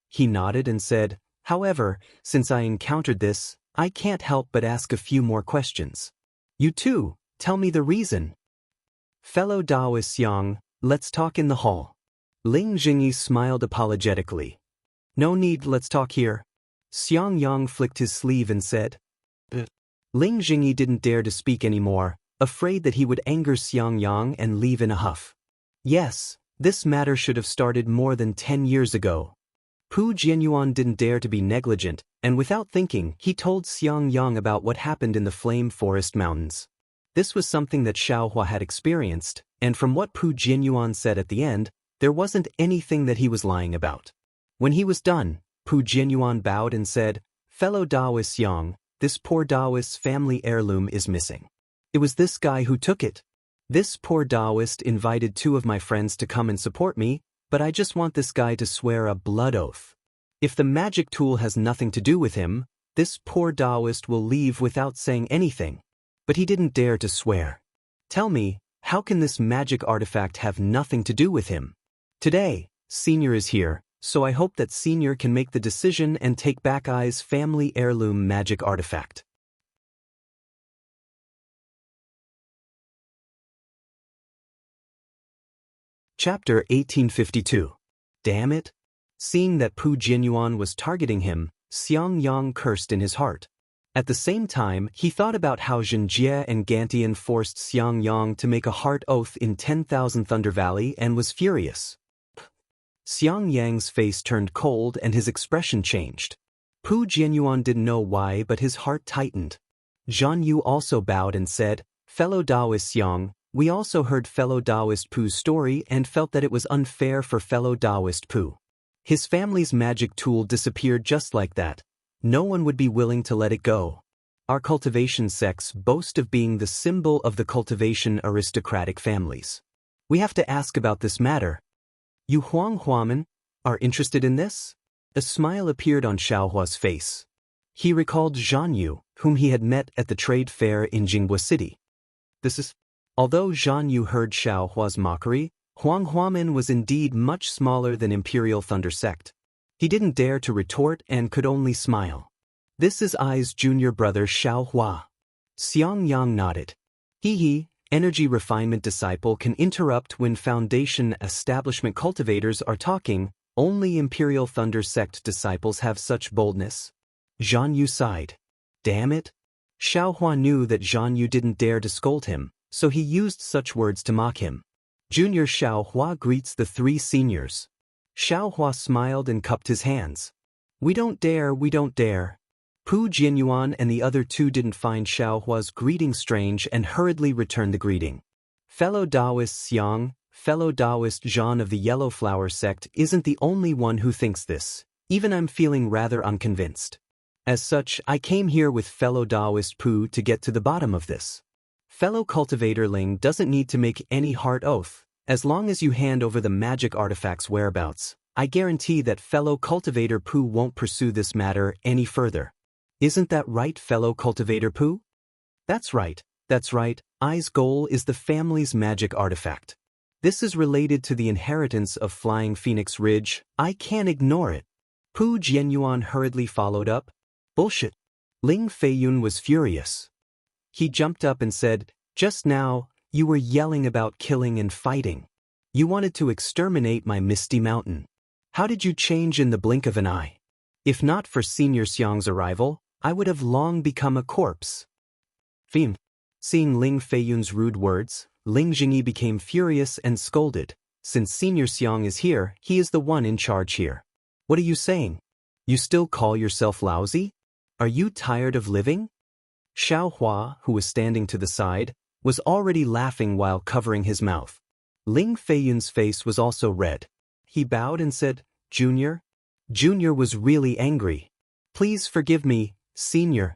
He nodded and said, "However, since I encountered this, I can't help but ask a few more questions. You too, tell me the reason." "Fellow Taoist Xiang, let's talk in the hall." Ling Jingyi smiled apologetically. "No need, let's talk here." Xiang Yang flicked his sleeve and said. Ling Jingyi didn't dare to speak anymore, afraid that he would anger Xiangyang and leave in a huff. Yes, this matter should have started more than 10 years ago. Pu Jianyuan didn't dare to be negligent, and without thinking, he told Xiangyang about what happened in the Flame Forest Mountains. This was something that Xiaohua had experienced, and from what Pu Jianyuan said at the end, there wasn't anything that he was lying about. When he was done, Pu Jianyuan bowed and said, "Fellow Taoist Yang, this poor Taoist's family heirloom is missing. It was this guy who took it. This poor Taoist invited 2 of my friends to come and support me, but I just want this guy to swear a blood oath. If the magic tool has nothing to do with him, this poor Taoist will leave without saying anything." But he didn't dare to swear. Tell me, how can this magic artifact have nothing to do with him? Today, Senior is here, so I hope that Senior can make the decision and take back I's family heirloom magic artifact. Chapter 1852. Damn it! Seeing that Pu Jianyuan was targeting him, Xiangyang cursed in his heart. At the same time, he thought about how Xianxia and Gantian forced Xiangyang to make a heart oath in 10,000 Thunder Valley and was furious. Xiangyang's face turned cold and his expression changed. Pu Jianyuan didn't know why, but his heart tightened. Zhan Yu also bowed and said, "Fellow Taoist Yang, we also heard fellow Taoist Pu's story and felt that it was unfair for fellow Taoist Pu. His family's magic tool disappeared just like that. No one would be willing to let it go. Our cultivation sects boast of being the symbol of the cultivation aristocratic families. We have to ask about this matter. You Huanghuaman are interested in this?" A smile appeared on Xiaohua's face. He recalled Zhan Yu, whom he had met at the trade fair in Jinghua City. Although Zhan Yu heard Xiaohua's mockery, Huanghuaman was indeed much smaller than Imperial Thunder Sect. He didn't dare to retort and could only smile. "This is I's junior brother Xiaohua." Xiangyang nodded. He, energy refinement disciple, can interrupt when Foundation establishment cultivators are talking. Only Imperial Thunder Sect disciples have such boldness. Zhan Yu sighed. Damn it. Xiaohua knew that Zhan Yu didn't dare to scold him, so he used such words to mock him. Junior Xiaohua greets the 3 seniors. Xiaohua smiled and cupped his hands. We don't dare. Pu Jianyuan and the other 2 didn't find Xiaohua's greeting strange and hurriedly returned the greeting. Fellow Taoist Xiang, fellow Taoist Zhan of the Yellow Flower sect isn't the only one who thinks this. Even I'm feeling rather unconvinced. As such, I came here with fellow Taoist Pu to get to the bottom of this. Fellow cultivator Ling doesn't need to make any heart oath. As long as you hand over the magic artifact's whereabouts, I guarantee that fellow cultivator Pu won't pursue this matter any further. Isn't that right, fellow cultivator Pu? That's right. I's goal is the family's magic artifact. This is related to the inheritance of Flying Phoenix Ridge. I can't ignore it. Pu Jianyuan hurriedly followed up. Bullshit. Ling Feiyun was furious. He jumped up and said, "Just now, you were yelling about killing and fighting. You wanted to exterminate my Misty Mountain. How did you change in the blink of an eye? If not for Senior Xiang's arrival, I would have long become a corpse." Seeing Ling Feiyun's rude words, Ling Jingyi became furious and scolded. Since Senior Xiang is here, he is the one in charge here. What are you saying? You still call yourself lousy? Are you tired of living? Xiaohua, who was standing to the side, was already laughing while covering his mouth. Ling Feiyun's face was also red. He bowed and said, Junior? Junior was really angry. Please forgive me, Senior.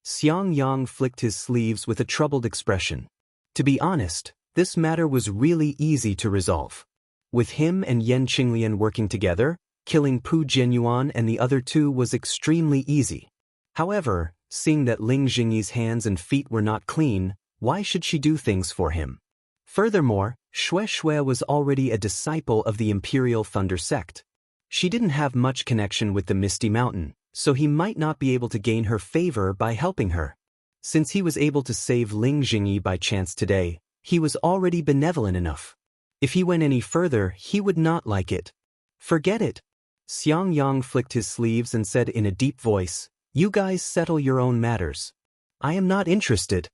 Xiangyang flicked his sleeves with a troubled expression. To be honest, this matter was really easy to resolve. With him and Yan Qinglian working together, killing Pu Jianyuan and the other 2 was extremely easy. However, seeing that Ling Jingyi's hands and feet were not clean, why should she do things for him? Furthermore, Xue was already a disciple of the Imperial Thunder Sect. She didn't have much connection with the Misty Mountain, so he might not be able to gain her favor by helping her. Since he was able to save Ling Jingyi by chance today, he was already benevolent enough. If he went any further, he would not like it. Forget it. Xiangyang flicked his sleeves and said in a deep voice, You guys settle your own matters. I am not interested.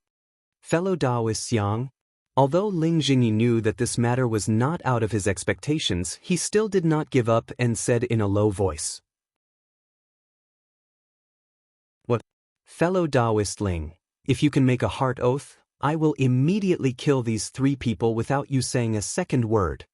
fellow Taoist Xiang. Although Ling Jingyi knew that this matter was not out of his expectations, he still did not give up and said in a low voice, "What? Fellow Taoist Ling, if you can make a heart oath, I will immediately kill these 3 people without you saying a second word."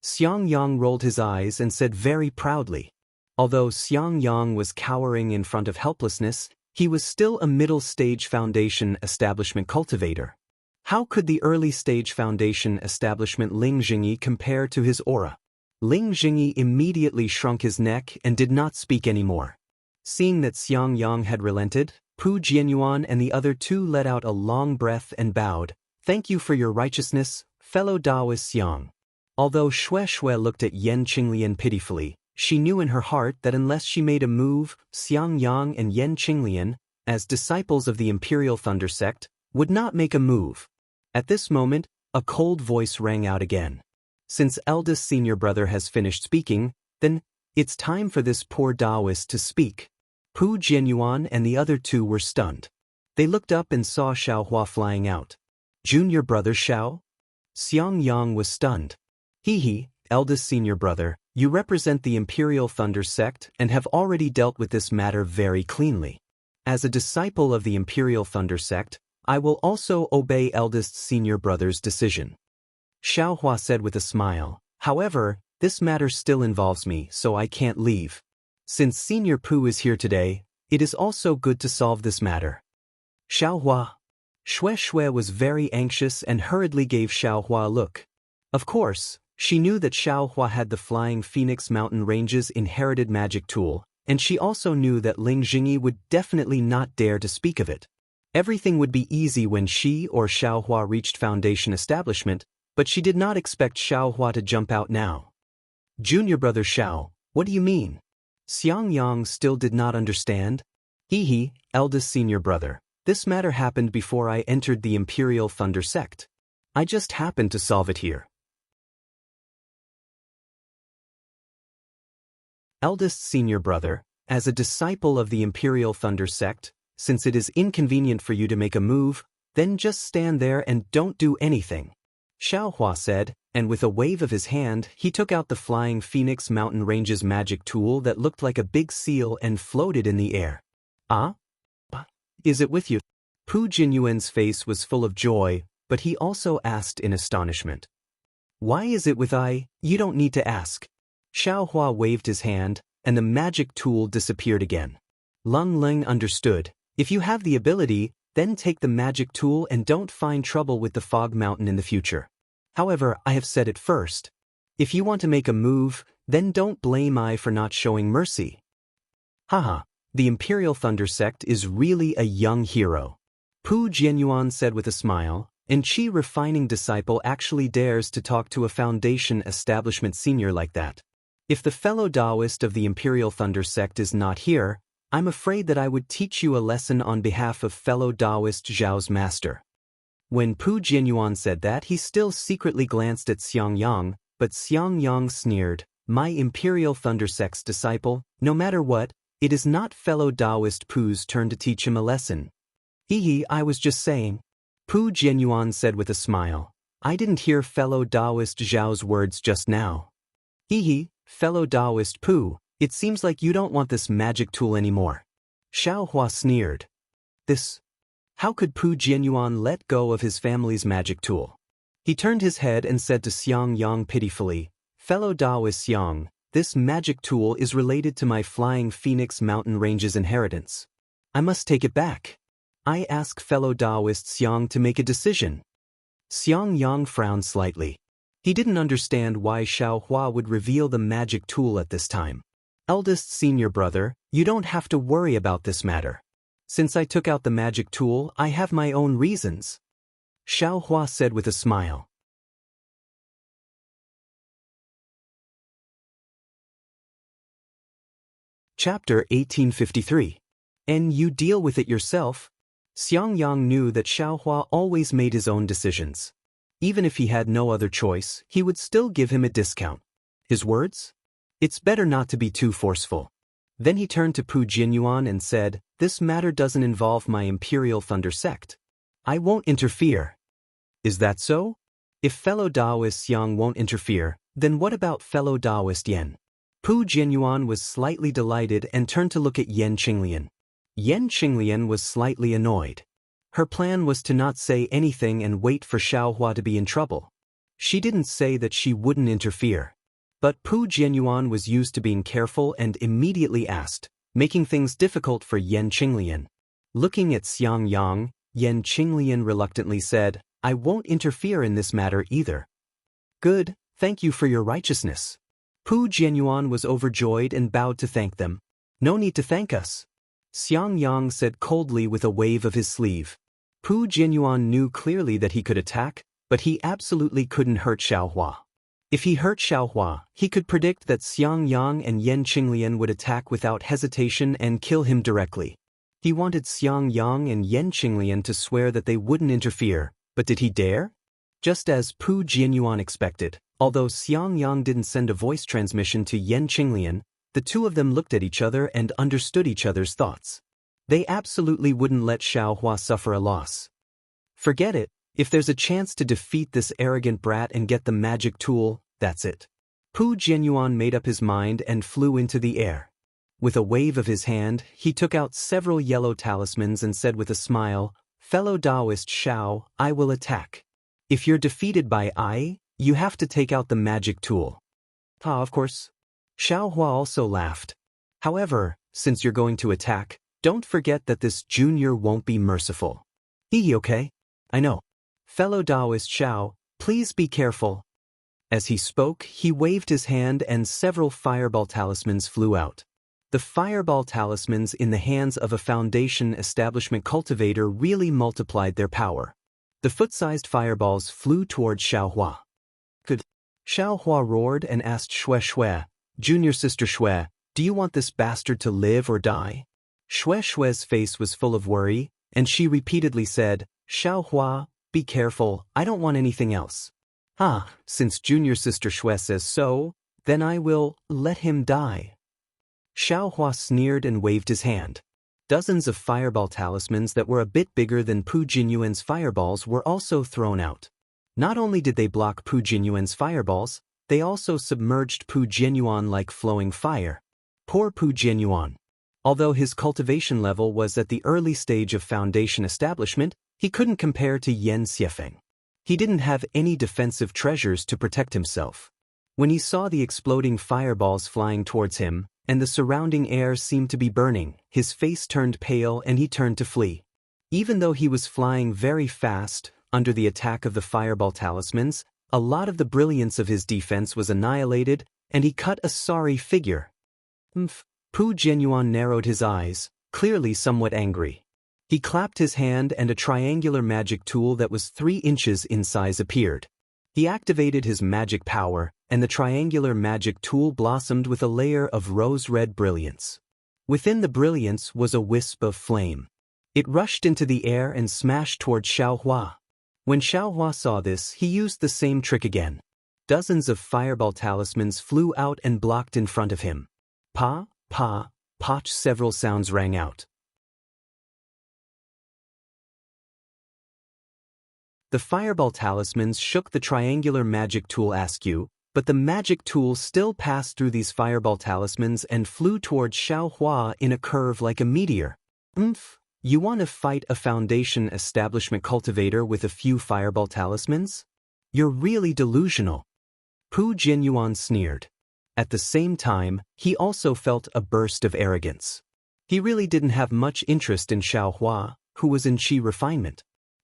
Xiang Yang rolled his eyes and said very proudly. Although Xiang Yang was cowering in front of helplessness, he was still a middle-stage foundation establishment cultivator. How could the early-stage foundation establishment Ling Jingyi compare to his aura? Ling Jingyi immediately shrunk his neck and did not speak anymore. Seeing that Xiang Yang had relented, Pu Jianyuan and the other 2 let out a long breath and bowed. "Thank you for your righteousness, fellow Taoist Xiang." Although Shui looked at Yan Qinglian pitifully, she knew in her heart that unless she made a move, Xiang Yang and Yan Qinglian, as disciples of the Imperial Thunder Sect, would not make a move. At this moment, a cold voice rang out again. "Since eldest senior brother has finished speaking, then it's time for this poor Taoist to speak." Pu Jianyuan and the other 2 were stunned. They looked up and saw Xiaohua flying out. "Junior brother Xiao?" Xiang Yang was stunned. "He, eldest senior brother, you represent the Imperial Thunder Sect and have already dealt with this matter very cleanly. As a disciple of the Imperial Thunder Sect, I will also obey eldest senior brother's decision." Xiaohua said with a smile, "However, this matter still involves me, so I can't leave. Since Senior Pu is here today, it is also good to solve this matter." "Xiaohua." Shui was very anxious and hurriedly gave Xiaohua a look. Of course, she knew that Xiaohua had the Flying Phoenix Mountain Range's inherited magic tool, and she also knew that Ling Jingyi would definitely not dare to speak of it. Everything would be easy when she or Xiaohua reached Foundation establishment, but she did not expect Xiaohua to jump out now. "Junior brother Xiao, what do you mean?" Xiang Yang still did not understand. "He, eldest senior brother, this matter happened before I entered the Imperial Thunder Sect. I just happened to solve it here." "Eldest senior brother, as a disciple of the Imperial Thunder Sect, since it is inconvenient for you to make a move, then just stand there and don't do anything," Xiaohua said, and with a wave of his hand, he took out the Flying Phoenix Mountain Range's magic tool that looked like a big seal and floated in the air. "Ah? Is it with you?" Pu Jinyuan's face was full of joy, but he also asked in astonishment. "Why is it with I? You don't need to ask." Xiaohua waved his hand, and the magic tool disappeared again. Lung Ling understood. If you have the ability, then take the magic tool and don't find trouble with the Fog Mountain in the future. However, I have said it first. If you want to make a move, then don't blame I for not showing mercy. Haha, the Imperial Thunder Sect is really a young hero. Pu Jianyuan said with a smile, and Qi refining disciple actually dares to talk to a Foundation establishment senior like that. If the fellow Taoist of the Imperial Thunder Sect is not here, I'm afraid that I would teach you a lesson on behalf of fellow Taoist Zhao's master. When Pu Jianyuan said that, he still secretly glanced at Xiang Yang, but Xiang Yang sneered, "My Imperial Thunder Sect's disciple, no matter what, it is not fellow Taoist Pu's turn to teach him a lesson." I was just saying. Pu Jianyuan said with a smile, "I didn't hear fellow Taoist Zhao's words just now." Fellow Taoist Pu, it seems like you don't want this magic tool anymore." Xiaohua sneered. "This? How could Pu Jianyuan let go of his family's magic tool?" He turned his head and said to Xiang Yang pitifully, "Fellow Taoist Xiang, this magic tool is related to my Flying Phoenix Mountain Range's inheritance. I must take it back. I ask fellow Taoist Xiang to make a decision." Xiang Yang frowned slightly. He didn't understand why Xiaohua would reveal the magic tool at this time. "Eldest senior brother, you don't have to worry about this matter. Since I took out the magic tool, I have my own reasons," Xiaohua said with a smile. Chapter 1853. And you deal with it yourself? Xiang Yang knew that Xiaohua always made his own decisions. Even if he had no other choice, he would still give him a discount. His words? "It's better not to be too forceful." Then he turned to Pu Jianyuan and said, "This matter doesn't involve my Imperial Thunder Sect. I won't interfere. Is that so? If fellow Taoist Xiang won't interfere, then what about fellow Taoist Yen? Pu Jianyuan was slightly delighted and turned to look at Yen Qinglian. Yen Qinglian was slightly annoyed. Her plan was to not say anything and wait for Xiaohua to be in trouble. She didn't say that she wouldn't interfere. But Pu Jianyuan was used to being careful and immediately asked, making things difficult for Yen Qinglian. Looking at Xiang Yang, Yen Qinglian reluctantly said, I won't interfere in this matter either. Good, thank you for your righteousness. Pu Jianyuan was overjoyed and bowed to thank them. No need to thank us. Xiang Yang said coldly with a wave of his sleeve. Pu Jianyuan knew clearly that he could attack, but he absolutely couldn't hurt Xiaohua. If he hurt Xiaohua, he could predict that Xiang Yang and Yen Qinglian would attack without hesitation and kill him directly. He wanted Xiang Yang and Yen Qinglian to swear that they wouldn't interfere, but did he dare? Just as Pu Jianyuan expected, although Xiang Yang didn't send a voice transmission to Yen Qinglian, the two of them looked at each other and understood each other's thoughts. They absolutely wouldn't let Xiaohua suffer a loss. Forget it, if there's a chance to defeat this arrogant brat and get the magic tool, that's it. Pu Jianyuan made up his mind and flew into the air. With a wave of his hand, he took out several yellow talismans and said with a smile, Fellow Taoist Xiao, I will attack. If you're defeated by I, you have to take out the magic tool. Ah, of course. Xiaohua also laughed. However, since you're going to attack, don't forget that this junior won't be merciful. Okay? I know. Fellow Taoist Xiao, please be careful. As he spoke, he waved his hand and several fireball talismans flew out. The fireball talismans in the hands of a foundation establishment cultivator really multiplied their power. The foot-sized fireballs flew toward Xiaohua. Good. Xiaohua roared and asked Xue Xue, Junior Sister Xue, do you want this bastard to live or die? Xue Xue's face was full of worry, and she repeatedly said, Xiaohua, be careful, I don't want anything else. Ah, since Junior Sister Xue says so, then I will let him die. Xiaohua sneered and waved his hand. Dozens of fireball talismans that were a bit bigger than Pu Jianyuan's fireballs were also thrown out. Not only did they block Pu Jianyuan's fireballs, they also submerged Pu Jianyuan like flowing fire. Poor Pu Jianyuan. Although his cultivation level was at the early stage of foundation establishment, he couldn't compare to Yan Xiefeng. He didn't have any defensive treasures to protect himself. When he saw the exploding fireballs flying towards him, and the surrounding air seemed to be burning, his face turned pale and he turned to flee. Even though he was flying very fast, under the attack of the fireball talismans, a lot of the brilliance of his defense was annihilated, and he cut a sorry figure. Pu Jianyuan narrowed his eyes, clearly somewhat angry. He clapped his hand and a triangular magic tool that was 3 inches in size appeared. He activated his magic power, and the triangular magic tool blossomed with a layer of rose-red brilliance. Within the brilliance was a wisp of flame. It rushed into the air and smashed toward Xiaohua. When Xiaohua saw this, he used the same trick again. Dozens of fireball talismans flew out and blocked in front of him. Pa, pa, poch, several sounds rang out. The fireball talismans shook the triangular magic tool askew, but the magic tool still passed through these fireball talismans and flew toward Xiaohua in a curve like a meteor. You want to fight a foundation establishment cultivator with a few fireball talismans? You're really delusional. Pu Jianyuan sneered. At the same time, he also felt a burst of arrogance. He really didn't have much interest in Xiaohua, who was in Qi refinement.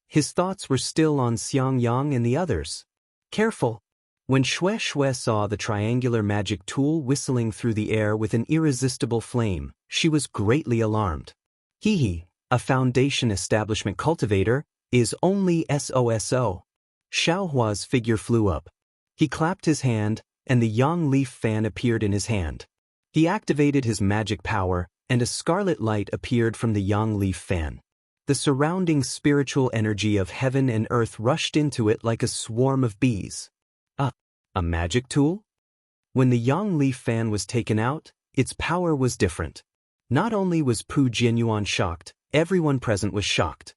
His thoughts were still on Xiang Yang and the others. Careful! When Xue Xue saw the triangular magic tool whistling through the air with an irresistible flame, she was greatly alarmed. A foundation establishment cultivator, is only SOSO. Xiaohua's figure flew up. He clapped his hand, and the yang leaf fan appeared in his hand. He activated his magic power, and a scarlet light appeared from the yang leaf fan. The surrounding spiritual energy of heaven and earth rushed into it like a swarm of bees. A magic tool? When the yang leaf fan was taken out, its power was different. Not only was Pu Jianyuan shocked, everyone present was shocked.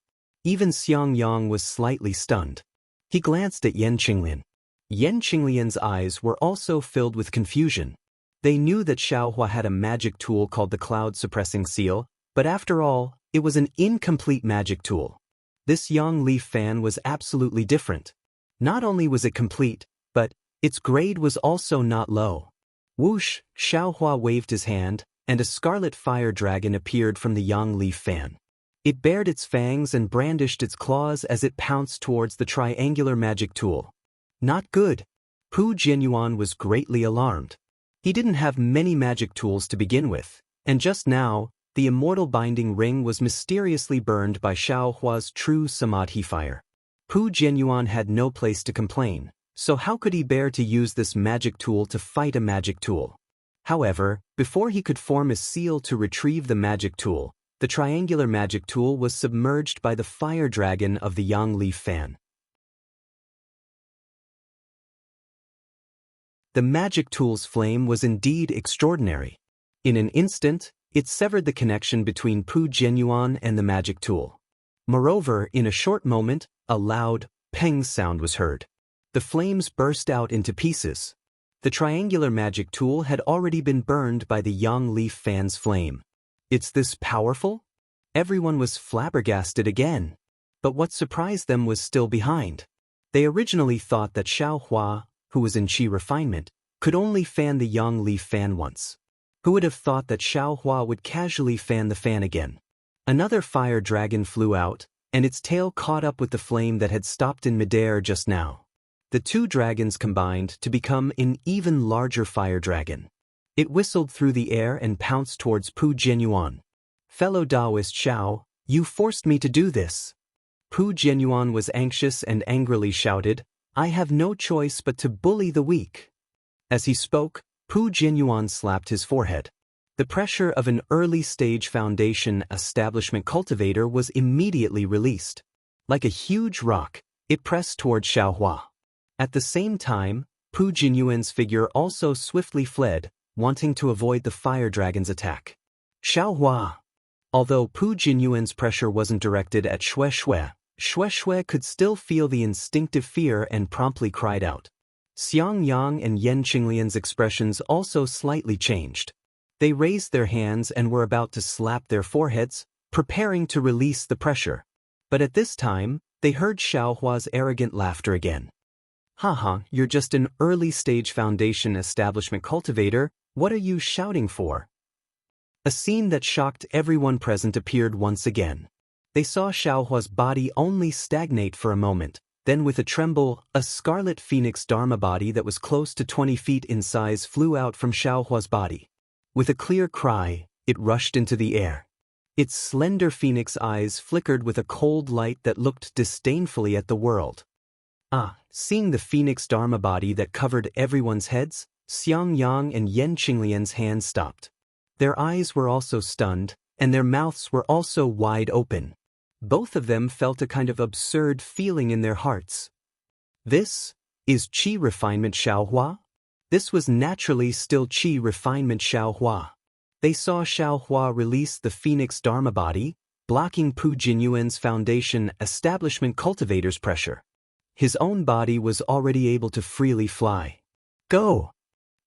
Even Xiang Yang was slightly stunned. He glanced at Yan Qinglian. Yan Qinglian's eyes were also filled with confusion. They knew that Xiaohua had a magic tool called the Cloud-Suppressing Seal, but after all, it was an incomplete magic tool. This Yang Leaf fan was absolutely different. Not only was it complete, but its grade was also not low. Whoosh, Xiaohua waved his hand, and a scarlet fire dragon appeared from the Yang Leaf fan. It bared its fangs and brandished its claws as it pounced towards the triangular magic tool. Not good. Pu Jianyuan was greatly alarmed. He didn't have many magic tools to begin with, and just now, the immortal binding ring was mysteriously burned by Xiaohua's true samadhi fire. Pu Jianyuan had no place to complain, so how could he bear to use this magic tool to fight a magic tool? However, before he could form a seal to retrieve the magic tool, the triangular magic tool was submerged by the fire dragon of the Yang Leaf fan. The magic tool's flame was indeed extraordinary. In an instant, it severed the connection between Pu Jianyuan and the magic tool. Moreover, in a short moment, a loud peng sound was heard. The flames burst out into pieces. The triangular magic tool had already been burned by the Yang Leaf fan's flame. It's this powerful? Everyone was flabbergasted again. But what surprised them was still behind. They originally thought that Xiaohua, who was in Qi refinement, could only fan the Yang Leaf fan once. Who would have thought that Xiaohua would casually fan the fan again? Another fire dragon flew out, and its tail caught up with the flame that had stopped in midair just now. The two dragons combined to become an even larger fire dragon. It whistled through the air and pounced towards Pu Jianyuan. Fellow Taoist Xiao, you forced me to do this. Pu Jianyuan was anxious and angrily shouted, I have no choice but to bully the weak. As he spoke, Pu Jianyuan slapped his forehead. The pressure of an early-stage foundation establishment cultivator was immediately released. Like a huge rock, it pressed toward Xiaohua. At the same time, Pu Jianyuan's figure also swiftly fled, wanting to avoid the fire dragon's attack. Xiaohua! Although Pu Jianyuan's pressure wasn't directed at Shui could still feel the instinctive fear and promptly cried out. Xiang Yang and Yan Qinglian's expressions also slightly changed. They raised their hands and were about to slap their foreheads, preparing to release the pressure. But at this time, they heard Xiaohua's arrogant laughter again. Haha, you're just an early-stage foundation establishment cultivator, what are you shouting for? A scene that shocked everyone present appeared once again. They saw Xiaohua's body only stagnate for a moment, then with a tremble, a scarlet phoenix dharma body that was close to 20 feet in size flew out from Xiaohua's body. With a clear cry, it rushed into the air. Its slender phoenix eyes flickered with a cold light that looked disdainfully at the world. Seeing the phoenix dharma body that covered everyone's heads, Xiang Yang and Yan Qinglian's hands stopped. Their eyes were also stunned, and their mouths were also wide open. Both of them felt a kind of absurd feeling in their hearts. This is Qi refinement Xiaohua? This was naturally still Qi refinement Xiaohua. They saw Xiaohua release the phoenix dharma body, blocking Pu Jianyuan's foundation establishment cultivator's pressure. His own body was already able to freely fly. Go!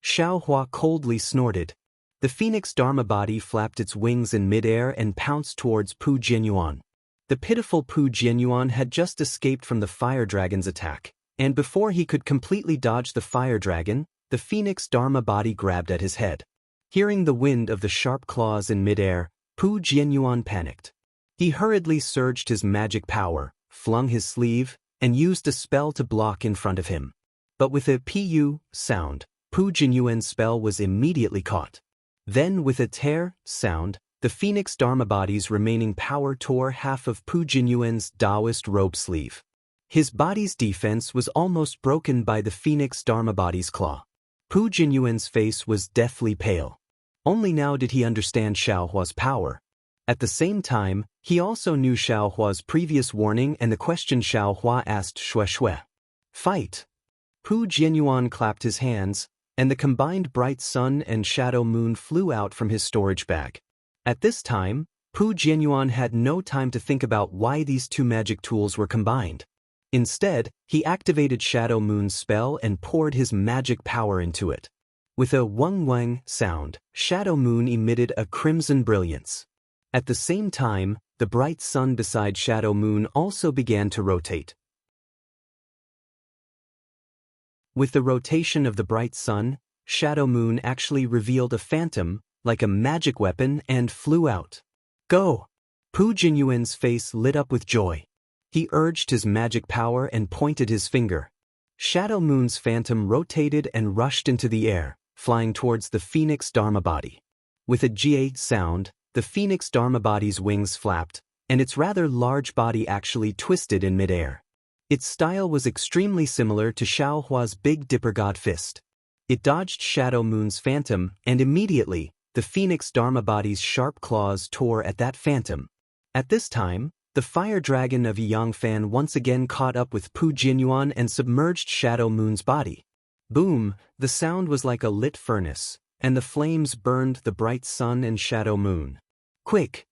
Xiaohua coldly snorted. The phoenix dharma body flapped its wings in midair and pounced towards Pu Jianyuan. The pitiful Pu Jianyuan had just escaped from the fire dragon's attack, and before he could completely dodge the fire dragon, the phoenix dharma body grabbed at his head. Hearing the wind of the sharp claws in midair, Pu Jianyuan panicked. He hurriedly surged his magic power, flung his sleeve, and used a spell to block in front of him. But with a pu sound, Pu Jianyuan's spell was immediately caught. Then with a tear sound, the phoenix dharma body's remaining power tore half of Pu Jianyuan's Taoist robe sleeve. His body's defense was almost broken by the phoenix dharma body's claw. Pu Jianyuan's face was deathly pale. Only now did he understand Xiaohua's power. At the same time, he also knew Xiaohua's previous warning and the question Xiaohua asked Shui. Fight! Pu Jianyuan clapped his hands, and the combined bright sun and shadow moon flew out from his storage bag. At this time, Pu Jianyuan had no time to think about why these two magic tools were combined. Instead, he activated Shadow Moon's spell and poured his magic power into it. With a wang sound, Shadow Moon emitted a crimson brilliance. At the same time, the bright sun beside Shadow Moon also began to rotate. With the rotation of the bright sun, Shadow Moon actually revealed a phantom, like a magic weapon, and flew out. Go! Pu Jianyuan's face lit up with joy. He urged his magic power and pointed his finger. Shadow Moon's phantom rotated and rushed into the air, flying towards the Phoenix Dharma body. With a jia sound, the Phoenix Dharma body's wings flapped, and its rather large body actually twisted in midair. Its style was extremely similar to Xiao Hua's Big Dipper God Fist. It dodged Shadow Moon's phantom, and immediately, the Phoenix Dharma body's sharp claws tore at that phantom. At this time, the fire dragon of Yangfan once again caught up with Pu Jianyuan and submerged Shadow Moon's body. Boom! The sound was like a lit furnace, and the flames burned the bright sun and Shadow Moon. Quick!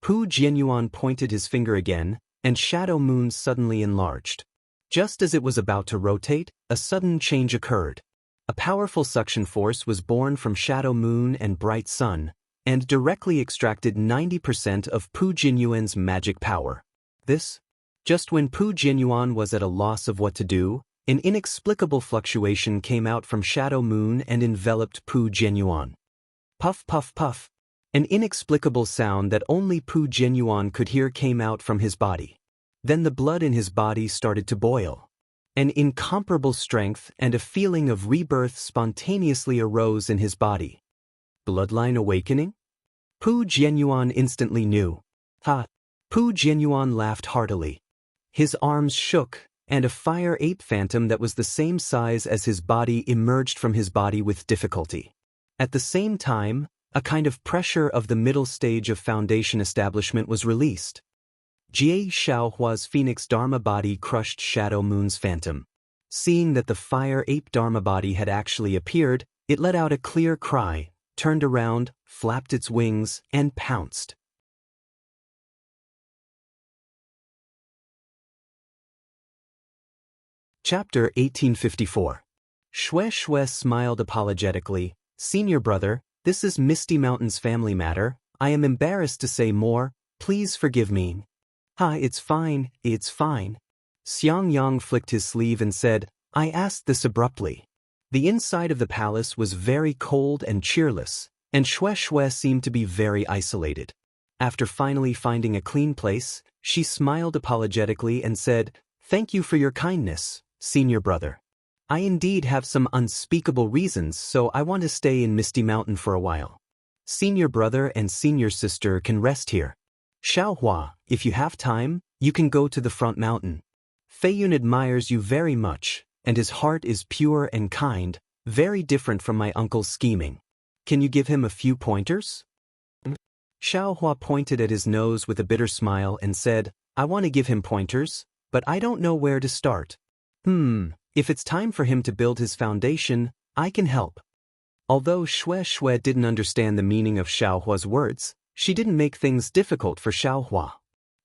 Pu Jianyuan pointed his finger again, and Shadow Moon suddenly enlarged. Just as it was about to rotate, a sudden change occurred. A powerful suction force was born from Shadow Moon and Bright Sun, and directly extracted 90% of Pu Jianyuan's magic power. This? Just when Pu Jianyuan was at a loss of what to do, an inexplicable fluctuation came out from Shadow Moon and enveloped Pu Jianyuan. Puff puff puff. An inexplicable sound that only Pu Jianyuan could hear came out from his body. Then the blood in his body started to boil. An incomparable strength and a feeling of rebirth spontaneously arose in his body. Bloodline awakening? Pu Jianyuan instantly knew. Ha! Pu Jianyuan laughed heartily. His arms shook, and a fire ape phantom that was the same size as his body emerged from his body with difficulty. At the same time, a kind of pressure of the middle stage of foundation establishment was released. Jie Xiaohua's Phoenix Dharma body crushed Shadow Moon's phantom. Seeing that the fire ape Dharma body had actually appeared, it let out a clear cry, turned around, flapped its wings, and pounced. Chapter 1854. Xue smiled apologetically. Senior brother, this is Misty Mountain's family matter. I am embarrassed to say more. Please forgive me. It's fine, it's fine. Xiangyang flicked his sleeve and said, I asked this abruptly. The inside of the palace was very cold and cheerless, and Xue seemed to be very isolated. After finally finding a clean place, she smiled apologetically and said, Thank you for your kindness, senior brother. I indeed have some unspeakable reasons, so I want to stay in Misty Mountain for a while. Senior brother and senior sister can rest here. Xiaohua, if you have time, you can go to the front mountain. Feiyun admires you very much, and his heart is pure and kind, very different from my uncle's scheming. Can you give him a few pointers? Xiaohua pointed at his nose with a bitter smile and said, I want to give him pointers, but I don't know where to start. If it's time for him to build his foundation, I can help. Although Xue didn't understand the meaning of Xiaohua's words, she didn't make things difficult for Xiaohua.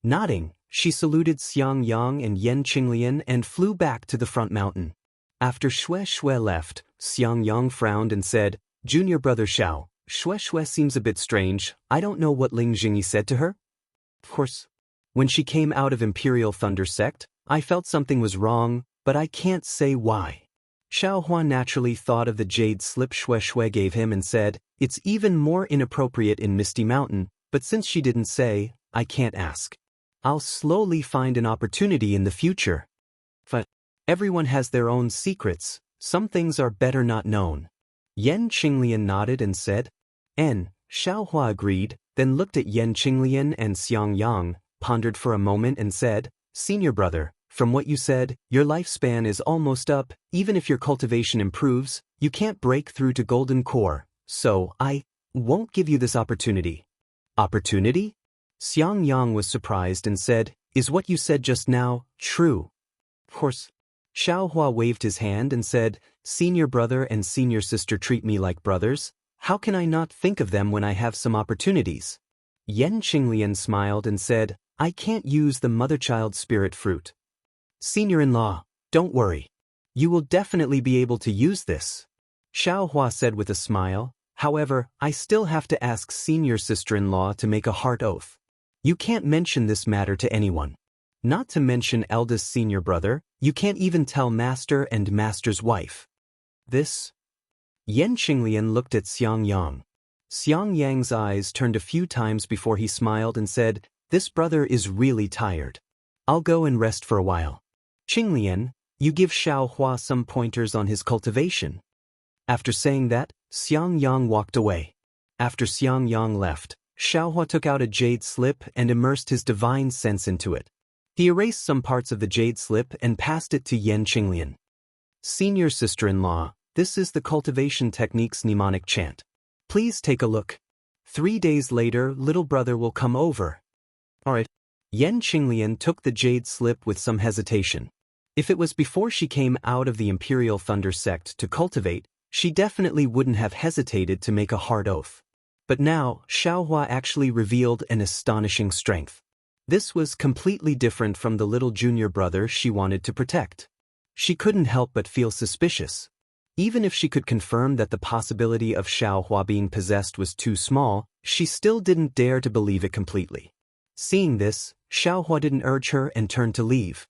Nodding, she saluted Xiangyang and Yan Qinglian and flew back to the front mountain. After Xue left, Xiangyang frowned and said, Junior brother Xiao, Xue seems a bit strange. I don't know what Ling Jingyi said to her. Of course, when she came out of Imperial Thunder Sect, I felt something was wrong, but I can't say why. Xiaohua naturally thought of the jade slip Xue gave him and said, It's even more inappropriate in Misty Mountain, but since she didn't say, I can't ask. I'll slowly find an opportunity in the future. But everyone has their own secrets, some things are better not known. Yan Qinglian nodded and said, Xiaohua agreed, then looked at Yan Qinglian and Xiangyang, pondered for a moment and said, Senior brother, from what you said, your lifespan is almost up. Even if your cultivation improves, you can't break through to Golden Core, so I won't give you this opportunity. Opportunity? Xiangyang was surprised and said, Is what you said just now true? Of course. Xiaohua waved his hand and said, Senior brother and senior sister treat me like brothers. How can I not think of them when I have some opportunities? Yan Qinglian smiled and said, I can't use the mother-child spirit fruit. Senior-in-law, don't worry. You will definitely be able to use this. Xiao Hua said with a smile, however, I still have to ask senior sister-in-law to make a heart oath. You can't mention this matter to anyone. Not to mention eldest senior brother, you can't even tell master and master's wife. This? Yan Qinglian looked at Xiangyang. Xiangyang's eyes turned a few times before he smiled and said, this brother is really tired. I'll go and rest for a while. Qinglian, you give Xiao Hua some pointers on his cultivation. After saying that, Xiangyang walked away. After Xiangyang left, Xiao Hua took out a jade slip and immersed his divine sense into it. He erased some parts of the jade slip and passed it to Yan Qinglian. Senior sister-in-law, this is the cultivation technique's mnemonic chant. Please take a look. 3 days later, little brother will come over. Alright. Yan Qinglian took the jade slip with some hesitation. If it was before she came out of the Imperial Thunder sect to cultivate, she definitely wouldn't have hesitated to make a hard oath. But now, Xiao Hua actually revealed an astonishing strength. This was completely different from the little junior brother she wanted to protect. She couldn't help but feel suspicious. Even if she could confirm that the possibility of Xiao Hua being possessed was too small, she still didn't dare to believe it completely. Seeing this, Xiao Hua didn't urge her and turned to leave.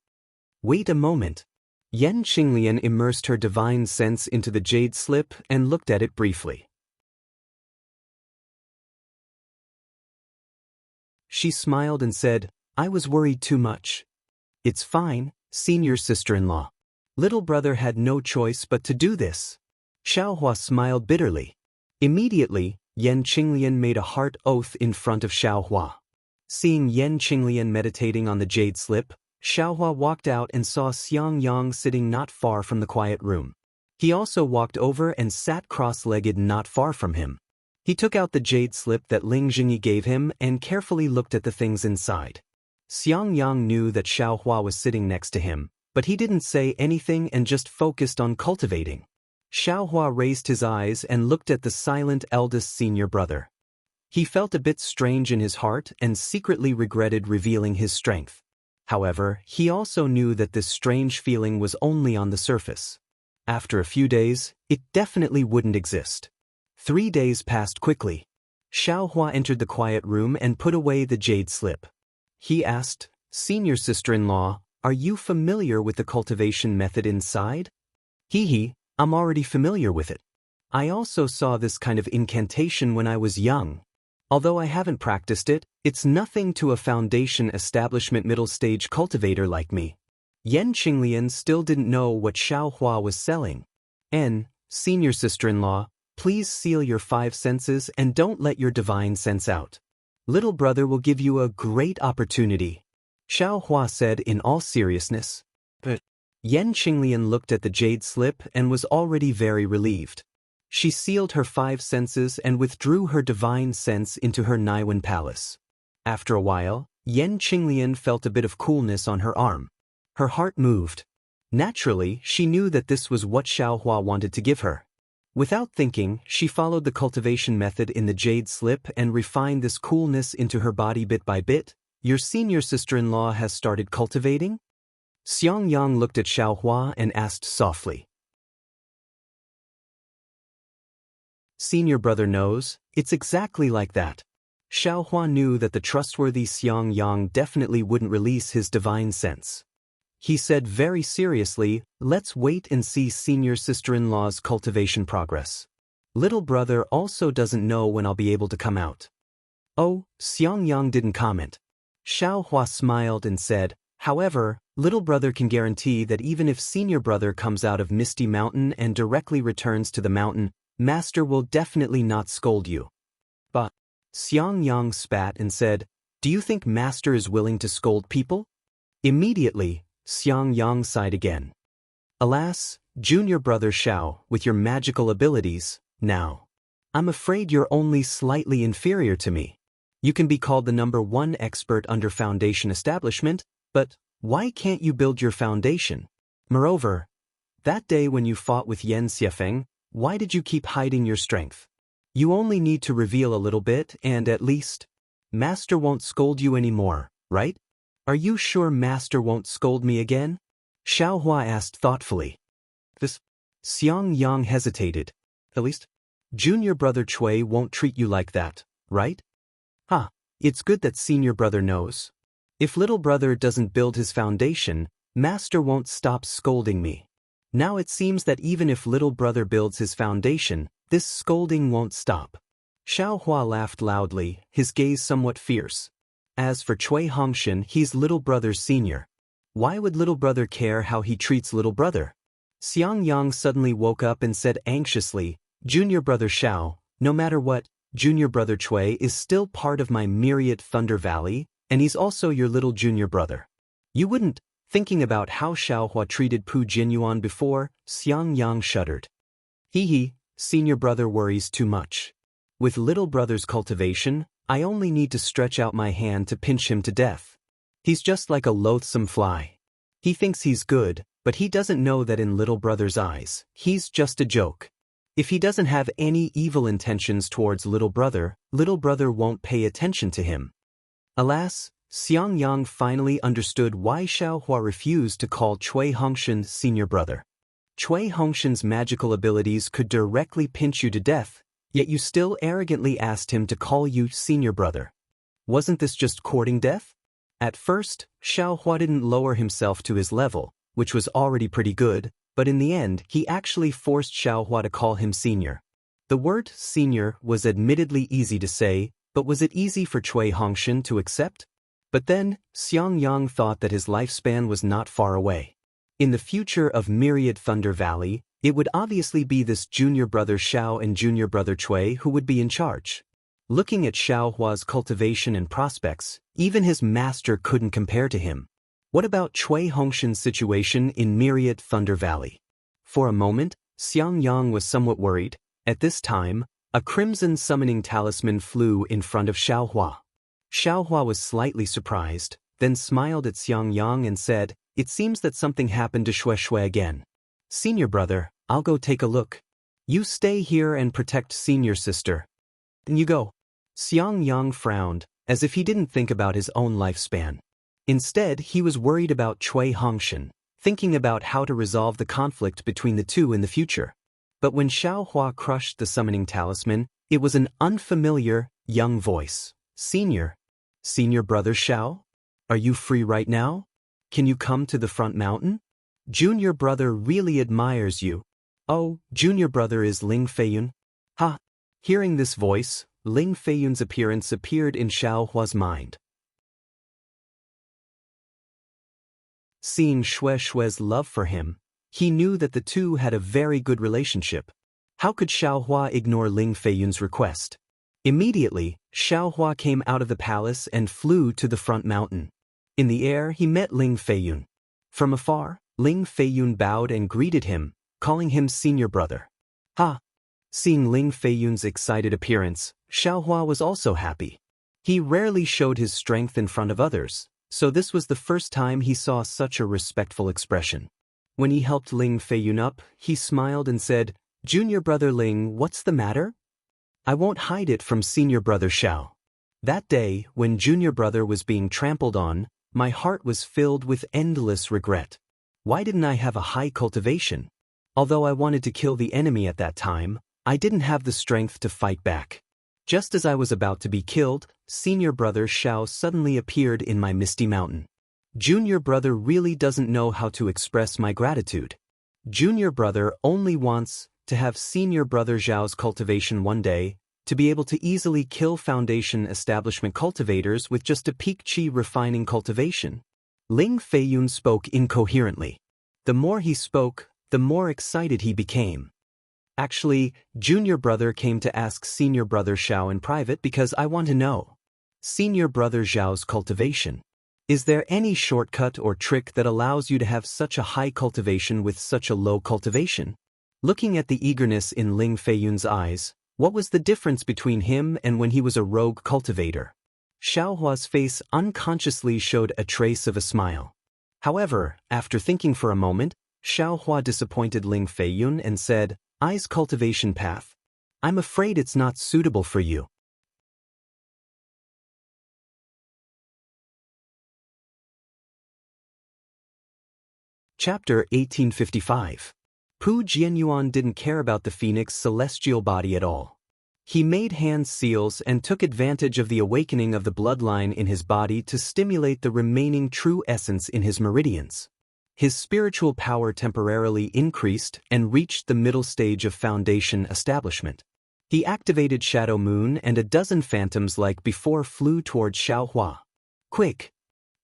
Wait a moment. Yan Qinglian immersed her divine sense into the jade slip and looked at it briefly. She smiled and said, I was worried too much. It's fine, senior sister-in-law. Little brother had no choice but to do this. Xiao Hua smiled bitterly. Immediately, Yan Qinglian made a heart oath in front of Xiao Hua. Seeing Yan Qinglian meditating on the jade slip, Xiao Hua walked out and saw Xiangyang sitting not far from the quiet room. He also walked over and sat cross-legged not far from him. He took out the jade slip that Ling Jingyi gave him and carefully looked at the things inside. Xiangyang knew that Xiao Hua was sitting next to him, but he didn't say anything and just focused on cultivating. Xiao Hua raised his eyes and looked at the silent eldest senior brother. He felt a bit strange in his heart and secretly regretted revealing his strength. However, he also knew that this strange feeling was only on the surface. After a few days, it definitely wouldn't exist. 3 days passed quickly. Xiao Hua entered the quiet room and put away the jade slip. He asked, Senior sister-in-law, are you familiar with the cultivation method inside? Hee, I'm already familiar with it. I also saw this kind of incantation when I was young. Although I haven't practiced it, it's nothing to a foundation establishment middle-stage cultivator like me. Yan Qinglian still didn't know what Xiao Hua was selling. Senior sister-in-law, please seal your 5 senses and don't let your divine sense out. Little brother will give you a great opportunity. Xiao Hua said in all seriousness. But Yan Qinglian looked at the jade slip and was already very relieved. She sealed her 5 senses and withdrew her divine sense into her Naiwan palace. After a while, Yan Qinglian felt a bit of coolness on her arm. Her heart moved. Naturally, she knew that this was what Xiao Hua wanted to give her. Without thinking, she followed the cultivation method in the jade slip and refined this coolness into her body bit by bit. Your senior sister-in-law has started cultivating? Xiangyang looked at Xiao Hua and asked softly. Senior brother knows, it's exactly like that. Xiao Hua knew that the trustworthy Xiangyang definitely wouldn't release his divine sense. He said very seriously, let's wait and see senior sister-in-law's cultivation progress. Little brother also doesn't know when I'll be able to come out. Oh, Xiangyang didn't comment. Xiao Hua smiled and said, however, little brother can guarantee that even if senior brother comes out of Misty Mountain and directly returns to the mountain, Master will definitely not scold you. But Xiangyang spat and said, do you think Master is willing to scold people? Immediately, Xiangyang sighed again. Alas, junior brother Xiao, with your magical abilities, now. I'm afraid you're only slightly inferior to me. You can be called the #1 expert under foundation establishment, but why can't you build your foundation? Moreover, that day when you fought with Yan Xiefeng, why did you keep hiding your strength? You only need to reveal a little bit and at least. Master won't scold you anymore, right? Are you sure Master won't scold me again? Xiaohua asked thoughtfully. This Xiangyang hesitated. At least, junior brother Chui won't treat you like that, right? Ha, it's good that senior brother knows. If little brother doesn't build his foundation, Master won't stop scolding me. Now it seems that even if little brother builds his foundation, this scolding won't stop. Xiaohua laughed loudly, his gaze somewhat fierce. As for Cui Hongshan, he's little brother's senior. Why would little brother care how he treats little brother? Xiangyang suddenly woke up and said anxiously, Junior brother Xiao, no matter what, junior brother Cui is still part of my myriad Thunder Valley, and he's also your little junior brother. You wouldn't, thinking about how Xiaohua treated Pu Jinyuan before, Xiangyang shuddered. Hee, senior brother worries too much. With little brother's cultivation, I only need to stretch out my hand to pinch him to death. He's just like a loathsome fly. He thinks he's good, but he doesn't know that in little brother's eyes, he's just a joke. If he doesn't have any evil intentions towards little brother won't pay attention to him. Alas, Xiangyang finally understood why Xiaohua refused to call Cui Hongshan senior brother. Cui Hongshan's magical abilities could directly pinch you to death, yet you still arrogantly asked him to call you senior brother. Wasn't this just courting death? At first, Xiaohua didn't lower himself to his level, which was already pretty good, but in the end he actually forced Xiaohua to call him senior. The word senior was admittedly easy to say, but was it easy for Cui Hongshan to accept? But then, Xiangyang thought that his lifespan was not far away. In the future of Myriad Thunder Valley, it would obviously be this junior brother Xiao and junior brother Cui who would be in charge. Looking at Xiaohua's cultivation and prospects, even his master couldn't compare to him. What about Cui Hongshan's situation in Myriad Thunder Valley? For a moment, Xiangyang was somewhat worried. At this time, a crimson summoning talisman flew in front of Xiaohua. Xiaohua was slightly surprised, then smiled at Xiangyang and said, It seems that something happened to Shui again. Senior brother, I'll go take a look. You stay here and protect senior sister. Then you go. Xiangyang frowned, as if he didn't think about his own lifespan. Instead, he was worried about Cui Hongshan, thinking about how to resolve the conflict between the two in the future. But when Xiaohua crushed the summoning talisman, it was an unfamiliar, young voice. Senior brother Xiao? Are you free right now? Can you come to the front mountain? Junior brother really admires you. Oh, junior brother is Ling Feiyun? Ha! Hearing this voice, Ling Feiyun's appearance appeared in Xiaohua's mind. Seeing Shui's love for him, he knew that the two had a very good relationship. How could Xiaohua ignore Ling Feiyun's request? Immediately, Xiaohua came out of the palace and flew to the front mountain. In the air, he met Ling Feiyun. From afar, Ling Feiyun bowed and greeted him, calling him senior brother. Ha! Seeing Ling Feiyun's excited appearance, Xiaohua was also happy. He rarely showed his strength in front of others, so this was the first time he saw such a respectful expression. When he helped Ling Feiyun up, he smiled and said, Junior brother Ling, what's the matter? I won't hide it from senior brother Xiao. That day, when junior brother was being trampled on, my heart was filled with endless regret. Why didn't I have a high cultivation? Although I wanted to kill the enemy at that time, I didn't have the strength to fight back. Just as I was about to be killed, senior brother Xiao suddenly appeared in my misty mountain. Junior brother really doesn't know how to express my gratitude. Junior brother only wants to have senior brother Xiao's cultivation one day, to be able to easily kill foundation establishment cultivators with just a peak chi refining cultivation. Ling Feiyun spoke incoherently. The more he spoke, the more excited he became. Actually, junior brother came to ask senior brother Xiao in private because I want to know. Senior brother Xiao's cultivation. Is there any shortcut or trick that allows you to have such a high cultivation with such a low cultivation? Looking at the eagerness in Ling Feiyun's eyes, what was the difference between him and when he was a rogue cultivator? Xiaohua's face unconsciously showed a trace of a smile. However, after thinking for a moment, Xiaohua disappointed Ling Feiyun and said, I's cultivation path. I'm afraid it's not suitable for you. Chapter 1855. Pu Jianyuan didn't care about the phoenix's celestial body at all. He made hand seals and took advantage of the awakening of the bloodline in his body to stimulate the remaining true essence in his meridians. His spiritual power temporarily increased and reached the middle stage of foundation establishment. He activated Shadow Moon, and a dozen phantoms like before flew towards Xiaohua. Quick!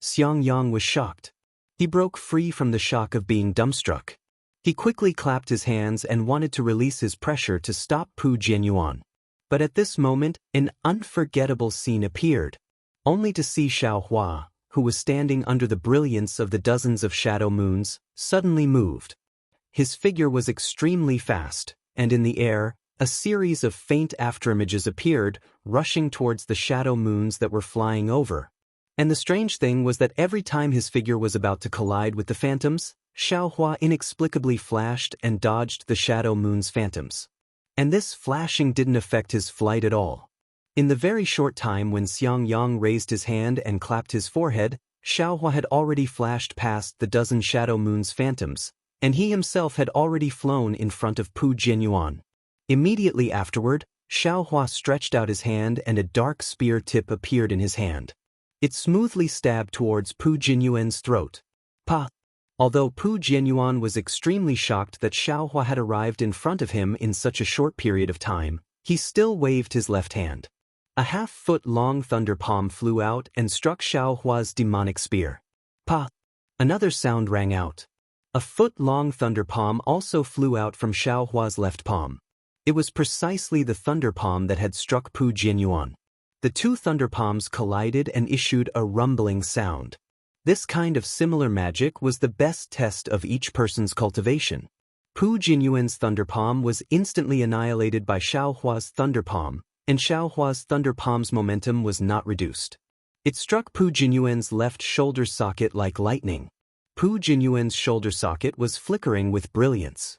Xiangyang was shocked. He broke free from the shock of being dumbstruck. He quickly clapped his hands and wanted to release his pressure to stop Pu Jianyuan. But at this moment, an unforgettable scene appeared, only to see Xiaohua, who was standing under the brilliance of the dozens of shadow moons, suddenly moved. His figure was extremely fast, and in the air, a series of faint afterimages appeared, rushing towards the shadow moons that were flying over. And the strange thing was that every time his figure was about to collide with the phantoms, Xiaohua inexplicably flashed and dodged the shadow moon's phantoms. And this flashing didn't affect his flight at all. In the very short time when Xiangyang raised his hand and clapped his forehead, Xiaohua had already flashed past the dozen shadow moon's phantoms, and he himself had already flown in front of Pu Jianyuan. Immediately afterward, Xiaohua stretched out his hand and a dark spear tip appeared in his hand. It smoothly stabbed towards Pu Jianyuan's throat. Pa! Although Pu Jianyuan was extremely shocked that Xiaohua had arrived in front of him in such a short period of time, he still waved his left hand. A half-foot-long thunder palm flew out and struck Xiaohua's demonic spear. Pa! Another sound rang out. A foot-long thunder palm also flew out from Xiaohua's left palm. It was precisely the thunder palm that had struck Pu Jianyuan. The two thunder palms collided and issued a rumbling sound. This kind of similar magic was the best test of each person's cultivation. Pu Jianyuan's thunder palm was instantly annihilated by Xiaohua's thunder palm, and Xiaohua's thunder palm's momentum was not reduced. It struck Pu Jianyuan's left shoulder socket like lightning. Pu Jianyuan's shoulder socket was flickering with brilliance.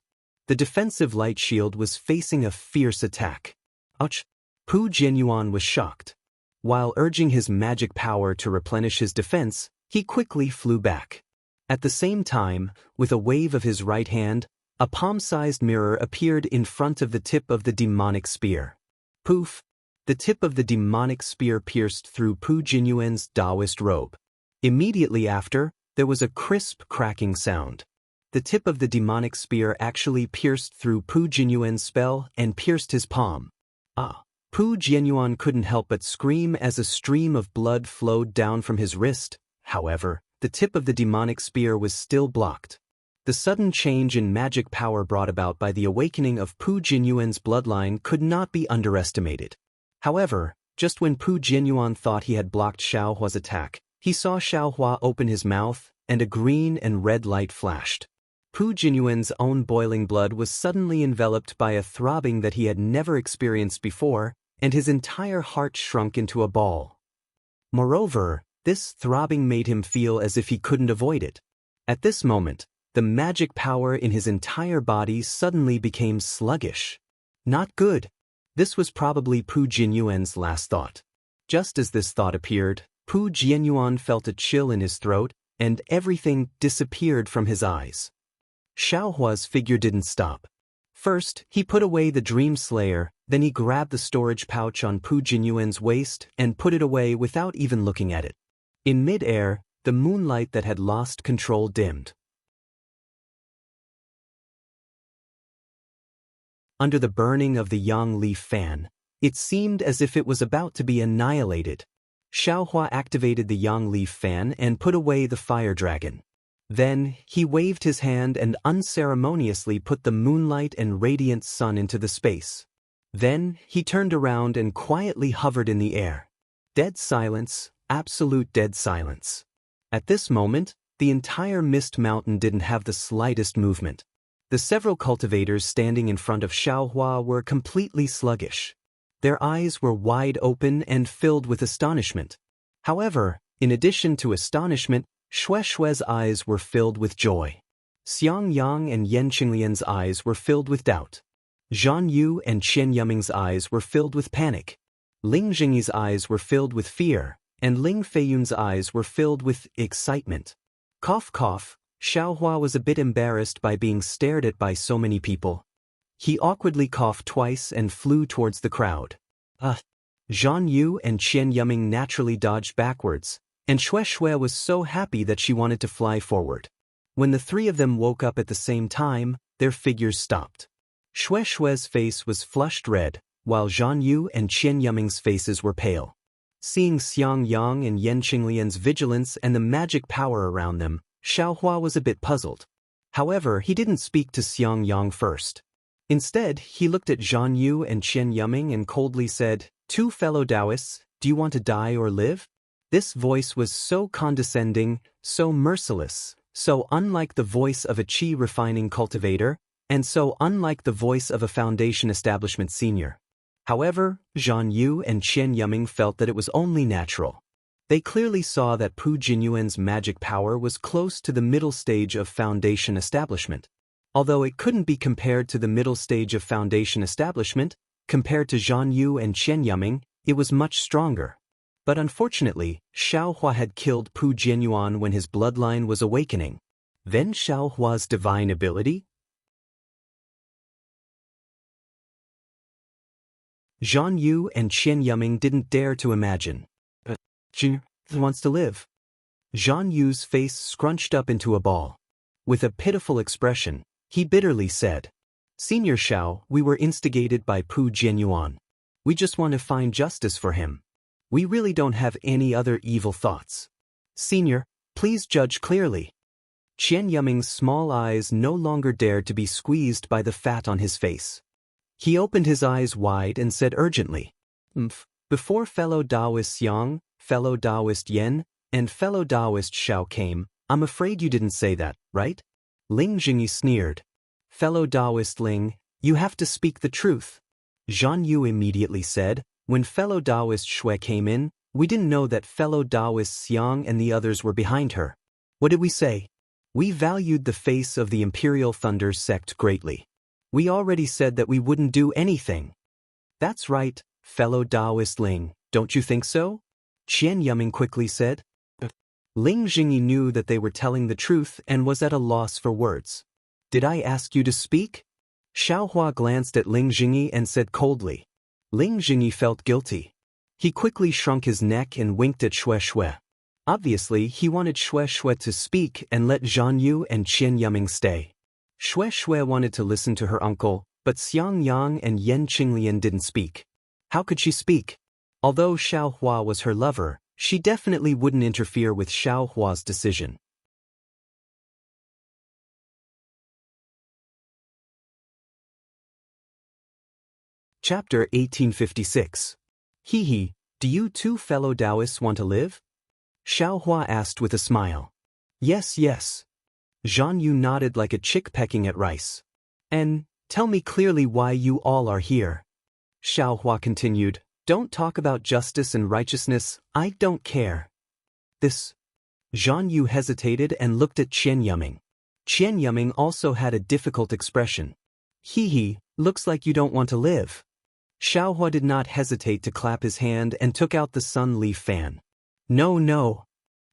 The defensive light shield was facing a fierce attack. Ouch! Pu Jianyuan was shocked. While urging his magic power to replenish his defense, he quickly flew back. At the same time, with a wave of his right hand, a palm-sized mirror appeared in front of the tip of the demonic spear. Poof! The tip of the demonic spear pierced through Pu Jianyuan's Taoist robe. Immediately after, there was a crisp cracking sound. The tip of the demonic spear actually pierced through Pu Jianyuan's spell and pierced his palm. Ah! Pu Jianyuan couldn't help but scream as a stream of blood flowed down from his wrist. However, the tip of the demonic spear was still blocked. The sudden change in magic power brought about by the awakening of Pu Jianyuan's bloodline could not be underestimated. However, just when Pu Jianyuan thought he had blocked Xiaohua's attack, he saw Xiaohua open his mouth, and a green and red light flashed. Pu Jianyuan's own boiling blood was suddenly enveloped by a throbbing that he had never experienced before, and his entire heart shrunk into a ball. Moreover, this throbbing made him feel as if he couldn't avoid it. At this moment, the magic power in his entire body suddenly became sluggish. Not good. This was probably Pu Jianyuan's last thought. Just as this thought appeared, Pu Jianyuan felt a chill in his throat, and everything disappeared from his eyes. Xiaohua's figure didn't stop. First, he put away the Dream Slayer, then he grabbed the storage pouch on Pu Jianyuan's waist and put it away without even looking at it. In mid-air, the moonlight that had lost control dimmed. Under the burning of the yang leaf fan, it seemed as if it was about to be annihilated. Xiaohua activated the yang leaf fan and put away the fire dragon. Then, he waved his hand and unceremoniously put the moonlight and radiant sun into the space. Then, he turned around and quietly hovered in the air. Dead silence, absolute dead silence. At this moment, the entire mist mountain didn't have the slightest movement. The several cultivators standing in front of Xiaohua were completely sluggish. Their eyes were wide open and filled with astonishment. However, in addition to astonishment, Shue's eyes were filled with joy. Xiangyang and Yan Qinglian's eyes were filled with doubt. Zhan Yu and Qian Yuming's eyes were filled with panic. Ling Jingyi's eyes were filled with fear, and Ling Feiyun's eyes were filled with excitement. Cough cough, Xiaohua was a bit embarrassed by being stared at by so many people. He awkwardly coughed twice and flew towards the crowd. Zhan Yu and Qian Yuming naturally dodged backwards, and Xue Xue was so happy that she wanted to fly forward. When the three of them woke up at the same time, their figures stopped. Xue Xue's face was flushed red, while Zhan Yu and Qian Yuming's faces were pale. Seeing Xiang Yang and Yan Qinglian's vigilance and the magic power around them, Xiaohua was a bit puzzled. However, he didn't speak to Xiang Yang first. Instead, he looked at Zhan Yu and Qian Yuming and coldly said, "Two fellow Taoists, do you want to die or live?" This voice was so condescending, so merciless, so unlike the voice of a qi refining cultivator, and so unlike the voice of a foundation establishment senior. However, Zhan Yu and Qian Yuming felt that it was only natural. They clearly saw that Pu Jinyuan's magic power was close to the middle stage of foundation establishment. Although it couldn't be compared to the middle stage of foundation establishment, compared to Zhan Yu and Qian Yuming, it was much stronger. But unfortunately, Xiaohua had killed Pu Jinyuan when his bloodline was awakening. Then Xiaohua's divine ability? Zhan Yu and Qian Yuming didn't dare to imagine. But Jin wants to live. Zhan Yu's face scrunched up into a ball. With a pitiful expression, he bitterly said, "Senior Xiao, we were instigated by Pu Jinyuan. We just want to find justice for him. We really don't have any other evil thoughts. Senior, please judge clearly." Qian Yuming's small eyes no longer dared to be squeezed by the fat on his face. He opened his eyes wide and said urgently, "Before fellow Taoist Yang, fellow Taoist Yen, and fellow Taoist Xiao came, I'm afraid you didn't say that, right?" Ling Jingyi sneered. "Fellow Taoist Ling, you have to speak the truth." Zhan Yu immediately said, "When fellow Taoist Xue came in, we didn't know that fellow Taoist Xiang and the others were behind her. What did we say? We valued the face of the Imperial Thunder sect greatly. We already said that we wouldn't do anything." "That's right, fellow Taoist Ling, don't you think so?" Qian Yuming quickly said. Ling Jingyi knew that they were telling the truth and was at a loss for words. "Did I ask you to speak?" Xiaohua glanced at Ling Jingyi and said coldly. Ling Jingyi felt guilty. He quickly shrunk his neck and winked at Xue Xue. Obviously, he wanted Xue Xue to speak and let Zhan Yu and Qian Yuming stay. Xue Xue wanted to listen to her uncle, but Xiang Yang and Yan Qinglian didn't speak. How could she speak? Although Xiaohua was her lover, she definitely wouldn't interfere with Xiaohua's decision. Chapter 1856. Hee, do you two fellow Taoists want to live? Xiaohua asked with a smile. Yes, yes. Zhan Yu nodded like a chick pecking at rice. And, tell me clearly why you all are here. Xiaohua continued, don't talk about justice and righteousness, I don't care. This. Zhan Yu hesitated and looked at Qian Yuming. Qian Yuming also had a difficult expression. Hee, looks like you don't want to live. Xiaohua did not hesitate to clap his hand and took out the sun leaf fan. No, no.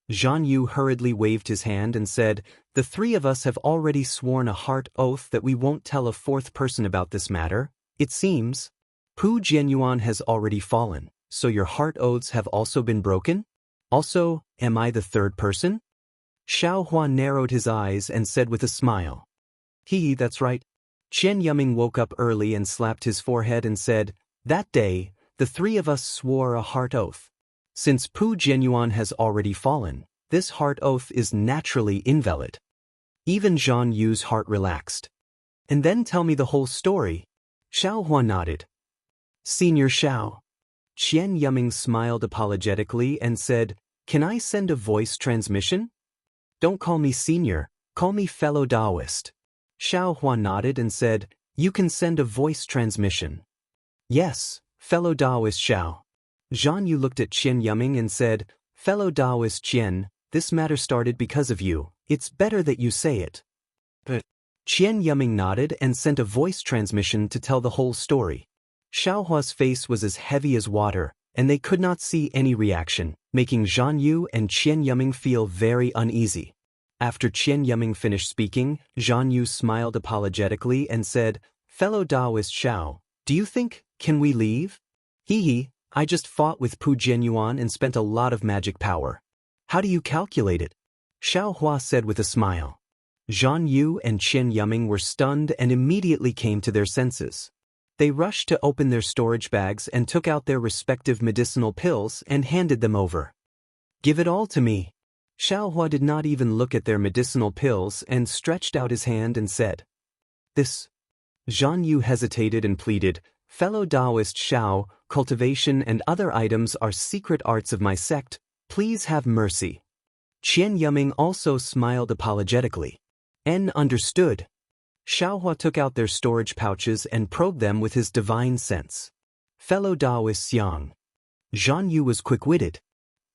Zhan Yu hurriedly waved his hand and said, the three of us have already sworn a heart oath that we won't tell a fourth person about this matter. It seems. Pu Jinyuan has already fallen, so your heart oaths have also been broken? Also, am I the third person? Xiaohua narrowed his eyes and said with a smile. That's right. Qian Yuming woke up early and slapped his forehead and said, that day, the three of us swore a heart oath. Since Pu Jinyuan has already fallen, this heart oath is naturally invalid. Even Zhan Yu's heart relaxed. And then tell me the whole story. Xiaohua nodded. Senior Xiao. Qian Yuming smiled apologetically and said, can I send a voice transmission? Don't call me senior, call me fellow Taoist. Xiaohua nodded and said, you can send a voice transmission. Yes, fellow Taoist Xiao. Zhan Yu looked at Qian Yuming and said, fellow Taoist Qian, this matter started because of you, it's better that you say it. But Qian Yuming nodded and sent a voice transmission to tell the whole story. Xiaohua's face was as heavy as water, and they could not see any reaction, making Zhan Yu and Qian Yuming feel very uneasy. After Qian Yuming finished speaking, Zhan Yu smiled apologetically and said, "Fellow Taoist Xiao, do you think, can we leave?" "Hee, I just fought with Pu Jianyuan and spent a lot of magic power. How do you calculate it?" Xiao Hua said with a smile. Zhan Yu and Qian Yuming were stunned and immediately came to their senses. They rushed to open their storage bags and took out their respective medicinal pills and handed them over. "Give it all to me." Xiao Hua did not even look at their medicinal pills and stretched out his hand and said, "This." Zhan Yu hesitated and pleaded, "Fellow Taoist Xiao, cultivation and other items are secret arts of my sect, please have mercy." Qian Yuming also smiled apologetically. Understood. Xiao Hua took out their storage pouches and probed them with his divine sense. "Fellow Taoist Xiang." Zhan Yu was quick-witted.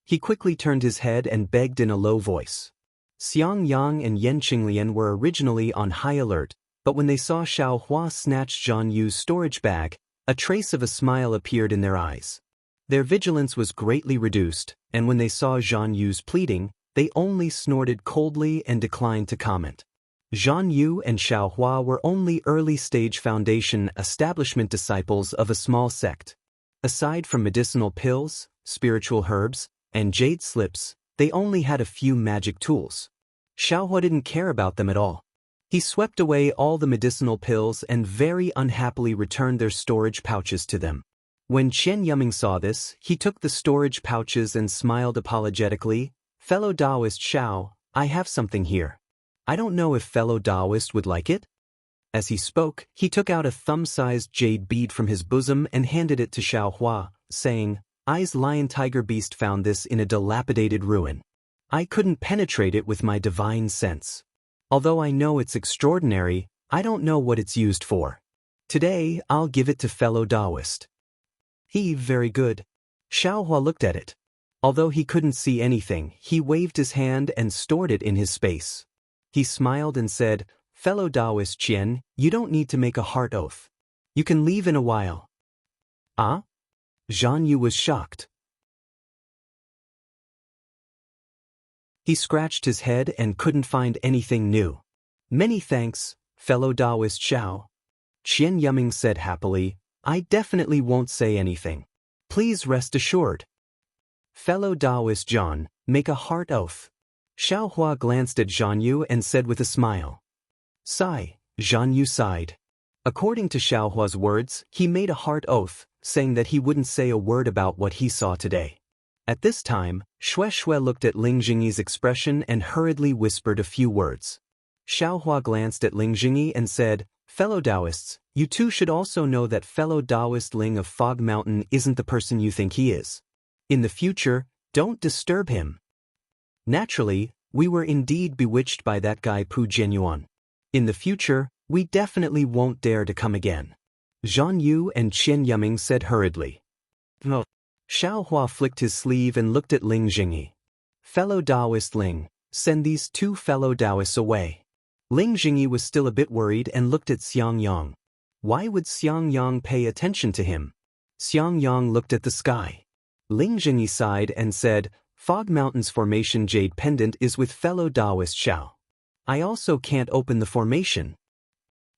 He quickly turned his head and begged in a low voice. Xiang Yang and Yan Qinglian were originally on high alert, but when they saw Xiao Hua snatch Zhan Yu's storage bag, a trace of a smile appeared in their eyes. Their vigilance was greatly reduced, and when they saw Zhan Yu's pleading, they only snorted coldly and declined to comment. Zhan Yu and Xiao Hua were only early-stage foundation establishment disciples of a small sect. Aside from medicinal pills, spiritual herbs, and jade slips, they only had a few magic tools. Xiao Hua didn't care about them at all. He swept away all the medicinal pills and very unhappily returned their storage pouches to them. When Qian Yuming saw this, he took the storage pouches and smiled apologetically, "Fellow Taoist Xiao, I have something here. I don't know if fellow Taoist would like it?" As he spoke, he took out a thumb-sized jade bead from his bosom and handed it to Xiao Hua, saying, "I's lion tiger beast found this in a dilapidated ruin. I couldn't penetrate it with my divine sense. Although I know it's extraordinary, I don't know what it's used for. Today, I'll give it to fellow Taoist." Very good. Xiao Hua looked at it. Although he couldn't see anything, he waved his hand and stored it in his space. He smiled and said, "Fellow Taoist Qian, you don't need to make a heart oath. You can leave in a while." "Ah?" Zhan Yu was shocked. He scratched his head and couldn't find anything new. "Many thanks, fellow Taoist Xiao." Qian Yuming said happily, "I definitely won't say anything. Please rest assured." "Fellow Taoist Zhan, make a heart oath." Xiao Hua glanced at Zhan Yu and said with a smile. "Sigh." Zhan Yu sighed. According to Xiao Hua's words, he made a heart oath, saying that he wouldn't say a word about what he saw today. At this time, Xue looked at Ling Jingyi's expression and hurriedly whispered a few words. Xiao Hua glanced at Ling Jingyi and said, "Fellow Taoists, you too should also know that fellow Taoist Ling of Fog Mountain isn't the person you think he is. In the future, don't disturb him. Naturally, we were indeed bewitched by that guy Pu Jianyuan. In the future, we definitely won't dare to come again." Zhan Yu and Qian Yuming said hurriedly. "No." Xiao Hua flicked his sleeve and looked at Ling Jingyi. "Fellow Taoist Ling, send these two fellow Taoists away." Ling Jingyi was still a bit worried and looked at Xiang Yang. Why would Xiang Yang pay attention to him? Xiang Yang looked at the sky. Ling Jingyi sighed and said, "Fog Mountain's formation jade pendant is with fellow Taoist Xiao. I also can't open the formation."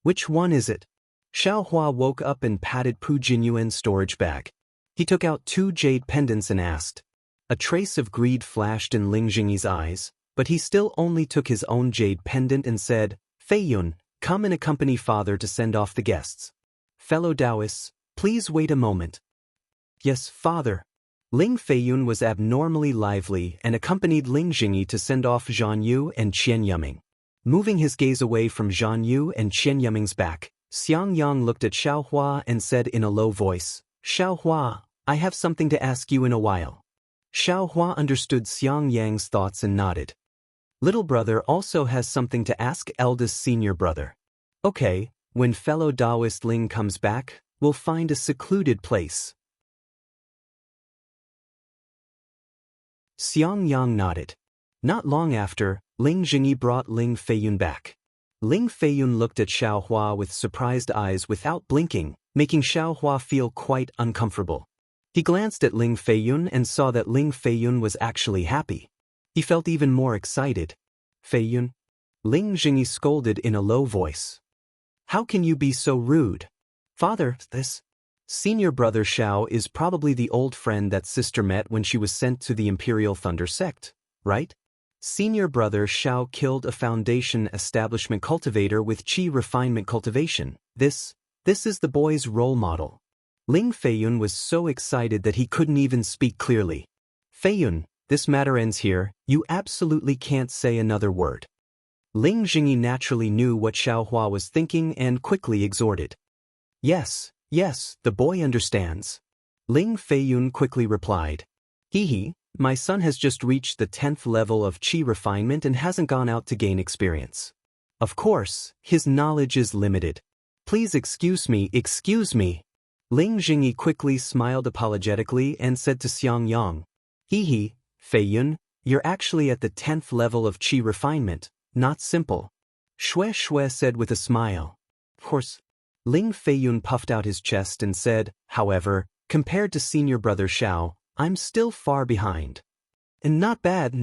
"Which one is it?" Xiao Hua woke up and patted Pu Jinyuan's storage bag. He took out 2 jade pendants and asked. A trace of greed flashed in Ling Jingyi's eyes, but he still only took his own jade pendant and said, "Fei Yun, come and accompany father to send off the guests. Fellow Taoists, please wait a moment." "Yes, father." Ling Feiyun was abnormally lively and accompanied Ling Jingyi to send off Zhan Yu and Qian Yuming. Moving his gaze away from Zhan Yu and Qian Yuming's back, Xiang Yang looked at Xiao Hua and said in a low voice, "Xiao Hua, I have something to ask you in a while." Xiao Hua understood Xiang Yang's thoughts and nodded. "Little brother also has something to ask eldest senior brother." "Okay, when fellow Taoist Ling comes back, we'll find a secluded place." Xiang Yang nodded. Not long after, Ling Jingyi brought Ling Feiyun back. Ling Feiyun looked at Xiao Hua with surprised eyes without blinking, making Xiao Hua feel quite uncomfortable. He glanced at Ling Feiyun and saw that Ling Feiyun was actually happy. He felt even more excited. Fei Yun? Ling Jingyi scolded in a low voice. How can you be so rude? Father, this senior brother Xiao is probably the old friend that sister met when she was sent to the Imperial Thunder sect, right? Senior brother Xiao killed a foundation establishment cultivator with qi refinement cultivation. This is the boy's role model. Ling Feiyun was so excited that he couldn't even speak clearly. Feiyun, this matter ends here, you absolutely can't say another word. Ling Jingyi naturally knew what Xiaohua was thinking and quickly exhorted. Yes, the boy understands. Ling Feiyun quickly replied. Hee, my son has just reached the 10th level of qi refinement and hasn't gone out to gain experience. Of course, his knowledge is limited. Please excuse me. Ling Jingyi quickly smiled apologetically and said to Xiang Yang. Hee, Feiyun, you're actually at the 10th level of qi refinement, not simple. Shui said with a smile. Of course. Ling Feiyun puffed out his chest and said, however, compared to senior brother Xiao, I'm still far behind. And not bad.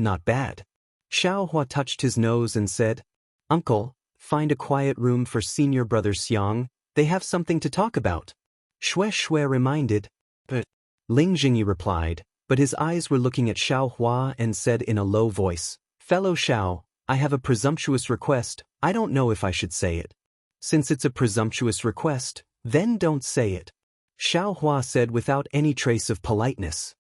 Xiaohua touched his nose and said, Uncle, find a quiet room for senior brother Xiang, they have something to talk about. Shui reminded. But Ling Jingyi replied, but his eyes were looking at Xiaohua and said in a low voice, Fellow Xiao, I have a presumptuous request, I don't know if I should say it. Since it's a presumptuous request, then don't say it. Xiaohua said without any trace of politeness.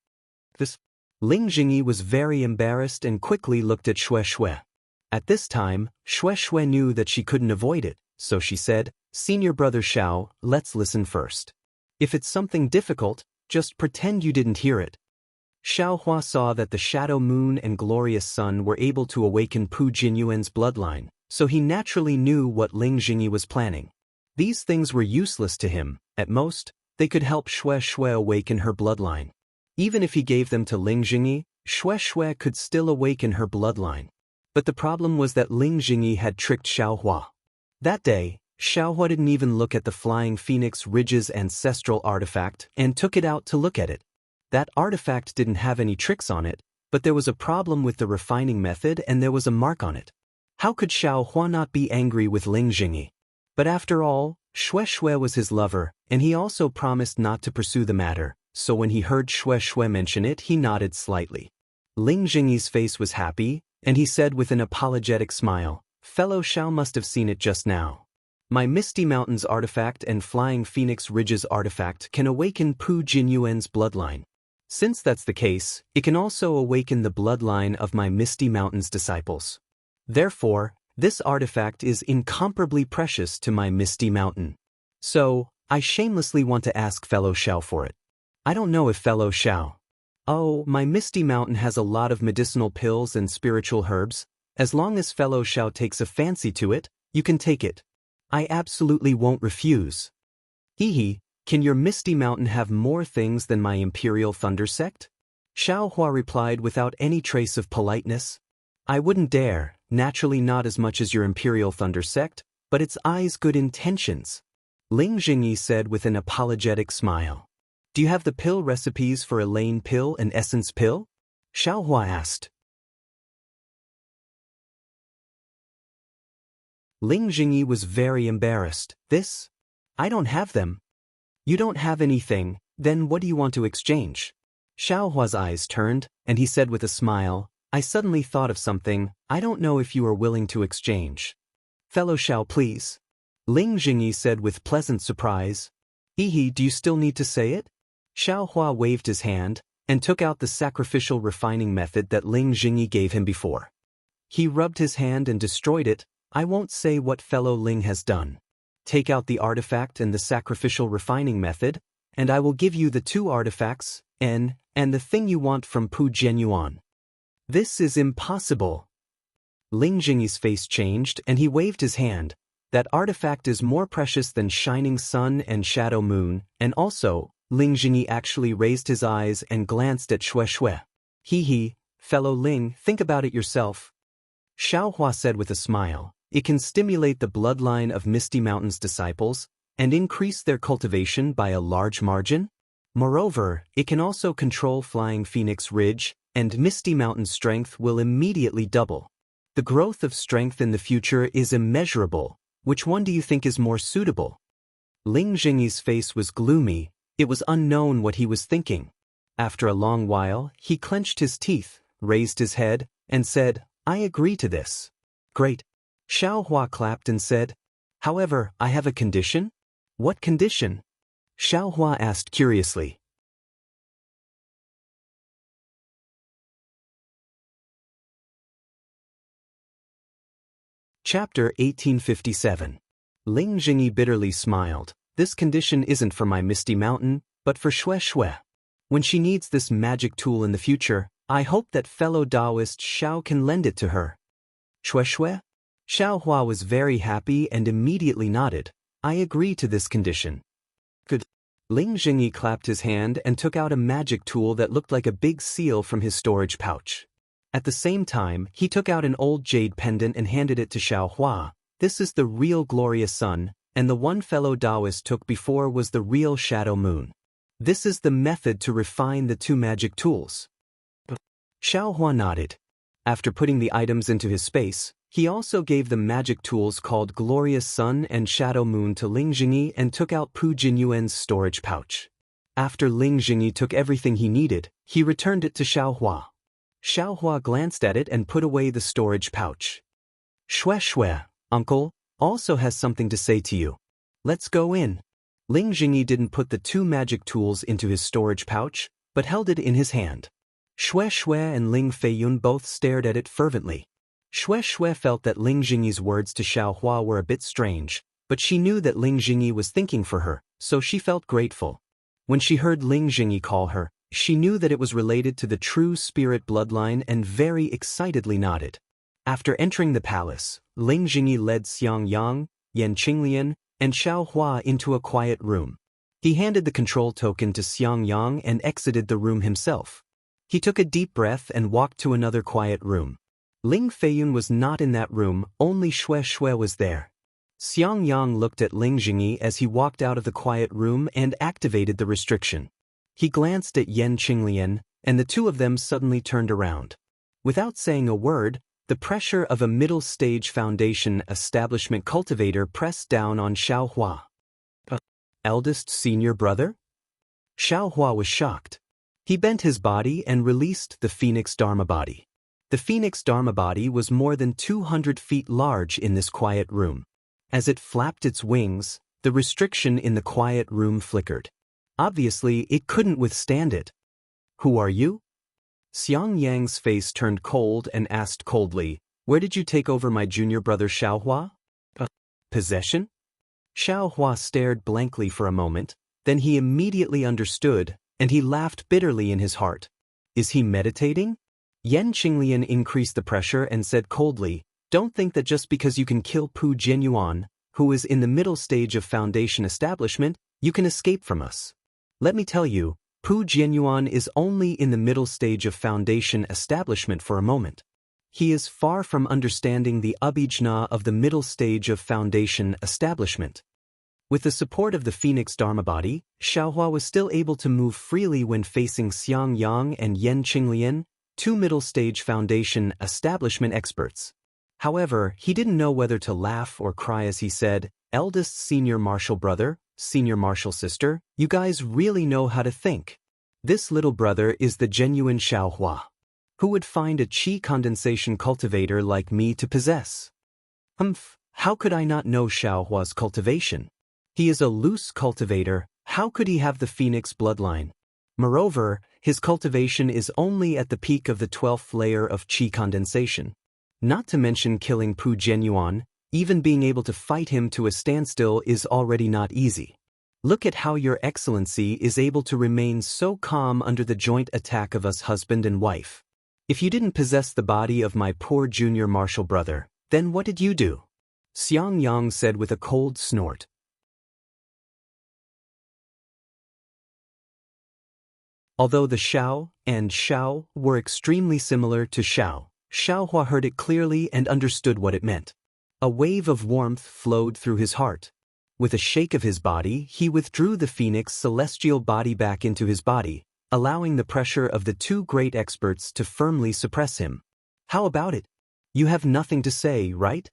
Ling Jingyi was very embarrassed and quickly looked at Shui. At this time, Shui knew that she couldn't avoid it, so she said, Senior brother Xiao, let's listen first. If it's something difficult, just pretend you didn't hear it. Xiaohua saw that the shadow moon and glorious sun were able to awaken Pu Jinyuan's bloodline, so he naturally knew what Ling Jingyi was planning. These things were useless to him, at most, they could help Shui awaken her bloodline. Even if he gave them to Ling Jingyi, Shui could still awaken her bloodline. But the problem was that Ling Jingyi had tricked Xiaohua. That day, Xiaohua didn't even look at the Flying Phoenix Ridge's ancestral artifact and took it out to look at it. That artifact didn't have any tricks on it, but there was a problem with the refining method and there was a mark on it. How could Xiaohua not be angry with Ling Jingyi? But after all, Shui was his lover, and he also promised not to pursue the matter, so when he heard Shui mention it, he nodded slightly. Ling Jingyi's face was happy, and he said with an apologetic smile, Fellow Xiao must have seen it just now. My Misty Mountains artifact and Flying Phoenix Ridge's artifact can awaken Pu Jinyuan's bloodline. Since that's the case, it can also awaken the bloodline of my Misty Mountains disciples. Therefore, this artifact is incomparably precious to my Misty Mountain. So, I shamelessly want to ask Fellow Xiao for it. I don't know if Fellow Xiao. Oh, my Misty Mountain has a lot of medicinal pills and spiritual herbs. As long as Fellow Xiao takes a fancy to it, you can take it. I absolutely won't refuse. Hee, can your Misty Mountain have more things than my Imperial Thunder sect? Xiaohua replied without any trace of politeness. I wouldn't dare, naturally not as much as your Imperial Thunder sect, but its eyes good intentions. Ling Jingyi said with an apologetic smile. Do you have the pill recipes for Elaine pill and Essence pill? Xiaohua asked. Ling Jingyi was very embarrassed. I don't have them. You don't have anything, then what do you want to exchange? Xiaohua's eyes turned, and he said with a smile, I suddenly thought of something, I don't know if you are willing to exchange. Fellow Xiao, please. Ling Jingyi said with pleasant surprise. Hee, do you still need to say it? Xiaohua waved his hand, and took out the sacrificial refining method that Ling Jingyi gave him before. He rubbed his hand and destroyed it. I won't say what fellow Ling has done. Take out the artifact and the sacrificial refining method, and I will give you the two artifacts, and the thing you want from Pu Jinyuan. This is impossible. Ling Jingyi's face changed and he waved his hand. That artifact is more precious than Shining Sun and Shadow Moon, and also, Ling Jingyi actually raised his eyes and glanced at Shui. Hee, fellow Ling, think about it yourself. Xiaohua said with a smile. It can stimulate the bloodline of Misty Mountain's disciples and increase their cultivation by a large margin. Moreover, it can also control Flying Phoenix Ridge, and Misty Mountain's strength will immediately double. The growth of strength in the future is immeasurable. Which one do you think is more suitable? Ling Jingyi's face was gloomy. It was unknown what he was thinking. After a long while, he clenched his teeth, raised his head, and said, I agree to this. Great. Xiao Hua clapped and said, However, I have a condition? What condition? Xiao Hua asked curiously. Chapter 1857. Ling Jingyi bitterly smiled. This condition isn't for my Misty Mountain, but for Xue Xue. When she needs this magic tool in the future, I hope that fellow Taoist Xiao can lend it to her. Xue Xue? Xiao Hua was very happy and immediately nodded. I agree to this condition. Good. Ling Jingyi clapped his hand and took out a magic tool that looked like a big seal from his storage pouch. At the same time, he took out an old jade pendant and handed it to Xiao Hua. This is the real glorious sun, and the one fellow Taoist took before was the real shadow moon. This is the method to refine the two magic tools. Xiao Hua nodded. After putting the items into his space, he also gave the magic tools called Glorious Sun and Shadow Moon to Ling Jingyi and took out Pu Jinyuan's storage pouch. After Ling Jingyi took everything he needed, he returned it to Xiao Hua. Xiao Hua glanced at it and put away the storage pouch. Xue Xue, uncle, also has something to say to you. Let's go in. Ling Jingyi didn't put the two magic tools into his storage pouch, but held it in his hand. Xue Xue and Ling Feiyun both stared at it fervently. Xue Xue felt that Ling Jingyi's words to Xiao Hua were a bit strange, but she knew that Ling Jingyi was thinking for her, so she felt grateful. When she heard Ling Jingyi call her, she knew that it was related to the true spirit bloodline and very excitedly nodded. After entering the palace, Ling Jingyi led Xiangyang, Yan Qinglian, and Xiao Hua into a quiet room. He handed the control token to Xiangyang and exited the room himself. He took a deep breath and walked to another quiet room. Ling Feiyun was not in that room, only Xue Xue was there. Xiangyang looked at Ling Jingyi as he walked out of the quiet room and activated the restriction. He glanced at Yan Qinglian, and the two of them suddenly turned around. Without saying a word, the pressure of a middle-stage foundation establishment cultivator pressed down on Xiao Hua. Eldest senior brother? Xiao Hua was shocked. He bent his body and released the Phoenix Dharma body. The Phoenix Dharma body was more than 200 feet large in this quiet room. As it flapped its wings, the restriction in the quiet room flickered. Obviously, it couldn't withstand it. Who are you? Xiangyang's face turned cold and asked coldly, Where did you take over my junior brother Xiao Hua? Possession? Xiao Hua stared blankly for a moment, then he immediately understood, and he laughed bitterly in his heart. Is he meditating? Yan Qinglian increased the pressure and said coldly, Don't think that just because you can kill Pu Jinyuan, who is in the middle stage of foundation establishment, you can escape from us. Let me tell you, Pu Jinyuan is only in the middle stage of foundation establishment for a moment. He is far from understanding the abhijna of the middle stage of foundation establishment. With the support of the Phoenix Dharma body, Xiao Hua was still able to move freely when facing Xiangyang and Yan Qinglian, two middle-stage foundation establishment experts. However, he didn't know whether to laugh or cry as he said, Eldest senior martial brother, senior martial sister, you guys really know how to think. This little brother is the genuine Xiao Hua. Who would find a qi condensation cultivator like me to possess? How could I not know Xiao Hua's cultivation? He is a loose cultivator, how could he have the Phoenix bloodline? Moreover, his cultivation is only at the peak of the 12th layer of qi condensation. Not to mention killing Pu Jinyuan, even being able to fight him to a standstill is already not easy. Look at how your excellency is able to remain so calm under the joint attack of us husband and wife. If you didn't possess the body of my poor junior martial brother, then what did you do? Xiangyang said with a cold snort. Although the Xiao and Xiao were extremely similar to Xiao, Xiao Hua heard it clearly and understood what it meant. A wave of warmth flowed through his heart. With a shake of his body, he withdrew the Phoenix celestial body back into his body, allowing the pressure of the two great experts to firmly suppress him. How about it? You have nothing to say, right?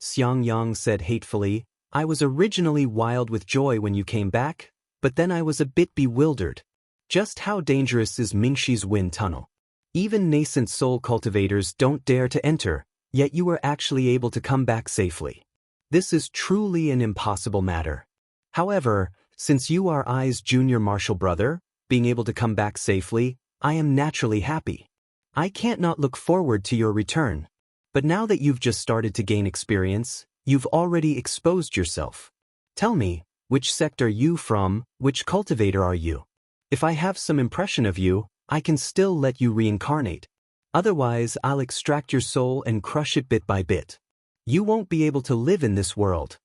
Xiangyang said hatefully, I was originally wild with joy when you came back, but then I was a bit bewildered. Just how dangerous is Mingxi's wind tunnel? Even nascent soul cultivators don't dare to enter, yet you were actually able to come back safely. This is truly an impossible matter. However, since you are I's junior martial brother, being able to come back safely, I am naturally happy. I can't not look forward to your return. But now that you've just started to gain experience, you've already exposed yourself. Tell me, which sect are you from, which cultivator are you? If I have some impression of you, I can still let you reincarnate. Otherwise, I'll extract your soul and crush it bit by bit. You won't be able to live in this world.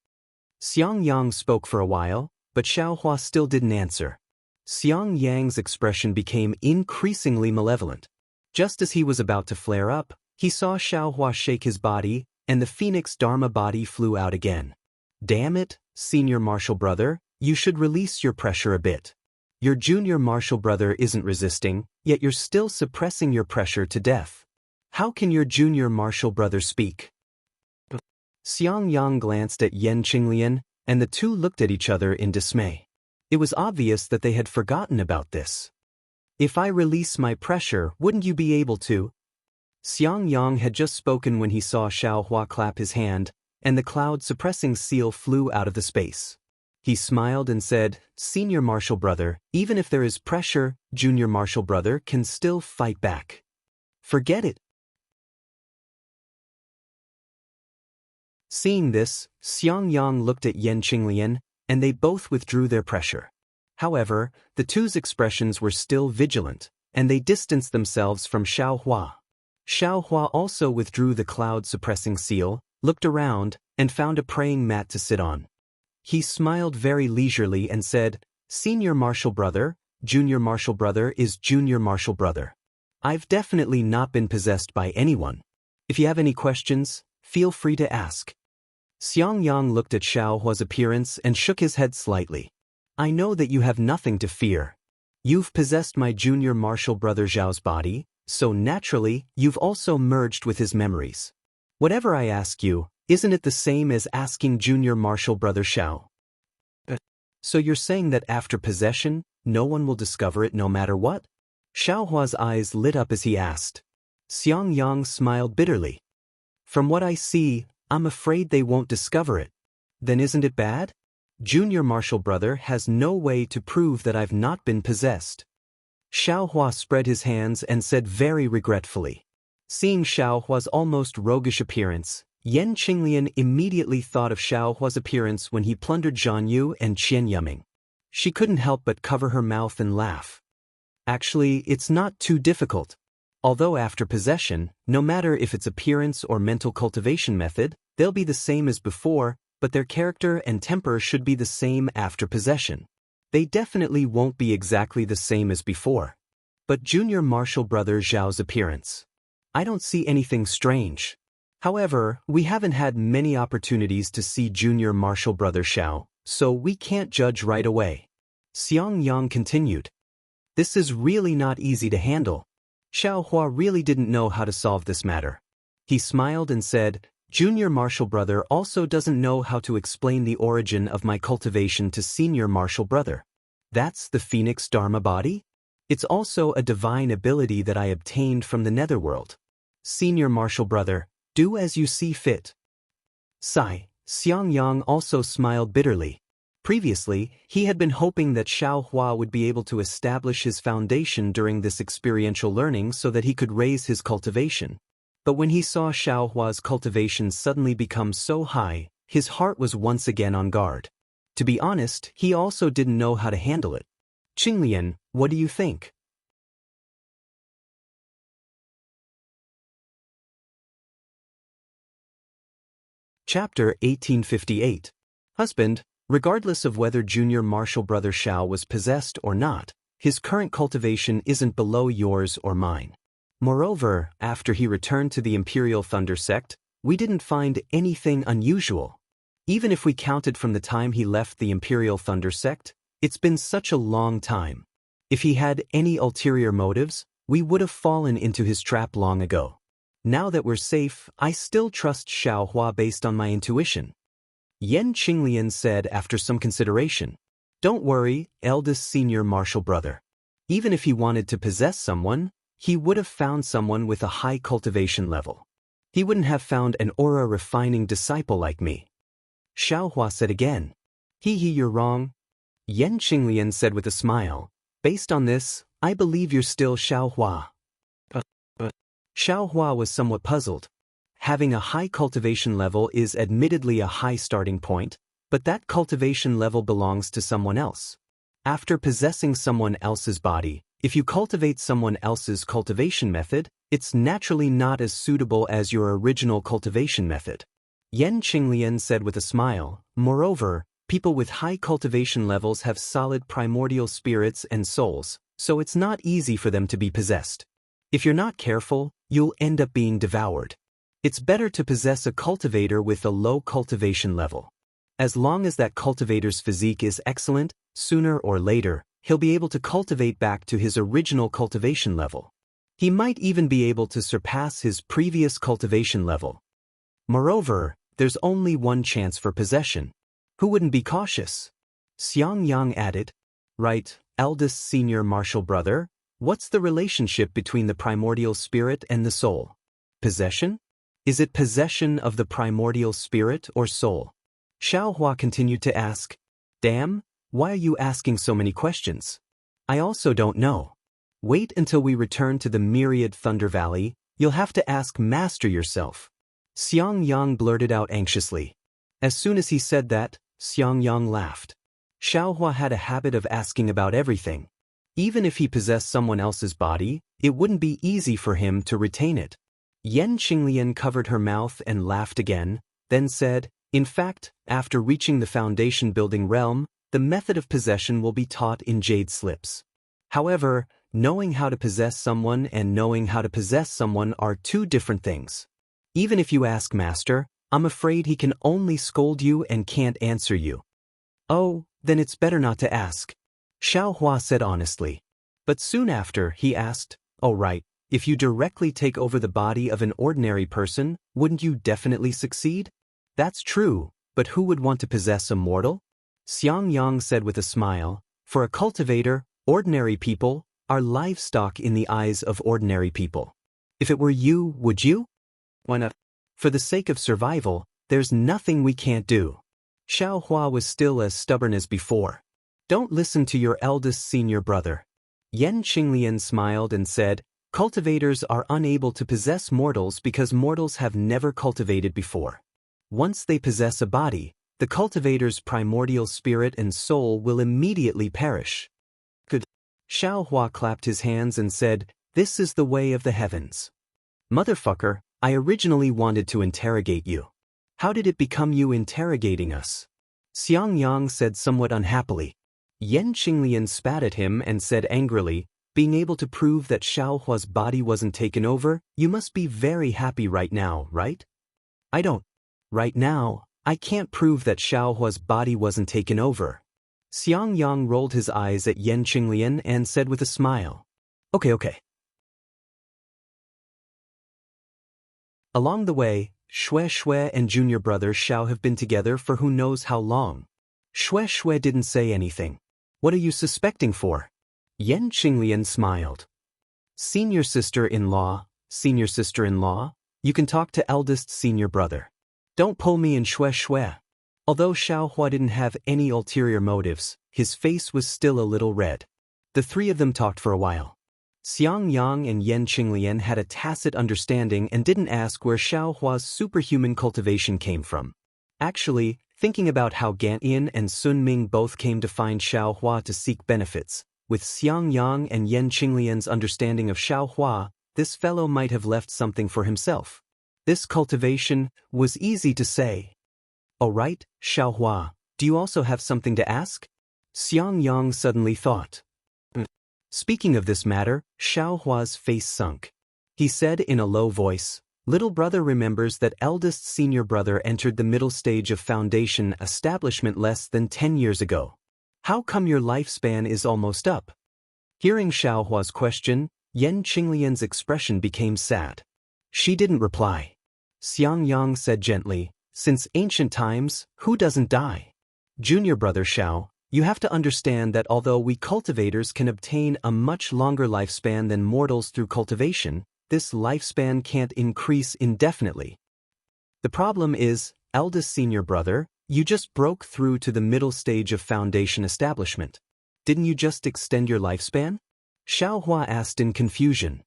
Xiangyang spoke for a while, but Xiaohua still didn't answer. Xiangyang's expression became increasingly malevolent. Just as he was about to flare up, he saw Xiaohua shake his body, and the Phoenix Dharma body flew out again. Damn it, senior martial brother, you should release your pressure a bit. Your junior martial brother isn't resisting, yet you're still suppressing your pressure to death. How can your junior martial brother speak? Xiangyang glanced at Yan Qinglian, and the two looked at each other in dismay. It was obvious that they had forgotten about this. If I release my pressure, wouldn't you be able to? Xiangyang had just spoken when he saw Xiaohua clap his hand, and the cloud-suppressing seal flew out of the space. He smiled and said, Senior martial brother, even if there is pressure, junior martial brother can still fight back. Forget it. Seeing this, Xiangyang looked at Yan Qinglian, and they both withdrew their pressure. However, the two's expressions were still vigilant, and they distanced themselves from Xiaohua. Xiaohua also withdrew the cloud-suppressing seal, looked around, and found a praying mat to sit on. He smiled very leisurely and said, Senior martial brother, junior martial brother is junior martial brother. I've definitely not been possessed by anyone. If you have any questions, feel free to ask. Xiangyang looked at Xiaohua's appearance and shook his head slightly. I know that you have nothing to fear. You've possessed my junior martial brother Zhao's body, so naturally, you've also merged with his memories. Whatever I ask you, isn't it the same as asking junior martial brother Xiao? So you're saying that after possession, no one will discover it no matter what? Xiaohua's eyes lit up as he asked. Xiangyang smiled bitterly. From what I see, I'm afraid they won't discover it. Then isn't it bad? Junior martial brother has no way to prove that I've not been possessed. Xiaohua spread his hands and said very regretfully. Seeing Xiaohua's almost roguish appearance, Yan Qinglian immediately thought of Xiaohua's appearance when he plundered Zhanyu and Qian Yuming. She couldn't help but cover her mouth and laugh. Actually, it's not too difficult. Although after possession, no matter if it's appearance or mental cultivation method, they'll be the same as before, but their character and temper should be the same after possession. They definitely won't be exactly the same as before. But junior martial brother Zhao's appearance. I don't see anything strange. However, we haven't had many opportunities to see junior martial brother Xiao, so we can't judge right away. Xiangyang continued. This is really not easy to handle. Xiaohua really didn't know how to solve this matter. He smiled and said, Junior martial brother also doesn't know how to explain the origin of my cultivation to senior martial brother. That's the Phoenix Dharma body? It's also a divine ability that I obtained from the netherworld. Senior martial brother, do as you see fit. Sigh, Xiangyang also smiled bitterly. Previously, he had been hoping that Xiaohua would be able to establish his foundation during this experiential learning so that he could raise his cultivation. But when he saw Xiaohua's cultivation suddenly become so high, his heart was once again on guard. To be honest, he also didn't know how to handle it. Qinglian, what do you think? Chapter 1858. Husband, regardless of whether junior martial brother Xiao was possessed or not, his current cultivation isn't below yours or mine. Moreover, after he returned to the Imperial Thunder Sect, we didn't find anything unusual. Even if we counted from the time he left the Imperial Thunder Sect, it's been such a long time. If he had any ulterior motives, we would have fallen into his trap long ago. Now that we're safe, I still trust Xiaohua based on my intuition. Yan Qinglian said after some consideration. Don't worry, eldest senior martial brother. Even if he wanted to possess someone, he would have found someone with a high cultivation level. He wouldn't have found an aura-refining disciple like me. Xiaohua said again. You're wrong. Yan Qinglian said with a smile. Based on this, I believe you're still Xiaohua. Xiaohua was somewhat puzzled. Having a high cultivation level is admittedly a high starting point, but that cultivation level belongs to someone else. After possessing someone else's body, if you cultivate someone else's cultivation method, it's naturally not as suitable as your original cultivation method. Yan Qinglian said with a smile. Moreover, people with high cultivation levels have solid primordial spirits and souls, so it's not easy for them to be possessed. If you're not careful, you'll end up being devoured. It's better to possess a cultivator with a low cultivation level. As long as that cultivator's physique is excellent, sooner or later, he'll be able to cultivate back to his original cultivation level. He might even be able to surpass his previous cultivation level. Moreover, there's only one chance for possession. Who wouldn't be cautious? Xiangyang added. Right, eldest senior martial brother, what's the relationship between the primordial spirit and the soul? Possession? Is it possession of the primordial spirit or soul? Xiaohua continued to ask. Damn, why are you asking so many questions? I also don't know. Wait until we return to the myriad Thunder Valley, you'll have to ask Master yourself. Xiangyang blurted out anxiously. As soon as he said that, Xiangyang laughed. Xiaohua had a habit of asking about everything. Even if he possessed someone else's body, it wouldn't be easy for him to retain it. Yan Qinglian covered her mouth and laughed again, then said, in fact, after reaching the foundation building realm, the method of possession will be taught in jade slips. However, knowing how to possess someone and knowing how to possess someone are two different things. Even if you ask Master, I'm afraid he can only scold you and can't answer you. Oh, then it's better not to ask. Xiaohua said honestly. But soon after, he asked, oh right, if you directly take over the body of an ordinary person, wouldn't you definitely succeed? That's true, but who would want to possess a mortal? Xiangyang said with a smile, for a cultivator, ordinary people are livestock in the eyes of ordinary people. If it were you, would you? Why not? For the sake of survival, there's nothing we can't do. Xiaohua was still as stubborn as before. Don't listen to your eldest senior brother. Yan Qinglian smiled and said, cultivators are unable to possess mortals because mortals have never cultivated before. Once they possess a body, the cultivator's primordial spirit and soul will immediately perish. Good. Xiaohua clapped his hands and said, this is the way of the heavens. Motherfucker, I originally wanted to interrogate you. How did it become you interrogating us? Xiangyang said somewhat unhappily. Yan Qinglian spat at him and said angrily, being able to prove that Xiaohua's body wasn't taken over, you must be very happy right now, right? I don't. Right now, I can't prove that Xiaohua's body wasn't taken over. Xiangyang rolled his eyes at Yan Qinglian and said with a smile. Okay. Along the way, Shui and junior brother Xiao have been together for who knows how long. Shui didn't say anything. What are you suspecting for? Yan Qinglian smiled. Senior sister-in-law, you can talk to eldest senior brother. Don't pull me in Shui. Although Xiaohua didn't have any ulterior motives, his face was still a little red. The three of them talked for a while. Xiangyang and Yan Qinglian had a tacit understanding and didn't ask where Xiaohua's superhuman cultivation came from. Actually, thinking about how Gan Yin and Sun Ming both came to find Xiaohua to seek benefits, with Xiangyang and Yan Qinglian's understanding of Xiaohua, this fellow might have left something for himself. This cultivation was easy to say. Oh right, Xiaohua, do you also have something to ask? Xiangyang suddenly thought. Speaking of this matter, Xiaohua's face sunk. He said in a low voice, little brother remembers that eldest senior brother entered the middle stage of foundation establishment less than 10 years ago. How come your lifespan is almost up? Hearing Xiaohua's question, Yan Qinglian's expression became sad. She didn't reply. Xiangyang said gently, since ancient times, who doesn't die? Junior brother Xiao, you have to understand that although we cultivators can obtain a much longer lifespan than mortals through cultivation, this lifespan can't increase indefinitely. The problem is, eldest senior brother, you just broke through to the middle stage of foundation establishment. Didn't you just extend your lifespan? Xiaohua asked in confusion.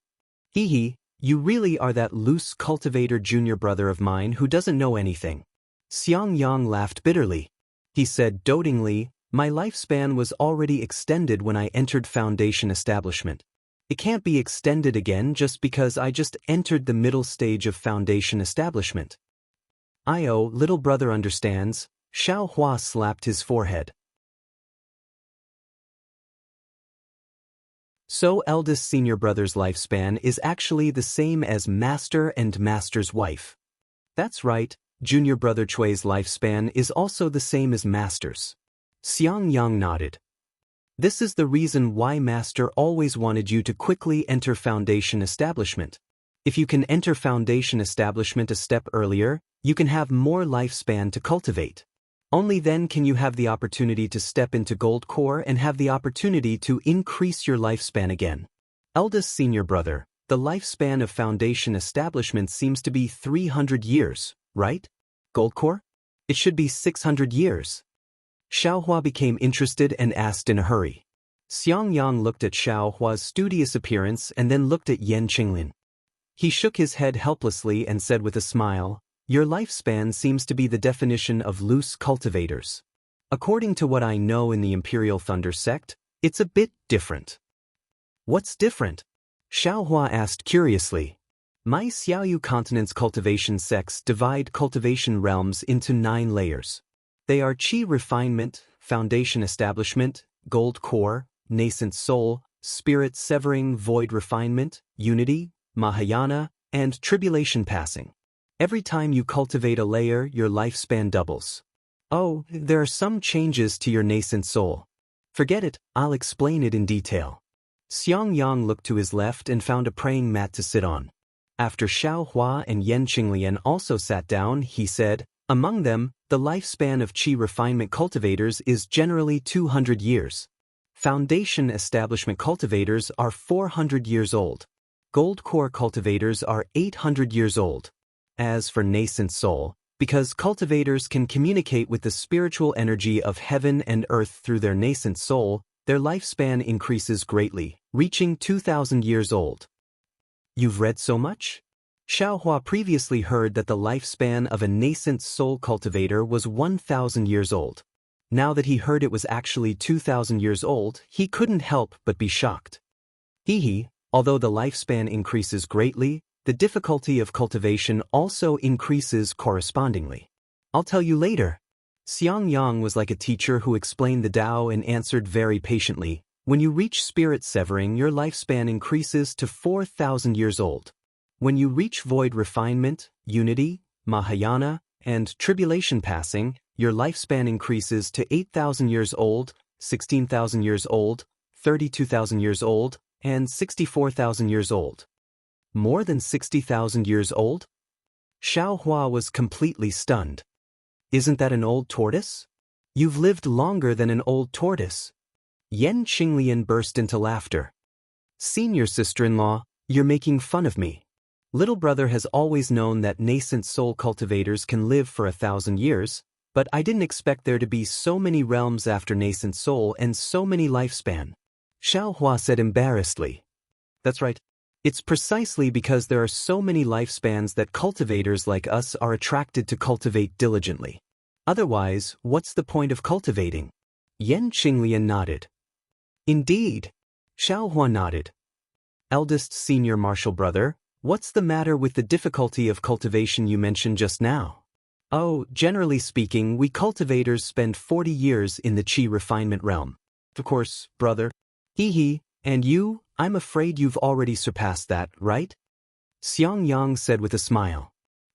Hee, you really are that loose cultivator junior brother of mine who doesn't know anything. Xiangyang laughed bitterly. He said dotingly, my lifespan was already extended when I entered foundation establishment. It can't be extended again just because I just entered the middle stage of foundation establishment. Little brother understands. Xiaohua slapped his forehead. So eldest senior brother's lifespan is actually the same as master and master's wife. That's right, junior brother Chui's lifespan is also the same as master's. Xiangyang nodded. This is the reason why master always wanted you to quickly enter foundation establishment. If you can enter foundation establishment a step earlier, you can have more lifespan to cultivate. Only then can you have the opportunity to step into gold core and have the opportunity to increase your lifespan again. Eldest senior brother, the lifespan of foundation establishment seems to be 300 years, right? Gold core? It should be 600 years. Xiaohua became interested and asked in a hurry. Xiangyang looked at Xiaohua's studious appearance and then looked at Yan Qinglin. He shook his head helplessly and said with a smile, your lifespan seems to be the definition of loose cultivators. According to what I know in the Imperial Thunder sect, it's a bit different. What's different? Xiaohua asked curiously. My Xiaoyu continent's cultivation sects divide cultivation realms into 9 layers. They are Qi refinement, foundation establishment, gold core, nascent soul, spirit severing void refinement, unity, Mahayana, and tribulation passing. Every time you cultivate a layer, your lifespan doubles. Oh, there are some changes to your nascent soul. Forget it, I'll explain it in detail. Xiangyang looked to his left and found a praying mat to sit on. After Xiaohua and Yan Qinglian also sat down, he said, among them, the lifespan of Qi refinement cultivators is generally 200 years. Foundation establishment cultivators are 400 years old. Gold core cultivators are 800 years old. As for nascent soul, because cultivators can communicate with the spiritual energy of heaven and earth through their nascent soul, their lifespan increases greatly, reaching 2,000 years old. You've read so much? Xiaohua previously heard that the lifespan of a nascent soul cultivator was 1,000 years old. Now that he heard it was actually 2,000 years old, he couldn't help but be shocked. Although the lifespan increases greatly, the difficulty of cultivation also increases correspondingly. I'll tell you later. Xiangyang was like a teacher who explained the Tao and answered very patiently, when you reach spirit severing, your lifespan increases to 4,000 years old. When you reach void refinement, unity, Mahayana, and tribulation passing, your lifespan increases to 8,000 years old, 16,000 years old, 32,000 years old, and 64,000 years old. More than 60,000 years old? Xiaohua was completely stunned. Isn't that an old tortoise? You've lived longer than an old tortoise. Yan Qinglian burst into laughter. Senior sister-in-law, you're making fun of me. Little brother has always known that nascent soul cultivators can live for 1,000 years, but I didn't expect there to be so many realms after nascent soul and so many lifespan. Xiaohua said embarrassedly. That's right. It's precisely because there are so many lifespans that cultivators like us are attracted to cultivate diligently. Otherwise, what's the point of cultivating? Yan Qinglian nodded. Indeed. Xiaohua nodded. Eldest senior martial brother, what's the matter with the difficulty of cultivation you mentioned just now? Oh, generally speaking, we cultivators spend 40 years in the Qi refinement realm. Of course, brother. And you, I'm afraid you've already surpassed that, right? Xiangyang said with a smile.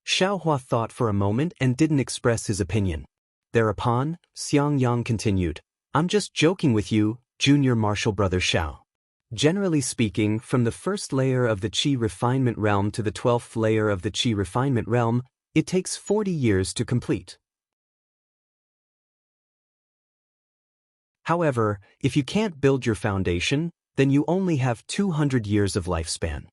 Xiaohua thought for a moment and didn't express his opinion. Thereupon, Xiangyang continued, I'm just joking with you, junior martial brother Xiao. Generally speaking, from the first layer of the Qi refinement realm to the 12th layer of the Qi refinement realm, it takes 40 years to complete. However, if you can't build your foundation, then you only have 200 years of lifespan.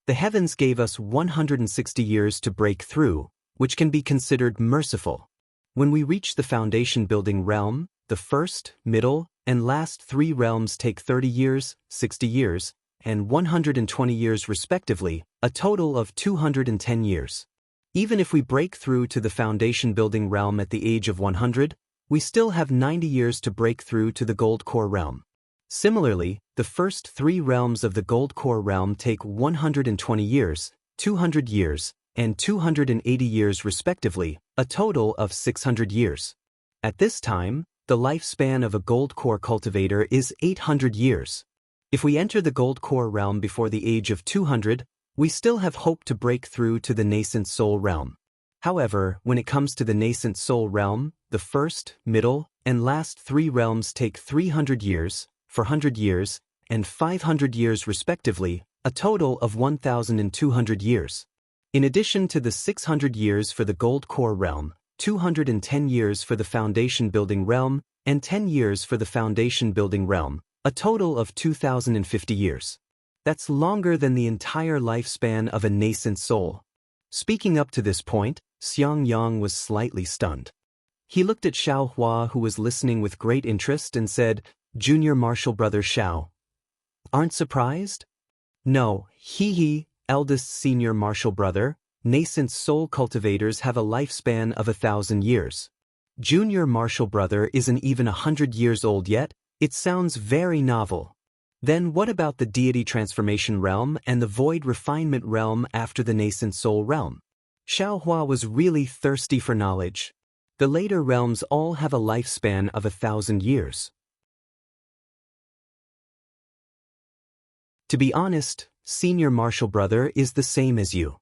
The heavens gave us 160 years to break through, which can be considered merciful. When we reach the foundation building realm, the first, middle, and last 3 realms take 30 years, 60 years, and 120 years respectively, a total of 210 years. Even if we break through to the foundation building realm at the age of 100, we still have 90 years to break through to the gold core realm. Similarly, the first 3 realms of the gold core realm take 120 years, 200 years, and 280 years respectively, a total of 600 years. At this time, the lifespan of a gold core cultivator is 800 years. If we enter the gold core realm before the age of 200, we still have hope to break through to the nascent soul realm. However, when it comes to the nascent soul realm, the first, middle, and last 3 realms take 300 years, 400 years, and 500 years respectively, a total of 1,200 years. In addition to the 600 years for the gold core realm, 210 years for the foundation building realm, and 10 years for the foundation building realm, a total of 2,050 years. That's longer than the entire lifespan of a nascent soul. Speaking up to this point, Xianxia was slightly stunned. He looked at Xiaohua, who was listening with great interest, and said, "Junior martial brother Xiao. Aren't surprised?" "No, he, eldest senior martial brother, nascent soul cultivators have a lifespan of 1,000 years. Junior martial brother isn't even 100 years old yet. It sounds very novel. Then what about the deity transformation realm and the void refinement realm after the nascent soul realm?" Xiaohua was really thirsty for knowledge. The later realms all have a lifespan of 1,000 years. To be honest, senior martial brother is the same as you.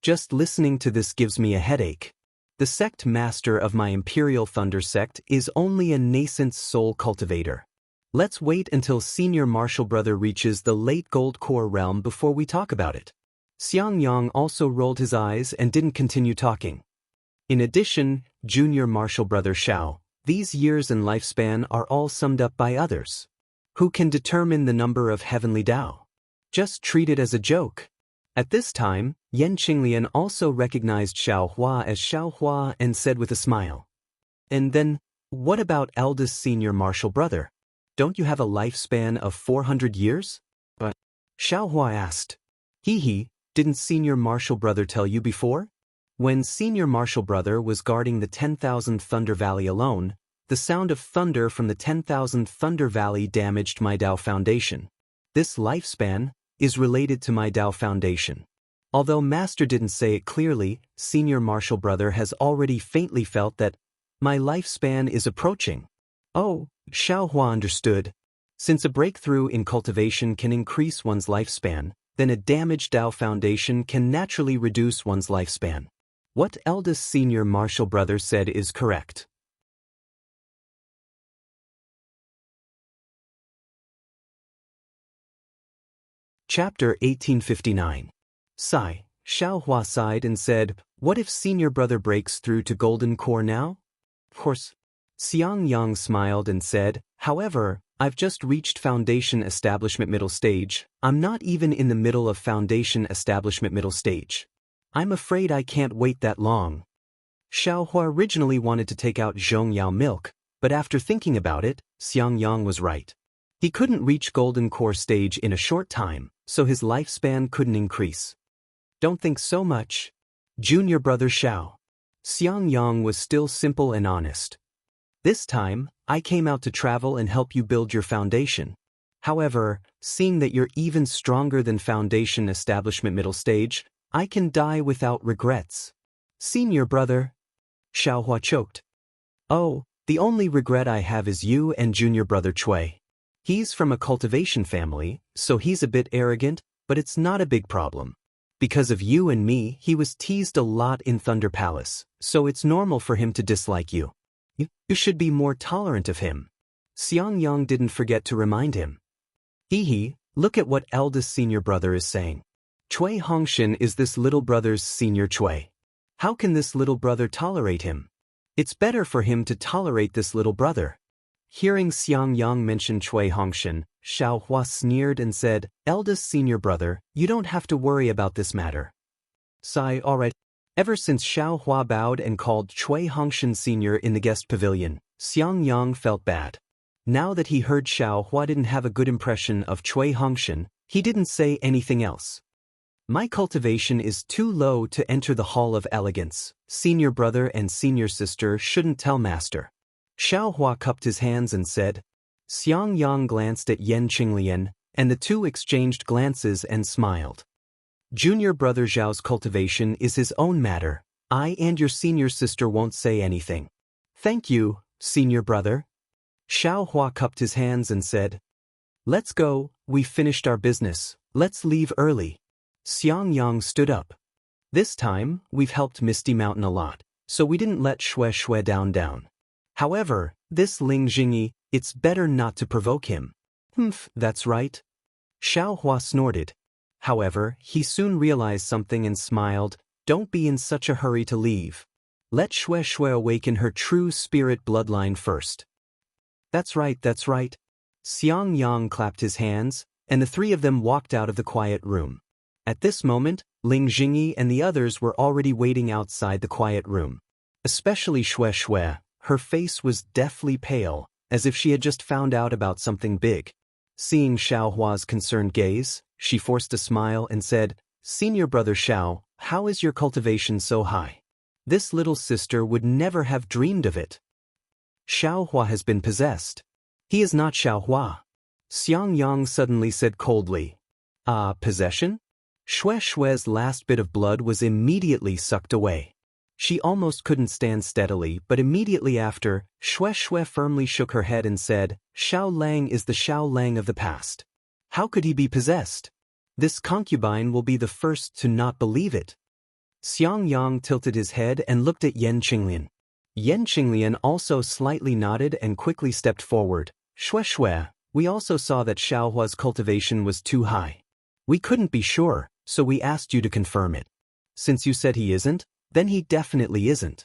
Just listening to this gives me a headache. The sect master of my Imperial Thunder sect is only a nascent soul cultivator. Let's wait until senior martial brother reaches the late gold core realm before we talk about it. Xiangyang also rolled his eyes and didn't continue talking. In addition, junior martial brother Xiao, these years and lifespan are all summed up by others. Who can determine the number of heavenly Tao? Just treat it as a joke. At this time, Yan Qinglian also recognized Xiaohua as Xiaohua and said with a smile, "And then, what about eldest senior martial brother? Don't you have a lifespan of 400 years? But Xiaohua asked, didn't senior martial brother tell you before? When senior martial brother was guarding the 10,000th Thunder Valley alone, the sound of thunder from the 10,000th Thunder Valley damaged my Dao Foundation. This lifespan is related to my Dao Foundation. Although Master didn't say it clearly, senior martial brother has already faintly felt that my lifespan is approaching." Oh, Xiaohua understood. Since a breakthrough in cultivation can increase one's lifespan, then a damaged Dao Foundation can naturally reduce one's lifespan. What eldest senior martial brother said is correct. Chapter 1859. Sigh. Xiaohua sighed and said, "What if senior brother breaks through to golden core now?" "Of course." Xiangyang smiled and said, "However, I've just reached foundation establishment middle stage. I'm not even in the middle of foundation establishment middle stage. I'm afraid I can't wait that long." Xiaohua originally wanted to take out Zhongyao milk, but after thinking about it, Xiangyang was right. He couldn't reach golden core stage in a short time, so his lifespan couldn't increase. "Don't think so much, junior brother Xiao." Xiangyang was still simple and honest. "This time, I came out to travel and help you build your foundation. However, seeing that you're even stronger than foundation establishment middle stage, I can die without regrets." "Senior brother." Xiaohua choked. "Oh, the only regret I have is you and junior brother Cui. He's from a cultivation family, so he's a bit arrogant, but it's not a big problem. Because of you and me, he was teased a lot in Thunder Palace, so it's normal for him to dislike you. You should be more tolerant of him." Xiangyang didn't forget to remind him. Look at what eldest senior brother is saying. Cui Hongshan is this little brother's senior Cui. How can this little brother tolerate him? It's better for him to tolerate this little brother. Hearing Xiang Yang mention Cui Hongshan, Xiao Hua sneered and said, Eldest senior brother, you don't have to worry about this matter. Sigh, alright. Ever since Xiao Hua bowed and called Cui Hongshan senior in the guest pavilion, Xiang Yang felt bad. Now that he heard Xiao Hua didn't have a good impression of Cui Hongshan, he didn't say anything else. My cultivation is too low to enter the hall of elegance. Senior brother and senior sister shouldn't tell master. Xiao Hua cupped his hands and said. Xiang Yang glanced at Yan Qinglian, and the two exchanged glances and smiled. Junior brother Zhao's cultivation is his own matter. I and your senior sister won't say anything. Thank you, senior brother. Xiao Hua cupped his hands and said. Let's go, we finished our business, let's leave early. Xiang Yang stood up. This time, we've helped Misty Mountain a lot, so we didn't let Shui down. However, this Ling Jingyi, it's better not to provoke him. That's right. Xiao Hua snorted. However, he soon realized something and smiled. Don't be in such a hurry to leave. Let Shui awaken her true spirit bloodline first. That's right. Xiang Yang clapped his hands, and the three of them walked out of the quiet room. At this moment, Ling Jingyi and the others were already waiting outside the quiet room. Especially Shui, her face was deathly pale, as if she had just found out about something big. Seeing Xiao Hua's concerned gaze, she forced a smile and said, Senior brother Xiao, how is your cultivation so high? This little sister would never have dreamed of it. Xiao Hua has been possessed. He is not Xiao Hua. Xiang Yang suddenly said coldly. Possession? Shui's last bit of blood was immediately sucked away. She almost couldn't stand steadily, but immediately after, Shui firmly shook her head and said, Xiao Lang is the Xiao Lang of the past. How could he be possessed? This concubine will be the first to not believe it. Xiang Yang tilted his head and looked at Yan Qinglian. Yan Qinglian also slightly nodded and quickly stepped forward. Shui, we also saw that Xiao Hua's cultivation was too high. We couldn't be sure, so we asked you to confirm it. Since you said he isn't, then he definitely isn't.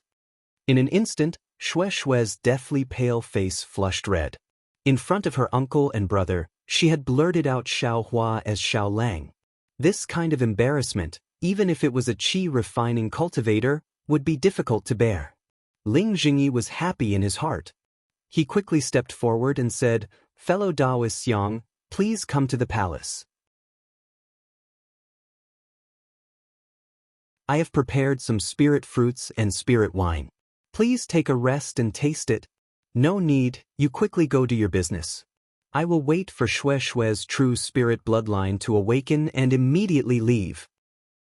In an instant, Shui's deathly pale face flushed red. In front of her uncle and brother, she had blurted out Xiao Hua as Xiao Lang. This kind of embarrassment, even if it was a qi-refining cultivator, would be difficult to bear. Ling Jingyi was happy in his heart. He quickly stepped forward and said, Fellow Taoist Xiang, please come to the palace. I have prepared some spirit fruits and spirit wine. Please take a rest and taste it. No need, you quickly go to your business. I will wait for Shui's true spirit bloodline to awaken and immediately leave.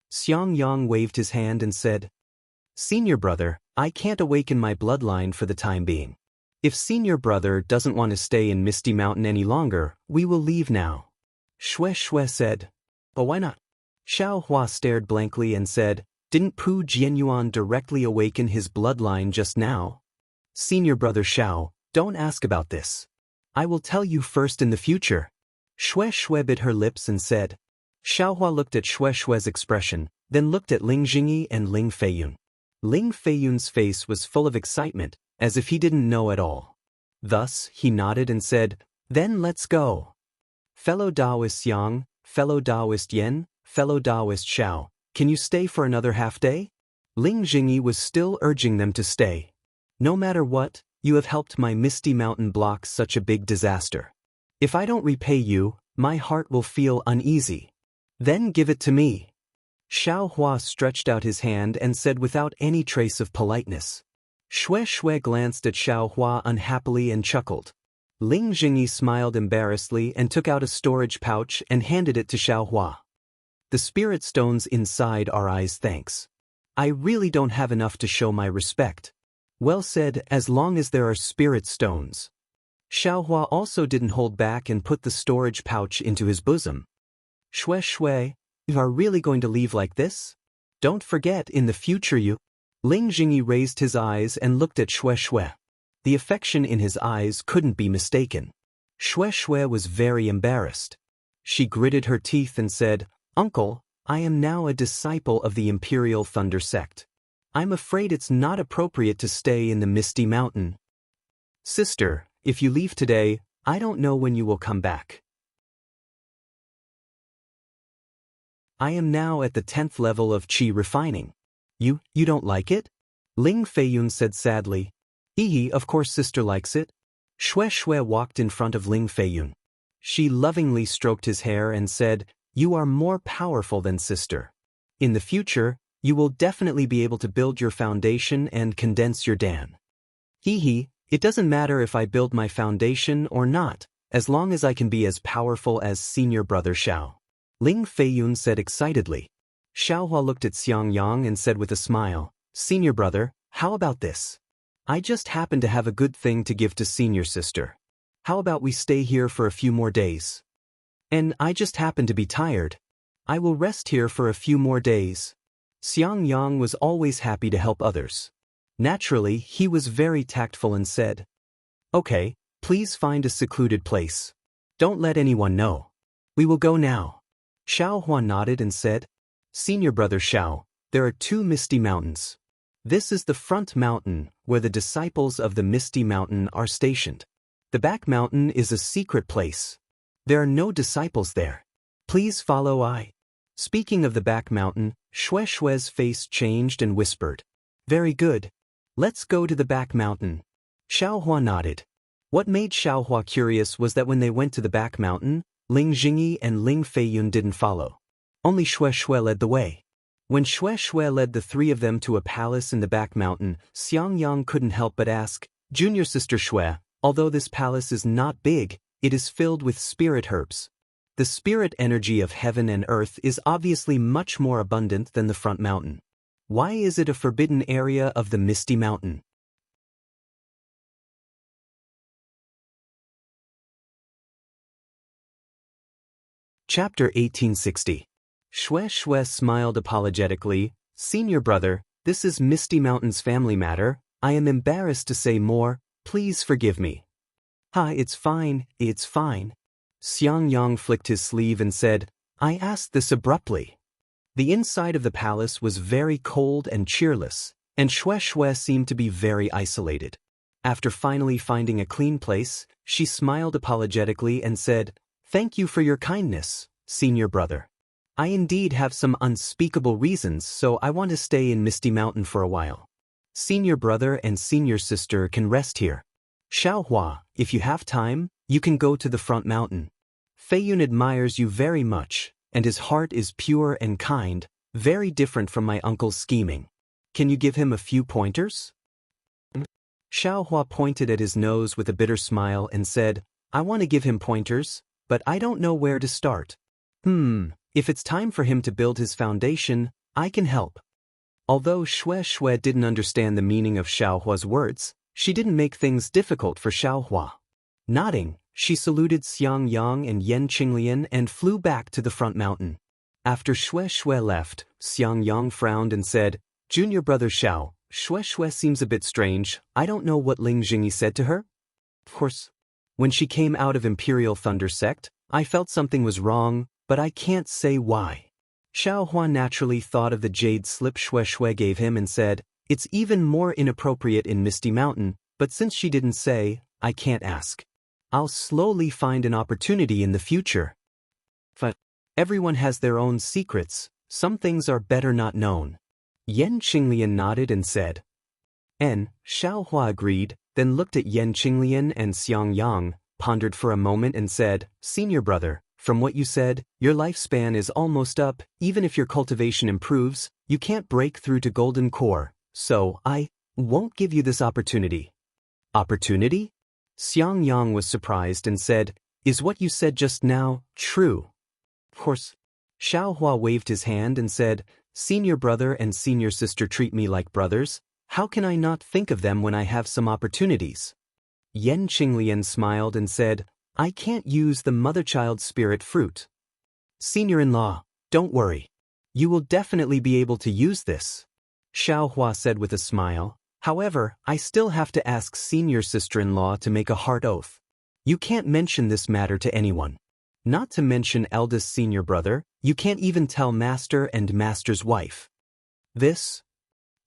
Xiang Yang waved his hand and said, Senior brother, I can't awaken my bloodline for the time being. If senior brother doesn't want to stay in Misty Mountain any longer, we will leave now. Shui said, But why not? Xiao Hua stared blankly and said, Didn't Pu Jianyuan directly awaken his bloodline just now? Senior brother Xiao, don't ask about this. I will tell you first in the future. Shui bit her lips and said. Xiao Hua looked at Shui's expression, then looked at Ling Jingyi and Ling Feiyun. Ling Feiyun's face was full of excitement, as if he didn't know at all. Thus, he nodded and said, Then let's go. Fellow Taoist Yang, fellow Taoist Yen, fellow Taoist Xiao, can you stay for another half-day? Ling Jingyi was still urging them to stay. No matter what, you have helped my Misty Mountain block such a big disaster. If I don't repay you, my heart will feel uneasy. Then give it to me. Xiao Hua stretched out his hand and said without any trace of politeness. Shui glanced at Xiao Hua unhappily and chuckled. Ling Jingyi smiled embarrassedly and took out a storage pouch and handed it to Xiao Hua. The spirit stones inside are eyes, thanks. I really don't have enough to show my respect. Well said, as long as there are spirit stones. Xiao Hua also didn't hold back and put the storage pouch into his bosom. Shui, you are really going to leave like this? Don't forget, in the future you... Ling Jingyi raised his eyes and looked at Shui. The affection in his eyes couldn't be mistaken. Shui was very embarrassed. She gritted her teeth and said, "Uncle, I am now a disciple of the Imperial Thunder sect. I'm afraid it's not appropriate to stay in the Misty Mountain. Sister, if you leave today, I don't know when you will come back. I am now at the 10th level of Qi refining. You don't like it?" Ling Feiyun said sadly. Of course sister likes it." Shui Shui walked in front of Ling Feiyun. She lovingly stroked his hair and said, "You are more powerful than sister. In the future, you will definitely be able to build your foundation and condense your Dan. It doesn't matter if I build my foundation or not, as long as I can be as powerful as senior brother Xiao." Ling Feiyun said excitedly. Xiaohua looked at Xiangyang and said with a smile, "Senior brother, how about this? I just happen to have a good thing to give to senior sister. How about we stay here for a few more days? And I just happen to be tired. I will rest here for a few more days." Xiangyang was always happy to help others. Naturally, he was very tactful and said, "Okay, please find a secluded place. Don't let anyone know. We will go now." Xiaohua nodded and said, "Senior brother Xiao, there are 2 Misty Mountains. This is the front mountain, where the disciples of the Misty Mountain are stationed. The back mountain is a secret place. There are no disciples there. Please follow I." Speaking of the back mountain, Shui Shui's face changed and whispered, "Very good. Let's go to the back mountain." Xiaohua nodded. What made Xiaohua curious was that when they went to the back mountain, Ling Jingyi and Ling Feiyun didn't follow. Only Shui Shui led the way. When Shui Shui led the 3 of them to a palace in the back mountain, Xiangyang couldn't help but ask, "Junior sister Shui, although this palace is not big, it is filled with spirit herbs. The spirit energy of heaven and earth is obviously much more abundant than the front mountain. Why is it a forbidden area of the Misty Mountain?" Chapter 1860. Shui Shui smiled apologetically. "Senior brother, this is Misty Mountain's family matter. I am embarrassed to say more. Please forgive me." It's fine, it's fine." Xiangyang flicked his sleeve and said, "I asked this abruptly." The inside of the palace was very cold and cheerless, and Shui Shui seemed to be very isolated. After finally finding a clean place, she smiled apologetically and said, "Thank you for your kindness, senior brother. I indeed have some unspeakable reasons, so I want to stay in Misty Mountain for a while. Senior brother and senior sister can rest here. Xiaohua, if you have time, you can go to the front mountain. Feiyun admires you very much, and his heart is pure and kind, very different from my uncle's scheming. Can you give him a few pointers?" Xiaohua pointed at his nose with a bitter smile and said, "I want to give him pointers, but I don't know where to start. If it's time for him to build his foundation, I can help." Although Shui Shui didn't understand the meaning of Xiaohua's words, she didn't make things difficult for Xiaohua. Nodding, she saluted Xiangyang and Yan Qinglian and flew back to the front mountain. After Shui Shui left, Xiangyang frowned and said, "Junior brother Xiao, Shui Shui seems a bit strange. I don't know what Ling Jingyi said to her. Of course, when she came out of Imperial Thunder sect, I felt something was wrong, but I can't say why." Xiaohua naturally thought of the jade slip Shui Shui gave him and said, "It's even more inappropriate in Misty Mountain, but since she didn't say, I can't ask. I'll slowly find an opportunity in the future. But everyone has their own secrets, some things are better not known." Yan Qinglian nodded and said, "N." Xiaohua agreed, then looked at Yan Qinglian and Xiangyang, pondered for a moment and said, "Senior brother, from what you said, your lifespan is almost up. Even if your cultivation improves, you can't break through to golden core, so I won't give you this opportunity." "Opportunity?" Xiangyang was surprised and said, "Is what you said just now true?" "Of course." Xiaohua waved his hand and said, "Senior brother and senior sister treat me like brothers. How can I not think of them when I have some opportunities?" Yan Qinglian smiled and said, "I can't use the mother-child spirit fruit." "Senior-in-law, don't worry. You will definitely be able to use this," Xiaohua said with a smile. "However, I still have to ask senior sister-in-law to make a heart oath. You can't mention this matter to anyone." Not to mention eldest senior brother, you can't even tell master and master's wife. This?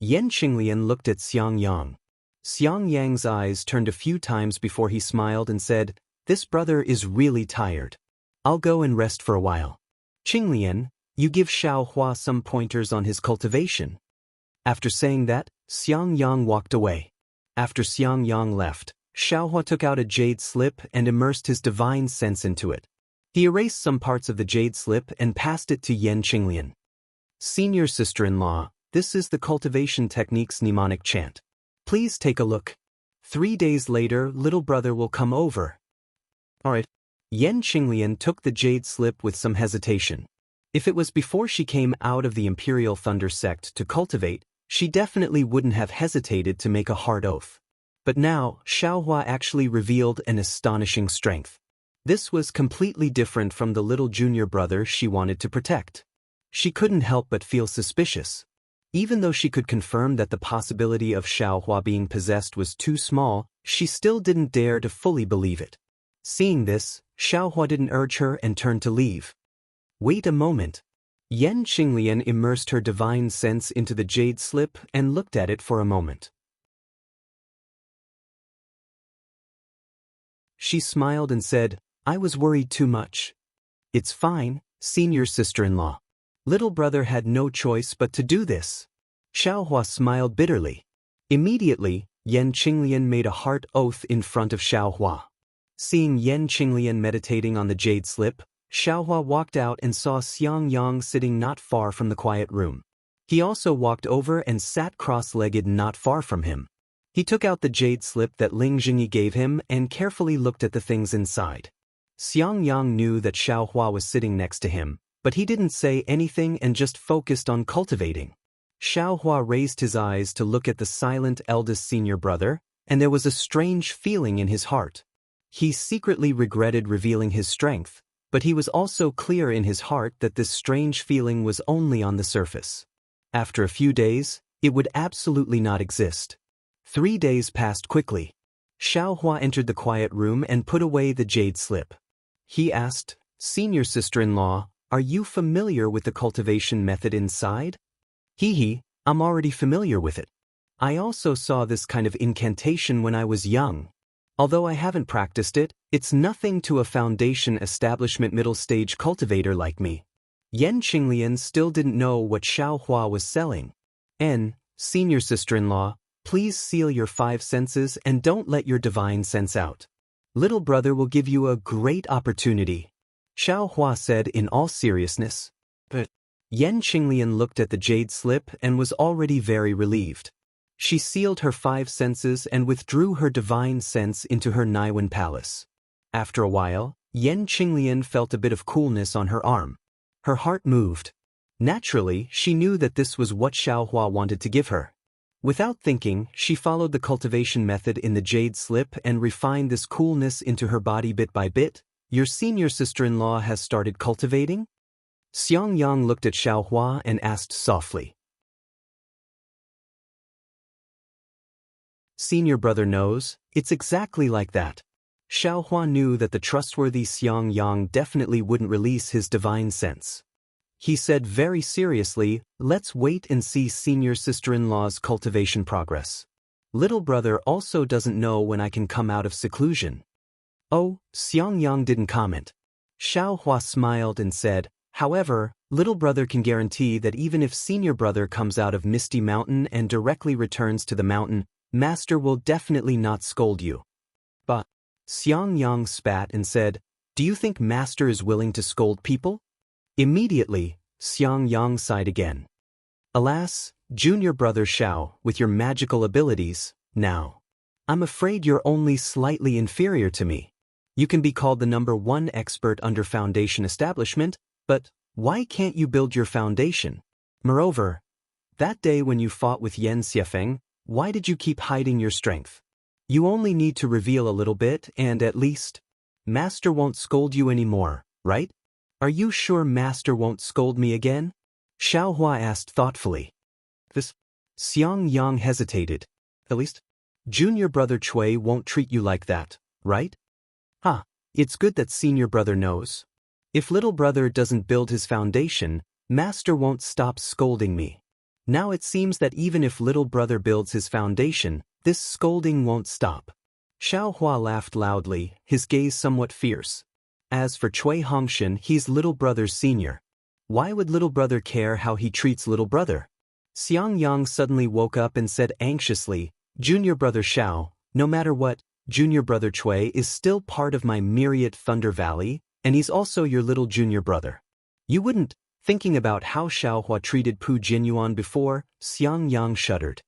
Yan Qinglian looked at Xiangyang. Xiangyang's eyes turned a few times before he smiled and said, "This brother is really tired. I'll go and rest for a while. Qinglian, you give Xiaohua some pointers on his cultivation." After saying that, Xiangyang walked away. After Xiangyang left, Xiaohua took out a jade slip and immersed his divine sense into it. He erased some parts of the jade slip and passed it to Yan Qinglian. "Senior sister-in-law, this is the cultivation technique's mnemonic chant. Please take a look. 3 days later, little brother will come over." "Alright." Yan Qinglian took the jade slip with some hesitation. If it was before she came out of the Imperial Thunder sect to cultivate, she definitely wouldn't have hesitated to make a hard oath. But now, Xiaohua actually revealed an astonishing strength. This was completely different from the little junior brother she wanted to protect. She couldn't help but feel suspicious. Even though she could confirm that the possibility of Xiaohua being possessed was too small, she still didn't dare to fully believe it. Seeing this, Xiaohua didn't urge her and turned to leave. "Wait a moment." Yan Qinglian immersed her divine sense into the jade slip and looked at it for a moment. She smiled and said, "I was worried too much." "It's fine, senior sister-in-law. Little brother had no choice but to do this." Xiaohua smiled bitterly. Immediately, Yan Qinglian made a heart oath in front of Xiaohua. Seeing Yan Qinglian meditating on the jade slip, Xiaohua walked out and saw Xiangyang sitting not far from the quiet room. He also walked over and sat cross-legged not far from him. He took out the jade slip that Ling Jingyi gave him and carefully looked at the things inside. Xiangyang knew that Xiaohua was sitting next to him, but he didn't say anything and just focused on cultivating. Xiaohua raised his eyes to look at the silent eldest senior brother, and there was a strange feeling in his heart. He secretly regretted revealing his strength, but he was also clear in his heart that this strange feeling was only on the surface. After a few days, it would absolutely not exist. 3 days passed quickly. Xiaohua entered the quiet room and put away the jade slip. He asked, "Senior sister-in-law, are you familiar with the cultivation method inside?" "Hee, I'm already familiar with it. I also saw this kind of incantation when I was young. Although I haven't practiced it, it's nothing to a foundation establishment middle-stage cultivator like me." Yan Qinglian still didn't know what Xiaohua was selling. "Senior sister-in-law, please seal your 5 senses and don't let your divine sense out. Little brother will give you a great opportunity," Xiaohua said in all seriousness. But Yan Qinglian looked at the jade slip and was already very relieved. She sealed her 5 senses and withdrew her divine sense into her Naiwan palace. After a while, Yan Qinglian felt a bit of coolness on her arm. Her heart moved. Naturally, she knew that this was what Xiaohua wanted to give her. Without thinking, she followed the cultivation method in the jade slip and refined this coolness into her body bit by bit. "Your senior sister-in-law has started cultivating?" Xiangyang looked at Xiaohua and asked softly. Senior brother knows, it's exactly like that. Xiaohua knew that the trustworthy Xiangyang definitely wouldn't release his divine sense. He said very seriously, "Let's wait and see senior sister-in-law's cultivation progress. Little brother also doesn't know when I can come out of seclusion." "Oh," Xiangyang didn't comment. Xiaohua smiled and said, "However, little brother can guarantee that even if senior brother comes out of Misty Mountain and directly returns to the mountain, master will definitely not scold you." "But," Xiangyang spat and said, "Do you think master is willing to scold people?" Immediately, Xiangyang sighed again. "Alas, junior brother Xiao, with your magical abilities, now. I'm afraid you're only slightly inferior to me. You can be called the #1 expert under foundation establishment, but why can't you build your foundation? Moreover, that day when you fought with Yan Xiefeng, why did you keep hiding your strength? You only need to reveal a little bit and at least, master won't scold you anymore, right? Are you sure master won't scold me again?" Xiaohua asked thoughtfully. This Xiangyang hesitated. "At least, junior brother Cui won't treat you like that, right?" "It's good that senior brother knows. If little brother doesn't build his foundation, master won't stop scolding me. Now it seems that even if little brother builds his foundation, this scolding won't stop. Xiaohua laughed loudly, his gaze somewhat fierce. As for Cui Hongshan, he's little brother's senior. Why would little brother care how he treats little brother? Xiangyang suddenly woke up and said anxiously, Junior brother Xiao, no matter what, junior brother Cui is still part of my myriad Thunder Valley, and he's also your little junior brother. You wouldn't, thinking about how Xiaohua treated Pu Jinyuan before, Xiangyang shuddered.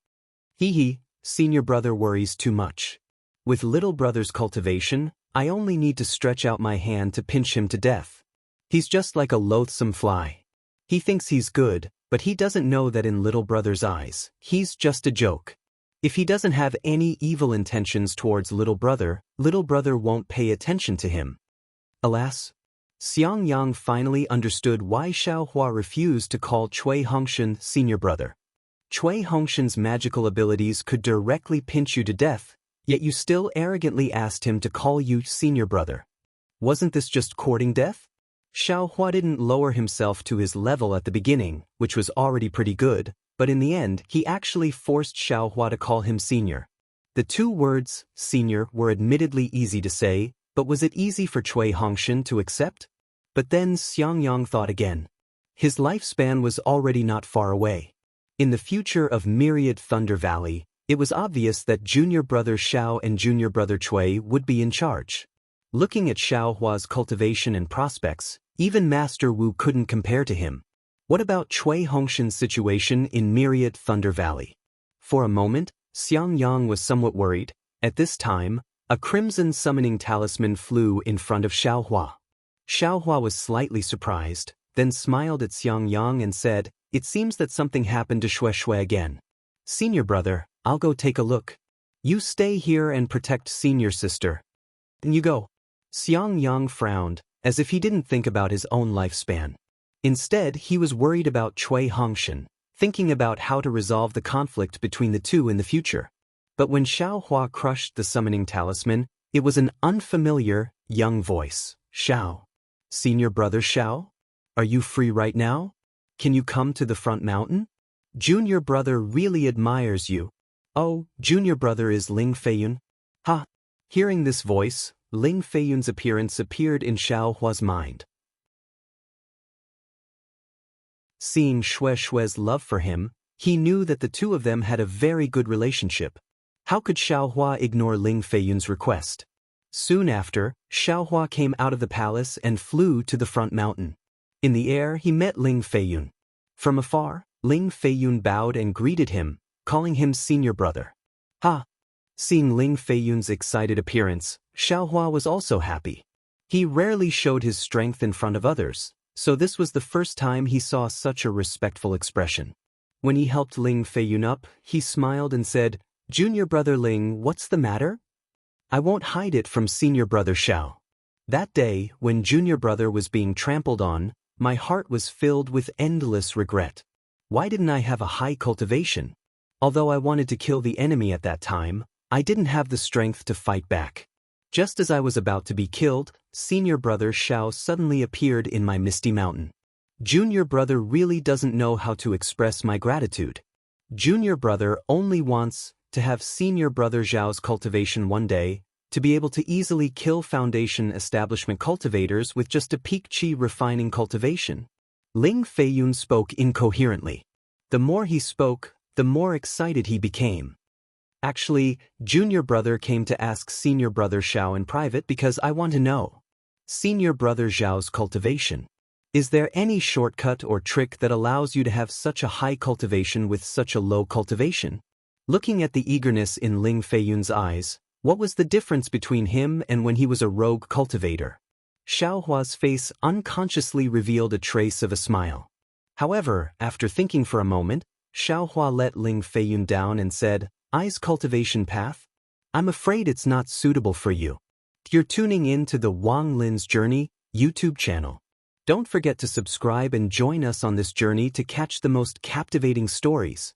Hee, senior brother worries too much. With little brother's cultivation, I only need to stretch out my hand to pinch him to death. He's just like a loathsome fly. He thinks he's good, but he doesn't know that in little brother's eyes, he's just a joke. If he doesn't have any evil intentions towards little brother won't pay attention to him. Alas, Xiangyang finally understood why Xiaohua refused to call Cui Hongshan senior brother. Cui Hongshan's magical abilities could directly pinch you to death, yet you still arrogantly asked him to call you senior brother. Wasn't this just courting death? Xiaohua didn't lower himself to his level at the beginning, which was already pretty good, but in the end he actually forced Xiaohua to call him senior. The two words, senior, were admittedly easy to say, but was it easy for Cui Hongshan to accept? But then Xiangyang thought again. His lifespan was already not far away. In the future of myriad Thunder Valley, it was obvious that junior brother Xiao and junior brother Cui would be in charge. Looking at Xiaohua's cultivation and prospects, even Master Wu couldn't compare to him. What about Cui Hongshan's situation in myriad Thunder Valley? For a moment, Xiangyang was somewhat worried. At this time, a crimson summoning talisman flew in front of Xiaohua. Xiaohua was slightly surprised, then smiled at Xiangyang and said, It seems that something happened to Shui again. Senior brother, I'll go take a look. You stay here and protect senior sister. Then you go. Xiangyang frowned, as if he didn't think about his own lifespan. Instead, he was worried about Cui Hongshan, thinking about how to resolve the conflict between the two in the future. But when Xiaohua crushed the summoning talisman, it was an unfamiliar, young voice. Xiao. Senior brother Xiao? Are you free right now? Can you come to the front mountain? Junior brother really admires you. Oh, junior brother is Ling Feiyun? Ha! Hearing this voice, Ling Feiyun's appearance appeared in Xiaohua's mind. Seeing Shui's love for him, he knew that the two of them had a very good relationship. How could Xiaohua ignore Ling Feiyun's request? Soon after, Xiaohua came out of the palace and flew to the front mountain. In the air, he met Ling Feiyun. From afar, Ling Feiyun bowed and greeted him, calling him senior brother. Ha! Seeing Ling Feiyun's excited appearance, Xiaohua was also happy. He rarely showed his strength in front of others, so this was the first time he saw such a respectful expression. When he helped Ling Feiyun up, he smiled and said, Junior brother Ling, what's the matter? I won't hide it from senior brother Xiao. That day, when junior brother was being trampled on, my heart was filled with endless regret. Why didn't I have a high cultivation? Although I wanted to kill the enemy at that time, I didn't have the strength to fight back. Just as I was about to be killed, senior brother Xiao suddenly appeared in my misty mountain. Junior brother really doesn't know how to express my gratitude. Junior brother only wants to have senior brother Xiao's cultivation one day, to be able to easily kill foundation establishment cultivators with just a peak qi refining cultivation. Ling Feiyun spoke incoherently. The more he spoke, the more excited he became. Actually, junior brother came to ask senior brother Xiao in private because I want to know. Senior brother Xiao's cultivation. Is there any shortcut or trick that allows you to have such a high cultivation with such a low cultivation? Looking at the eagerness in Ling Feiyun's eyes, what was the difference between him and when he was a rogue cultivator? Xiaohua's face unconsciously revealed a trace of a smile. However, after thinking for a moment, Xiaohua let Ling Feiyun down and said, I's cultivation path? I'm afraid it's not suitable for you. You're tuning in to the Wang Lin's Journey YouTube channel. Don't forget to subscribe and join us on this journey to catch the most captivating stories.